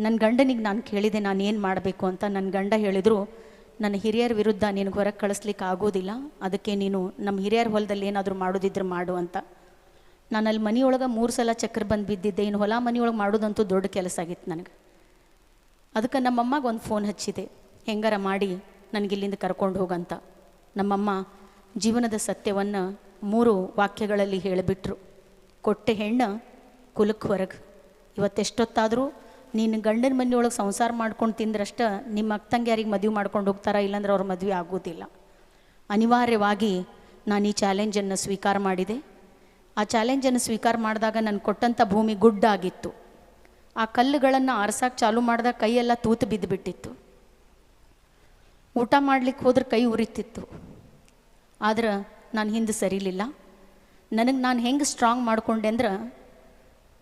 ನನ್ನ ಗಂಡನಿಗೆ ನಾನು ಕೇಳಿದೆ ನಾನು ಏನು ಮಾಡಬೇಕು ಅಂತ. ನನ್ನ ಗಂಡ ಹೇಳಿದರು, ನನ್ನ ಹಿರಿಯರ ವಿರುದ್ಧ ನಿನಗೆ ಹೊರಗೆ ಕಳಿಸ್ಲಿಕ್ಕೆ ಆಗೋದಿಲ್ಲ, ಅದಕ್ಕೆ ನೀನು ನಮ್ಮ ಹಿರಿಯರ ಹೊಲದಲ್ಲಿ ಏನಾದರೂ ಮಾಡೋದಿದ್ರೆ ಮಾಡು ಅಂತ. ನಾನು ಅಲ್ಲಿ ಮನೆಯೊಳಗೆ 3 ಸಲ ಚಕ್ರ ಬಂದು ಬಿದ್ದಿದ್ದೆ. ಇನ್ನು ಹೊಲ ಮನೆಯೊಳಗೆ ಮಾಡೋದಂತೂ ದೊಡ್ಡ ಕೆಲಸ ಆಗಿತ್ತು ನನಗೆ. ಅದಕ್ಕೆ ನಮ್ಮಮ್ಮಗೆ ಒಂದು ಫೋನ್ ಹಚ್ಚಿದೆ, ಹೆಂಗಾರ ಮಾಡಿ ನನಗಿಲ್ಲಿಂದ ಕರ್ಕೊಂಡು ಹೋಗಂತ. ನಮ್ಮಮ್ಮ ಜೀವನದ ಸತ್ಯವನ್ನು 3 ವಾಕ್ಯಗಳಲ್ಲಿ ಹೇಳಿಬಿಟ್ರು. ಕೊಟ್ಟೆ ಹೆಣ್ಣು ಕುಲಕ್ಕೆ ಹೊರಗೆ. ಇವತ್ತೆಷ್ಟೊತ್ತಾದರೂ ನೀನು ಗಂಡನ ಮನೆಯೊಳಗೆ ಸಂಸಾರ ಮಾಡ್ಕೊಂಡು ತಿಂದ್ರಷ್ಟ ನಿಮ್ಮ ಅಕ್ಕ ತಂಗಿಯಾರಿಗೆ ಮದುವೆ ಮಾಡ್ಕೊಂಡು ಹೋಗ್ತಾರ, ಇಲ್ಲಾಂದ್ರೆ ಅವ್ರ ಮದುವೆ ಆಗೋದಿಲ್ಲ. ಅನಿವಾರ್ಯವಾಗಿ ನಾನು ಈ ಚಾಲೆಂಜನ್ನು ಸ್ವೀಕಾರ ಮಾಡಿದೆ. ಆ ಚಾಲೆಂಜನ್ನು ಸ್ವೀಕಾರ ಮಾಡಿದಾಗ ನಾನು ಕೊಟ್ಟಂಥ ಭೂಮಿ ಗುಡ್ಡ ಆಗಿತ್ತು. ಆ ಕಲ್ಲುಗಳನ್ನು ಆರ್ಸಕ್ಕೆ ಚಾಲು ಮಾಡಿದಾಗ ಕೈಯೆಲ್ಲ ತೂತು ಬಿದ್ದುಬಿಟ್ಟಿತ್ತು. ಊಟ ಮಾಡ್ಲಿಕ್ಕೆ ಹೋದ್ರೆ ಕೈ ಉರಿತಿತ್ತು. ಆದ್ರೆ ನಾನು ಹಿಂದೆ ಸರಿಲಿಲ್ಲ. ನನಗೆ ನಾನು ಹೆಂಗೆ ಸ್ಟ್ರಾಂಗ್ ಮಾಡಿಕೊಂಡೆ ಅಂದ್ರೆ,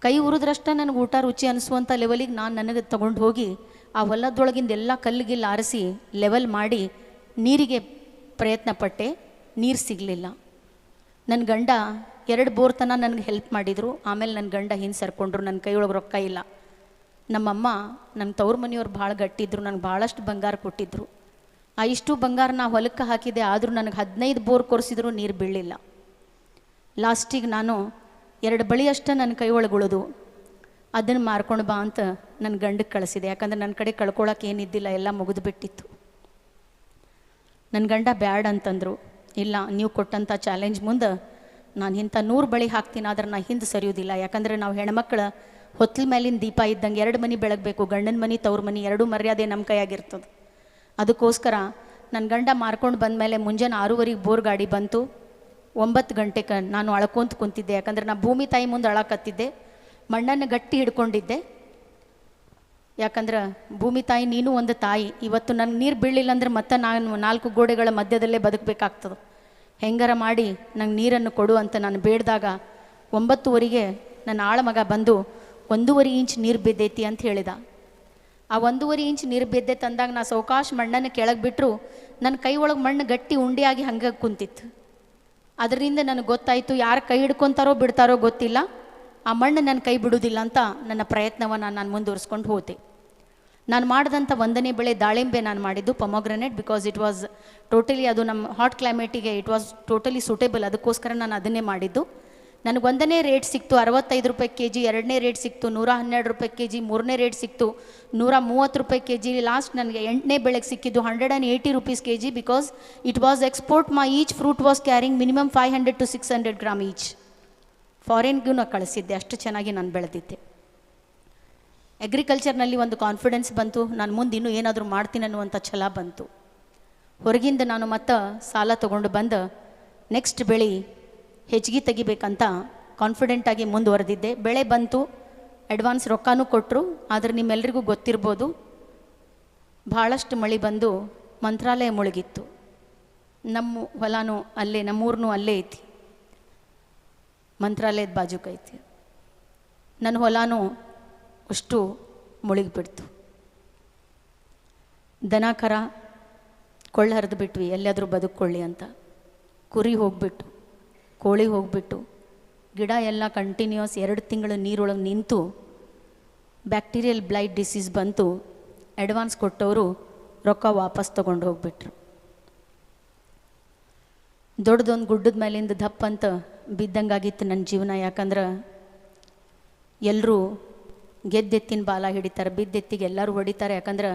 ಕೈ ಉರಿದ್ರಷ್ಟ ನನಗೆ ಊಟ ರುಚಿ ಅನಿಸುವಂಥ ಲೆವೆಲಿಗೆ ನನಗೆ ತೊಗೊಂಡು ಹೋಗಿ ಆ ಹೊಲದೊಳಗಿಂದ ಎಲ್ಲ ಕಲ್ಲಿಗಿಲ್ಲ ಆರಿಸಿ ಲೆವೆಲ್ ಮಾಡಿ ನೀರಿಗೆ ಪ್ರಯತ್ನ ಪಟ್ಟೆ. ನೀರು ಸಿಗಲಿಲ್ಲ. ನನ್ನ ಗಂಡ 2 ಬೋರ್ ತನಕ ನನಗೆ ಹೆಲ್ಪ್ ಮಾಡಿದರು. ಆಮೇಲೆ ನನ್ನ ಗಂಡ ಹಿಂದೆ ಸರ್ಕೊಂಡ್ರು. ನನ್ನ ಕೈಯೊಳಗೆ ರೊಕ್ಕ ಇಲ್ಲ. ನಮ್ಮಮ್ಮ ನನ್ನ ತವ್ರ ಮನೆಯವ್ರು ಭಾಳ ಗಟ್ಟಿದ್ರು. ನನಗೆ ಭಾಳಷ್ಟು ಬಂಗಾರ ಕೊಟ್ಟಿದ್ದರು. ಆ ಇಷ್ಟು ಬಂಗಾರ ನಾ ಹೊಲಕ್ಕೆ ಹಾಕಿದೆ. ಆದರೂ ನನಗೆ 15 ಬೋರ್ ಕೊರೆಸಿದ್ರು ನೀರು ಬೀಳಲಿಲ್ಲ. ಲಾಸ್ಟಿಗೆ ನಾನು 2 ಬಳಿ ಅಷ್ಟೇ ನನ್ನ ಕೈ ಒಳಗೆ ಉಳಿದು ಅದನ್ನು ಮಾರ್ಕೊಂಡು ಬಾ ಅಂತ ನನ್ನ ಗಂಡಕ್ಕೆ ಕಳಿಸಿದೆ. ಯಾಕಂದರೆ ನನ್ನ ಕಡೆ ಕಳ್ಕೊಳಕ್ಕೆ ಏನಿದ್ದಿಲ್ಲ, ಎಲ್ಲ ಮುಗಿದು ಬಿಟ್ಟಿತ್ತು. ನನ್ನ ಗಂಡ ಬ್ಯಾಡ್ ಅಂತಂದರು. ಇಲ್ಲ, ನೀವು ಕೊಟ್ಟಂಥ ಚಾಲೆಂಜ್ ಮುಂದೆ ನಾನು ಇಂಥ 100 ಬಳಿ ಹಾಕ್ತೀನಿ, ಆದ್ರೆ ನಾನು ಹಿಂದೆ ಸರಿಯೋದಿಲ್ಲ. ಯಾಕಂದರೆ ನಾವು ಹೆಣ್ಮಕ್ಳು ಹೊತ್ತಲ ಮೇಲಿನ ದೀಪ ಇದ್ದಂಗೆ 2 ಮನೆ ಬೆಳಗಬೇಕು. ಗಂಡನ ಮನೆ ತವ್ರ ಮನೆ 2 ಮರ್ಯಾದೆ ನಮ್ಮ ಕೈಯಾಗಿರ್ತದೆ. ಅದಕ್ಕೋಸ್ಕರ ನನ್ನ ಗಂಡ ಮಾರ್ಕೊಂಡು ಬಂದಮೇಲೆ ಮುಂಜಾನೆ 6:30 ಬೋರ್ ಗಾಡಿ ಬಂತು. 9 ಗಂಟೆಗೆ ನಾನು ಅಳ್ಕೊಂತ ಕುಂತಿದ್ದೆ. ಯಾಕಂದರೆ ನಾನು ಭೂಮಿ ತಾಯಿ ಮುಂದೆ ಅಳಕತ್ತಿದ್ದೆ. ಮಣ್ಣನ್ನು ಗಟ್ಟಿ ಹಿಡ್ಕೊಂಡಿದ್ದೆ. ಯಾಕಂದ್ರೆ ಭೂಮಿ ತಾಯಿ ನೀನು ಒಂದು ತಾಯಿ. ಇವತ್ತು ನನಗೆ ನೀರು ಬೀಳಲಿಲ್ಲ ಅಂದ್ರೆ ಮತ್ತೆ ನಾನು 4 ಗೋಡೆಗಳ ಮಧ್ಯದಲ್ಲೇ ಬದುಕಬೇಕಾಗ್ತದೆ. ಹೆಂಗಾರ ಮಾಡಿ ನಂಗೆ ನೀರನ್ನು ಕೊಡು ಅಂತ ನಾನು ಬೇಡಿದಾಗ 9:30ಗೆ ನನ್ನ ಆಳಮಗ ಬಂದು 1.5 ಇಂಚ್ ನೀರು ಬಿದ್ದೈತಿ ಅಂತ ಹೇಳಿದ. ಆ 1.5 ಇಂಚ್ ನೀರು ಬಿದ್ದೆ ತಂದಾಗ ನಾ ಸೌಕಾಶ ಮಣ್ಣನ್ನು ಕೆಳಗೆ ಬಿಟ್ಟರು ನನ್ನ ಕೈ ಒಳಗೆ ಮಣ್ಣು ಗಟ್ಟಿ ಉಂಡೆಯಾಗಿ ಹಂಗೆ ಕುಂತಿತ್ತು. ಅದರಿಂದ ನನಗೆ ಗೊತ್ತಾಯಿತು, ಯಾರು ಕೈ ಹಿಡ್ಕೊತಾರೋ ಬಿಡ್ತಾರೋ ಗೊತ್ತಿಲ್ಲ, ಆ ಮಣ್ಣು ನನ್ನ ಕೈ ಬಿಡೋದಿಲ್ಲ ಅಂತ ನನ್ನ ಪ್ರಯತ್ನವನ್ನು ನಾನು ಮುಂದುವರಿಸ್ಕೊಂಡು ಹೋದೆ. ನಾನು ಮಾಡಿದಂಥ ಒಂದನೇ ಬೆಳೆ ದಾಳಿಂಬೆ ನಾನು ಮಾಡಿದ್ದು pomegranate, because it was totally, ಅದು ನಮ್ಮ ಹಾಟ್ ಕ್ಲೈಮೇಟಿಗೆ ಇಟ್ ವಾಸ್ ಟೋಟಲಿ ಸೂಟೇಬಲ್, ಅದಕ್ಕೋಸ್ಕರ ನಾನು ಅದನ್ನೇ ಮಾಡಿದ್ದು. ನನಗೆ ಒಂದನೇ ರೇಟ್ ಸಿಕ್ತು 65 ರೂಪಾಯಿ ಕೆ ಜಿ, ಎರಡನೇ ರೇಟ್ ಸಿಕ್ತು 112 ರೂಪಾಯಿ ಕೆ ಜಿ, ಮೂರನೇ ರೇಟ್ ಸಿಕ್ತು 130 ರೂಪಾಯಿ ಕೆ ಜಿ, ಲಾಸ್ಟ್ ನನಗೆ 8ನೇ ಬೆಳೆಗೆ ಸಿಕ್ಕಿದ್ದು 180 rupees K G, because it was export. Each fruit was carrying minimum 500 to 600 gram each. ಫಾರಿನ್ಗೂ ನಾನು ಕಳಿಸಿದ್ದೆ, ಅಷ್ಟು ಚೆನ್ನಾಗಿ ನಾನು ಬೆಳೆದಿದ್ದೆ. ಅಗ್ರಿಕಲ್ಚರ್ನಲ್ಲಿ ಒಂದು ಕಾನ್ಫಿಡೆನ್ಸ್ ಬಂತು, ನಾನು ಮುಂದೆ ಇನ್ನೂ ಏನಾದರೂ ಮಾಡ್ತೀನಿ ಅನ್ನುವಂಥ ಛಲ ಬಂತು. ಹೊರಗಿಂದ ನಾನು ಮತ್ತೆ ಸಾಲ ತೊಗೊಂಡು ಬಂದು ನೆಕ್ಸ್ಟ್ ಬೆಳೆ ಹೆಚ್ಚಿಗೆ ತೆಗಿಬೇಕಂತ ಕಾನ್ಫಿಡೆಂಟಾಗಿ ಮುಂದುವರೆದಿದ್ದೆ. ಬೆಳೆ ಬಂತು, ಅಡ್ವಾನ್ಸ್ ರೊಕ್ಕನೂ ಕೊಟ್ಟರು. ಆದರೆ ನಿಮ್ಮೆಲ್ಲರಿಗೂ ಗೊತ್ತಿರ್ಬೋದು, ಭಾಳಷ್ಟು ಮಳೆ ಬಂದು ಮಂತ್ರಾಲಯ ಮುಳುಗಿತ್ತು. ನಮ್ಮ ಹೊಲನೂ ಅಲ್ಲೇ, ನಮ್ಮೂರನ್ನೂ ಅಲ್ಲೇ ಐತಿ, ಮಂತ್ರಾಲಯದ ಬಾಜುಕೈತಿ. ನನ್ನ ಹೊಲನೂ ಅಷ್ಟು ಮುಳುಗಿಬಿಡ್ತು. ದನ ಕರ ಕೊಳ್ಳೆ ಹರಿದು ಬಿಟ್ವಿ, ಎಲ್ಲಾದರೂ ಬದುಕೊಳ್ಳಿ ಅಂತ. ಕುರಿ ಹೋಗ್ಬಿಟ್ಟು, ಕೋಳಿ ಹೋಗ್ಬಿಟ್ಟು, ಗಿಡ ಎಲ್ಲ ಕಂಟಿನ್ಯೂಸ್ 2 ತಿಂಗಳು ನೀರೊಳಗೆ ನಿಂತು ಬ್ಯಾಕ್ಟೀರಿಯಲ್ ಬ್ಲೈಟ್ ಡಿಸೀಸ್ ಬಂತು. ಅಡ್ವಾನ್ಸ್ ಕೊಟ್ಟವರು ರೊಕ್ಕ ವಾಪಸ್ ತೊಗೊಂಡು ಹೋಗ್ಬಿಟ್ರು. ದೊಡ್ಡದೊಂದು ಗುಡ್ಡದ ಮೇಲಿಂದ ದಪ್ಪ ಅಂತ ಬಿದ್ದಂಗಾಗಿತ್ತು ನನ್ನ ಜೀವನ. ಯಾಕಂದ್ರೆ ಎಲ್ಲರೂ ಗೆದ್ದೆತ್ತಿನ ಬಾಲ ಹಿಡಿತಾರೆ, ಬಿದ್ದೆತ್ತಿಗೆ ಎಲ್ಲರೂ ಹೊಡಿತಾರೆ. ಯಾಕಂದ್ರೆ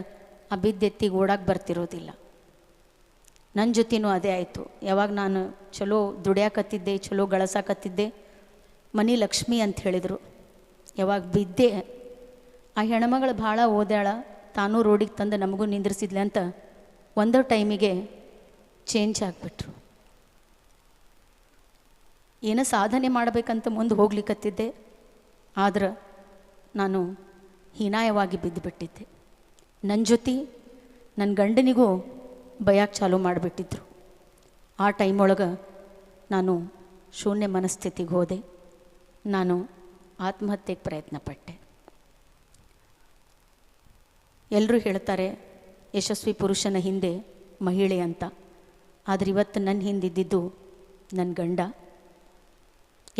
ಆ ಬಿದ್ದೆತ್ತಿಗೆ ಓಡಾಕೆ ಬರ್ತಿರೋದಿಲ್ಲ. ನನ್ನ ಜೊತೆನೂ ಅದೇ ಆಯಿತು. ಯಾವಾಗ ನಾನು ಚಲೋ ದುಡಿಯಾಕತ್ತಿದ್ದೆ, ಚಲೋ ಗಳಸಾಕತ್ತಿದ್ದೆ, ಮನಿ ಲಕ್ಷ್ಮಿ ಅಂತ ಹೇಳಿದರು. ಯಾವಾಗ ಬಿದ್ದೆ, ಆ ಹೆಣ್ಮಗಳು ಭಾಳ ಓದ್ಯಾಳ, ತಾನೂ ರೋಡಿಗೆ ತಂದು ನಮಗೂ ನಿಂದ್ರಿಸಿದ್ಲೆ ಅಂತ ಒಂದೋ ಟೈಮಿಗೆ ಚೇಂಜ್ ಆಗಿಬಿಟ್ರು. ಏನೋ ಸಾಧನೆ ಮಾಡಬೇಕಂತ ಮುಂದೆ ಹೋಗ್ಲಿಕ್ಕತ್ತಿದ್ದೆ, ಆದ್ರೆ ನಾನು ಹೀನಾಯವಾಗಿ ಬಿದ್ದುಬಿಟ್ಟಿದ್ದೆ. ನನ್ನ ಜೊತೆ ನನ್ನ ಗಂಡನಿಗೂ ಬಯಕ್ಕೆ ಚಾಲೂ ಮಾಡಿಬಿಟ್ಟಿದ್ರು. ಆ ಟೈಮ್ ಒಳಗೆ ನಾನು ಶೂನ್ಯ ಮನಸ್ಥಿತಿಗೆ ಹೋದೆ. ನಾನು ಆತ್ಮಹತ್ಯೆಗೆ ಪ್ರಯತ್ನ ಪಟ್ಟೆ. ಎಲ್ಲರೂ ಹೇಳ್ತಾರೆ ಯಶಸ್ವಿ ಪುರುಷನ ಹಿಂದೆ ಮಹಿಳೆ ಅಂತ, ಆದರೆ ಇವತ್ತು ನನ್ನ ಹಿಂದಿದ್ದಿದ್ದು ನನ್ನ ಗಂಡ.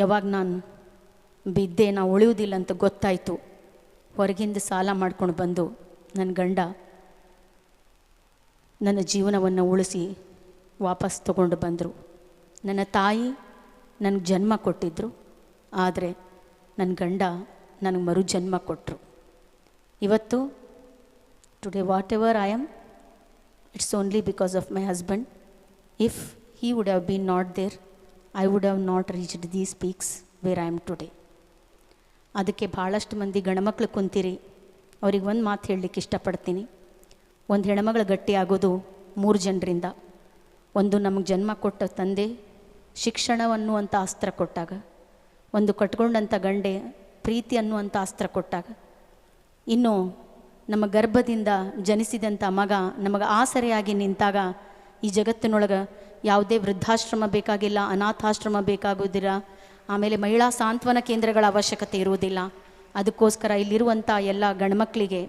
ಯಾವಾಗ ನಾನು ಬಿದ್ದೆ, ನಾವು ಉಳಿಯೋದಿಲ್ಲ ಅಂತ ಗೊತ್ತಾಯಿತು, ಹೊರಗಿಂದ ಸಾಲ ಮಾಡ್ಕೊಂಡು ಬಂದು ನನ್ನ ಗಂಡ ನನ್ನ ಜೀವನವನ್ನು ಉಳಿಸಿ ವಾಪಸ್ ತಗೊಂಡು ಬಂದರು. ನನ್ನ ತಾಯಿ ನನಗೆ ಜನ್ಮ ಕೊಟ್ಟಿದ್ದರು, ಆದರೆ ನನ್ನ ಗಂಡ ನನಗೆ ಮರು ಜನ್ಮ ಕೊಟ್ಟರು. ಇವತ್ತು today whatever I am, it's only because of my husband. If he would have been not there, I would have not reached these peaks where I am today. ಅದಕ್ಕೆ ಭಾಳಷ್ಟು ಮಂದಿ ಗಂಡ್ಮಕ್ಳು ಕುಂತೀರಿ, ಅವ್ರಿಗೆ ಒಂದು ಮಾತು ಹೇಳಲಿಕ್ಕೆ ಇಷ್ಟಪಡ್ತೀನಿ. ಒಂದು ಹೆಣ್ಮಗಳು ಗಟ್ಟಿ ಆಗೋದು 3 ಜನರಿಂದ. ಒಂದು ನಮಗೆ ಜನ್ಮ ಕೊಟ್ಟ ತಂದೆ ಶಿಕ್ಷಣವನ್ನುವಂಥ ಅಸ್ತ್ರ ಕೊಟ್ಟಾಗ, ಒಂದು ಕಟ್ಕೊಂಡಂಥ ಗಂಡೆ ಪ್ರೀತಿ ಅನ್ನುವಂಥ ಅಸ್ತ್ರ ಕೊಟ್ಟಾಗ, ಇನ್ನು ನಮ್ಮ ಗರ್ಭದಿಂದ ಜನಿಸಿದಂಥ ಮಗ ನಮಗೆ ಆಸರೆಯಾಗಿ ನಿಂತಾಗ, ಈ ಜಗತ್ತಿನೊಳಗೆ ಯಾವುದೇ ವೃದ್ಧಾಶ್ರಮ ಬೇಕಾಗಿಲ್ಲ, ಅನಾಥಾಶ್ರಮ ಬೇಕಾಗೋದಿಲ್ಲ, ಆಮೇಲೆ ಮಹಿಳಾ ಸಾಂತ್ವನ ಕೇಂದ್ರಗಳ ಅವಶ್ಯಕತೆ ಇರುವುದಿಲ್ಲ. ಅದಕ್ಕೋಸ್ಕರ ಇಲ್ಲಿರುವಂಥ ಎಲ್ಲ ಗಂಡ್ಮಕ್ಕಳಿಗೆ,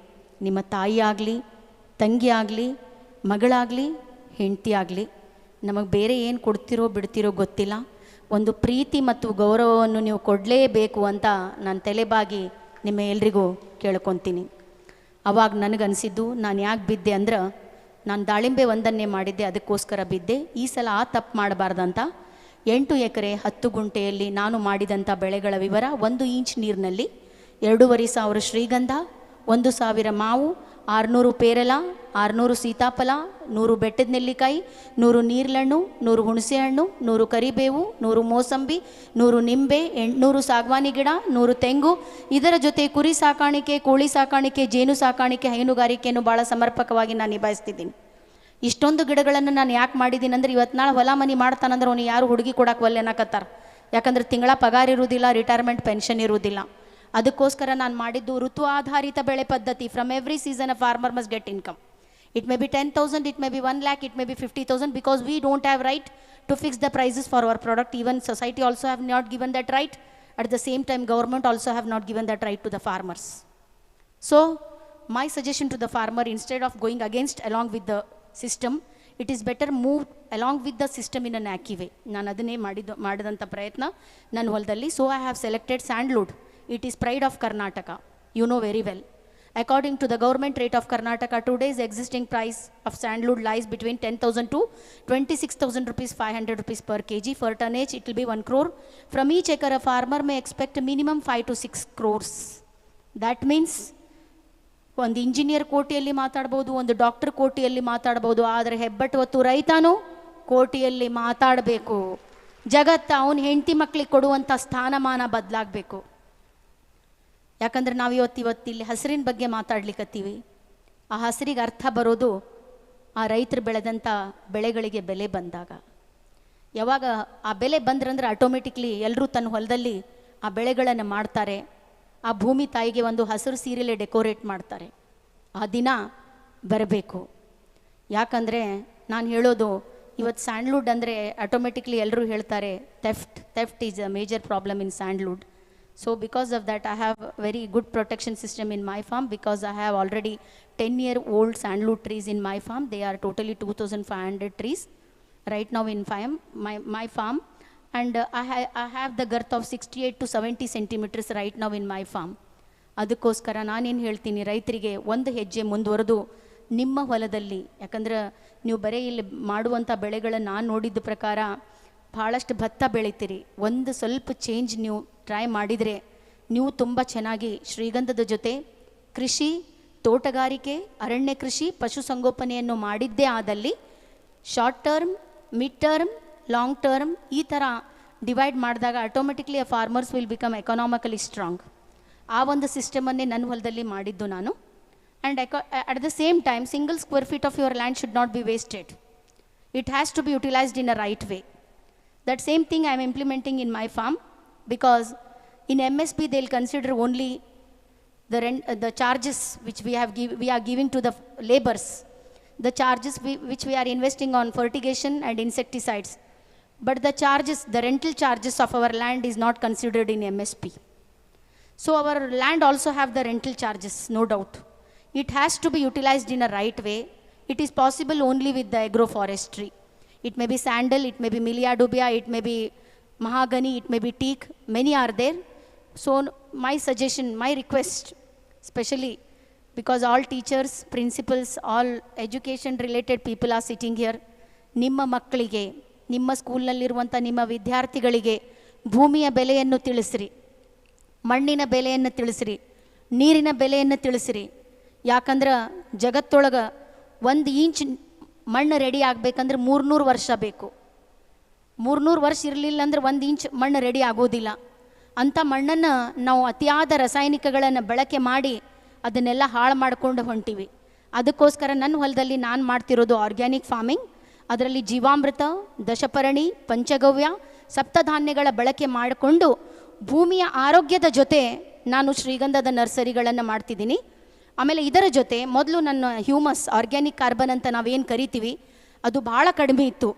ನಿಮ್ಮ ತಾಯಿ ಆಗಲಿ, ತಂಗಿ ಆಗಲಿ, ಮಗಳಾಗಲಿ, ಹೆಂಡತಿ ಆಗಲಿ, ನಮಗೆ ಬೇರೆ ಏನು ಕೊಡ್ತಿರೋ ಬಿಡ್ತಿರೋ ಗೊತ್ತಿಲ್ಲ, ಒಂದು ಪ್ರೀತಿ ಮತ್ತು ಗೌರವವನ್ನು ನೀವು ಕೊಡಲೇಬೇಕು ಅಂತ ನಾನು ತಲೆಬಾಗಿ ನಿಮ್ಮ ಎಲ್ರಿಗೂ ಕೇಳ್ಕೊತೀನಿ. ಅವಾಗ ನನಗನ್ಸಿದ್ದು, ನಾನು ಯಾಕೆ ಬಿದ್ದೆ ಅಂದ್ರೆ, ನಾನು ದಾಳಿಂಬೆ ಒಂದನ್ನೇ ಮಾಡಿದ್ದೆ, ಅದಕ್ಕೋಸ್ಕರ ಬಿದ್ದೆ. ಈ ಸಲ ಆ ತಪ್ಪು ಮಾಡಬಾರ್ದಂತ 8 ಎಕರೆ 10 ಗುಂಟೆಯಲ್ಲಿ ನಾನು ಮಾಡಿದಂಥ ಬೆಳೆಗಳ ವಿವರ, 1 ಇಂಚ್ ನೀರಿನಲ್ಲಿ 2,500 ಶ್ರೀಗಂಧ, 1,000 ಮಾವು, 600 ಪೇರಲ, 600 ಸೀತಾಫಲ, 100 ಬೆಟ್ಟದ ನೆಲ್ಲಿಕಾಯಿ, 100 ನೀರ್ಲಣ್ಣು, 100 ಹುಣಸೆಹಣ್ಣು, 100 ಕರಿಬೇವು, 100 ಮೋಸಂಬಿ, 100 ನಿಂಬೆ, 800 ಸಾಗವಾನಿ ಗಿಡ, 100 ತೆಂಗು. ಇದರ ಜೊತೆ ಕುರಿ ಸಾಕಾಣಿಕೆ, ಕೋಳಿ ಸಾಕಾಣಿಕೆ, ಜೇನು ಸಾಕಾಣಿಕೆ, ಹೈನುಗಾರಿಕೆಯನ್ನು ಭಾಳ ಸಮರ್ಪಕವಾಗಿ ನಾನು ನಿಭಾಯಿಸ್ತಿದ್ದೀನಿ. ಇಷ್ಟೊಂದು ಗಿಡಗಳನ್ನು ನಾನು ಯಾಕೆ ಮಾಡಿದ್ದೀನಿ ಅಂದರೆ, ಇವತ್ತು ನಾಳೆ ಹೊಲ ಮನೆ ಮಾಡ್ತಾನಂದ್ರೆ ಅವನು ಯಾರು ಹುಡುಗಿ ಕೊಡಕ್ಕೆ ಒಲ್ಲೆ ಅನ್ನಕತ್ತಾರೆ. ಯಾಕಂದ್ರೆ ತಿಂಗಳ ಪಗಾರ ಇರುವುದಿಲ್ಲ, ರಿಟೈರ್ಮೆಂಟ್ ಪೆನ್ಷನ್ ಇರುವುದಿಲ್ಲ. ಅದಕ್ಕೋಸ್ಕರ ನಾನು ಮಾಡಿದ್ದು ಋತು ಆಧಾರಿತ ಬೆಳೆ ಪದ್ಧತಿ. From every season a farmer must get income. It may be 10,000, it may be 1 lakh, it may be 50,000, because we don't have right to fix the prices for our product. Even society also have not given that right. At the same time government also have not given that right to the farmers. So my suggestion to the farmer, instead of going against along with the system, it is better move along with the system in a knacky way. ನಾನು ಅದನ್ನೇ ಮಾಡಿದಂಥ ಪ್ರಯತ್ನ ನನ್ನ ಹೊಲದಲ್ಲಿ. So I have selected sandalwood. It is pride of Karnataka, you know very well. According to the government rate of Karnataka, today's existing price of sandalwood lies between 10,000 to 26,000 rupees, 500 rupees per kg. For tonnage, it will be 1 crore. From each acre, a farmer may expect a minimum 5 to 6 crores. That means, ಒಂದು engineer ಕೋಟಿಯಲ್ಲಿ ಮಾತಾಡ್ಬೋದು, ಒಂದು doctor ಕೋಟಿಯಲ್ಲಿ ಮಾತಾಡ್ಬೋದು, ಆದರೆ ಹೆಬ್ಬಟ್ಟು ರೈತನು ಕೋಟಿಯಲ್ಲಿ ಮಾತಾಡಬೇಕು. ಜಗತ್ತು ಅವನ ಹೆಂಡತಿ ಮಕ್ಕಳಿಗೆ ಕೊಡುವಂಥ ಸ್ಥಾನಮಾನ ಬದಲಾಗಬೇಕು. ಯಾಕಂದ್ರೆ ನಾವು ಇವತ್ತಿಲ್ಲಿ ಹಸಿರಿನ ಬಗ್ಗೆ ಮಾತಾಡ್ಲಿಕ್ಕತ್ತೀವಿ. ಆ ಹಸಿರಿಗೆ ಅರ್ಥ ಬರೋದು ಆ ರೈತರು ಬೆಳೆದಂಥ ಬೆಳೆಗಳಿಗೆ ಬೆಲೆ ಬಂದಾಗ. ಯಾವಾಗ ಆ ಬೆಲೆ ಬಂದ್ರಂದ್ರೆ ಆಟೋಮೆಟಿಕ್ಲಿ ಎಲ್ಲರೂ ತನ್ನ ಹೊಲದಲ್ಲಿ ಆ ಬೆಳೆಗಳನ್ನು ಮಾಡ್ತಾರೆ. ಆ ಭೂಮಿ ತಾಯಿಗೆ ಒಂದು ಹಸಿರು ಸೀರೆಲೆ ಡೆಕೋರೇಟ್ ಮಾಡ್ತಾರೆ. ಆ ದಿನ ಬರಬೇಕು. ಯಾಕಂದರೆ ನಾನು ಹೇಳೋದು, ಇವತ್ತು ಸ್ಯಾಂಡ್ಲ್ವುಡ್ ಅಂದರೆ ಆಟೋಮೆಟಿಕ್ಲಿ ಎಲ್ಲರೂ ಹೇಳ್ತಾರೆ theft is a major problem in sandalwood. So because of that, I have very good protection system in my farm, because I have already 10-year-old sandalwood trees in my farm. They are totally 2,500 trees right now in my farm. And I have the girth of 68 to 70 centimeters right now in my farm. ಅದಕ್ಕೋಸ್ಕರ ನಾನೇನು ಹೇಳ್ತೀನಿ, ರೈತರಿಗೆ ಒಂದು ಹೆಜ್ಜೆ ಮುಂದುವರೆದು ನಿಮ್ಮ ಹೊಲದಲ್ಲಿ, ಯಾಕಂದ್ರೆ ನೀವು ಬರೀ ಇಲ್ಲಿ ಮಾಡುವಂಥ ಬೆಳೆಗಳನ್ನು ನಾನು ನೋಡಿದ್ದ ಪ್ರಕಾರ ಭಾಳಷ್ಟು ಭತ್ತ ಬೆಳಿತೀರಿ. ಒಂದು ಸ್ವಲ್ಪ ಚೇಂಜ್ ನೀವು ಟ್ರೈ ಮಾಡಿದರೆ ನೀವು ತುಂಬ ಚೆನ್ನಾಗಿ ಶ್ರೀಗಂಧದ ಜೊತೆ ಕೃಷಿ, ತೋಟಗಾರಿಕೆ, ಅರಣ್ಯ ಕೃಷಿ, ಪಶುಸಂಗೋಪನೆಯನ್ನು ಮಾಡಿದ್ದೇ ಆದಲ್ಲಿ short term, mid term, long term ಈ ಥರ ಡಿವೈಡ್ ಮಾಡಿದಾಗ ಆಟೋಮೆಟಿಕ್ಲಿ ಆ farmers will become economically strong. ಆ ಒಂದು ಸಿಸ್ಟಮನ್ನೇ ನನ್ನ ಹೊಲದಲ್ಲಿ ಮಾಡಿದ್ದು ನಾನು. And at the same time, single square feet of your land should not be wasted. It has to be utilised in a right way. That same thing I am implementing in my farm, because in MSP they will consider only the charges which we are giving to the laborers, the charges which we are investing on fertigation and insecticides. But the rental charges of our land is not considered in MSP. So our land also have the rental charges, no doubt. It has to be utilized in a right way. It is possible only with the agroforestry. It may be sandal, it may be Milia dubia, it may be mahogany, it may be teak, many are there. So my suggestion, my request, especially because all teachers, principals, all education related people are sitting here, ನಿಮ್ಮ ಮಕ್ಕಳಿಗೆ, ನಿಮ್ಮ ಸ್ಕೂಲ್ನಲ್ಲಿರುವಂಥ ನಿಮ್ಮ ವಿದ್ಯಾರ್ಥಿಗಳಿಗೆ ಭೂಮಿಯ ಬೆಲೆಯನ್ನು ತಿಳಿಸ್ರಿ, ಮಣ್ಣಿನ ಬೆಲೆಯನ್ನು ತಿಳಿಸ್ರಿ, ನೀರಿನ ಬೆಲೆಯನ್ನು ತಿಳಿಸ್ರಿ. ಯಾಕಂದ್ರೆ ಜಗತ್ತೊಳಗೆ 1 ಇಂಚ್ ಮಣ್ಣು ರೆಡಿ ಆಗಬೇಕಂದ್ರೆ 300 ವರ್ಷ ಬೇಕು. 300 ವರ್ಷ ಇರಲಿಲ್ಲ ಅಂದ್ರೆ 1 ಇಂಚ್ ಮಣ್ಣು ರೆಡಿ ಆಗೋದಿಲ್ಲ. ಅಂಥ ಮಣ್ಣನ್ನು ನಾವು ಅತಿಯಾದ ರಾಸಾಯನಿಕಗಳನ್ನು ಬಳಕೆ ಮಾಡಿ ಅದನ್ನೆಲ್ಲ ಹಾಳು ಮಾಡಿಕೊಂಡು ಹೊಂಟಿವಿ. ಅದಕ್ಕೋಸ್ಕರ ನನ್ನ ಹೊಲದಲ್ಲಿ ನಾನು ಮಾಡ್ತಿರೋದು ಆರ್ಗ್ಯಾನಿಕ್ ಫಾರ್ಮಿಂಗ್. ಅದರಲ್ಲಿ ಜೀವಾಮೃತ, ದಶಪರಣಿ, ಪಂಚಗವ್ಯ, ಸಪ್ತಧಾನ್ಯಗಳ ಬಳಕೆ ಮಾಡಿಕೊಂಡು ಭೂಮಿಯ ಆರೋಗ್ಯದ ಜೊತೆ ನಾನು ಶ್ರೀಗಂಧದ ನರ್ಸರಿಗಳನ್ನು ಮಾಡ್ತಿದ್ದೀನಿ. ಆಮೇಲೆ ಇದರ ಜೊತೆ ಮೊದಲು ನನ್ನ ಹ್ಯೂಮಸ್, ಆರ್ಗ್ಯಾನಿಕ್ ಕಾರ್ಬನ್ ಅಂತ ನಾವೇನು ಕರಿತೀವಿ, ಅದು ಭಾಳ ಕಡಿಮೆ ಇತ್ತು.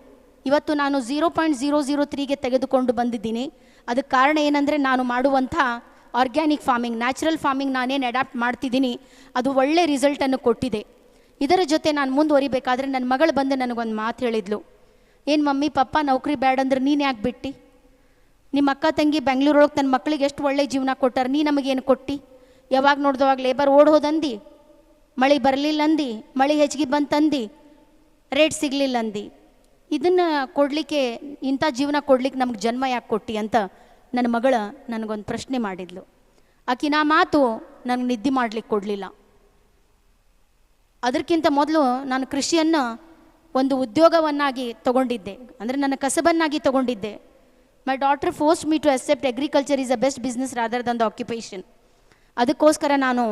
ಇವತ್ತು ನಾನು 0.003ಗೆ ತೆಗೆದುಕೊಂಡು ಬಂದಿದ್ದೀನಿ. ಅದಕ್ಕೆ ಕಾರಣ ಏನಂದರೆ, ನಾನು ಮಾಡುವಂಥ ಆರ್ಗ್ಯಾನಿಕ್ ಫಾರ್ಮಿಂಗ್, ನ್ಯಾಚುರಲ್ ಫಾರ್ಮಿಂಗ್ ನಾನೇನು ಅಡ್ಯಾಪ್ಟ್ ಮಾಡ್ತಿದ್ದೀನಿ, ಅದು ಒಳ್ಳೆ ರಿಸಲ್ಟನ್ನು ಕೊಟ್ಟಿದೆ. ಇದರ ಜೊತೆ ನಾನು ಮುಂದುವರಿಬೇಕಾದ್ರೆ ನನ್ನ ಮಗಳು ಬಂದು ನನಗೊಂದು ಮಾತು ಹೇಳಿದ್ಲು. ಏನು ಮಮ್ಮಿ, ಪಪ್ಪ ನೌಕರಿ ಬೇಡ ಅಂದ್ರೆ ನೀನು ಯಾಕೆ ಬಿಟ್ಟು? ನಿಮ್ಮ ಅಕ್ಕ ತಂಗಿ ಬೆಂಗಳೂರೊಳಗೆ ತನ್ನ ಮಕ್ಕಳಿಗೆ ಎಷ್ಟು ಒಳ್ಳೆ ಜೀವನ ಕೊಟ್ಟಾರ, ನೀ ನಮಗೇನು ಕೊಟ್ಟು? ಯಾವಾಗ ನೋಡಿದವಾಗ ಲೇಬರ್ ಓಡೋದಂದು, ಮಳೆ ಬರಲಿಲ್ಲ ಅಂದು, ಮಳೆ ಹೆಚ್ಚಿಗೆ ಬಂತಂದು, ರೇಟ್ ಸಿಗಲಿಲ್ಲ ಅಂದು. ಇದನ್ನು ಕೊಡಲಿಕ್ಕೆ, ಇಂಥ ಜೀವನ ಕೊಡ್ಲಿಕ್ಕೆ ನಮ್ಗೆ ಜನ್ಮ ಯಾಕೆ ಕೊಟ್ಟು ಅಂತ ನನ್ನ ಮಗಳು ನನಗೊಂದು ಪ್ರಶ್ನೆ ಮಾಡಿದ್ಲು. ಆಕಿನ ಮಾತು ನನಗೆ ನಿದ್ದೆ ಮಾಡಲಿಕ್ಕೆ ಕೊಡಲಿಲ್ಲ. ಅದಕ್ಕಿಂತ ಮೊದಲು ನಾನು ಕೃಷಿಯನ್ನು ಒಂದು ಉದ್ಯೋಗವನ್ನಾಗಿ ತಗೊಂಡಿದ್ದೆ, ಅಂದರೆ ನನ್ನ ಕಸಬನ್ನಾಗಿ ತಗೊಂಡಿದ್ದೆ. My daughter forced me to accept agriculture is a best business rather than the occupation. ಅದಕ್ಕೋಸ್ಕರ ನಾನು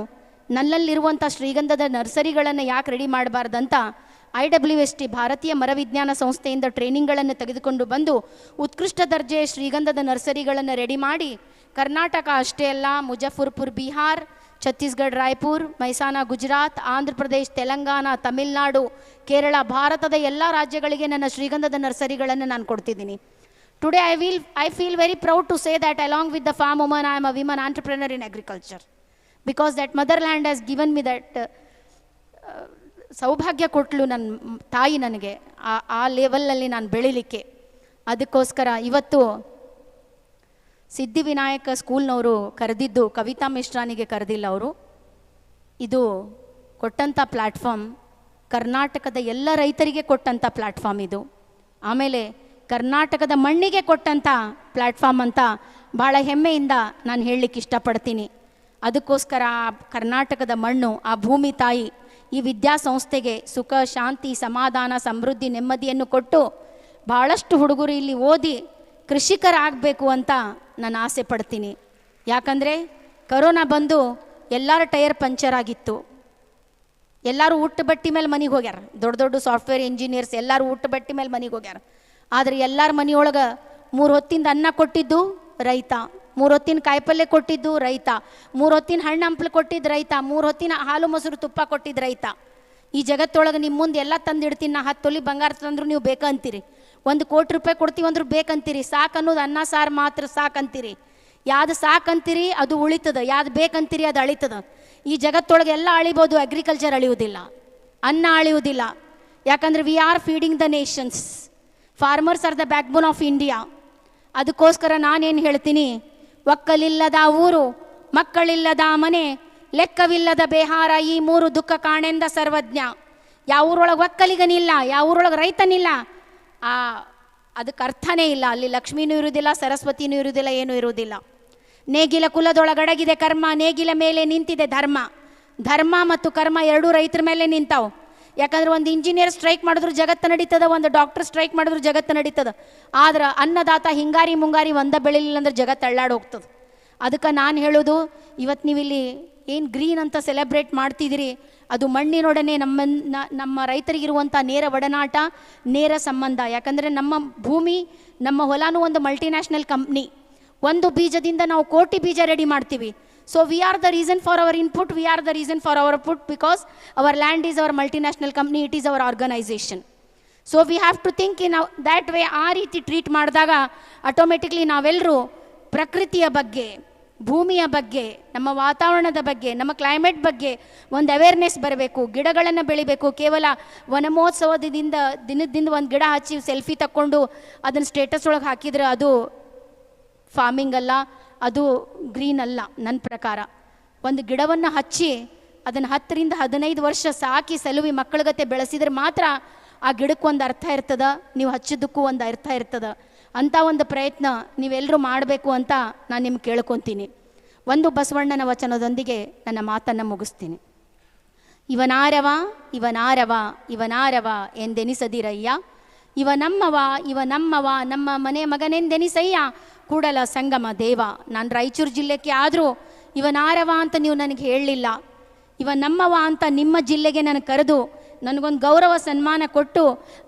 ನನ್ನಲ್ಲಿರುವಂಥ ಶ್ರೀಗಂಧದ ನರ್ಸರಿಗಳನ್ನು ಯಾಕೆ ರೆಡಿ ಮಾಡಬಾರ್ದಂತ IWST, ಭಾರತೀಯ ಮರವಿಜ್ಞಾನ ಸಂಸ್ಥೆಯಿಂದ ಟ್ರೈನಿಂಗ್ಗಳನ್ನು ತೆಗೆದುಕೊಂಡು ಬಂದು ಉತ್ಕೃಷ್ಟ ದರ್ಜೆಯ ಶ್ರೀಗಂಧದ ನರ್ಸರಿಗಳನ್ನು ರೆಡಿ ಮಾಡಿ ಕರ್ನಾಟಕ ಅಷ್ಟೇ ಅಲ್ಲ, ಮುಜಫರ್ಪುರ್ ಬಿಹಾರ್, ಛತ್ತೀಸ್ಗಢ, ರಾಯ್ಪುರ್, ಮೈಸಾನ ಗುಜರಾತ್, ಆಂಧ್ರ ಪ್ರದೇಶ್, ತೆಲಂಗಾಣ, ತಮಿಳುನಾಡು, ಕೇರಳ, ಭಾರತದ ಎಲ್ಲ ರಾಜ್ಯಗಳಿಗೆ ನನ್ನ ಶ್ರೀಗಂಧದ ನರ್ಸರಿಗಳನ್ನು ನಾನು ಕೊಡ್ತಿದ್ದೀನಿ. Today I feel very proud to say that along with the farm woman, I am a woman entrepreneur in agriculture, because that motherland has given me that ಸೌಭಾಗ್ಯ ಕೊಟ್ಟಳು ನನ್ನ ತಾಯಿ ನನಗೆ ಆ ಲೆವೆಲಲ್ಲಿ ನಾನು ಬೆಳಿಲಿಕ್ಕೆ. ಅದಕ್ಕೋಸ್ಕರ ಇವತ್ತು ಸಿದ್ಧಿವಿನಾಯಕ ಸ್ಕೂಲ್ನವರು ಕರೆದಿದ್ದು ಕವಿತಾ ಮಿಶ್ರಾನಿಗೆ ಕರೆದಿಲ್ಲ. ಅವರು ಇದು ಕೊಟ್ಟಂಥ ಪ್ಲ್ಯಾಟ್ಫಾರ್ಮ್ ಕರ್ನಾಟಕದ ಎಲ್ಲ ರೈತರಿಗೆ ಕೊಟ್ಟಂಥ ಪ್ಲ್ಯಾಟ್ಫಾರ್ಮ್ ಇದು. ಆಮೇಲೆ ಕರ್ನಾಟಕದ ಮಣ್ಣಿಗೆ ಕೊಟ್ಟಂಥ ಪ್ಲ್ಯಾಟ್ಫಾರ್ಮ್ ಅಂತ ಭಾಳ ಹೆಮ್ಮೆಯಿಂದ ನಾನು ಹೇಳಲಿಕ್ಕೆ ಇಷ್ಟಪಡ್ತೀನಿ. ಅದಕ್ಕೋಸ್ಕರ ಆ ಕರ್ನಾಟಕದ ಮಣ್ಣು, ಆ ಭೂಮಿ ತಾಯಿ ಈ ವಿದ್ಯಾಸಂಸ್ಥೆಗೆ ಸುಖ, ಶಾಂತಿ, ಸಮಾಧಾನ, ಸಮೃದ್ಧಿ, ನೆಮ್ಮದಿಯನ್ನು ಕೊಟ್ಟು ಭಾಳಷ್ಟು ಹುಡುಗರು ಇಲ್ಲಿ ಓದಿ ಕೃಷಿಕರಾಗಬೇಕು ಅಂತ ನಾನು ಆಸೆ ಪಡ್ತೀನಿ. ಯಾಕಂದರೆ ಕರೋನಾ ಬಂದು ಎಲ್ಲರ ಟೈರ್ ಪಂಚರ್ ಆಗಿತ್ತು. ಎಲ್ಲರೂ ಊಟ ಬಟ್ಟಿ ಮೇಲೆ ಮನೆಗೆ ಹೋಗ್ಯಾರ. ದೊಡ್ಡ ದೊಡ್ಡ ಸಾಫ್ಟ್ವೇರ್ ಇಂಜಿನಿಯರ್ಸ್ ಎಲ್ಲರೂ ಊಟ ಬಟ್ಟಿ ಮೇಲೆ ಮನೆಗೆ ಹೋಗ್ಯಾರ. ಆದರೆ ಎಲ್ಲರ ಮನೆಯೊಳಗೆ 3 ಹೊತ್ತಿಂದ ಅನ್ನ ಕೊಟ್ಟಿದ್ದು ರೈತ, 3 ಹೊತ್ತಿನ ಕಾಯಿಪಲ್ಯ ಕೊಟ್ಟಿದ್ದು ರೈತ, 3 ಹೊತ್ತಿನ ಹಣ್ಣು ಹಂಪಲು ಕೊಟ್ಟಿದ್ದು ರೈತ, 3 ಹೊತ್ತಿನ ಹಾಲು ಮೊಸರು ತುಪ್ಪ ಕೊಟ್ಟಿದ್ದು ರೈತ. ಈ ಜಗತ್ತೊಳಗೆ ನಿಮ್ಮ ಮುಂದೆ ಎಲ್ಲ ತಂದಿಡ್ತೀನಿ, ನಾ 10 ತೊಲಿ ಬಂಗಾರ ತಂದ್ರು ನೀವು ಬೇಕಂತೀರಿ, 1 ಕೋಟಿ ರೂಪಾಯಿ ಕೊಡ್ತೀವಿ ಅಂದ್ರೂ ಬೇಕಂತೀರಿ. ಸಾಕನ್ನೋದು ಅನ್ನ ಸಾರು ಮಾತ್ರ ಸಾಕಂತೀರಿ. ಯಾವ್ದು ಸಾಕಂತೀರಿ ಅದು ಉಳಿತದ, ಯಾವ್ದು ಬೇಕಂತೀರಿ ಅದು ಅಳಿತದ. ಈ ಜಗತ್ತೊಳಗೆ ಎಲ್ಲ ಅಳಿಬೋದು, ಅಗ್ರಿಕಲ್ಚರ್ ಅಳಿಯೋದಿಲ್ಲ, ಅನ್ನ ಅಳಿಯೋದಿಲ್ಲ. ಯಾಕಂದರೆ we are feeding the Nations. Farmers are the back bone of India. ಅದಕ್ಕೋಸ್ಕರ ನಾನೇನು ಹೇಳ್ತೀನಿ, ಒಕ್ಕಲಿಲ್ಲದ ಊರು, ಮಕ್ಕಳಿಲ್ಲದ ಮನೆ, ಲೆಕ್ಕವಿಲ್ಲದ ಬೇಹಾರ, ಈ 3 ದುಃಖ ಕಾಣೆಂದ ಸರ್ವಜ್ಞ. ಯಾವ ಊರೊಳಗೆ ಒಕ್ಕಲಿಗನಿಲ್ಲ, ಯಾವ ಊರೊಳಗೆ ರೈತನಿಲ್ಲ, ಅದಕ್ಕೆ ಅರ್ಥನೇ ಇಲ್ಲ. ಅಲ್ಲಿ ಲಕ್ಷ್ಮೀನೂ ಇರುವುದಿಲ್ಲ, ಸರಸ್ವತಿನೂ ಇರುವುದಿಲ್ಲ, ಏನೂ ಇರುವುದಿಲ್ಲ. ನೇಗಿಲ ಕುಲದೊಳಗಡಗಿದೆ ಕರ್ಮ, ನೇಗಿಲ ಮೇಲೆ ನಿಂತಿದೆ ಧರ್ಮ. ಧರ್ಮ ಮತ್ತು ಕರ್ಮ ಎರಡೂ ರೈತರ ಮೇಲೆ ನಿಂತಾವು. ಯಾಕಂದ್ರೆ ಒಂದು ಇಂಜಿನಿಯರ್ ಸ್ಟ್ರೈಕ್ ಮಾಡಿದ್ರು ಜಗತ್ತು ನಡೀತದ, ಒಂದು ಡಾಕ್ಟರ್ ಸ್ಟ್ರೈಕ್ ಮಾಡಿದ್ರು ಜಗತ್ತು ನಡೀತದ. ಆದ್ರೆ ಅನ್ನದಾತ ಹಿಂಗಾರಿ ಮುಂಗಾರಿ ಒಂದ ಬೆಳಿಲಿಲ್ಲ ಅಂದ್ರೆ ಜಗತ್ತು ಅಳ್ಳಾಡಿ ಹೋಗ್ತದೆ. ಅದಕ್ಕೆ ನಾನು ಹೇಳೋದು, ಇವತ್ತು ನೀವಿಲ್ಲಿ ಏನು ಗ್ರೀನ್ ಅಂತ ಸೆಲೆಬ್ರೇಟ್ ಮಾಡ್ತಿದ್ದೀರಿ, ಅದು ಮಣ್ಣಿನೊಡನೆ ನಮ್ಮ ರೈತರಿಗಿರುವಂಥ ನೇರ ಒಡನಾಟ, ನೇರ ಸಂಬಂಧ. ಯಾಕಂದರೆ ನಮ್ಮ ಭೂಮಿ, ನಮ್ಮ ಹೊಲನೂ ಒಂದು ಮಲ್ಟಿನ್ಯಾಷನಲ್ ಕಂಪ್ನಿ. ಒಂದು ಬೀಜದಿಂದ ನಾವು ಕೋಟಿ ಬೀಜ ರೆಡಿ ಮಾಡ್ತೀವಿ. So we are the reason for our input, we are the reason for our put, because our land is our multinational company, it is our organisation. So we have to think in that way. ಆ ರೀತಿ treat ಮಾಡಿದಾಗ automatically ನಾವೆಲ್ಲರೂ ಪ್ರಕೃತಿಯ ಬಗ್ಗೆ, ಭೂಮಿಯ ಬಗ್ಗೆ, ನಮ್ಮ ವಾತಾವರಣದ ಬಗ್ಗೆ, ನಮ್ಮ ಕ್ಲೈಮೇಟ್ ಬಗ್ಗೆ ಒಂದು ಅವೇರ್ನೆಸ್ ಬರಬೇಕು. ಗಿಡಗಳನ್ನು ಬೆಳಿಬೇಕು. ಕೇವಲ ವನಮಹೋತ್ಸವದಿಂದ ದಿನದಿಂದ ಒಂದು ಗಿಡ ಹಚ್ಚಿ ಸೆಲ್ಫಿ ತಕ್ಕೊಂಡು ಅದನ್ನು ಸ್ಟೇಟಸ್ ಒಳಗೆ ಹಾಕಿದ್ರೆ ಅದು ಫಾರ್ಮಿಂಗ್ ಅಲ್ಲ, ಅದು ಗ್ರೀನ್ ಅಲ್ಲ. ನನ್ನ ಪ್ರಕಾರ ಒಂದು ಗಿಡವನ್ನು ಹಚ್ಚಿ ಅದನ್ನು 10 ರಿಂದ 15 ವರ್ಷ ಸಾಕಿ ಸಲುವಿ ಮಕ್ಕಳಗತೆ ಬೆಳೆಸಿದ್ರೆ ಮಾತ್ರ ಆ ಗಿಡಕ್ಕೆ ಒಂದು ಅರ್ಥ ಇರ್ತದ, ನೀವು ಹಚ್ಚಿದ್ದಕ್ಕೂ ಒಂದು ಅರ್ಥ ಇರ್ತದ. ಅಂಥ ಒಂದು ಪ್ರಯತ್ನ ನೀವೆಲ್ಲರೂ ಮಾಡಬೇಕು ಅಂತ ನಾನು ನಿಮ್ಗೆ ಕೇಳ್ಕೊತೀನಿ. ಒಂದು ಬಸವಣ್ಣನ ವಚನದೊಂದಿಗೆ ನನ್ನ ಮಾತನ್ನು ಮುಗಿಸ್ತೀನಿ. ಇವನಾರವ ಇವನಾರವ ಇವನಾರವ ಎಂದೆನಿಸದಿರಯ್ಯ, ಇವ ನಮ್ಮವ ಇವ ನಮ್ಮವ ನಮ್ಮ ಮನೆ ಮಗನೆಂದೆನಿಸಯ್ಯ, ಕೂಡಲ ಸಂಗಮ ದೇವ. ನಾನು ರಾಯಚೂರು ಜಿಲ್ಲೆಗೆ ಆದರೂ ಇವನಾರವ ಅಂತ ನೀವು ನನಗೆ ಹೇಳಲಿಲ್ಲ, ಇವ ನಮ್ಮವ ಅಂತ ನಿಮ್ಮ ಜಿಲ್ಲೆಗೆ ನನಗೆ ಕರೆದು ನನಗೊಂದು ಗೌರವ ಸನ್ಮಾನ ಕೊಟ್ಟು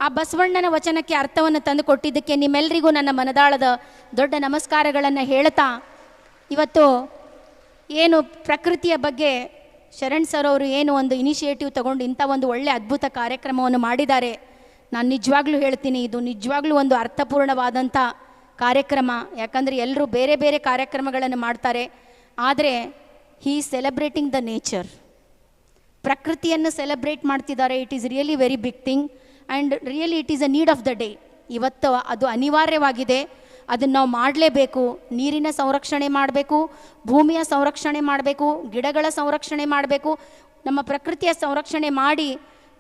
ಆ ಬಸವಣ್ಣನ ವಚನಕ್ಕೆ ಅರ್ಥವನ್ನು ತಂದು ಕೊಟ್ಟಿದ್ದಕ್ಕೆ ನಿಮ್ಮೆಲ್ಲರಿಗೂ ನನ್ನ ಮನದಾಳದ ದೊಡ್ಡ ನಮಸ್ಕಾರಗಳನ್ನು ಹೇಳ್ತಾ, ಇವತ್ತು ಏನು ಪ್ರಕೃತಿಯ ಬಗ್ಗೆ ಶರಣ್ ಸರ್ ಅವರು ಏನು ಒಂದು ಇನಿಷಿಯೇಟಿವ್ ತಗೊಂಡು ಇಂಥ ಒಂದು ಒಳ್ಳೆಯ ಅದ್ಭುತ ಕಾರ್ಯಕ್ರಮವನ್ನು ಮಾಡಿದ್ದಾರೆ. ನಾನು ನಿಜವಾಗ್ಲೂ ಹೇಳ್ತೀನಿ, ಇದು ನಿಜವಾಗ್ಲೂ ಒಂದು ಅರ್ಥಪೂರ್ಣವಾದಂಥ ಕಾರ್ಯಕ್ರಮ. ಯಾಕಂದರೆ ಎಲ್ಲರೂ ಬೇರೆ ಬೇರೆ ಕಾರ್ಯಕ್ರಮಗಳನ್ನು ಮಾಡ್ತಾರೆ, ಆದರೆ ಹೀ ಸೆಲೆಬ್ರೇಟಿಂಗ್ ದ ನೇಚರ್, ಪ್ರಕೃತಿಯನ್ನು ಸೆಲೆಬ್ರೇಟ್ ಮಾಡ್ತಿದ್ದಾರೆ. It is really very big thing and really it is a need of the day. ಇವತ್ತು ಅದು ಅನಿವಾರ್ಯವಾಗಿದೆ, ಅದನ್ನು ನಾವು ಮಾಡಲೇಬೇಕು. ನೀರಿನ ಸಂರಕ್ಷಣೆ ಮಾಡಬೇಕು, ಭೂಮಿಯ ಸಂರಕ್ಷಣೆ ಮಾಡಬೇಕು, ಗಿಡಗಳ ಸಂರಕ್ಷಣೆ ಮಾಡಬೇಕು. ನಮ್ಮ ಪ್ರಕೃತಿಯ ಸಂರಕ್ಷಣೆ ಮಾಡಿ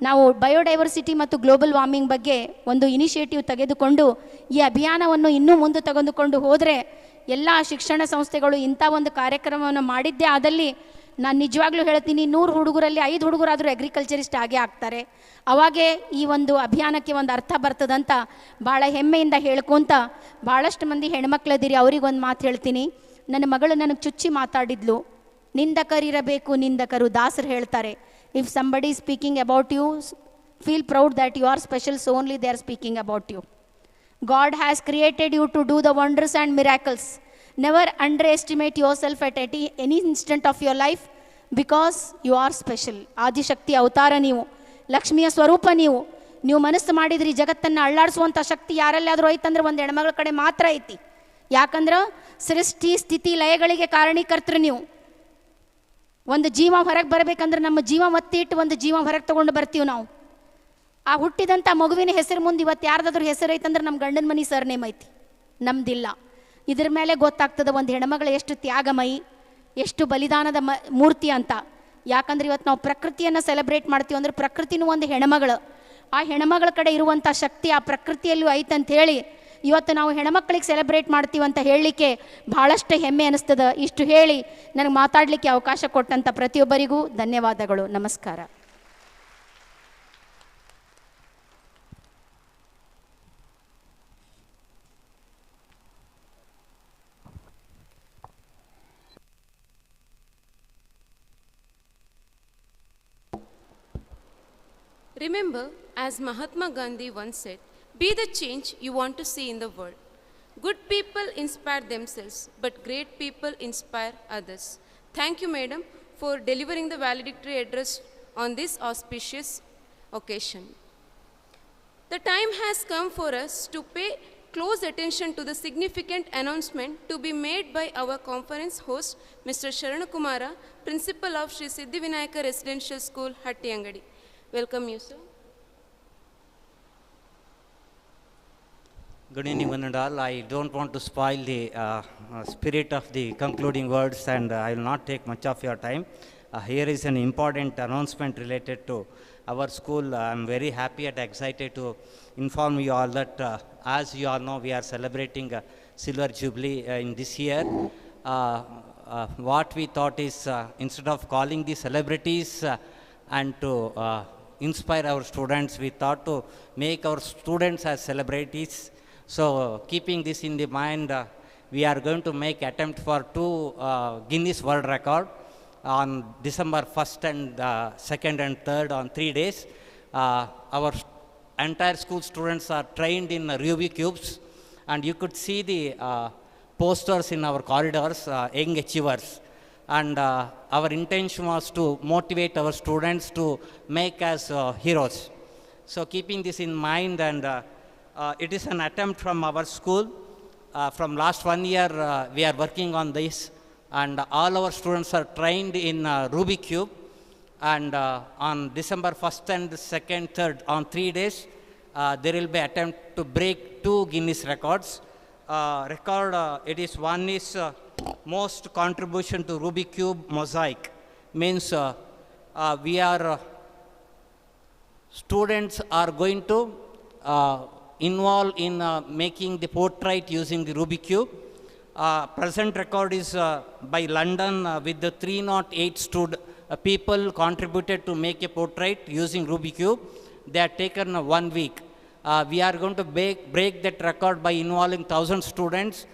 ನಾವು ಬಯೋಡೈವರ್ಸಿಟಿ ಮತ್ತು ಗ್ಲೋಬಲ್ ವಾರ್ಮಿಂಗ್ ಬಗ್ಗೆ ಒಂದು ಇನಿಷಿಯೇಟಿವ್ ತೆಗೆದುಕೊಂಡು ಈ ಅಭಿಯಾನವನ್ನು ಇನ್ನೂ ಮುಂದೆ ತೆಗೆದುಕೊಂಡು ಹೋದರೆ, ಎಲ್ಲ ಶಿಕ್ಷಣ ಸಂಸ್ಥೆಗಳು ಇಂಥ ಒಂದು ಕಾರ್ಯಕ್ರಮವನ್ನು ಮಾಡಿದ್ದೇ ಆದಲ್ಲಿ ನಾನು ನಿಜವಾಗ್ಲೂ ಹೇಳ್ತೀನಿ, 100 ಹುಡುಗರಲ್ಲಿ 5 ಹುಡುಗರಾದರೂ ಅಗ್ರಿಕಲ್ಚರಿಸ್ಟ್ ಆಗೇ ಆಗ್ತಾರೆ. ಅವಾಗೇ ಈ ಒಂದು ಅಭಿಯಾನಕ್ಕೆ ಒಂದು ಅರ್ಥ ಬರ್ತದಂತ ಭಾಳ ಹೆಮ್ಮೆಯಿಂದ ಹೇಳ್ಕೊತ, ಭಾಳಷ್ಟು ಮಂದಿ ಹೆಣ್ಮಕ್ಳದಿರಿ, ಅವ್ರಿಗೊಂದು ಮಾತು ಹೇಳ್ತೀನಿ. ನನ್ನ ಮಗಳು ನನಗೆ ಚುಚ್ಚಿ ಮಾತಾಡಿದ್ಲು, ನಿಂದಕರಿರಬೇಕು ನಿಂದಕರು. ದಾಸರು ಹೇಳ್ತಾರೆ, if somebody is speaking about you, feel proud that you are special, so only they are speaking about you. God has created you to do the wonders and miracles. Never underestimate yourself at any instant of your life, because you are special. Adishakti ಅವತಾರ ನೀವು, ಲಕ್ಷ್ಮಿಯ ಸ್ವರೂಪ ನೀವು. ನೀವು ಮನಸ್ಸು ಮಾಡಿದ್ರಿ ಜಗತ್ತನ್ನು ಅಳ್ಳಾಡಿಸುವಂಥ ಶಕ್ತಿ ಯಾರಲ್ಲಾದರೂ ಐತಂದ್ರೆ ಒಂದು ಹೆಣ್ಮಗಳ ಕಡೆ ಮಾತ್ರ ಐತಿ. ಯಾಕಂದ್ರೆ ಸೃಷ್ಟಿ ಸ್ಥಿತಿ ಲಯಗಳಿಗೆ ಕಾರಣೀಕರ್ತರು ನೀವು. ಒಂದು ಜೀವ ಹೊರಗೆ ಬರಬೇಕಂದ್ರೆ ನಮ್ಮ ಜೀವ ಒತ್ತಿಟ್ಟು ಒಂದು ಜೀವ ಹೊರಗೆ ತೊಗೊಂಡು ಬರ್ತೀವಿ ನಾವು. ಆ ಹುಟ್ಟಿದಂಥ ಮಗುವಿನ ಹೆಸರು ಮುಂದೆ ಇವತ್ತು ಯಾರ್ದಾದ್ರೂ ಹೆಸರು ಐತಂದ್ರೆ ನಮ್ಮ ಗಂಡನ ಮನೆ ಸರ್ನೇಮ್ ಐತಿ, ನಮ್ದಿಲ್ಲ. ಇದ್ರ ಮೇಲೆ ಗೊತ್ತಾಗ್ತದೆ ಒಂದು ಹೆಣ್ಮಗಳು ಎಷ್ಟು ತ್ಯಾಗಮಯಿ, ಎಷ್ಟು ಬಲಿದಾನದ ಮೂರ್ತಿ ಅಂತ. ಯಾಕಂದ್ರೆ ಇವತ್ತು ನಾವು ಪ್ರಕೃತಿಯನ್ನು ಸೆಲೆಬ್ರೇಟ್ ಮಾಡ್ತೀವಿ ಅಂದರೆ ಪ್ರಕೃತಿನೂ ಒಂದು ಹೆಣ್ಮಗಳು. ಆ ಹೆಣ್ಮಗಳ ಕಡೆ ಇರುವಂಥ ಶಕ್ತಿ ಆ ಪ್ರಕೃತಿಯಲ್ಲೂ ಐತಂತ ಹೇಳಿ ಇವತ್ತು ನಾವು ಹೆಣ್ಮಕ್ಳಿಗೆ ಸೆಲೆಬ್ರೇಟ್ ಮಾಡ್ತೀವಿ ಅಂತ ಹೇಳಲಿಕ್ಕೆ ಭಾಳಷ್ಟು ಹೆಮ್ಮೆ ಅನ್ನಿಸ್ತದೆ. ಇಷ್ಟು ಹೇಳಿ ನನಗೆ ಮಾತಾಡಲಿಕ್ಕೆ ಅವಕಾಶ ಕೊಟ್ಟಂಥ ಪ್ರತಿಯೊಬ್ಬರಿಗೂ ಧನ್ಯವಾದಗಳು. ನಮಸ್ಕಾರ. Remember, as Mahatma Gandhi once said, be the change you want to see in the world. Good people inspire themselves, but great people inspire others. Thank you, Madam, for delivering the valedictory address on this auspicious occasion. The time has come for us to pay close attention to the significant announcement to be made by our conference host, Mr. Sharanakumara, Principal of Sri Siddhivinayaka Residential School, Hattiyangadi. Welcome you, sir. Good evening, one and all. I don't want to spoil the spirit of the concluding words, and I will not take much of your time. Here is an important announcement related to our school. I am very happy and excited to inform you all that, as you all know, we are celebrating Silver Jubilee in this year. What we thought is, instead of calling the celebrities and to inspire our students, we thought to make our students as celebrities. So keeping this in the mind, we are going to make attempt for 2 Guinness World Record on December 1st and 2nd and 3rd on 3 days. Our entire school students are trained in Rubik's cubes, and you could see the posters in our corridors, young achievers. And our intention was to motivate our students to make us heroes. So keeping this in mind, and it is an attempt from our school. From last 1 year, we are working on this, and all our students are trained in Rubik's Cube. And on December 1st and 2nd, 3rd, on 3 days, there will be attempt to break 2 Guinness records. It is one is most contribution to Rubik's Cube mosaic. Means we are students are going to involve in making the portrait using the Rubik's Cube. Present record is by London with the 308 people contributed to make a portrait using Rubik's Cube. They are taken 1 week. We are going to break that record by involving 1,000 students.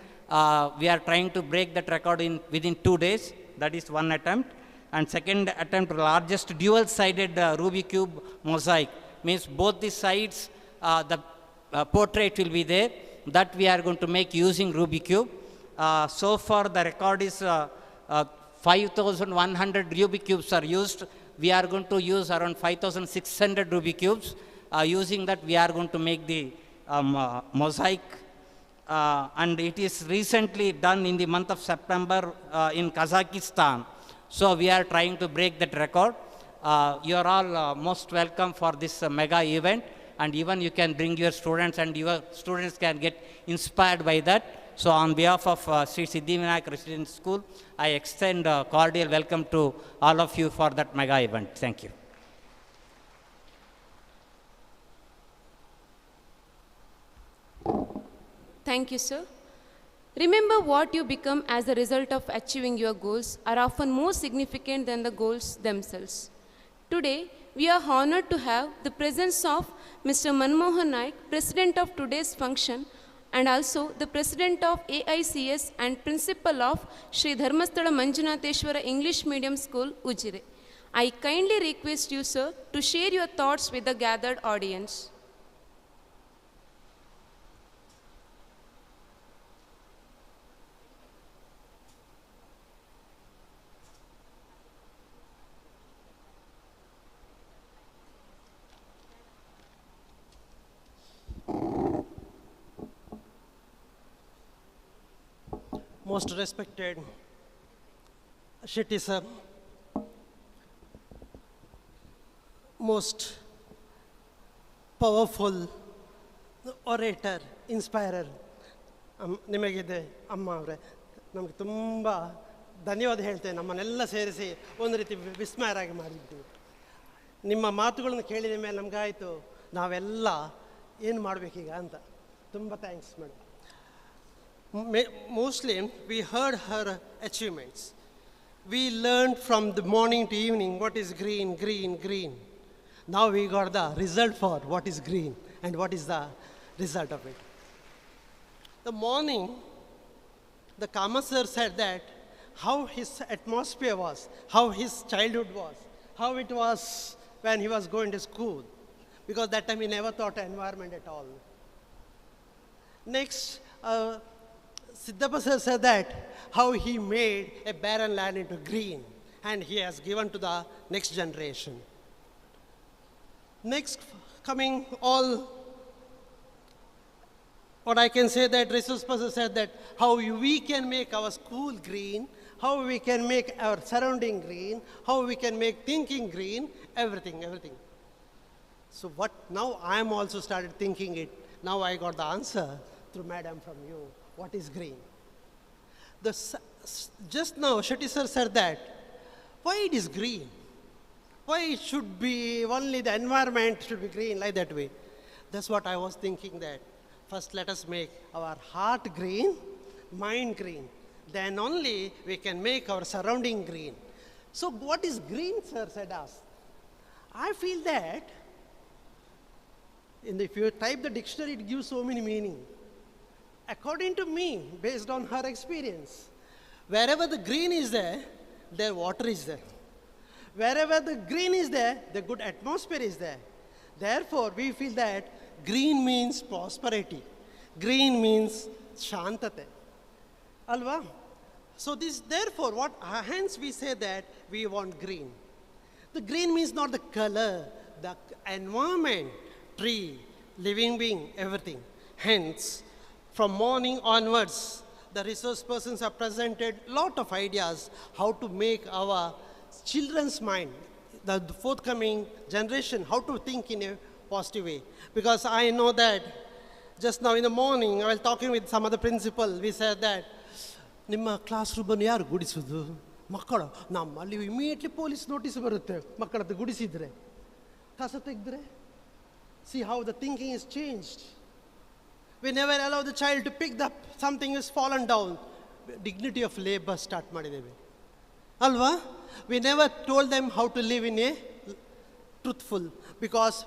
We are trying to break that record within 2 days. That is one attempt. And second attempt, largest dual-sided Rubik's Cube mosaic. Means both the sides, the portrait will be there. That we are going to make using Rubik's Cube. So far the record is 5,100 Rubik's Cubes are used. We are going to use around 5,600 Rubik's Cubes. Using that, we are going to make the mosaic. And it is recently done in the month of September in Kazakhstan. So we are trying to break that record. You are all most welcome for this mega event, and even you can bring your students, and your students can get inspired by that. So on behalf of Sri Siddhivinayaka Residential School, I extend a cordial welcome to all of you for that mega event. Thank you. Thank you, sir. Remember, what you become as a result of achieving your goals are often more significant than the goals themselves. Today, we are honored to have the presence of Mr. Manmohan Naik, President of today's function, and also the President of AICS and Principal of Sri Dharmasthala Manjunatheshwara English Medium School, Ujire. I kindly request you, sir, to share your thoughts with the gathered audience. Most respected Shetty sir, most powerful orator, inspirer, ನಿಮಗಿದೆ ಅಮ್ಮ ಅವರೇ. ನಮಗೆ ತುಂಬ ಧನ್ಯವಾದ ಹೇಳ್ತೇನೆ. ನಮ್ಮನ್ನೆಲ್ಲ ಸೇರಿಸಿ ಒಂದು ರೀತಿ ವಿಸ್ಮಯರಾಗಿ ಮಾಡಿದ್ದೀವಿ. ನಿಮ್ಮ ಮಾತುಗಳನ್ನು ಕೇಳಿದ ಮೇಲೆ ನಮಗಾಯಿತು ನಾವೆಲ್ಲ ಏನು ಮಾಡಬೇಕೀಗ ಅಂತ. ತುಂಬ thanks madam. Mostly we heard her achievements. We learned from the morning to evening what is green, green, green. Now we got the result for what is green and what is the result of it. The morning, the Kama sir said that how his atmosphere was, how his childhood was, how it was when he was going to school, because that time he never thought environment at all. Next, Siddhappa sir said that how he made a barren land into green and he has given to the next generation. Next, coming all, what I can say that resource person said that how we can make our school green, how we can make our surrounding green, how we can make thinking green, everything, everything. So what, now I am also started thinking it. Now I got the answer through madam from you. What is green? Just now, Shetty sir said that, why it is green? Why it should be only the environment should be green like that way? That's what I was thinking that. First let us make our heart green, mind green. Then only we can make our surrounding green. So what is green, sir said us? I feel that, if you type the dictionary, it gives so many meanings. According to me, based on her experience, wherever the green is there, their water is there. Wherever the green is there, the good atmosphere is there. Therefore, we feel that green means prosperity. Green means shantate. Alva? So this, therefore, hence we say that we want green. The green means not the color, the environment, tree, living being, everything. Hence, from morning onwards, the resource persons have presented a lot of ideas how to make our children's mind, the forthcoming generation, how to think in a positive way. Because I know that just now in the morning, I was talking with some other principal, we said that, ನಿಮ್ಮ class ರೂಮನ್ನು ಯಾರು ಗುಡಿಸೋದು? ಮಕ್ಕಳು. ನಮ್ಮಲ್ಲಿ immediately police notice ಬರುತ್ತೆ ಮಕ್ಕಳದ್ದು ಗುಡಿಸಿದ್ರೆ, ಕಸ ತೆಗೆದ್ರೆ. See how the thinking is changed. We never allow the child to pick up something is fallen down. Dignity of labor start ಮಾಡಿದ್ದೇವೆ ಅಲ್ವಾ? We never told them how to live in a truthful, because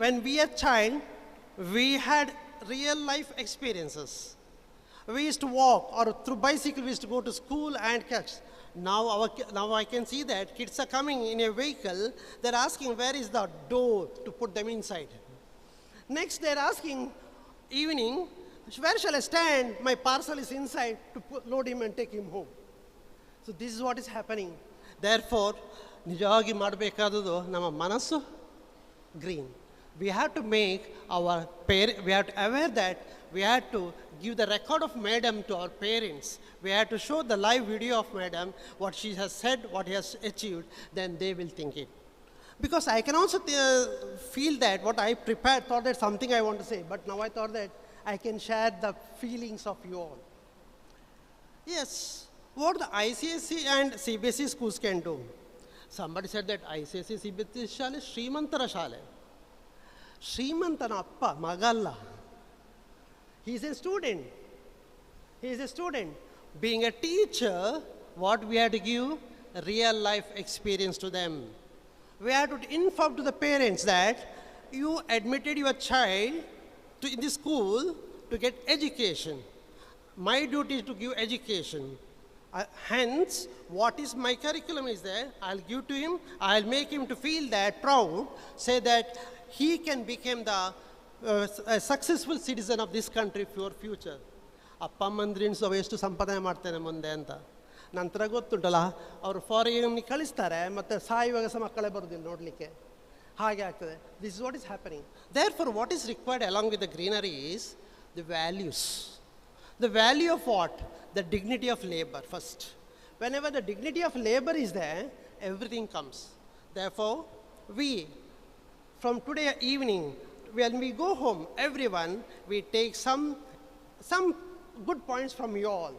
when we are child, we had real life experiences. We used to walk, or through bicycle we used to go to school and catch. Now I can see that kids are coming in a vehicle, they're asking where is the door to put them inside. Next they're asking evening, where shall I stand? My parcel is inside, to load him and take him home. So this is what is happening. Therefore, ನಿಜವಾಗಿ ಮಾಡಬೇಕಾದದ್ದು ನಮ್ಮ ಮನಸ್ಸು green. We have to make we have to aware that we have to give the record of madam to our parents. We have to show the live video of madam, what she has said, what he has achieved, then they will think it. Because I can also feel that what I prepared, thought that something I want to say, but now I thought that I can share the feelings of you all. Yes, what the ICSC and CBSE schools can do. Somebody said that ICSC, CBSE shale ಶ್ರೀಮಂತರ ಶಾಲೆ. ಶ್ರೀಮಂತನ ಅಪ್ಪ ಮಗಲ್ಲ. He is a student. He is a student. Being a teacher, what we have to give? Real life experience to them. We have to inform to the parents that you admitted your child in the school to get education. My duty is to give education. Hence, what is my curriculum is there, I'll give to him, I'll make him to feel that proud, say that he can become a successful citizen of this country for future. ಅಪ್ಪ ಅಮ್ಮಂದ್ರಿನ ಎಷ್ಟು ಸಂಪಾದನೆ ಮಾಡ್ತೇನೆ ಮುಂದೆ ಅಂತ ನಂತರ ಗೊತ್ತುಂಟಲ್ಲ, ಅವರು foreign ಕಳಿಸ್ತಾರೆ, ಮತ್ತು ಸಾಯುವಾಗ ಸಹ ಮಕ್ಕಳೇ ಬರೋದಿಲ್ಲ ನೋಡಲಿಕ್ಕೆ, ಹಾಗೆ ಆಗ್ತದೆ. This is what is happening. Therefore what is required along with the greenery is the values. The value of what? The dignity of labor first. Whenever the dignity of labor is there, everything comes. Therefore, we, from today evening, when we go home, everyone, we take some good points from you all.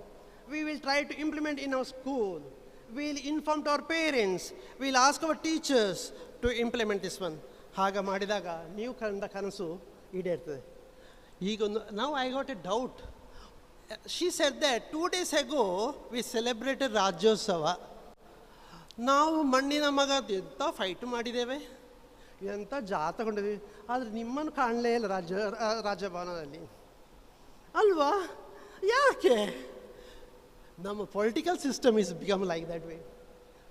we will try to implement in our school. We'll inform to our parents. We'll ask our teachers to implement this one. Haga ಮಾಡಿದಾಗ ನೀವು ಕಂಡ ಕನಸು ಈಡೇರ್ತದೆ. Now I got a doubt. She said that 2 days ago we celebrated Rajyotsava. ನಾವು ಮಣ್ಣಿನ ಮಗ ಎಂಥ fight ಮಾಡಿದ್ದೇವೆ, ಎಂಥ ಜಾತ ಕೊಂಡಿದ್ದೀವಿ, ಆದರೆ ನಿಮ್ಮನ್ನು ಕಾಣಲೇ ಇಲ್ಲ ರಾಜಭವನದಲ್ಲಿ ಅಲ್ವಾ? ಯಾಕೆ? ನಮ್ಮ political system is become like that way.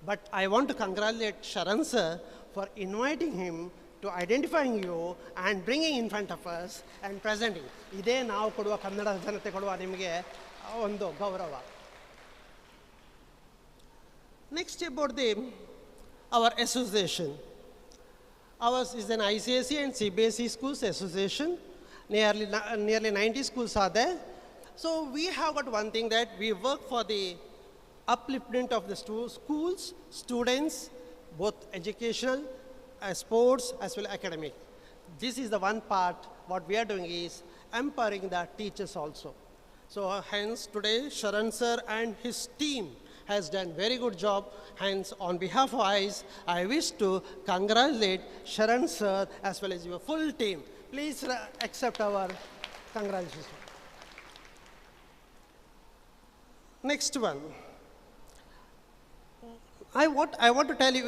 But I want to congratulate Sharan sir for inviting him to identifying you and bringing in front of us and presenting. ಇದೇ ನಾವು ಕೊಡುವ ಕನ್ನಡ ಜನತೆ ಕೊಡುವ ನಿಮಗೆ ಒಂದು ಗೌರವ. Next about our association. Ours is an ICSE and CBSE schools association. Nearly 90 schools are there. So we have got one thing that we work for the upliftment of the schools, students, both educational, sports, as well as academic. This is the one part, what we are doing is empowering the teachers also. So hence today, Sharan sir and his team has done very good job. Hence on behalf of AICS, I wish to congratulate Sharan sir as well as your full team. Please accept our congratulations. Next one. I want to tell you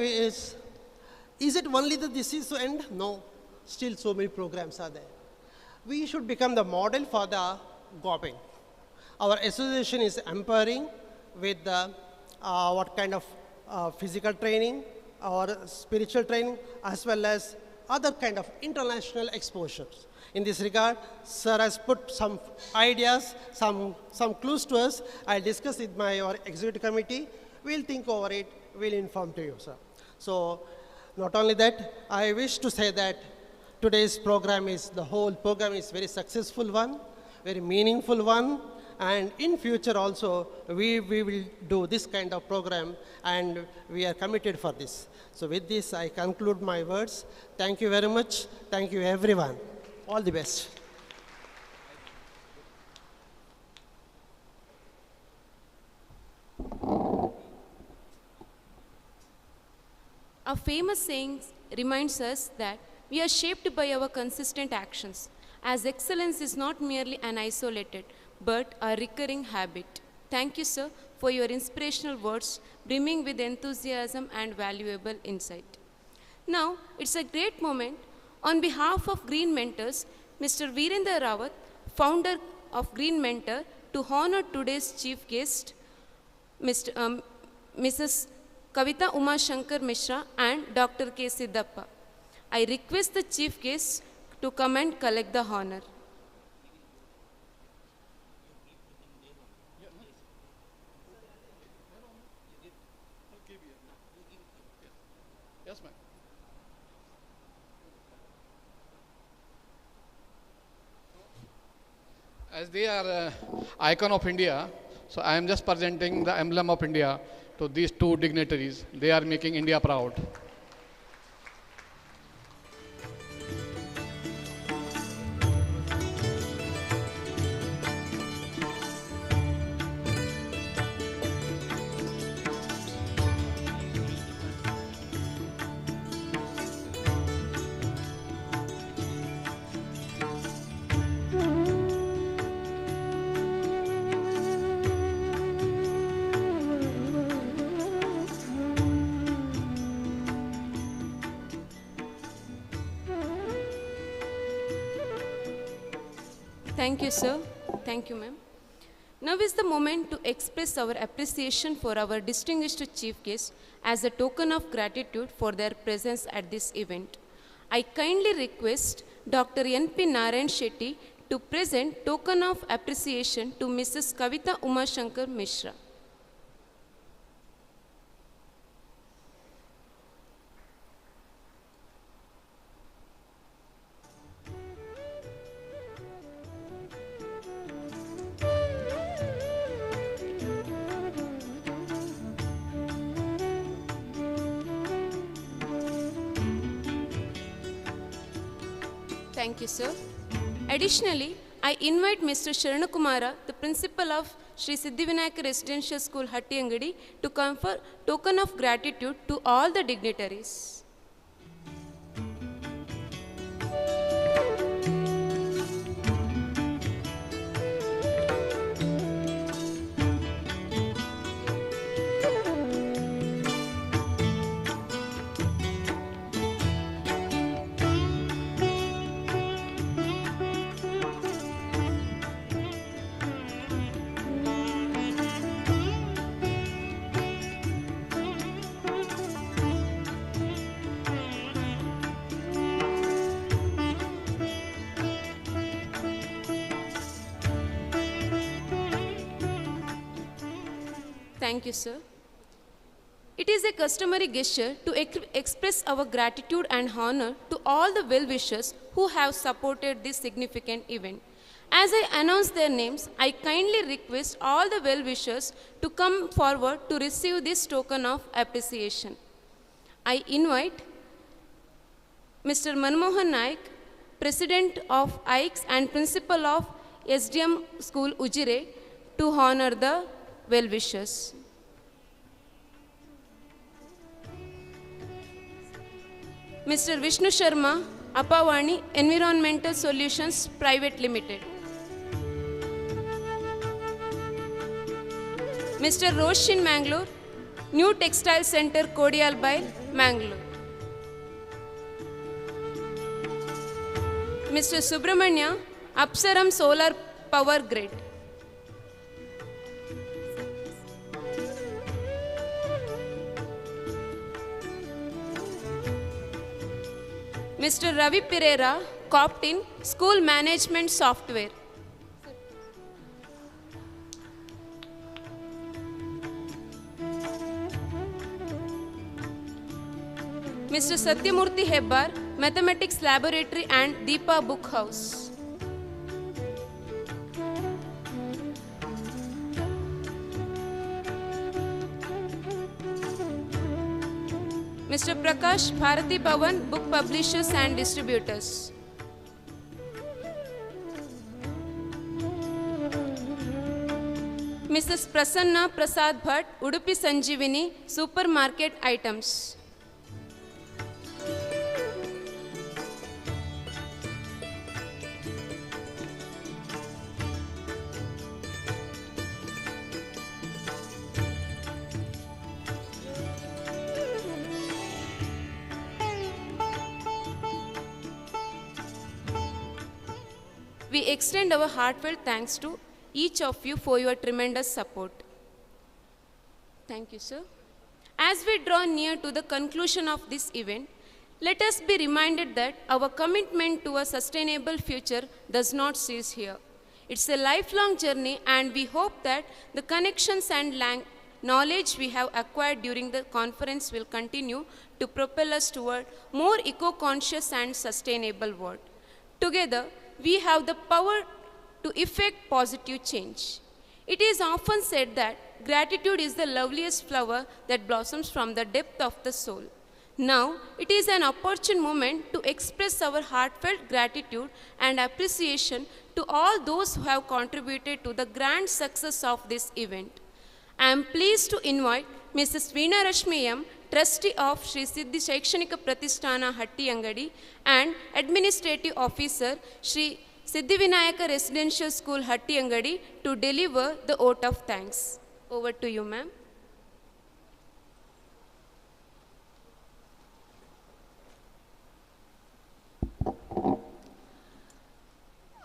is it only that this is to end? No. Still so many programs are there. We should become the model for the government. Our association is empowering with the, what kind of physical training or spiritual training as well as other kind of international exposures. In this regard, sir has put some ideas, some clues to us. I'll discuss with our executive committee. We'll think over it. We'll inform to you, sir. So, not only that, I wish to say that today's program the whole program is very successful one, very meaningful one, and in future also, we will do this kind of program, and we are committed for this. So with this, I conclude my words. Thank you very much. Thank you, everyone. All the best. A famous saying reminds us that we are shaped by our consistent actions, as excellence is not merely an isolated, but a recurring habit. Thank you, sir, for your inspirational words, brimming with enthusiasm and valuable insight. Now, it's a great moment. On behalf of Green Mentors, Mr. Virendra Rawat, founder of Green Mentor, to honor today's chief guest, Mrs. Kavita Umashankar Mishra and Dr. K. Siddappa. I request the chief guest to come and collect the honor. Yes, ma'am. As they are icon of India, so I am just presenting the emblem of India to these two dignitaries. They are making India proud. Thank you, sir. Thank you, ma'am. Now is the moment to express our appreciation for our distinguished chief guests as a token of gratitude for their presence at this event. I kindly request Dr. N.P. Narayan Shetty to present token of appreciation to Mrs. Kavita Umashankar Mishra. Thank you, sir. Additionally, I invite Mr. Sharanakumara, the principal of Sri Siddhivinayaka Residential School, Hattiyangadi, to confer token of gratitude to all the dignitaries. Thank you, sir. It is a customary gesture to express our gratitude and honor to all the well-wishers who have supported this significant event. As I announce their names, I kindly request all the well-wishers to come forward to receive this token of appreciation. I invite Mr. Manmohan Naik, President of AICS and Principal of SDM School Ujire, to honor the well-wishers. Mr. Vishnu Sharma, Apavani Environmental Solutions Private Limited. Mr. Roshin Mangalore, New Textile Center, Kodialbai, Mangalore. Mr. Subramanya, Apsaram Solar Power Grid. Mr. Ravi Pereira, Coptin, School Management Software. Mr. Satyamurthy Hebbar, Mathematics Laboratory and Deepa Book House. Mr. Prakash, Bharati Bhavan, Book Publishers and Distributors. Mrs. Prasanna Prasad Bhatt, Udupi Sanjeevani, Supermarket Items. We extend our heartfelt thanks to each of you for your tremendous support. Thank you, sir. As we draw near to the conclusion of this event, let us be reminded that our commitment to a sustainable future does not cease here. It's a lifelong journey, and we hope that the connections and knowledge we have acquired during the conference will continue to propel us toward more eco-conscious and sustainable world. Together, we have the power to effect positive change. It is often said that gratitude is the loveliest flower that blossoms from the depth of the soul. Now, it is an opportune moment to express our heartfelt gratitude and appreciation to all those who have contributed to the grand success of this event. I am pleased to invite Mrs. Veena Rashmi M., Trustee of Sri Siddhi Shaikshanika Pratisthana Hattiyangadi and Administrative Officer Sri Siddhivinayaka Residential School Hattiyangadi, to deliver the vote of thanks. Over to you, ma'am.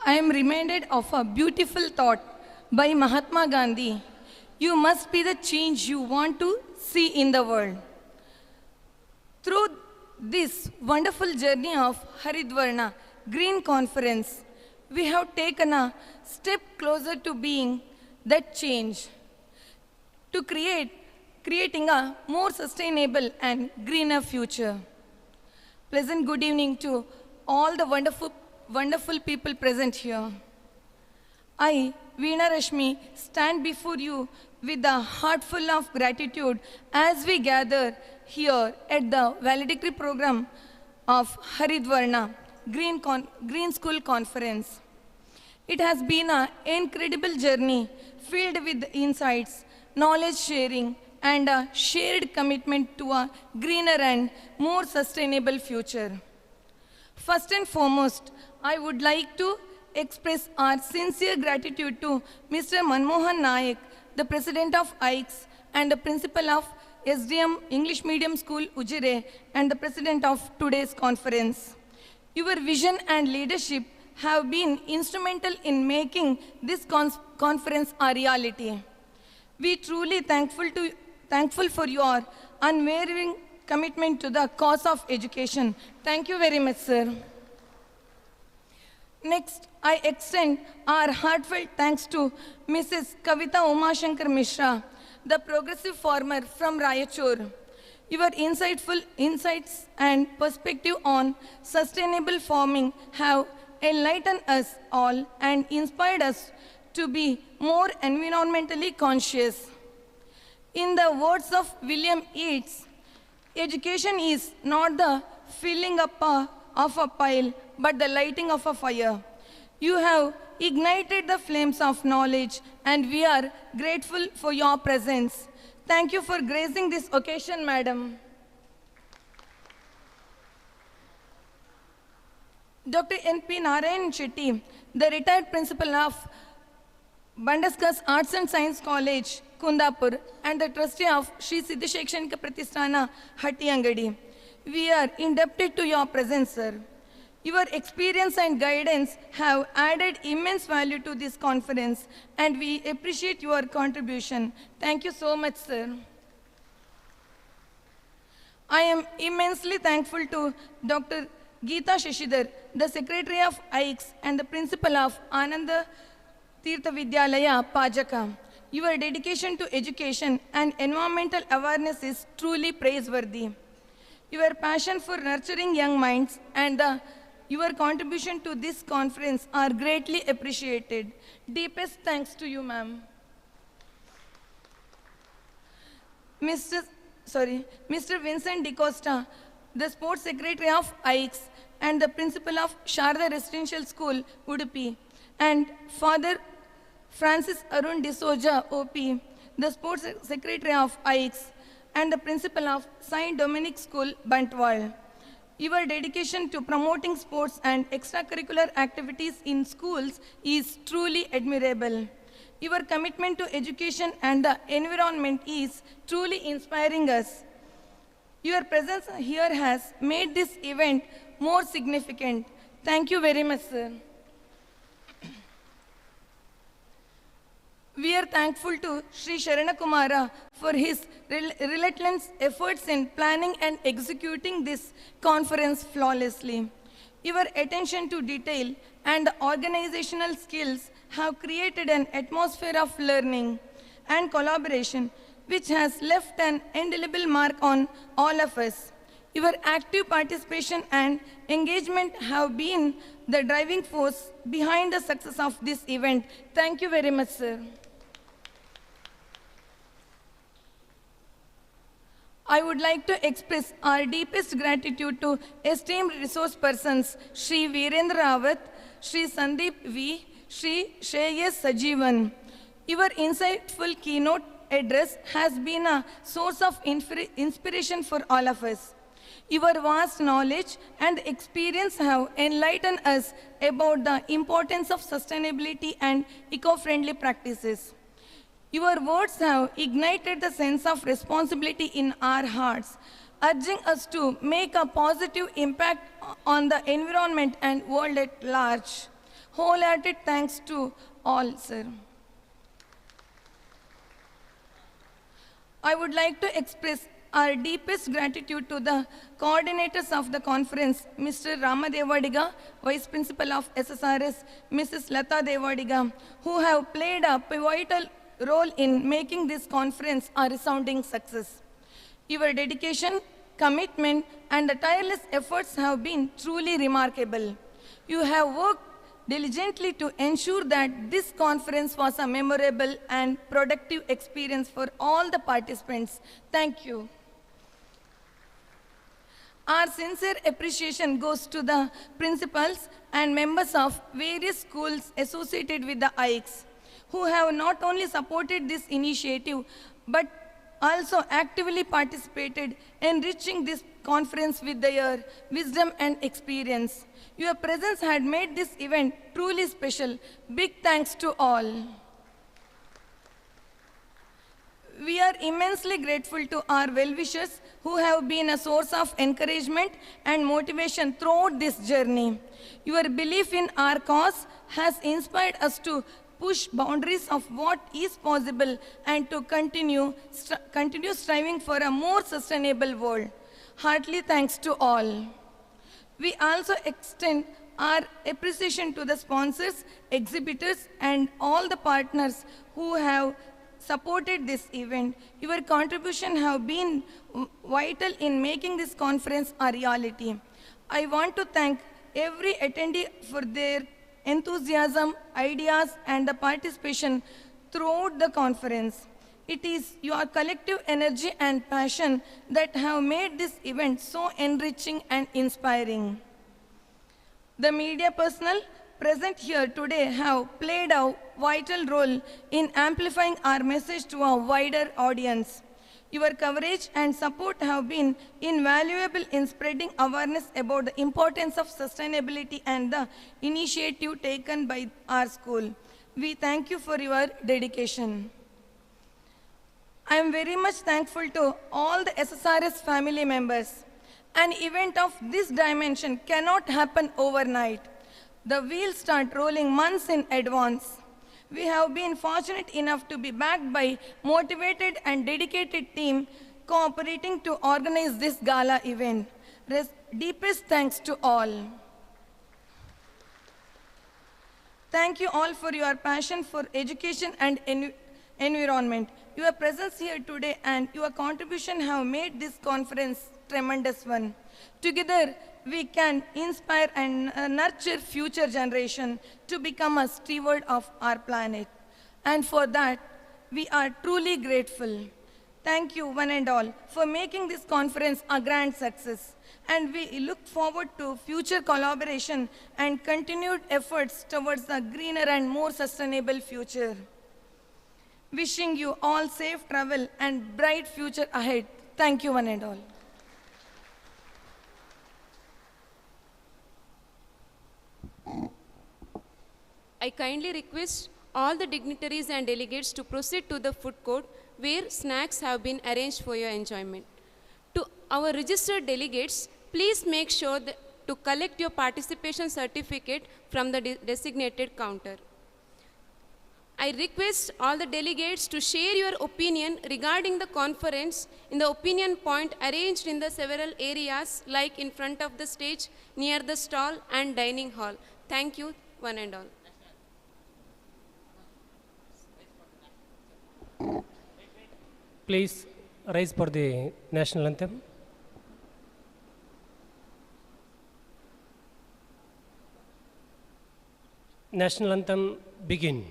I am reminded of a beautiful thought by Mahatma Gandhi. You must be the change you want to see in the world. Through this wonderful journey of Haridwarna Green Conference, we have taken a step closer to being that change, to creating a more sustainable and greener future. Pleasant good evening to all the wonderful people present here. I, Veena Rashmi, stand before you with a heart full of gratitude as we gather here at the valedictory program of Haridwarna Green School Conference. It has been an incredible journey filled with insights, knowledge sharing, and a shared commitment to a greener and more sustainable future. First and foremost, I would like to express our sincere gratitude to Mr. Manmohan Nayak, the President of AICS and the Principal of SDM English Medium School Ujire and the President of today's conference. Your vision and leadership have been instrumental in making this conference a reality. We truly thankful for your unwavering commitment to the cause of education. Thank you very much, sir. Next, I extend our heartfelt thanks to Mrs. Kavita Umashankar Mishra, the progressive farmer from Rayachur. Your insightful insights and perspective on sustainable farming have enlightened us all and inspired us to be more environmentally conscious. In the words of William Yeats, education is not the filling up of a pile, but the lighting of a fire. You have ignited the flames of knowledge, and we are grateful for your presence. Thank you for gracing this occasion, madam. Dr. N.P. Narayan Shetty, the retired principal of Bandaskas Arts and Science College, Kundapur, and the trustee of Shri Siddhi Shaikshanika Pratisthana, Hattiyangadi. We are indebted to your presence, sir. Your experience and guidance have added immense value to this conference, and we appreciate your contribution. Thank you so much, sir. I am immensely thankful to Dr. Geeta Shashidhar, the Secretary of AICS and the Principal of Ananda Tirtha Vidyalaya, Pajaka. Your dedication to education and environmental awareness is truly praiseworthy. Your passion for nurturing young minds and your contribution to this conference are greatly appreciated. Deepest thanks to you, ma'am. Mr. Vincent DeCosta, the Sports Secretary of AICS and the Principal of Sharda Residential School, Udupi, and Father Francis Arun D'Souza, OP, the Sports Secretary of AICS, and the Principal of Saint Dominic School, Bantwal. Your dedication to promoting sports and extracurricular activities in schools is truly admirable. Your commitment to education and the environment is truly inspiring us. Your presence here has made this event more significant. Thank you very much, sir. We are thankful to Sri Sharana Kumara for his relentless efforts in planning and executing this conference flawlessly. Your attention to detail and organizational skills have created an atmosphere of learning and collaboration which has left an indelible mark on all of us. Your active participation and engagement have been the driving force behind the success of this event. Thank you very much, sir. I would like to express our deepest gratitude to esteemed resource persons, Sri Virendra Rawat, Sri Sandeep V, Sri Shreyas Sajivan. Your insightful keynote address has been a source of inspiration for all of us. Your vast knowledge and experience have enlightened us about the importance of sustainability and eco-friendly practices. Your words have ignited the sense of responsibility in our hearts, urging us to make a positive impact on the environment and world at large. Wholehearted thanks to all, sir. I would like to express our deepest gratitude to the coordinators of the conference, Mr. Rama Devadiga, Vice Principal of SSRS, Mrs. Lata Devadiga, who have played a pivotal role in making this conference a resounding success. Your dedication, commitment, and the tireless efforts have been truly remarkable. You have worked diligently to ensure that this conference was a memorable and productive experience for all the participants. Thank you. Our sincere appreciation goes to the principals and members of various schools associated with the AICS, who have not only supported this initiative, but also actively participated, enriching this conference with their wisdom and experience. Your presence had made this event truly special. Big thanks to all. We are immensely grateful to our well-wishers who have been a source of encouragement and motivation throughout this journey. Your belief in our cause has inspired us to push boundaries of what is possible and to continue striving for a more sustainable world. Heartily thanks to all. We also extend our appreciation to the sponsors, exhibitors, and all the partners who have supported this event. Your contribution have been vital in making this conference a reality. I want to thank every attendee for their enthusiasm, ideas, and the participation throughout the conference. It is your collective energy and passion that have made this event so enriching and inspiring. The media personnel present here today have played a vital role in amplifying our message to a wider audience. Your coverage and support have been invaluable in spreading awareness about the importance of sustainability and the initiative taken by our school. We thank you for your dedication. I am very much thankful to all the SSRS family members. An event of this dimension cannot happen overnight. The wheels start rolling months in advance. We have been fortunate enough to be backed by motivated and dedicated team cooperating to organize this gala event. Deepest thanks to all. Thank you all for your passion for education and environment. Your presence here today and your contribution have made this conference tremendous one. Together, we can inspire and nurture future generation to become a steward of our planet. And for that, we are truly grateful. Thank you, one and all, for making this conference a grand success. And we look forward to future collaboration and continued efforts towards a greener and more sustainable future. Wishing you all safe travel and bright future ahead. Thank you, one and all. I kindly request all the dignitaries and delegates to proceed to the food court where snacks have been arranged for your enjoyment. To our registered delegates, please make sure to collect your participation certificate from the designated counter. I request all the delegates to share your opinion regarding the conference in the opinion point arranged in the several areas like in front of the stage, near the stall and dining hall. Thank you, one and all. Please rise for the national anthem. National anthem begin.